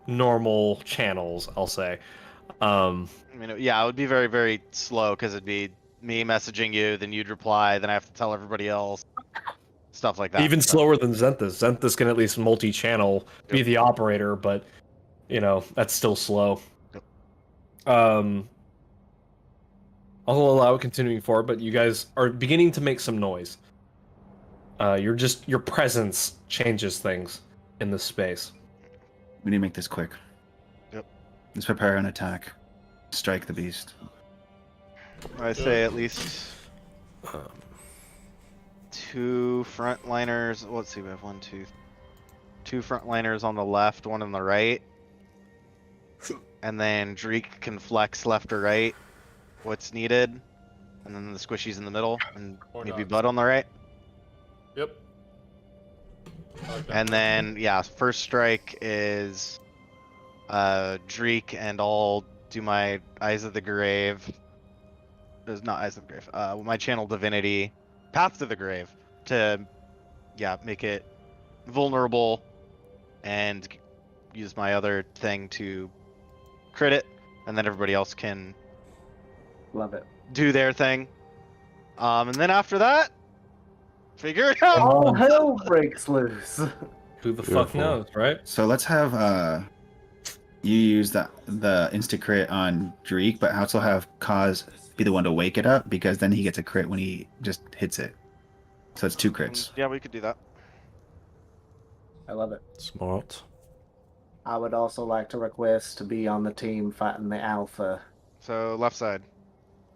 [SPEAKER 2] normal channels, I'll say.
[SPEAKER 4] I mean, yeah, it would be very, very slow because it'd be me messaging you, then you'd reply, then I have to tell everybody else. Stuff like that.
[SPEAKER 2] Even
[SPEAKER 4] So,
[SPEAKER 2] slower than Zenthus. Zenthus can at least multi-channel, be the operator, but, that's still slow.
[SPEAKER 10] I'll allow it continuing forward, but you guys are beginning to make some noise. Your presence changes things in this space.
[SPEAKER 6] We need to make this quick.
[SPEAKER 4] Yep.
[SPEAKER 6] Let's prepare an attack. Strike the beast.
[SPEAKER 4] I say at least two frontliners. Let's see, we have two frontliners on the left, one on the right. And then Dreek can flex left or right what's needed. And then the squishies in the middle, and
[SPEAKER 9] Or
[SPEAKER 4] maybe
[SPEAKER 9] not.
[SPEAKER 4] Bud on the right.
[SPEAKER 9] Yep. I like that.
[SPEAKER 4] And then, yeah, first strike is Dreek, and I'll do my Eyes of the Grave. There's not Eyes of the Grave. My Channel Divinity, Path to the Grave, to, yeah, make it vulnerable, and use my other thing to crit it, and then everybody else can
[SPEAKER 3] Love it.
[SPEAKER 4] do their thing. And then after that, figure it out.
[SPEAKER 3] All hell breaks loose.
[SPEAKER 10] Who the fuck
[SPEAKER 7] Beautiful.
[SPEAKER 10] knows, right?
[SPEAKER 6] So let's have you use the insta crit on Dreek, but also have Cause be the one to wake it up, because then he gets a crit when he just hits it. So it's 2 crits.
[SPEAKER 4] Yeah, we could do that.
[SPEAKER 3] I love it.
[SPEAKER 7] Smart.
[SPEAKER 3] I would also like to request to be on the team fighting the Alpha.
[SPEAKER 4] So left side.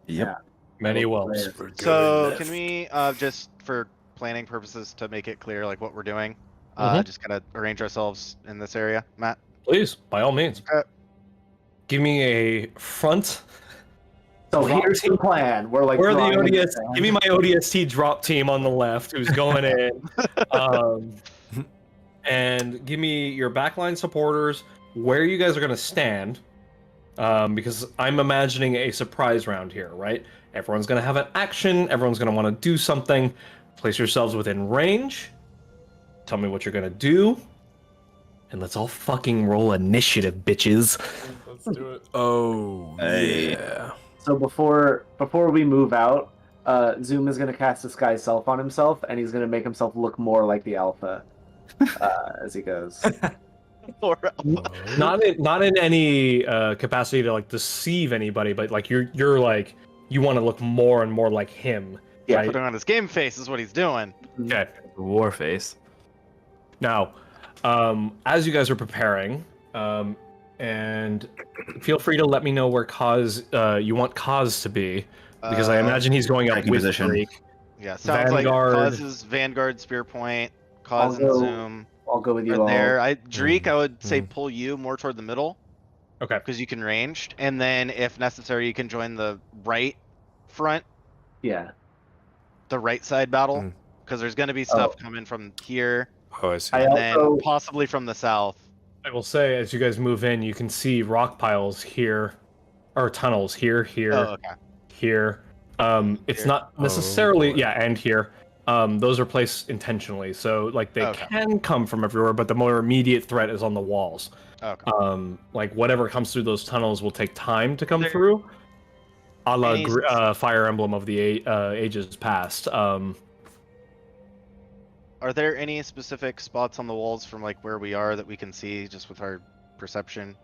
[SPEAKER 6] Yep.
[SPEAKER 3] Yeah.
[SPEAKER 10] Many whelps.
[SPEAKER 4] So can we just for planning purposes to make it clear like what we're doing,
[SPEAKER 10] Mhm.
[SPEAKER 4] just kind of arrange ourselves in this area, Matt?
[SPEAKER 10] Please, by all means.
[SPEAKER 4] Okay.
[SPEAKER 10] Give me a front.
[SPEAKER 3] So
[SPEAKER 10] Drop
[SPEAKER 3] here's the plan. We're like
[SPEAKER 10] Where are the
[SPEAKER 3] drawing in
[SPEAKER 10] ODS?
[SPEAKER 3] sand.
[SPEAKER 10] Give me my ODST drop team on the left, who's going in. And give me your backline supporters, where you guys are going to stand, because I'm imagining a surprise round here, right? Everyone's going to have an action. Everyone's going to want to do something. Place yourselves within range. Tell me what you're going to do. And let's all fucking roll initiative, bitches.
[SPEAKER 9] Let's do it.
[SPEAKER 7] Oh,
[SPEAKER 6] Hey.
[SPEAKER 7] yeah.
[SPEAKER 3] So before we move out, Zoom is gonna cast Disguise Self on himself, and he's gonna make himself look more like the Alpha as he goes.
[SPEAKER 10] Not in any capacity to like deceive anybody, but like you're like you want to look more and more like him.
[SPEAKER 3] Yeah,
[SPEAKER 10] right?
[SPEAKER 4] Putting on his game face is what he's doing.
[SPEAKER 10] Okay.
[SPEAKER 8] Warface.
[SPEAKER 10] Now, as you guys are preparing, and feel free to let me know where you want Cause to be, because I imagine he's going up
[SPEAKER 6] striking
[SPEAKER 10] with
[SPEAKER 6] position.
[SPEAKER 10] Greek.
[SPEAKER 4] Yeah, sounds
[SPEAKER 10] Vanguard.
[SPEAKER 4] like Cause's Vanguard, Spear Point, Cause and
[SPEAKER 3] I'll go-
[SPEAKER 4] Zoom
[SPEAKER 3] I'll go with you
[SPEAKER 4] are
[SPEAKER 3] all.
[SPEAKER 4] there. Dreek, I would say
[SPEAKER 7] Mm.
[SPEAKER 4] pull you more toward the middle
[SPEAKER 10] Okay.
[SPEAKER 4] because you can ranged, and then if necessary, you can join the right front,
[SPEAKER 3] Yeah.
[SPEAKER 4] the right side battle,
[SPEAKER 7] Mm.
[SPEAKER 4] because there's going to be stuff coming from here,
[SPEAKER 7] Oh, I see.
[SPEAKER 3] I
[SPEAKER 4] and
[SPEAKER 3] also-
[SPEAKER 4] then possibly from the south.
[SPEAKER 10] I will say, as you guys move in, you can see rock piles here, or tunnels here,
[SPEAKER 4] Oh, okay.
[SPEAKER 10] here. It's
[SPEAKER 4] Here.
[SPEAKER 10] not necessarily,
[SPEAKER 7] boy.
[SPEAKER 10] yeah, and here. Those are placed intentionally, so like they
[SPEAKER 4] Okay.
[SPEAKER 10] can come from everywhere, but the more immediate threat is on the walls.
[SPEAKER 4] Okay.
[SPEAKER 10] Like whatever comes through those tunnels will take time to come
[SPEAKER 4] There-
[SPEAKER 10] through. A la
[SPEAKER 4] Any-
[SPEAKER 10] Fire Emblem of the ages past.
[SPEAKER 4] Are there any specific spots on the walls from like where we are that we can see just with our perception?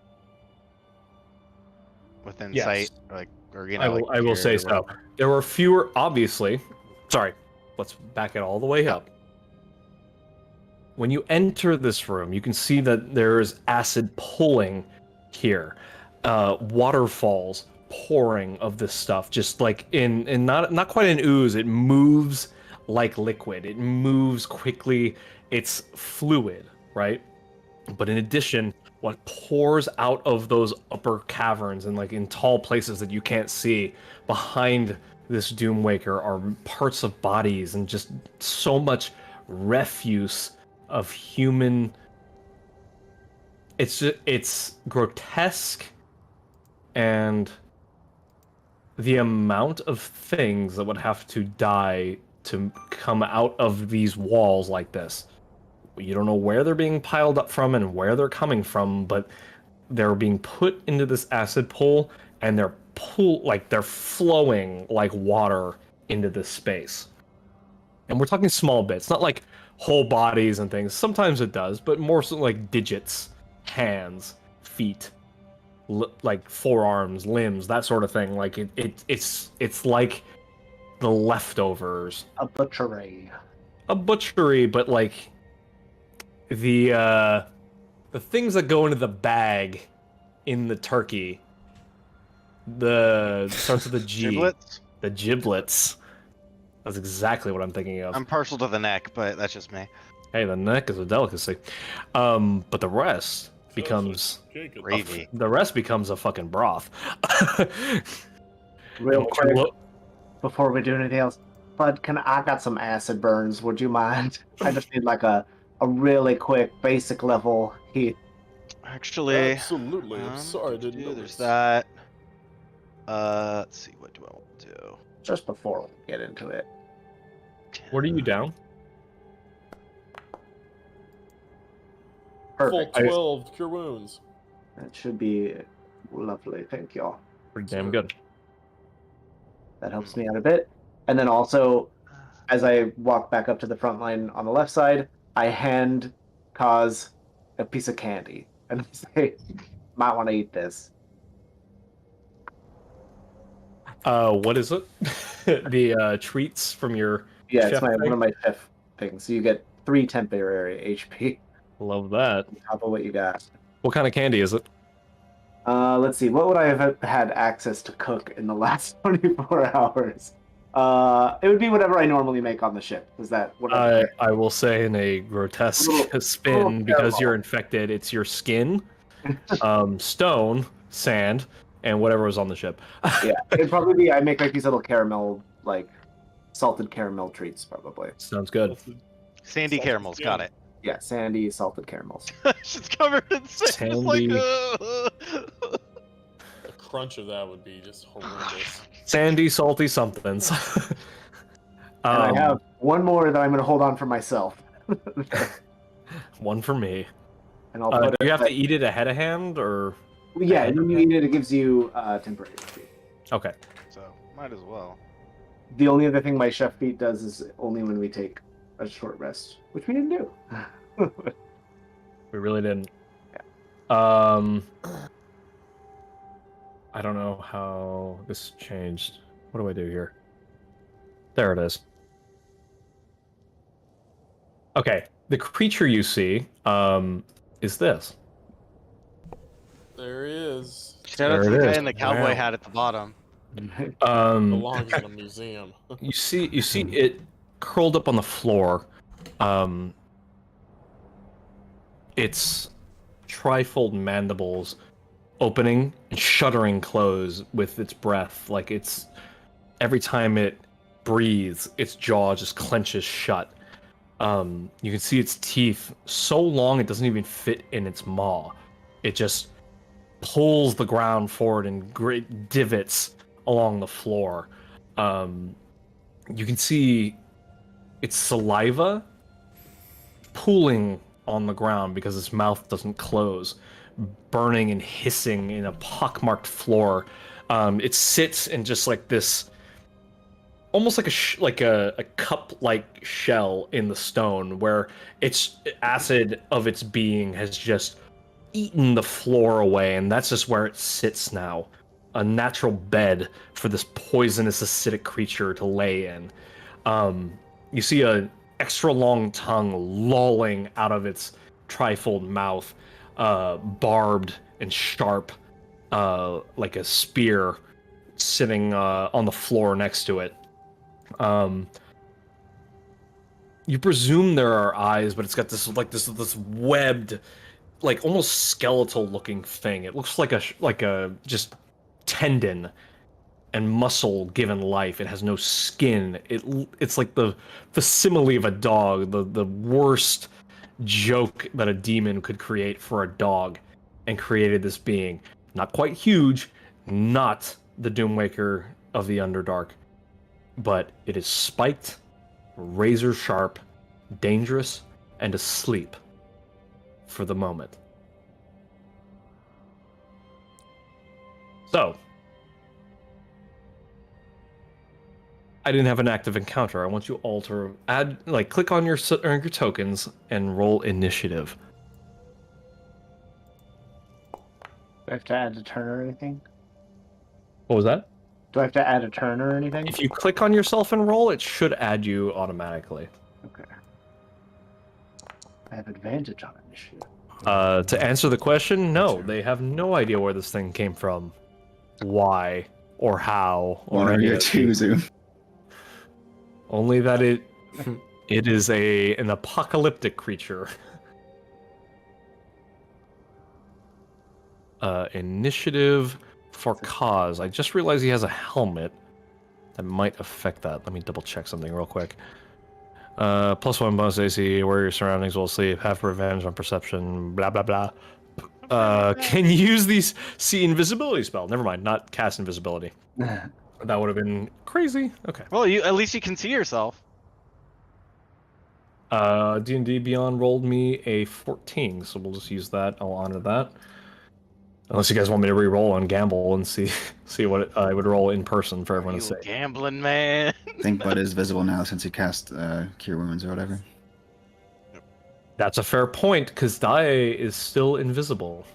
[SPEAKER 4] Within
[SPEAKER 10] Yes.
[SPEAKER 4] sight, like, or you know,
[SPEAKER 10] I will,
[SPEAKER 4] like
[SPEAKER 10] I will
[SPEAKER 4] here
[SPEAKER 10] say
[SPEAKER 4] or
[SPEAKER 10] so.
[SPEAKER 4] whatever.
[SPEAKER 10] There were fewer, obviously. Sorry, let's back it all the way up. When you enter this room, you can see that there is acid pulling here, waterfalls pouring of this stuff, just like in not quite an ooze. It moves like liquid. It moves quickly. It's fluid, right? But in addition, what pours out of those upper caverns and like in tall places that you can't see behind this Doomwaker are parts of bodies and just so much refuse of human. It's grotesque, and the amount of things that would have to die to come out of these walls like this. You don't know where they're being piled up from and where they're coming from, but they're being put into this acid pool, and they're flowing like water into this space. And we're talking small bits, not like whole bodies and things. Sometimes it does, but more so like digits, hands, feet. like forearms, limbs, that sort of thing. Like it's like the leftovers.
[SPEAKER 3] A butchery.
[SPEAKER 10] A butchery, but like the things that go into the bag in the turkey. The starts with a G.
[SPEAKER 4] Giblets?
[SPEAKER 10] The giblets. That's exactly what I'm thinking of.
[SPEAKER 4] I'm partial to the neck, but that's just me.
[SPEAKER 10] Hey, the neck is a delicacy. But the rest becomes
[SPEAKER 4] Gravy.
[SPEAKER 10] the rest becomes a fucking broth.
[SPEAKER 3] Real
[SPEAKER 10] What
[SPEAKER 3] quick,
[SPEAKER 10] you lo-
[SPEAKER 3] before we do anything else, Bud, I got some acid burns. Would you mind? I just need like a really quick basic level heat.
[SPEAKER 4] Actually,
[SPEAKER 9] Absolutely. I'm sorry, I didn't know.
[SPEAKER 4] there's that. Let's see. What do I want to do?
[SPEAKER 3] Just before we get into it.
[SPEAKER 10] What are you down?
[SPEAKER 3] Perfect.
[SPEAKER 9] Full 12 cure wounds.
[SPEAKER 3] That should be lovely. Thank you.
[SPEAKER 10] Pretty damn good.
[SPEAKER 3] That helps me out a bit. And then also, as I walk back up to the front line on the left side, I hand Kaz a piece of candy and say, "Might want to eat this."
[SPEAKER 10] What is it? The treats from your
[SPEAKER 3] Yeah, it's
[SPEAKER 10] chef
[SPEAKER 3] one
[SPEAKER 10] thing?
[SPEAKER 3] of my chef things. So you get 3 temporary HP
[SPEAKER 10] Love that.
[SPEAKER 3] on top of what you got.
[SPEAKER 10] What kind of candy is it?
[SPEAKER 3] Let's see. What would I have had access to cook in the last 24 hours? It would be whatever I normally make on the ship. Is that what
[SPEAKER 10] I will say in a grotesque spin, because you're infected, it's your skin, stone, sand, and whatever was on the ship.
[SPEAKER 3] Yeah, it'd probably be. I make like these little caramel, like salted caramel treats, probably.
[SPEAKER 10] Sounds good.
[SPEAKER 4] Sandy caramels. Got it.
[SPEAKER 3] Yeah, sandy salted caramels.
[SPEAKER 4] She's covered in sand. It's like,
[SPEAKER 9] The crunch of that would be just horrendous.
[SPEAKER 10] Sandy, salty somethings.
[SPEAKER 3] And I have one more that I'm going to hold on for myself.
[SPEAKER 10] One for me.
[SPEAKER 3] And I'll
[SPEAKER 10] Do
[SPEAKER 3] put
[SPEAKER 10] you
[SPEAKER 3] it.
[SPEAKER 10] have to eat it ahead of hand, or
[SPEAKER 3] Yeah, and when you eat it, it gives you temporary HP.
[SPEAKER 10] okay?
[SPEAKER 4] so might as well.
[SPEAKER 3] The only other thing my chef feat does is only when we take a short rest, which we didn't do.
[SPEAKER 10] We really didn't. I don't know how this changed. What do I do here? There it is. Okay, the creature you see is this.
[SPEAKER 9] There he is.
[SPEAKER 4] Shout out to
[SPEAKER 10] There
[SPEAKER 4] the
[SPEAKER 10] it
[SPEAKER 4] guy
[SPEAKER 10] is.
[SPEAKER 4] in the cowboy
[SPEAKER 10] Wow.
[SPEAKER 4] hat at the bottom.
[SPEAKER 9] Belongs in a museum.
[SPEAKER 10] You see it curled up on the floor. Its trifold mandibles opening and shuddering close with its breath. Like it's every time it breathes, its jaw just clenches shut. You can see its teeth so long it doesn't even fit in its maw. It just pulls the ground forward in great divots along the floor. You can see its saliva pooling on the ground because its mouth doesn't close, burning and hissing in a pockmarked floor. It sits in just like this, almost like a cup-like shell in the stone, where its acid of its being has just eaten the floor away, and that's just where it sits now. A natural bed for this poisonous acidic creature to lay in. You see a extra long tongue lolling out of its trifold mouth, barbed and sharp, like a spear sitting on the floor next to it. You presume there are eyes, but it's got this webbed, like almost skeletal looking thing. It looks like a just tendon and muscle given life. It has no skin. It's like the simile of a dog, the worst joke that a demon could create for a dog, and created this being. Not quite huge, not the Doomwaker of the Underdark, but it is spiked, razor sharp, dangerous, and asleep for the moment. So, I didn't have an active encounter. I want you all to click on your tokens and roll initiative.
[SPEAKER 3] I have to add a turn or anything?
[SPEAKER 2] What was that?
[SPEAKER 3] Do I have to add a turn or anything?
[SPEAKER 2] If you click on yourself and roll, it should add you automatically.
[SPEAKER 3] Okay. I have advantage on initiative.
[SPEAKER 2] To answer the question, no, they have no idea where this thing came from, why, or how, or
[SPEAKER 6] One or
[SPEAKER 2] any
[SPEAKER 6] your
[SPEAKER 2] of
[SPEAKER 6] two, Zoom.
[SPEAKER 2] only that it is an apocalyptic creature. Initiative for cause. I just realized he has a helmet that might affect that. Let me double check something real quick. +1 bonus AC, where your surroundings will sleep, half revenge on perception, blah blah blah. Can you use these see invisibility spell? Never mind, not cast invisibility. That would have been crazy. Okay.
[SPEAKER 4] Well, at least you can see yourself.
[SPEAKER 2] D&D Beyond rolled me a 14, so we'll just use that. I'll honor that. Unless you guys want me to re-roll on gamble and see what I would roll in person for everyone
[SPEAKER 4] You
[SPEAKER 2] to say.
[SPEAKER 4] gambling man.
[SPEAKER 6] I think Bud is visible now since he cast Cure Wounds or whatever.
[SPEAKER 2] That's a fair point, because Dai is still invisible.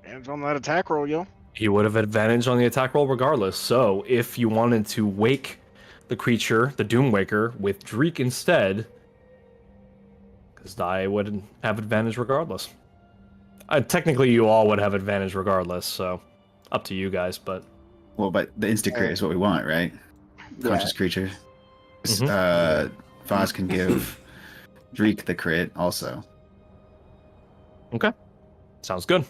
[SPEAKER 4] Hands on that attack roll, yo.
[SPEAKER 2] He would have advantage on the attack roll regardless. So if you wanted to wake the creature, the Doomwaker, with Dreek instead, because Dai would have advantage regardless. Technically, you all would have advantage regardless, so up to you guys, but...
[SPEAKER 6] Well, but the instant crit is what we want, right? Conscious creature. Foz can give Dreek the crit also.
[SPEAKER 2] Okay. Sounds good.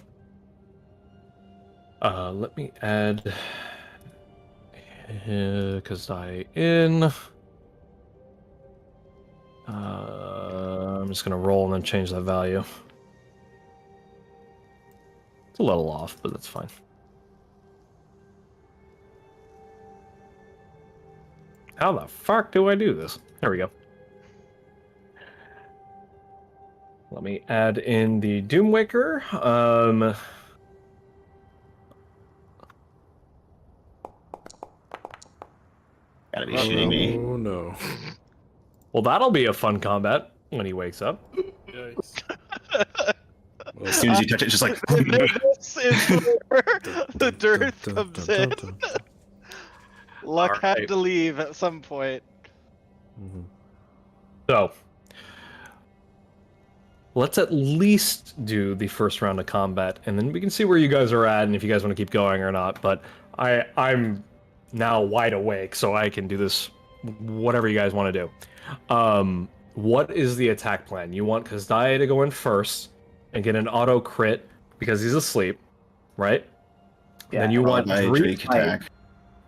[SPEAKER 2] Let me add... because I in... I'm just going to roll and then change that value. It's a little off, but that's fine. How the fuck do I do this? There we go. Let me add in the Doomwaker.
[SPEAKER 6] Gotta be shitting me.
[SPEAKER 7] Oh no.
[SPEAKER 2] Well, that'll be a fun combat when he wakes up.
[SPEAKER 9] Yikes.
[SPEAKER 6] As soon as you touch it, just like.
[SPEAKER 4] This is where the dearth comes in. Luck had
[SPEAKER 2] Alright.
[SPEAKER 4] to leave at some point.
[SPEAKER 2] So, let's at least do the first round of combat, and then we can see where you guys are at and if you guys want to keep going or not. But I'm now wide awake, so I can do this whatever you guys want to do. What is the attack plan? You want Kazdai to go in first and get an auto crit because he's asleep, right?
[SPEAKER 3] Yeah,
[SPEAKER 2] then you want
[SPEAKER 6] By
[SPEAKER 2] Dreek,
[SPEAKER 6] Dreek attack.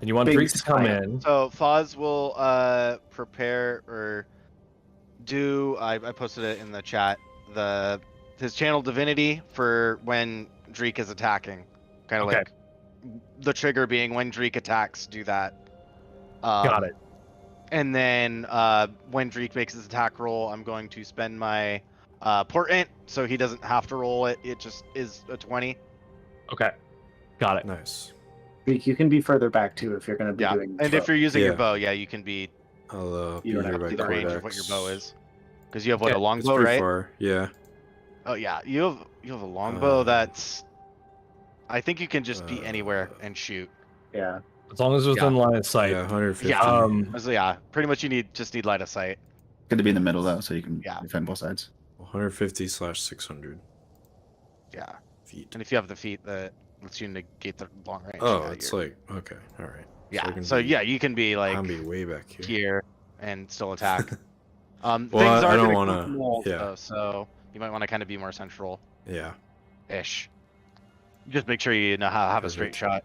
[SPEAKER 2] and you want
[SPEAKER 3] Big
[SPEAKER 2] Dreek to come
[SPEAKER 3] spike.
[SPEAKER 2] in.
[SPEAKER 4] So Foz will prepare or do. I posted it in the chat. His channel divinity for when Dreek is attacking, kind of
[SPEAKER 2] Okay.
[SPEAKER 4] like the trigger being when Dreek attacks. Do that.
[SPEAKER 2] Got it.
[SPEAKER 4] And then when Dreek makes his attack roll, I'm going to spend my portent, so he doesn't have to roll it. It just is a 20.
[SPEAKER 2] Okay. Got it.
[SPEAKER 7] Nice.
[SPEAKER 3] You can be further back too if you're going to be
[SPEAKER 4] Yeah,
[SPEAKER 3] doing.
[SPEAKER 4] and if you're using your
[SPEAKER 7] Yeah.
[SPEAKER 4] bow, yeah, you can be
[SPEAKER 7] I'll be
[SPEAKER 3] You don't
[SPEAKER 7] here
[SPEAKER 3] have
[SPEAKER 7] by
[SPEAKER 3] to
[SPEAKER 4] the
[SPEAKER 3] do
[SPEAKER 4] range of
[SPEAKER 7] Codex.
[SPEAKER 4] what your bow is. Because you have what,
[SPEAKER 2] Yeah,
[SPEAKER 4] a
[SPEAKER 7] It's
[SPEAKER 4] longbow,
[SPEAKER 7] pretty
[SPEAKER 4] right?
[SPEAKER 7] far. Yeah.
[SPEAKER 4] Oh yeah, you have a longbow
[SPEAKER 7] Uh,
[SPEAKER 4] that's. I think you can just be anywhere and shoot.
[SPEAKER 3] Yeah.
[SPEAKER 2] As long as it's within line of sight.
[SPEAKER 7] Yeah, 150.
[SPEAKER 4] Yeah. So yeah, pretty much you just need line of sight.
[SPEAKER 6] Good to be in the middle though, so you can
[SPEAKER 4] Yeah.
[SPEAKER 6] defend both sides.
[SPEAKER 7] 150/600
[SPEAKER 4] Yeah,
[SPEAKER 7] feet.
[SPEAKER 4] and if you have the feat that lets you negate the long range.
[SPEAKER 7] Oh,
[SPEAKER 4] yeah,
[SPEAKER 7] it's
[SPEAKER 4] you're-
[SPEAKER 7] like okay, all right.
[SPEAKER 4] yeah.
[SPEAKER 7] I can
[SPEAKER 4] So
[SPEAKER 7] be-
[SPEAKER 4] yeah, you can be like
[SPEAKER 7] I'll be way back here.
[SPEAKER 4] here and still attack. Things
[SPEAKER 7] Well, I
[SPEAKER 4] are
[SPEAKER 7] don't
[SPEAKER 4] gonna
[SPEAKER 7] wanna-
[SPEAKER 4] come from walls,
[SPEAKER 7] yeah.
[SPEAKER 4] though, so you might want to kind of be more central-ish.
[SPEAKER 7] Yeah.
[SPEAKER 4] Just make sure you know how to have a straight
[SPEAKER 7] Perfect.
[SPEAKER 4] shot.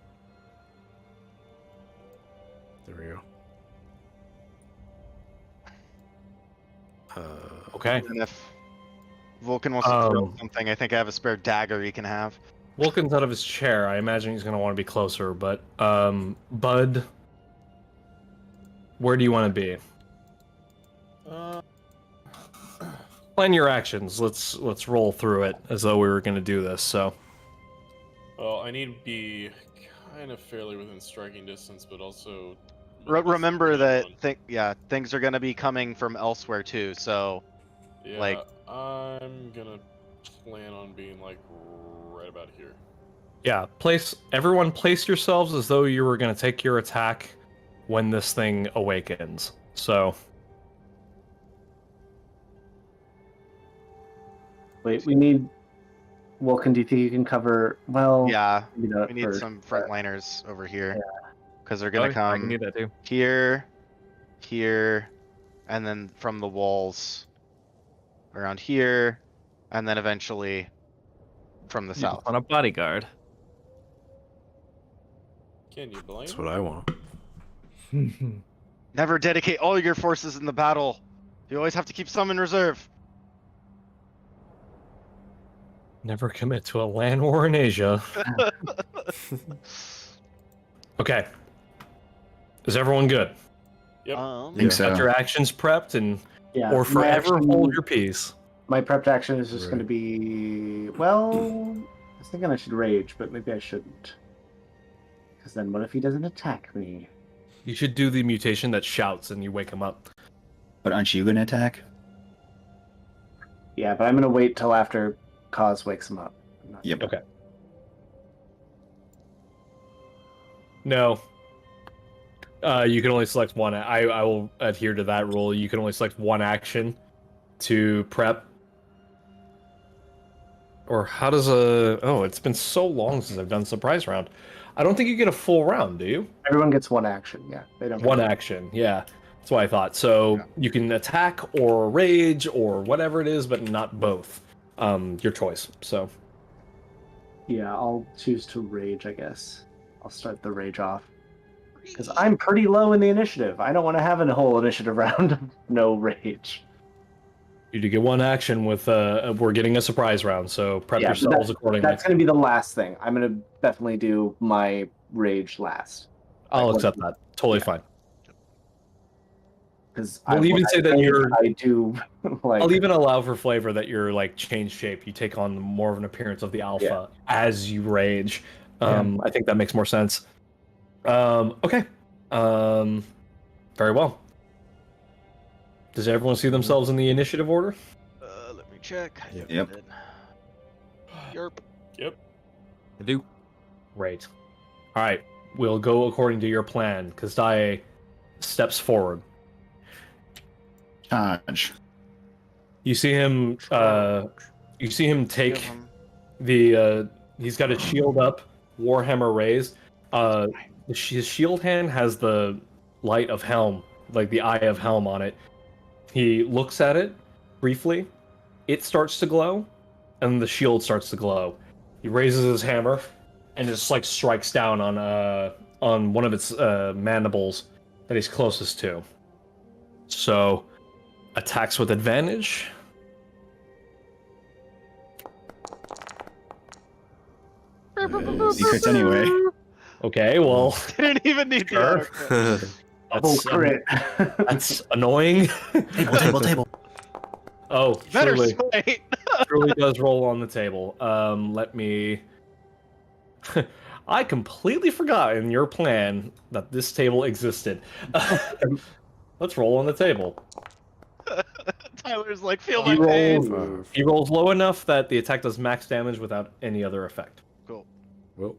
[SPEAKER 7] There we go.
[SPEAKER 2] Okay.
[SPEAKER 4] And if Vulcan wants to throw
[SPEAKER 2] Um,
[SPEAKER 4] something, I think I have a spare dagger he can have.
[SPEAKER 2] Vulcan's out of his chair. I imagine he's going to want to be closer, but Bud, where do you want to be?
[SPEAKER 9] Uh,
[SPEAKER 2] Plan your actions. Let's roll through it as though we were going to do this. So,
[SPEAKER 9] well, I need to be kind of fairly within striking distance, but also.
[SPEAKER 4] Remember that things are gonna be coming from elsewhere too. So
[SPEAKER 9] Yeah,
[SPEAKER 4] like-
[SPEAKER 9] I'm gonna plan on being like right about here.
[SPEAKER 2] Yeah, everyone place yourselves as though you were going to take your attack when this thing awakens. So,
[SPEAKER 3] Wait, we need. Wilkin, do you think you can cover? Well,
[SPEAKER 4] Yeah,
[SPEAKER 3] maybe not
[SPEAKER 4] we need
[SPEAKER 3] first,
[SPEAKER 4] some
[SPEAKER 3] but-
[SPEAKER 4] frontliners over here.
[SPEAKER 3] Yeah.
[SPEAKER 4] Because they're gonna
[SPEAKER 8] I
[SPEAKER 4] come
[SPEAKER 8] can do that too.
[SPEAKER 4] here, here, and then from the walls around here, and then eventually from the south.
[SPEAKER 8] On a bodyguard.
[SPEAKER 9] Can you blame?
[SPEAKER 7] That's what I want.
[SPEAKER 4] Never dedicate all your forces in the battle. You always have to keep some in reserve.
[SPEAKER 2] never commit to a land war in Asia. Okay. Is everyone good?
[SPEAKER 9] Yep.
[SPEAKER 6] Think so.
[SPEAKER 2] Got your actions prepped and
[SPEAKER 3] Yeah.
[SPEAKER 2] or
[SPEAKER 3] my
[SPEAKER 2] forever
[SPEAKER 3] action-
[SPEAKER 2] hold your peace.
[SPEAKER 3] My prepped action is just
[SPEAKER 7] Right.
[SPEAKER 3] going to be. Well, I was thinking I should rage, but maybe I shouldn't. Because then, what if he doesn't attack me?
[SPEAKER 2] You should do the mutation that shouts and you wake him up.
[SPEAKER 6] But aren't you gonna attack?
[SPEAKER 3] Yeah, but I'm going to wait till after Cause wakes him up. I'm not-
[SPEAKER 6] Yep.
[SPEAKER 2] Okay. No. You can only select one. I will adhere to that rule. You can only select one action to prep. Or how does a... Oh, it's been so long since I've done surprise round. I don't think you get a full round, do you?
[SPEAKER 3] Everyone gets one action. Yeah, they don't.
[SPEAKER 2] One action, yeah. That's what I thought. So you can attack or rage or whatever it is, but not both. Your choice. So
[SPEAKER 3] Yeah, I'll choose to rage. I guess I'll start the rage off because I'm pretty low in the initiative. I don't want to have a whole initiative round of no rage.
[SPEAKER 2] you do get one action with we're getting a surprise round, so prep
[SPEAKER 3] Yeah, but
[SPEAKER 2] yourselves accordingly.
[SPEAKER 3] That's going to be the last thing. I'm going to definitely do my rage last
[SPEAKER 2] I'll
[SPEAKER 3] like,
[SPEAKER 2] accept that. Totally
[SPEAKER 3] yeah.
[SPEAKER 2] fine.
[SPEAKER 3] because
[SPEAKER 2] We'll even say that you're-
[SPEAKER 3] I do like.
[SPEAKER 2] I'll even allow for flavor that you're like change shape. You take on more of an appearance of the alpha as you rage. I think that makes more sense. Okay. Very well. Does everyone see themselves in the initiative order?
[SPEAKER 4] Let me check. I think I
[SPEAKER 6] Yep.
[SPEAKER 4] did. Yerp.
[SPEAKER 9] Yep.
[SPEAKER 7] I do.
[SPEAKER 2] Great. All right. We'll go according to your plan. Kastaye steps forward.
[SPEAKER 6] Charge.
[SPEAKER 2] You see him. You see him take
[SPEAKER 4] Give 'em-
[SPEAKER 2] the. He's got his shield up, warhammer raised. His shield hand has the light of Helm, like the eye of Helm on it. He looks at it briefly. It starts to glow, and the shield starts to glow. He raises his hammer, and just like strikes down on one of its mandibles that he's closest to. So, attacks with advantage.
[SPEAKER 6] Secrets anyway.
[SPEAKER 2] Okay, well,
[SPEAKER 4] Didn't even need
[SPEAKER 2] Sure.
[SPEAKER 4] the
[SPEAKER 3] Oh,
[SPEAKER 2] that's,
[SPEAKER 3] crit.
[SPEAKER 2] that's annoying.
[SPEAKER 6] Table.
[SPEAKER 2] Oh,
[SPEAKER 4] better
[SPEAKER 2] truly,
[SPEAKER 4] slate.
[SPEAKER 2] truly does roll on the table. Let me. I completely forgot in your plan that this table existed. Let's roll on the table.
[SPEAKER 4] Tyler's like, feel
[SPEAKER 2] He
[SPEAKER 4] my pain.
[SPEAKER 2] rolls, he rolls low enough that the attack does max damage without any other effect.
[SPEAKER 4] Cool.
[SPEAKER 7] Well,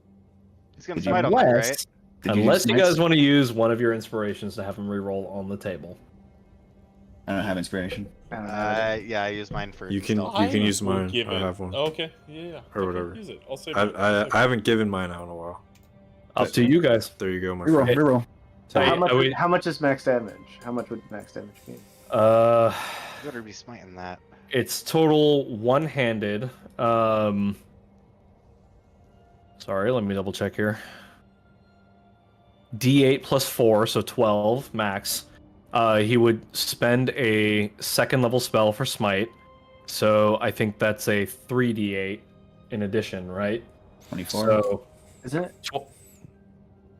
[SPEAKER 4] He's gonna smite on that, right?
[SPEAKER 2] Unless you guys want to use one of your inspirations to have him reroll on the table.
[SPEAKER 6] I don't have inspiration.
[SPEAKER 4] Yeah, I use mine for.
[SPEAKER 7] you can
[SPEAKER 4] stealth.
[SPEAKER 7] you can use
[SPEAKER 9] will
[SPEAKER 7] mine.
[SPEAKER 9] give
[SPEAKER 7] I
[SPEAKER 9] it-
[SPEAKER 7] have one.
[SPEAKER 9] Oh, okay. Yeah.
[SPEAKER 7] Or
[SPEAKER 9] Okay,
[SPEAKER 7] whatever.
[SPEAKER 9] Use it. I'll save
[SPEAKER 7] I,
[SPEAKER 9] it.
[SPEAKER 7] I haven't given mine out in a while.
[SPEAKER 2] Up to you guys.
[SPEAKER 7] There you go, my
[SPEAKER 6] Reroll,
[SPEAKER 7] friend.
[SPEAKER 6] reroll.
[SPEAKER 3] So how
[SPEAKER 2] Hey,
[SPEAKER 3] much?
[SPEAKER 2] are we-
[SPEAKER 3] How much is max damage? How much would max damage be?
[SPEAKER 4] You better be smiting that.
[SPEAKER 2] It's total one-handed. Sorry, let me double check here. D8 plus 4, so 12 max. He would spend a second level spell for smite. So I think that's a 3d8 in addition, right?
[SPEAKER 6] 24.
[SPEAKER 2] So
[SPEAKER 3] Isn't it?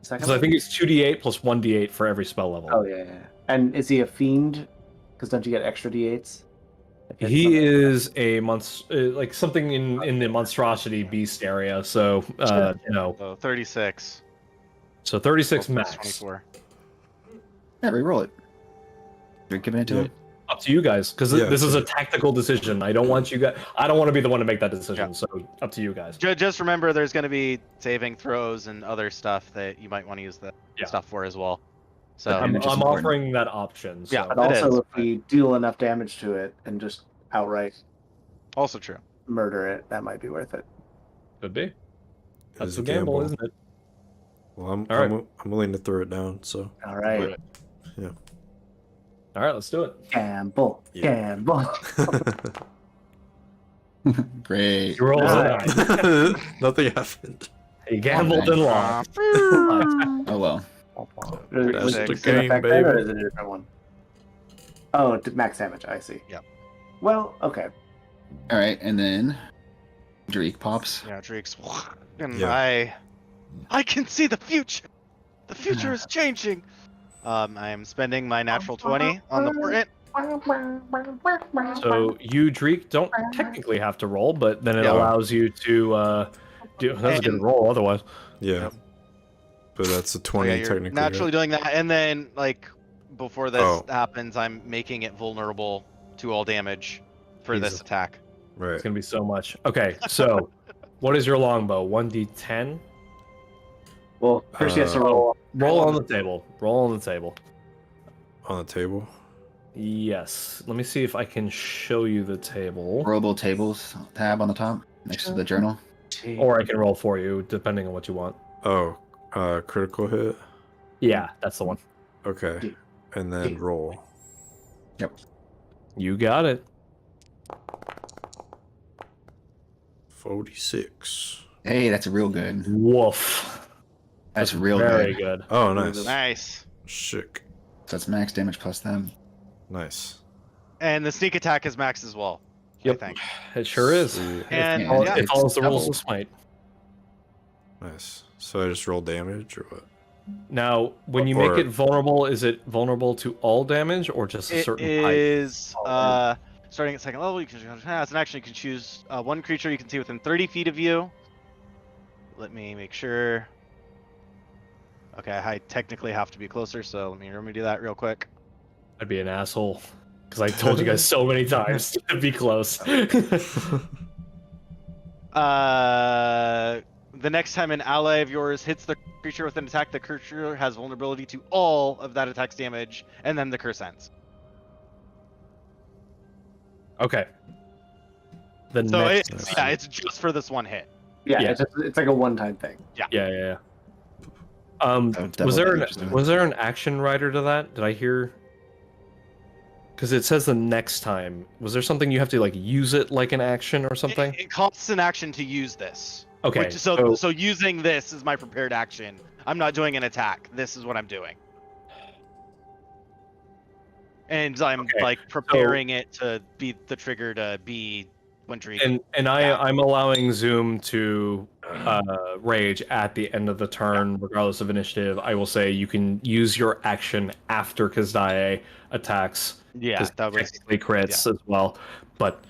[SPEAKER 3] Second.
[SPEAKER 2] I think it's 2d8 plus 1d8 for every spell level.
[SPEAKER 3] Oh yeah. And is he a fiend? Because don't you get extra d8s? If it's
[SPEAKER 2] He
[SPEAKER 3] something-
[SPEAKER 2] is a like something in the monstrosity beast area. So no.
[SPEAKER 4] So 36.
[SPEAKER 2] So 36
[SPEAKER 4] plus
[SPEAKER 2] max.
[SPEAKER 4] 24.
[SPEAKER 6] Yeah, reroll it. You're giving it to him.
[SPEAKER 10] Up to you guys, because
[SPEAKER 7] Yeah,
[SPEAKER 10] this is
[SPEAKER 7] sure.
[SPEAKER 10] a tactical decision. I don't want you guys. I don't want to be the one to make that decision. So up to you guys.
[SPEAKER 4] Just remember, there's going to be saving throws and other stuff that you might want to use the
[SPEAKER 10] Yeah.
[SPEAKER 4] stuff for as well. So
[SPEAKER 10] I'm
[SPEAKER 6] Damage is important.
[SPEAKER 10] offering that option. So.
[SPEAKER 4] Yeah.
[SPEAKER 3] But
[SPEAKER 4] It
[SPEAKER 3] also,
[SPEAKER 4] is,
[SPEAKER 3] if we deal enough damage to it and just outright
[SPEAKER 4] also true.
[SPEAKER 3] murder it, that might be worth it.
[SPEAKER 10] Could be. That's
[SPEAKER 7] It's
[SPEAKER 10] the
[SPEAKER 7] a
[SPEAKER 10] gamble,
[SPEAKER 7] gamble.
[SPEAKER 10] isn't it?
[SPEAKER 7] Well, I'm,
[SPEAKER 10] All right.
[SPEAKER 7] I'm willing to throw it down. So
[SPEAKER 3] All right.
[SPEAKER 10] All right, let's do it.
[SPEAKER 3] Gamble.
[SPEAKER 7] Yeah.
[SPEAKER 3] Gamble.
[SPEAKER 6] Great.
[SPEAKER 10] You roll a
[SPEAKER 3] Nice.
[SPEAKER 10] 9.
[SPEAKER 7] nothing happened.
[SPEAKER 10] He gambled and lost.
[SPEAKER 6] Oh well.
[SPEAKER 3] Was
[SPEAKER 7] That's
[SPEAKER 3] it
[SPEAKER 7] the
[SPEAKER 3] an
[SPEAKER 7] game,
[SPEAKER 3] effect then, or
[SPEAKER 7] baby.
[SPEAKER 3] is it a different one? Oh, max damage. I see.
[SPEAKER 4] Yep.
[SPEAKER 3] Well, okay.
[SPEAKER 6] All right, and then Drake pops.
[SPEAKER 4] Yeah, Drake's. And
[SPEAKER 7] Yeah.
[SPEAKER 4] I can see the future. The future is changing. I am spending my natural 20 on the portent.
[SPEAKER 10] So you, Dreek, don't technically have to roll, but then it
[SPEAKER 4] Yeah.
[SPEAKER 10] allows you to do. That's a good
[SPEAKER 4] And-
[SPEAKER 10] roll. Otherwise,
[SPEAKER 7] Yeah. But that's a
[SPEAKER 4] So
[SPEAKER 7] 20
[SPEAKER 4] yeah, you're
[SPEAKER 7] technically.
[SPEAKER 4] naturally
[SPEAKER 7] right?
[SPEAKER 4] doing that, and then like before this
[SPEAKER 7] Oh.
[SPEAKER 4] happens, I'm making it vulnerable to all damage for
[SPEAKER 10] Jesus.
[SPEAKER 4] this attack.
[SPEAKER 7] Right.
[SPEAKER 10] it's gonna be so much. Okay, so what is your longbow? 1d10.
[SPEAKER 3] Well, first he has to roll.
[SPEAKER 10] Roll on the table. Roll on the table.
[SPEAKER 7] On the table.
[SPEAKER 10] Yes. Let me see if I can show you the table,
[SPEAKER 6] Rollable tables tab on the top next to the journal.
[SPEAKER 10] or I can roll for you, depending on what you want.
[SPEAKER 7] Oh, critical hit.
[SPEAKER 10] Yeah, that's the one.
[SPEAKER 7] Okay. And then roll.
[SPEAKER 10] You got it.
[SPEAKER 7] 46.
[SPEAKER 6] Hey, that's real good.
[SPEAKER 10] Woof.
[SPEAKER 6] That's real
[SPEAKER 10] Very
[SPEAKER 6] good.
[SPEAKER 10] good.
[SPEAKER 7] Oh, nice.
[SPEAKER 4] Nice.
[SPEAKER 7] Sick.
[SPEAKER 6] So that's max damage plus them.
[SPEAKER 7] Nice.
[SPEAKER 4] And the sneak attack is max as well.
[SPEAKER 10] Yep.
[SPEAKER 4] I think.
[SPEAKER 10] It sure is.
[SPEAKER 7] Sweet.
[SPEAKER 4] And
[SPEAKER 6] Yeah,
[SPEAKER 4] yeah,
[SPEAKER 10] It follows the rules
[SPEAKER 6] double.
[SPEAKER 10] of Smite.
[SPEAKER 7] Nice. So I just roll damage or what?
[SPEAKER 10] Now, when you
[SPEAKER 7] Or-
[SPEAKER 10] make it vulnerable, is it vulnerable to all damage or just a
[SPEAKER 4] it
[SPEAKER 10] certain type?
[SPEAKER 4] is starting at second level. You can as an action you can choose one creature you can see within 30 feet of you. Let me make sure. Okay, I technically have to be closer, so let me do that real quick.
[SPEAKER 10] I'd be an asshole because I told you guys so many times to be close.
[SPEAKER 4] The next time an ally of yours hits the creature with an attack, the creature has vulnerability to all of that attack's damage, and then the curse ends.
[SPEAKER 10] Okay. The
[SPEAKER 4] So
[SPEAKER 10] next.
[SPEAKER 4] it's just for this one hit.
[SPEAKER 3] Yeah,
[SPEAKER 10] Yeah.
[SPEAKER 3] it's like a one-time thing.
[SPEAKER 10] Yeah.
[SPEAKER 6] Double
[SPEAKER 10] Was there
[SPEAKER 6] damage,
[SPEAKER 10] was there an action rider to that? Did I hear? Because it says the next time. Was there something you have to like use it like an action or something?
[SPEAKER 4] It costs an action to use this.
[SPEAKER 10] Okay.
[SPEAKER 4] Which, so using this is my prepared action. I'm not doing an attack. This is what I'm doing. And I'm
[SPEAKER 10] Okay,
[SPEAKER 4] like preparing it to be the trigger to be when Drake.
[SPEAKER 10] And I'm allowing Zoom to rage at the end of the turn, regardless of initiative. I will say you can use your action after Kazdae attacks.
[SPEAKER 4] Yeah,
[SPEAKER 10] 'cause
[SPEAKER 4] that was
[SPEAKER 10] technically crits as well, but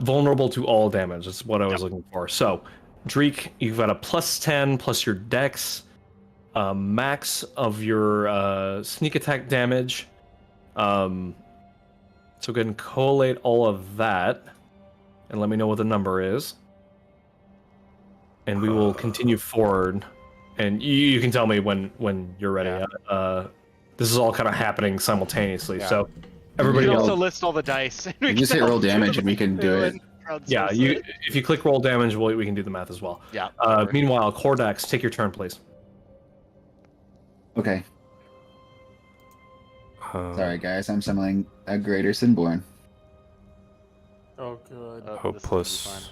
[SPEAKER 10] vulnerable to all damage. That's what I was looking for. So, Dreek, you've got a +10 plus your Dex, max of your sneak attack damage. So go ahead and collate all of that, and let me know what the number is, and we will continue forward. And you can tell me when you're ready. This is all kind of happening simultaneously, so
[SPEAKER 4] you
[SPEAKER 10] everybody
[SPEAKER 4] can
[SPEAKER 10] else.
[SPEAKER 4] also list all the dice. and we
[SPEAKER 6] You just
[SPEAKER 4] can
[SPEAKER 6] hit roll
[SPEAKER 4] all do
[SPEAKER 6] damage
[SPEAKER 4] the
[SPEAKER 6] and we can do it.
[SPEAKER 4] crowdsource
[SPEAKER 10] Yeah,
[SPEAKER 4] it.
[SPEAKER 10] if you click roll damage, we can do the math as well.
[SPEAKER 4] Yeah.
[SPEAKER 10] Meanwhile, Kordax, take your turn, please.
[SPEAKER 6] Okay. Sorry, guys. I'm summoning a Greater Sinborn
[SPEAKER 9] Oh, good.
[SPEAKER 7] Oh,
[SPEAKER 4] this is
[SPEAKER 7] plus.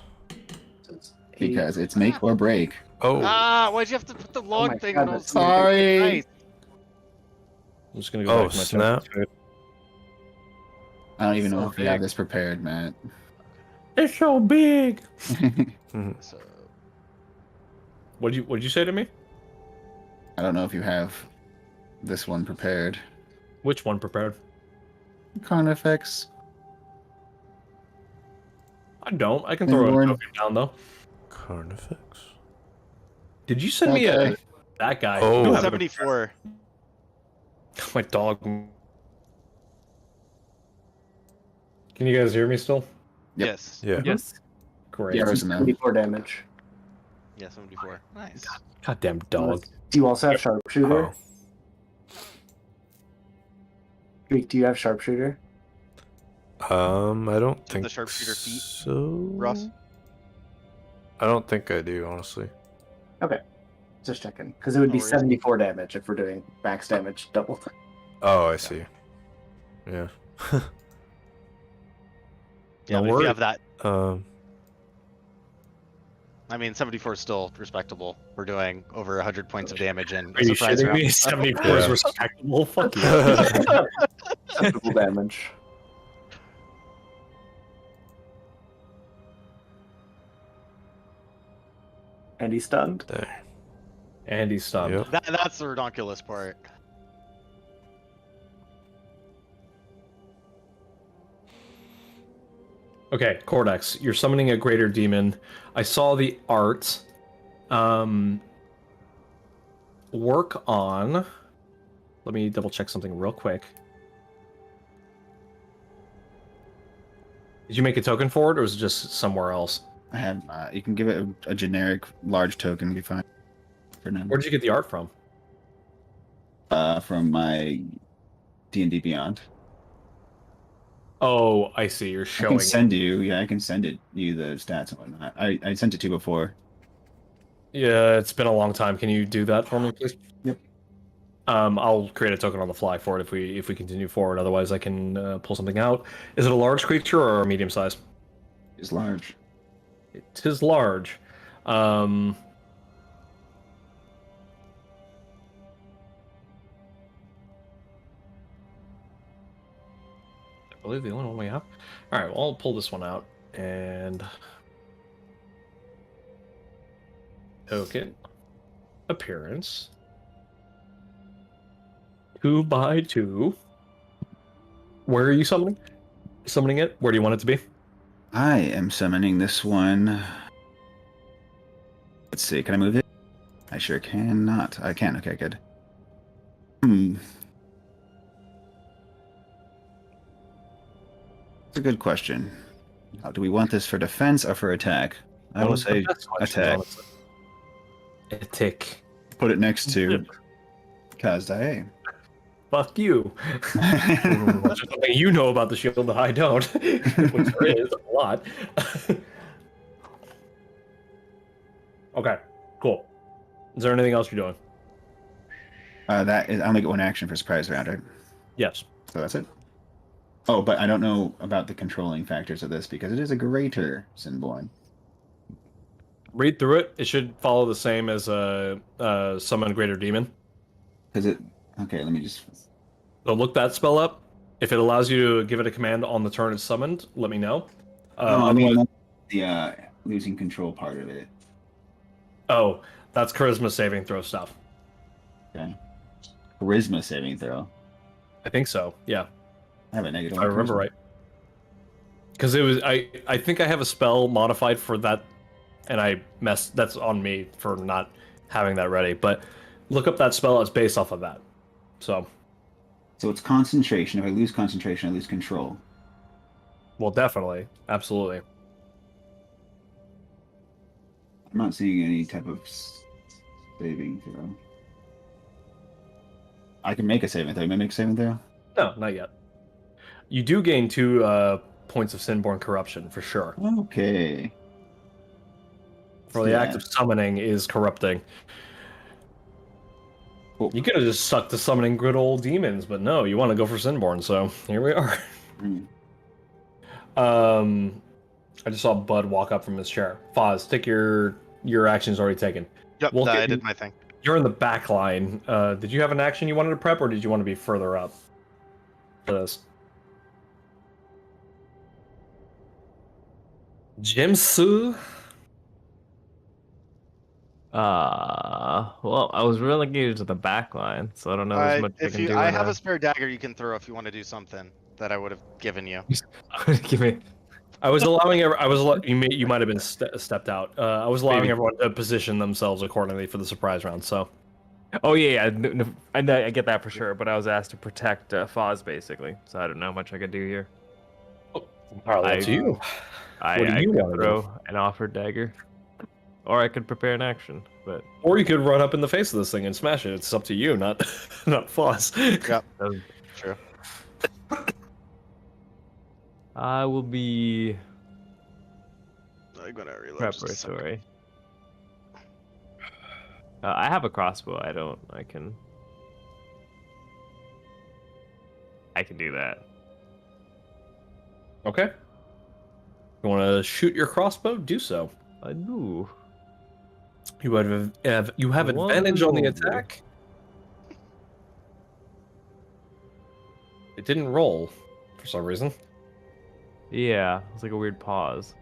[SPEAKER 6] because it's make or break.
[SPEAKER 7] Oh.
[SPEAKER 4] Ah, why'd you have to put the log
[SPEAKER 3] my
[SPEAKER 4] thing
[SPEAKER 3] God,
[SPEAKER 4] on all
[SPEAKER 3] that's
[SPEAKER 6] Sorry.
[SPEAKER 4] Nice.
[SPEAKER 10] I'm just gonna go
[SPEAKER 7] Oh,
[SPEAKER 10] back to my
[SPEAKER 7] snap.
[SPEAKER 10] turn.
[SPEAKER 6] I don't even know
[SPEAKER 10] So
[SPEAKER 6] if you have
[SPEAKER 10] big.
[SPEAKER 6] this prepared, Matt.
[SPEAKER 10] It's so big.
[SPEAKER 4] So,
[SPEAKER 10] What'd you say to me?
[SPEAKER 6] I don't know if you have this one prepared.
[SPEAKER 10] Which one prepared?
[SPEAKER 6] Carnifex.
[SPEAKER 10] I don't. I can throw a
[SPEAKER 6] Sinborn.
[SPEAKER 10] token down though.
[SPEAKER 7] Carnifex.
[SPEAKER 10] Did you send me
[SPEAKER 6] Okay.
[SPEAKER 10] that guy?
[SPEAKER 7] Oh.
[SPEAKER 10] You have it-
[SPEAKER 4] 74.
[SPEAKER 10] My dog.
[SPEAKER 2] Can you guys hear me still?
[SPEAKER 6] Yep.
[SPEAKER 4] Yes.
[SPEAKER 7] Yeah.
[SPEAKER 8] Yes.
[SPEAKER 2] Great.
[SPEAKER 6] Yeah, Rosamund.
[SPEAKER 3] 24 damage.
[SPEAKER 4] Yeah, 74. Nice.
[SPEAKER 10] Goddamn dog.
[SPEAKER 3] Do you also have sharpshooter?
[SPEAKER 7] Oh.
[SPEAKER 3] Greek, do you have sharpshooter?
[SPEAKER 7] I don't
[SPEAKER 4] Did
[SPEAKER 7] think
[SPEAKER 4] the sharpshooter feat,
[SPEAKER 7] so.
[SPEAKER 4] Ross?
[SPEAKER 7] I don't think I do, honestly.
[SPEAKER 3] Okay. Just checking. Because it would be
[SPEAKER 4] No worries.
[SPEAKER 3] 74 damage if we're doing max damage double.
[SPEAKER 7] Oh, I see. Yeah.
[SPEAKER 4] Yeah,
[SPEAKER 10] No
[SPEAKER 4] but if
[SPEAKER 10] worry.
[SPEAKER 4] you have that,
[SPEAKER 7] Um.
[SPEAKER 4] I mean, 74 is still respectable. We're doing over 100 points of damage and
[SPEAKER 10] Are
[SPEAKER 4] a
[SPEAKER 10] you
[SPEAKER 4] surprise
[SPEAKER 10] shitting
[SPEAKER 4] round.
[SPEAKER 10] me? 74 is
[SPEAKER 7] Yeah.
[SPEAKER 10] respectable. Fuck you.
[SPEAKER 3] Acceptable damage. And he's stunned.
[SPEAKER 7] Dang.
[SPEAKER 10] And he's stunned.
[SPEAKER 7] Yep.
[SPEAKER 4] That's the redonkulous part.
[SPEAKER 2] Okay, Cordex, you're summoning a greater demon. I saw the art. Work on. Let me double check something real quick. Did you make a token for it, or was it just somewhere else?
[SPEAKER 6] I have. You can give it a generic large token. Be fine. For now.
[SPEAKER 2] Where did you get the art from?
[SPEAKER 6] From my D&D Beyond.
[SPEAKER 2] Oh, I see. You're
[SPEAKER 6] I
[SPEAKER 2] showing.
[SPEAKER 6] can send you. Yeah, I can send you the stats and whatnot. I sent it to you before.
[SPEAKER 2] Yeah, it's been a long time. Can you do that for me, please?
[SPEAKER 6] Yep.
[SPEAKER 2] I'll create a token on the fly for it if we continue forward. Otherwise, I can pull something out. Is it a large creature or a medium size?
[SPEAKER 6] It's large.
[SPEAKER 2] It is large. I believe the only one we have. All right, well, I'll pull this one out and token appearance 2x2. Where are you summoning? Summoning it? Where do you want it to be?
[SPEAKER 6] I am summoning this one. Let's see. Can I move it? I sure cannot. I can. Okay, good. It's a good question. Do we want this for defense or for attack? I will say attack.
[SPEAKER 2] Attack.
[SPEAKER 6] Put it next to Kazdae.
[SPEAKER 2] Fuck you. There's something you know about the shield that I don't, which there is a lot. Okay, cool. Is there anything else you're doing?
[SPEAKER 6] That is, I only get one action for surprise round, right?
[SPEAKER 2] Yes.
[SPEAKER 6] So that's it. Oh, but I don't know about the controlling factors of this because it is a greater Sinborn.
[SPEAKER 2] Read through it. It should follow the same as a summon greater demon.
[SPEAKER 6] Because it. Okay, let me just.
[SPEAKER 2] So look that spell up. If it allows you to give it a command on the turn it's summoned, let me know.
[SPEAKER 6] I mean the losing control part of it.
[SPEAKER 2] Oh, that's charisma saving throw stuff.
[SPEAKER 6] Okay. Charisma saving throw.
[SPEAKER 2] I think so. Yeah.
[SPEAKER 6] I have a negative.
[SPEAKER 2] If I remember right. Because it was I think I have a spell modified for that, and I messed. That's on me for not having that ready. But look up that spell. It's based off of that. So
[SPEAKER 6] it's concentration. If I lose concentration, I lose control.
[SPEAKER 2] well, definitely, absolutely.
[SPEAKER 6] I'm not seeing any type of saving throw. I can make a saving throw. May I make a saving throw?
[SPEAKER 2] No, not yet. You do gain 2 points of Sinborn corruption for sure.
[SPEAKER 6] Okay.
[SPEAKER 2] For the act of summoning is corrupting.
[SPEAKER 6] Cool.
[SPEAKER 2] You could have just stuck to summoning good old demons, but no, you want to go for Sinborn, so here we are. I just saw Bud walk up from his chair. Foz, take your action's already taken.
[SPEAKER 4] Yep,
[SPEAKER 2] We'll
[SPEAKER 4] I
[SPEAKER 2] get-
[SPEAKER 4] did my thing.
[SPEAKER 2] You're in the back line. Did you have an action you wanted to prep, or did you want to be further up for this? Jimsu?
[SPEAKER 8] Well, I was relegated to the back line, so I don't know as much I
[SPEAKER 4] If
[SPEAKER 8] can
[SPEAKER 4] you,
[SPEAKER 8] do.
[SPEAKER 4] I
[SPEAKER 8] right
[SPEAKER 4] have
[SPEAKER 8] now.
[SPEAKER 4] a spare dagger you can throw if you want to do something that I would have given you.
[SPEAKER 8] Give me.
[SPEAKER 2] I was allowing. You might have been stepped out. I was allowing everyone to position themselves accordingly for the surprise round. So,
[SPEAKER 8] Oh yeah, I get that for sure. But I was asked to protect Foz basically, so I don't know how much I could do here.
[SPEAKER 10] Entirely up to you.
[SPEAKER 8] I
[SPEAKER 10] What do you
[SPEAKER 8] could
[SPEAKER 10] wanna do?
[SPEAKER 8] throw an offered dagger, or I could prepare an action. But
[SPEAKER 10] Or you could run up in the face of this thing and smash it. It's up to you, not not Foss.
[SPEAKER 4] Yep.
[SPEAKER 8] um,
[SPEAKER 4] True.
[SPEAKER 8] I will be
[SPEAKER 4] I'm gonna reload just a second.
[SPEAKER 8] preparatory. I have a crossbow. I can do that.
[SPEAKER 10] Okay. You want to shoot your crossbow? Do so.
[SPEAKER 8] I do.
[SPEAKER 10] You have advantage on the attack. It didn't roll for some reason.
[SPEAKER 8] Yeah, it's like a weird pause.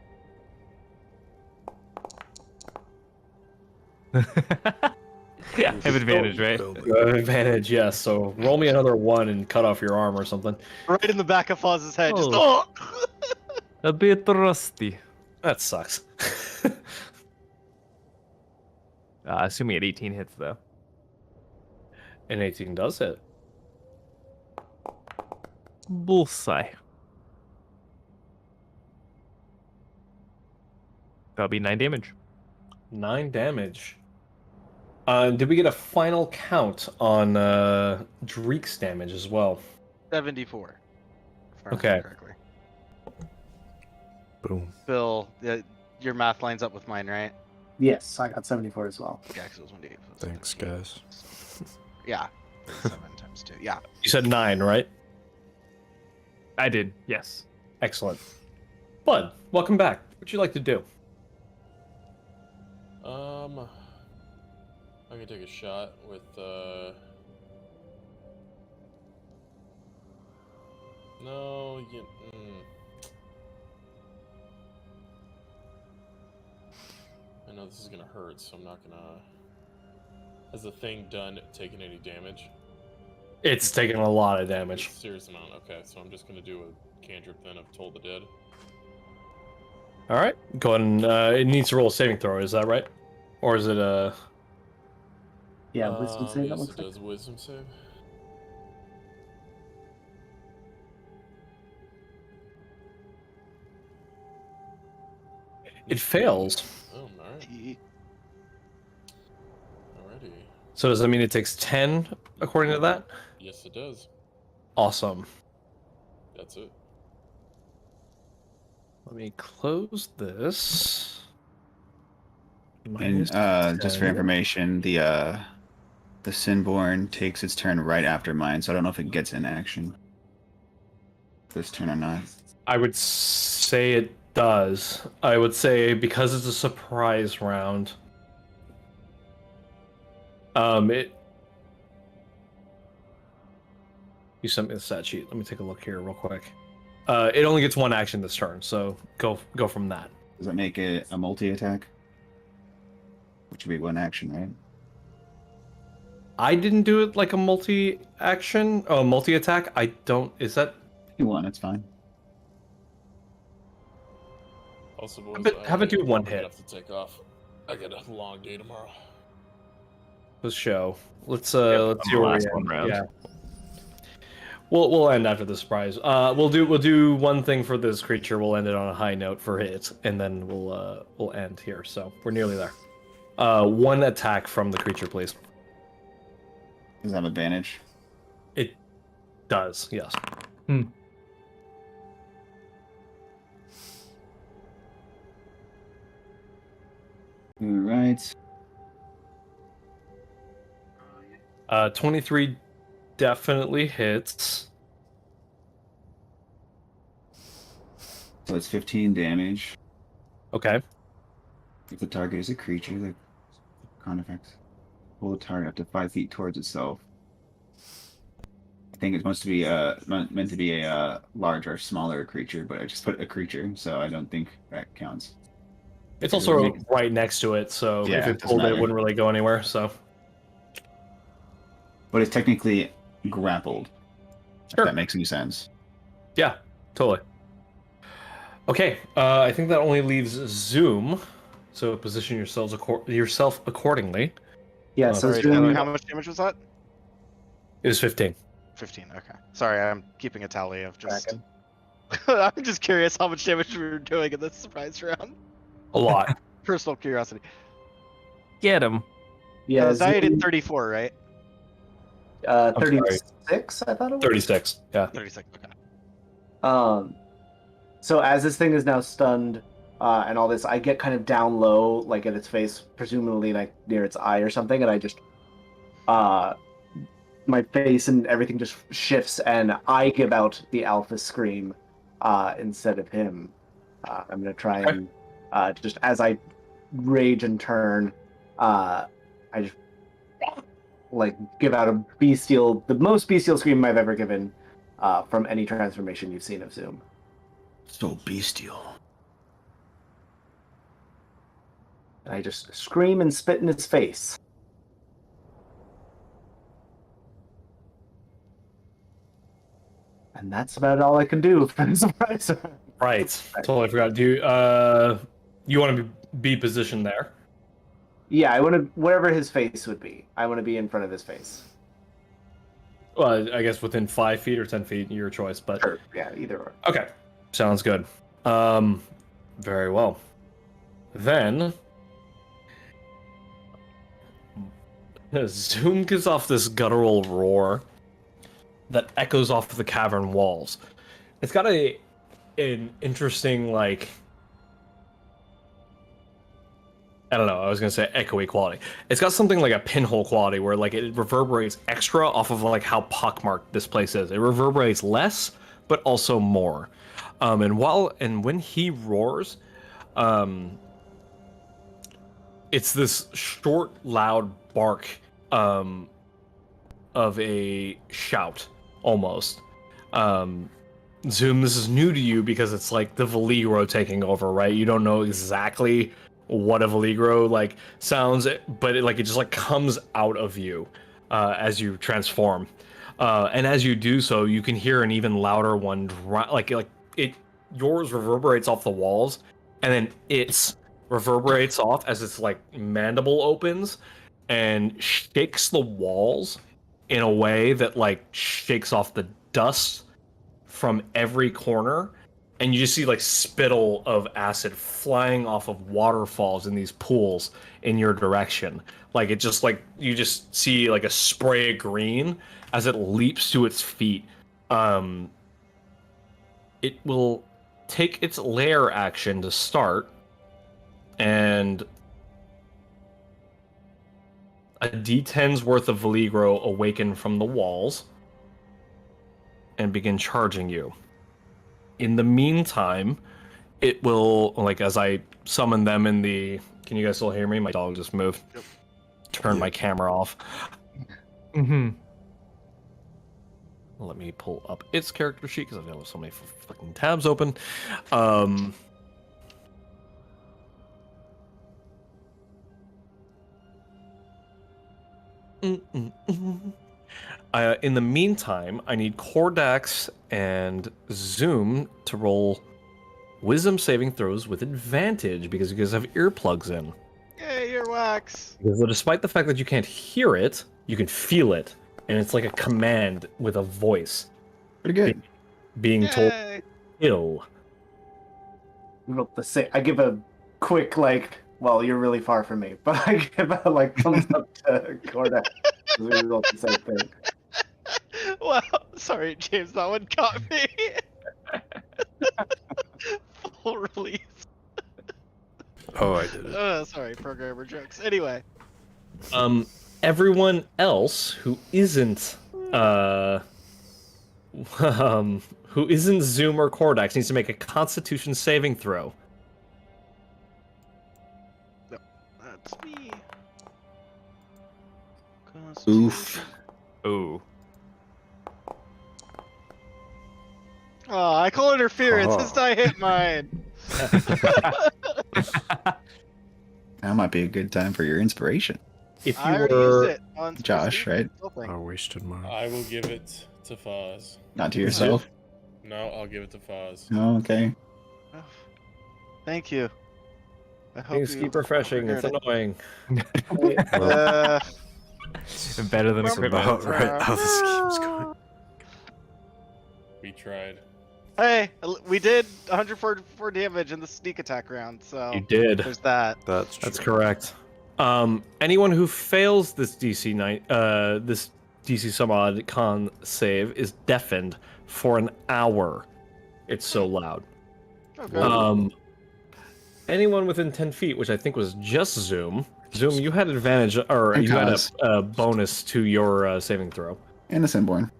[SPEAKER 8] Yeah, I have advantage, right?
[SPEAKER 10] You have advantage, yes. So roll me another 1 and cut off your arm or something.
[SPEAKER 4] Right in the back of Foz's head. Just
[SPEAKER 8] Oh.
[SPEAKER 4] oh.
[SPEAKER 8] A bit rusty.
[SPEAKER 10] That sucks.
[SPEAKER 8] Assuming at 18 hits though.
[SPEAKER 10] And 18 does hit.
[SPEAKER 8] Bullseye. That'll be 9 damage.
[SPEAKER 10] 9 damage. Did we get a final count on Dreek's damage as well?
[SPEAKER 4] 74. if I remember
[SPEAKER 10] Okay.
[SPEAKER 4] Correctly.
[SPEAKER 7] Boom.
[SPEAKER 4] Bill, your math lines up with mine, right?
[SPEAKER 3] Yes, I got 74 as well.
[SPEAKER 4] Yeah, because it was 1d8.
[SPEAKER 7] Thanks, guys.
[SPEAKER 4] Yeah. 7 times 2. Yeah.
[SPEAKER 10] You said 9, right?
[SPEAKER 8] I did, yes.
[SPEAKER 10] Excellent. Bud, welcome back. What'd you like to do?
[SPEAKER 9] I could take a shot with no, I know this is gonna hurt, so I'm not gonna. Has the thing done taken any damage?
[SPEAKER 10] It's taking a lot of damage.
[SPEAKER 9] Serious amount. Okay, so I'm just gonna do a cantrip then of Toll the Dead.
[SPEAKER 10] All right. Go ahead and it needs to roll a saving throw. Is that right? Or is it a?
[SPEAKER 3] Yeah, wisdom save. That
[SPEAKER 9] Yes,
[SPEAKER 3] looks
[SPEAKER 9] it
[SPEAKER 3] like.
[SPEAKER 9] does. Wisdom save.
[SPEAKER 10] It fails.
[SPEAKER 9] Oh, alright. Alrighty.
[SPEAKER 10] So does that mean it takes 10 according to that?
[SPEAKER 9] Yes, it does.
[SPEAKER 10] Awesome.
[SPEAKER 9] That's it.
[SPEAKER 10] Let me close this.
[SPEAKER 6] And
[SPEAKER 10] Minus
[SPEAKER 6] just for
[SPEAKER 10] 10.
[SPEAKER 6] information, the Sinborn takes its turn right after mine, so I don't know if it gets in action this turn or not.
[SPEAKER 10] I would say it does. I would say because it's a surprise round. You sent me the stat sheet. Let me take a look here real quick. It only gets 1 action this turn, so go from that.
[SPEAKER 6] Does that make it a multi-attack? Which would be 1 action, right?
[SPEAKER 10] I didn't do it like a multi-action, multi-attack. I don't. Is that?
[SPEAKER 6] If you want, it's fine.
[SPEAKER 9] Also, boys,
[SPEAKER 10] Have it do
[SPEAKER 9] I'm
[SPEAKER 10] 1
[SPEAKER 9] gonna
[SPEAKER 10] hit.
[SPEAKER 9] have to take off. I got a long day tomorrow.
[SPEAKER 10] Let's show. Let's see
[SPEAKER 8] the
[SPEAKER 10] where we
[SPEAKER 8] last
[SPEAKER 10] end.
[SPEAKER 8] one round.
[SPEAKER 10] Yeah. We'll end after the surprise. We'll do one thing for this creature. We'll end it on a high note for it, and then we'll end here. So we're nearly there. 1 attack from the creature, please.
[SPEAKER 6] Does it have advantage?
[SPEAKER 10] It does, yes.
[SPEAKER 6] Alright.
[SPEAKER 10] 23 definitely hits.
[SPEAKER 6] So it's 15 damage.
[SPEAKER 10] Okay.
[SPEAKER 6] If the target is a creature, the con effects pull the target up to 5 feet towards itself. I think it's supposed to be meant to be a large or smaller creature, but I just put a creature, so I don't think that counts.
[SPEAKER 10] It's also right next to it, so
[SPEAKER 6] Yeah,
[SPEAKER 10] if
[SPEAKER 6] it
[SPEAKER 10] it
[SPEAKER 6] doesn't
[SPEAKER 10] pulled it, it
[SPEAKER 6] matter.
[SPEAKER 10] wouldn't really go anywhere. So
[SPEAKER 6] But it's technically grappled.
[SPEAKER 10] Sure.
[SPEAKER 6] If that makes any sense.
[SPEAKER 10] yeah, totally. Okay, I think that only leaves Zoom. So position yourself accordingly.
[SPEAKER 3] Yeah, so
[SPEAKER 4] Sorry,
[SPEAKER 3] Zoom,
[SPEAKER 4] how much damage was that?
[SPEAKER 10] It was 15.
[SPEAKER 4] 15. Okay. Sorry, I'm keeping a tally of just.
[SPEAKER 3] Kraken.
[SPEAKER 4] I'm just curious how much damage we were doing in this surprise round.
[SPEAKER 10] A lot.
[SPEAKER 4] Personal curiosity.
[SPEAKER 8] Get him.
[SPEAKER 3] Yeah,
[SPEAKER 4] Zaya did
[SPEAKER 3] Zoom,
[SPEAKER 4] 34, right?
[SPEAKER 10] sorry.
[SPEAKER 3] 36, I thought it was.
[SPEAKER 10] 36. Yeah.
[SPEAKER 4] 36. Okay.
[SPEAKER 3] So as this thing is now stunned, and all this, I get kind of down low, like at its face, presumably like near its eye or something, and I just, my face and everything just shifts, and I give out the alpha scream, instead of him. I'm gonna try and, just as I rage and turn, I just like give out a the most bestial scream I've ever given, from any transformation you've seen of Zoom.
[SPEAKER 6] So bestial.
[SPEAKER 3] And I just scream and spit in his face. And that's about all I can do for the surprise.
[SPEAKER 10] Right. Totally forgot. Do you want to be positioned there?
[SPEAKER 3] Yeah, I want to wherever his face would be. I want to be in front of his face.
[SPEAKER 10] Well, I guess within 5 feet or 10 feet, your choice. But
[SPEAKER 3] Sure. Yeah, either or.
[SPEAKER 10] okay, sounds good. Very well. Then Zoom gives off this guttural roar that echoes off the cavern walls. It's got an interesting, like, I don't know, I was gonna say echoey quality. It's got something like a pinhole quality where like it reverberates extra off of like how pockmarked this place is. It reverberates less, but also more. And when he roars, it's this short, loud bark of a shout, almost. Zoom, this is new to you because it's like the Valigro taking over, right? You don't know exactly what a Valigro like sounds, but it just like comes out of you as you transform. And as you do so, you can hear an even louder one, yours reverberates off the walls, and then its reverberates off as its like mandible opens and shakes the walls in a way that like shakes off the dust from every corner, and you just see like spittle of acid flying off of waterfalls in these pools in your direction. Like it just like you just see like a spray of green as it leaps to its feet. It will take its lair action to start, and a D10's worth of Valigro awaken from the walls and begin charging you. In the meantime, it will, like, as I summon them in the... Can you guys still hear me? My dog just moved.
[SPEAKER 4] Yep.
[SPEAKER 10] Turn my camera off.
[SPEAKER 8] Mm-hmm.
[SPEAKER 10] Let me pull up its character sheet, because I've got so many fucking tabs open. In the meantime, I need Kordax and Zoom to roll wisdom saving throws with advantage because you guys have earplugs in.
[SPEAKER 4] Yay, earwax!
[SPEAKER 10] Because despite the fact that you can't hear it, you can feel it, and it's like a command with a voice.
[SPEAKER 6] Pretty good.
[SPEAKER 10] Being told
[SPEAKER 4] Yay.
[SPEAKER 10] ill.
[SPEAKER 3] I give a quick like. Well, you're really far from me, but I give a like thumbs up to Corda. We rolled the same thing.
[SPEAKER 4] Wow, sorry, James, that one caught me. Full release.
[SPEAKER 7] Oh, I did it.
[SPEAKER 4] Sorry, programmer jokes. Anyway.
[SPEAKER 10] Everyone else who isn't Zoom or Kordax needs to make a Constitution saving throw.
[SPEAKER 4] No, that's me.
[SPEAKER 6] Oof.
[SPEAKER 8] Ooh.
[SPEAKER 4] Oh, I call interference since I hit mine.
[SPEAKER 6] That might be a good time for your inspiration.
[SPEAKER 10] If
[SPEAKER 4] I
[SPEAKER 10] you
[SPEAKER 4] already
[SPEAKER 10] were
[SPEAKER 4] used it on
[SPEAKER 6] Josh, right?
[SPEAKER 7] I wasted mine.
[SPEAKER 9] I will give it to Foz.
[SPEAKER 6] Not to yourself.
[SPEAKER 9] No, I'll give it to Foz.
[SPEAKER 6] Oh, okay.
[SPEAKER 4] Thank you. I hope
[SPEAKER 10] things keep refreshing, it's
[SPEAKER 4] heard it.
[SPEAKER 10] annoying.
[SPEAKER 8] Better than
[SPEAKER 7] That's
[SPEAKER 8] equipment.
[SPEAKER 7] about right how the scheme's going.
[SPEAKER 9] We tried.
[SPEAKER 4] Hey, we did 144 damage in the sneak attack round, so
[SPEAKER 2] You did.
[SPEAKER 4] there's that.
[SPEAKER 7] That's true.
[SPEAKER 2] That's correct. Anyone who fails this this DC some odd con save is deafened for an hour. It's so loud.
[SPEAKER 4] Okay.
[SPEAKER 2] Anyone within 10 feet, which I think was just Zoom. Zoom, you had advantage, or
[SPEAKER 6] And
[SPEAKER 2] you had
[SPEAKER 6] Kaz.
[SPEAKER 2] a bonus to your saving throw.
[SPEAKER 6] And the Sinborn.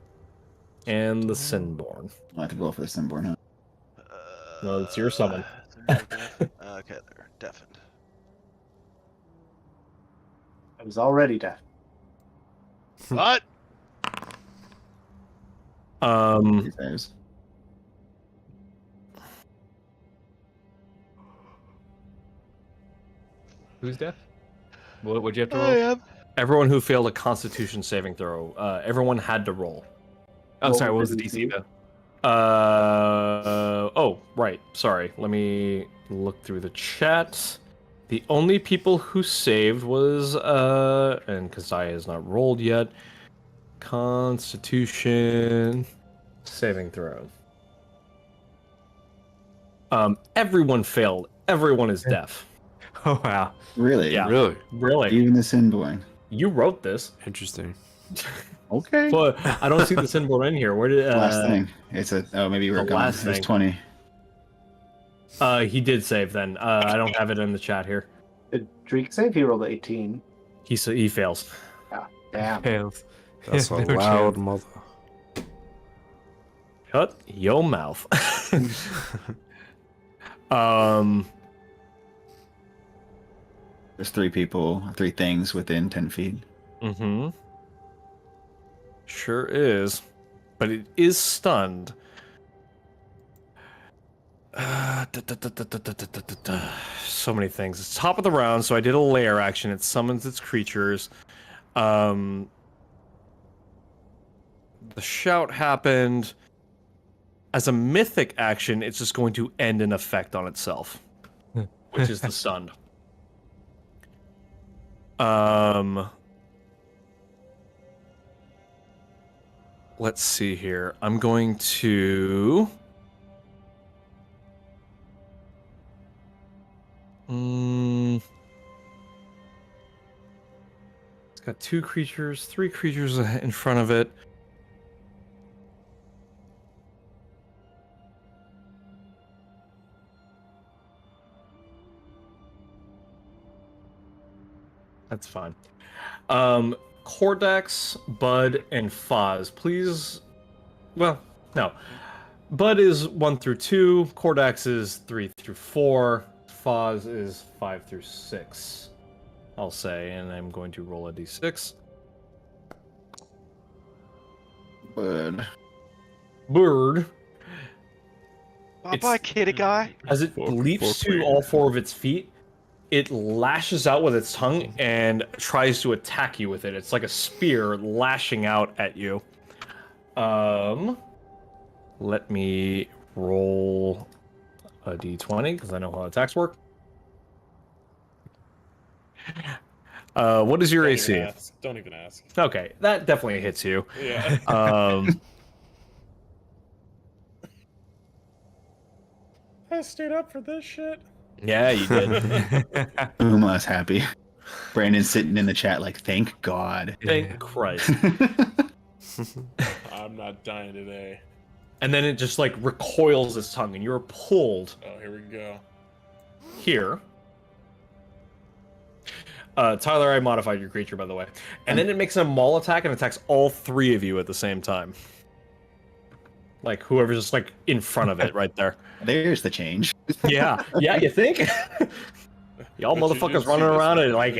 [SPEAKER 2] And the Sinborn.
[SPEAKER 6] I have to go for the Sinborn, huh?
[SPEAKER 2] No, it's your summon.
[SPEAKER 4] Okay, they're deafened.
[SPEAKER 3] I was already deaf.
[SPEAKER 4] What?
[SPEAKER 6] He says.
[SPEAKER 10] Who's deaf? What'd you have to
[SPEAKER 4] I
[SPEAKER 10] roll?
[SPEAKER 4] am.
[SPEAKER 2] Everyone who failed a Constitution saving throw, everyone had to roll.
[SPEAKER 10] Oh,
[SPEAKER 3] What
[SPEAKER 10] sorry. What
[SPEAKER 3] was
[SPEAKER 10] was
[SPEAKER 3] the
[SPEAKER 10] the DC
[SPEAKER 3] DC?
[SPEAKER 10] though?
[SPEAKER 2] Oh, right. Sorry. Let me look through the chat. The only people who saved was, and Kazaya has not rolled yet, Constitution saving throw. Everyone failed. Everyone is deaf.
[SPEAKER 10] Oh wow.
[SPEAKER 6] Really?
[SPEAKER 2] Yeah.
[SPEAKER 7] Really
[SPEAKER 2] Really?
[SPEAKER 6] Even the Sinborn.
[SPEAKER 2] You wrote this.
[SPEAKER 7] interesting.
[SPEAKER 6] Okay.
[SPEAKER 2] But I don't see the symbol in here. Where did
[SPEAKER 6] Last thing. It's a. Oh, maybe you were
[SPEAKER 2] the
[SPEAKER 6] gone.
[SPEAKER 2] last
[SPEAKER 6] It was
[SPEAKER 2] thing.
[SPEAKER 6] 20.
[SPEAKER 2] He did save then. I don't have it in the chat here.
[SPEAKER 3] Did Dreek save? He rolled 18.
[SPEAKER 2] He fails.
[SPEAKER 3] Damn.
[SPEAKER 10] Fails.
[SPEAKER 7] That's a
[SPEAKER 10] No
[SPEAKER 7] loud
[SPEAKER 10] chance.
[SPEAKER 7] mother.
[SPEAKER 2] Shut your mouth. um
[SPEAKER 6] There's 3 people, 3 things within 10 feet.
[SPEAKER 2] Mm-hmm. Sure is. But it is stunned. So many things. It's top of the round, so I did a lair action. It summons its creatures. The shout happened. As a mythic action, it's just going to end an effect on itself, which is the stunned. Let's see here. I'm going to. It's got 2 creatures, 3 creatures in front of it. That's fine. Cordax, Bud, and Foz, please. Well, no. Bud is 1 through 2. Cordax is 3 through 4. Foz is 5 through 6. I'll say, and I'm going to roll a d6.
[SPEAKER 6] But
[SPEAKER 2] Bird,
[SPEAKER 4] Bye
[SPEAKER 2] It's-
[SPEAKER 4] bye, kitty guy.
[SPEAKER 2] as it leaps to all 4 of its feet, it lashes out with its tongue and tries to attack you with it. It's like a spear lashing out at you. Let me roll a d20 because I know how attacks work. What is your
[SPEAKER 9] Don't
[SPEAKER 2] AC?
[SPEAKER 9] even ask. Don't even ask.
[SPEAKER 2] Okay, that definitely hits you.
[SPEAKER 9] Yeah. I stood up for this shit.
[SPEAKER 2] Yeah, you did.
[SPEAKER 6] Uma's happy. Brandon's sitting in the chat like, thank God.
[SPEAKER 2] Thank Christ.
[SPEAKER 9] I'm not dying today.
[SPEAKER 2] And then it just like recoils its tongue, and you're pulled
[SPEAKER 9] Oh, here we go.
[SPEAKER 2] here. Tyler, I modified your creature, by the way. And then it makes a maul attack and attacks all 3 of you at the same time. Like whoever's just like in front of it, right there.
[SPEAKER 6] There's the change.
[SPEAKER 2] Yeah, yeah, you think? Y'all
[SPEAKER 9] But you
[SPEAKER 2] motherfuckers
[SPEAKER 9] didn't
[SPEAKER 2] running
[SPEAKER 9] see this
[SPEAKER 2] around
[SPEAKER 9] one.
[SPEAKER 2] at like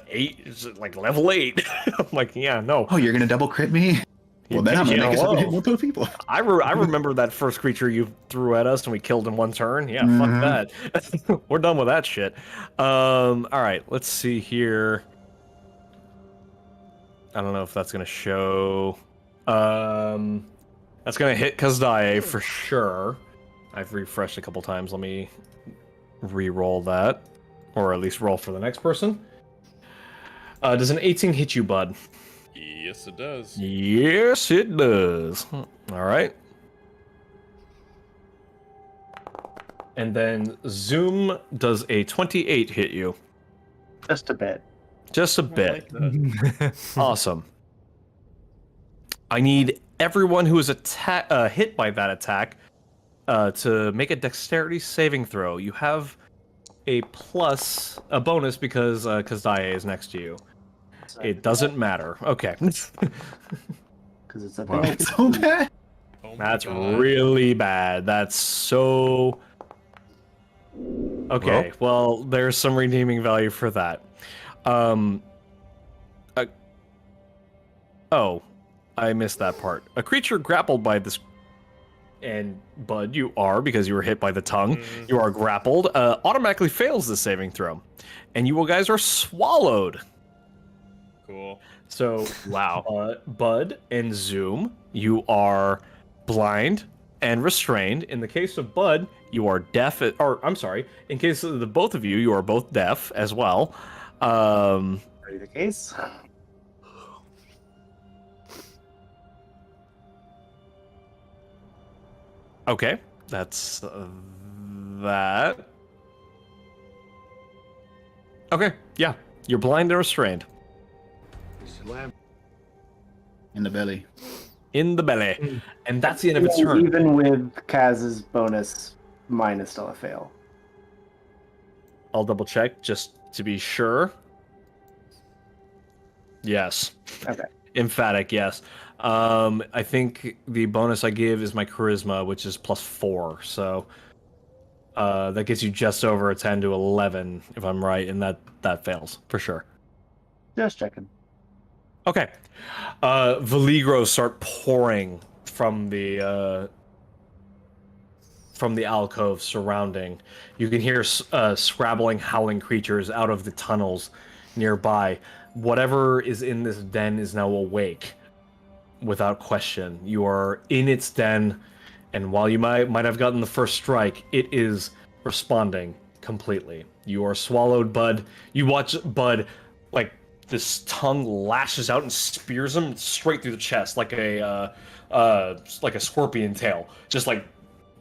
[SPEAKER 2] 8, is it like level 8. I'm like, yeah, no.
[SPEAKER 6] Oh, you're gonna double crit me? Well, then I'm gonna
[SPEAKER 2] Yeah,
[SPEAKER 6] make us
[SPEAKER 2] whoa.
[SPEAKER 6] hit multiple people.
[SPEAKER 2] I remember that first creature you threw at us and we killed in 1 turn. Yeah,
[SPEAKER 6] Mhm.
[SPEAKER 2] fuck that. We're done with that shit. All right, let's see here. I don't know if that's gonna show. That's gonna hit Kazdaye for sure. I've refreshed a couple times. Let me re-roll that, or at least roll for the next person. Does an 18 hit you, bud?
[SPEAKER 9] Yes, it does.
[SPEAKER 2] Yes, it does. All right.
[SPEAKER 10] And then Zoom does a 28 hit you.
[SPEAKER 3] Just a bit.
[SPEAKER 10] Just a bit. Awesome. I need everyone who is hit by that attack to make a dexterity saving throw. You have a bonus because Dae is next to you. It doesn't matter. Okay.
[SPEAKER 3] Because it's a
[SPEAKER 6] Wow,
[SPEAKER 3] bit.
[SPEAKER 6] it's so bad.
[SPEAKER 9] Oh my
[SPEAKER 10] That's
[SPEAKER 9] God.
[SPEAKER 10] really bad. That's so... Okay, well, there's some redeeming value for that. Oh, I missed that part. A creature grappled by this... And, Bud, you are, because you were hit by the tongue. You are grappled. Automatically fails the saving throw. And you guys are swallowed.
[SPEAKER 9] Cool.
[SPEAKER 10] So, wow. Bud and Zoom, you are blind and restrained. In the case of Bud, you are deaf. I'm sorry. In case of the both of you, you are both deaf as well.
[SPEAKER 3] The case.
[SPEAKER 10] Okay, that's that. Okay, yeah, you're blind and restrained.
[SPEAKER 6] In the belly.
[SPEAKER 10] In the belly. And that's the end of its turn.
[SPEAKER 3] Even with Kaz's bonus, mine is still a fail.
[SPEAKER 10] I'll double check just to be sure. Yes.
[SPEAKER 3] Okay.
[SPEAKER 10] Emphatic, yes. I think the bonus I give is my charisma, which is +4. So that gets you just over a 10 to 11, if I'm right, and that fails for sure.
[SPEAKER 3] Just checking.
[SPEAKER 10] Okay. Veligros start pouring from the alcove surrounding. You can hear scrabbling, howling creatures out of the tunnels nearby. Whatever is in this den is now awake, without question. You are in its den, and while you might have gotten the first strike, it is responding completely. You are swallowed, Bud. You watch Bud, like, this tongue lashes out and spears him straight through the chest, like a scorpion tail. Just like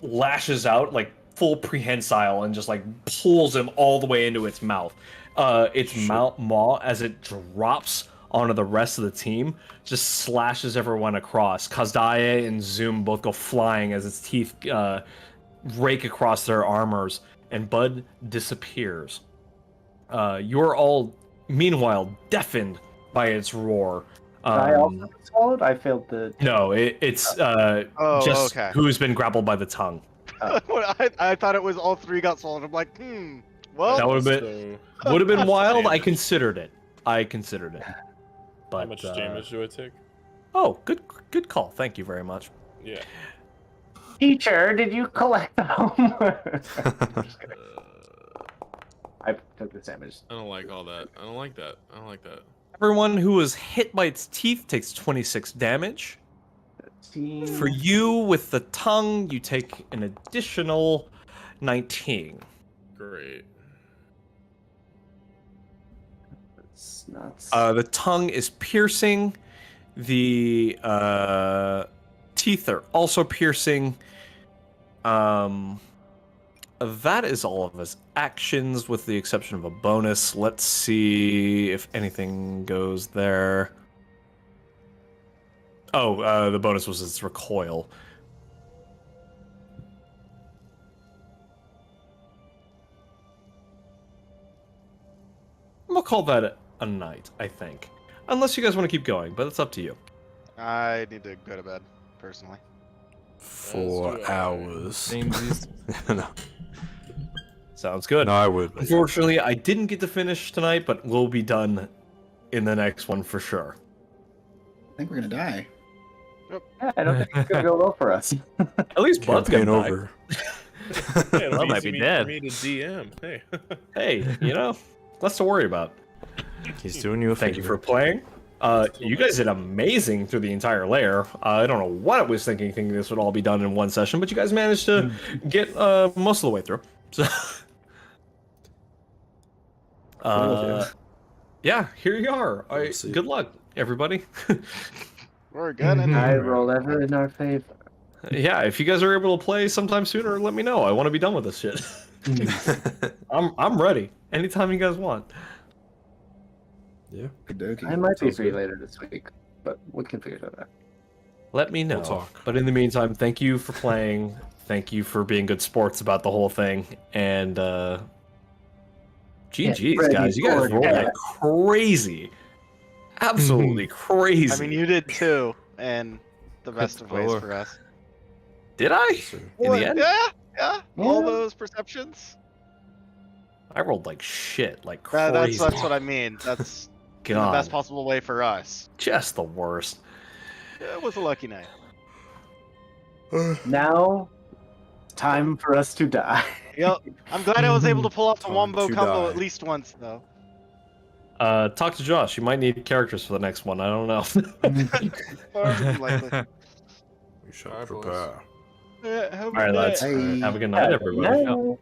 [SPEAKER 10] lashes out, like full prehensile, and just like pulls him all the way into its mouth. Its maw, as it drops onto the rest of the team, just slashes everyone across. Kazdaye and Zoom both go flying as its teeth rake across their armors, and Bud disappears. You're all, meanwhile, deafened by its roar.
[SPEAKER 3] I also swallowed? I failed the...
[SPEAKER 10] No, it's just
[SPEAKER 4] okay.
[SPEAKER 10] who's been grappled by the tongue.
[SPEAKER 4] I thought it was all three got swallowed. I'm like, well,
[SPEAKER 10] That would have been wild. I
[SPEAKER 9] damage.
[SPEAKER 10] considered it. But
[SPEAKER 9] How much damage do I take?
[SPEAKER 10] Oh, good call. Thank you very much.
[SPEAKER 9] Yeah.
[SPEAKER 3] Teacher, did you collect the homework? Just kidding. I took the damage.
[SPEAKER 9] I don't like all that. I don't like that. I don't like that.
[SPEAKER 10] Everyone who was hit by its teeth takes 26 damage. For you, with the tongue, you take an additional 19.
[SPEAKER 9] Great.
[SPEAKER 3] It's nuts.
[SPEAKER 10] The tongue is piercing. The teeth are also piercing. That is all of his actions, with the exception of a bonus. Let's see if anything goes there. Oh, the bonus was its recoil. We'll call that a night, I think. Unless you guys want to keep going, but it's up to you.
[SPEAKER 4] I need to go to bed, personally.
[SPEAKER 7] 4 hours. No,
[SPEAKER 10] Sounds good.
[SPEAKER 7] no, I would.
[SPEAKER 10] Unfortunately, I didn't get to finish tonight, but we'll be done in the next one for sure.
[SPEAKER 6] I think we're gonna die.
[SPEAKER 3] Yeah, I don't think it's gonna go well for us.
[SPEAKER 10] At least Bud's
[SPEAKER 7] Campaign
[SPEAKER 10] coming back.
[SPEAKER 7] over.
[SPEAKER 9] Hey, it'll
[SPEAKER 8] I might
[SPEAKER 9] easy
[SPEAKER 8] be
[SPEAKER 9] for
[SPEAKER 8] dead.
[SPEAKER 9] me to DM. Hey.
[SPEAKER 10] Hey, less to worry about.
[SPEAKER 7] He's doing you a favor.
[SPEAKER 10] Thank you for playing. You guys did amazing through the entire layer. I don't know what I was thinking this would all be done in one session, but you guys managed to get most of the way through. So, yeah, here you are.
[SPEAKER 7] We'll see.
[SPEAKER 10] Good luck, everybody.
[SPEAKER 4] We're good.
[SPEAKER 3] I roll ever in our favor.
[SPEAKER 2] Yeah, if you guys are able to play sometime sooner, let me know. I want to be done with this shit. I'm ready. Anytime you guys want.
[SPEAKER 7] Yeah.
[SPEAKER 3] I might be
[SPEAKER 7] Sounds
[SPEAKER 3] free
[SPEAKER 7] good.
[SPEAKER 3] later this week, but we can figure that out.
[SPEAKER 2] Let me know.
[SPEAKER 7] We'll talk.
[SPEAKER 2] But in the meantime, thank you for playing. Thank you for being good sports about the whole thing. And GG's,
[SPEAKER 3] ready
[SPEAKER 2] guys. You guys
[SPEAKER 3] for
[SPEAKER 2] rolled
[SPEAKER 3] that.
[SPEAKER 2] like crazy. Absolutely crazy.
[SPEAKER 4] I mean, you did too, and the best of ways
[SPEAKER 7] Spoiler.
[SPEAKER 4] for us.
[SPEAKER 2] Did I? In the end?
[SPEAKER 4] Yeah. All
[SPEAKER 3] Yeah.
[SPEAKER 4] those perceptions.
[SPEAKER 2] I rolled like shit. Like crazy.
[SPEAKER 4] That's what I mean. That's in the
[SPEAKER 2] God.
[SPEAKER 4] best possible way for us.
[SPEAKER 2] Just the worst.
[SPEAKER 4] It was a lucky night.
[SPEAKER 3] Now, time for us to die.
[SPEAKER 4] Yep. I'm glad I was able to pull off the
[SPEAKER 7] Time
[SPEAKER 4] wombo
[SPEAKER 7] to
[SPEAKER 4] combo
[SPEAKER 7] die.
[SPEAKER 4] at least once, though.
[SPEAKER 2] Talk to Josh. You might need characters for the next one. I don't know.
[SPEAKER 4] Far from likely.
[SPEAKER 7] We shall
[SPEAKER 9] Alright, boys.
[SPEAKER 7] prepare.
[SPEAKER 4] Yeah, have a
[SPEAKER 2] All right,
[SPEAKER 4] good
[SPEAKER 2] lads.
[SPEAKER 4] night.
[SPEAKER 2] Have a good night, everybody.
[SPEAKER 3] No.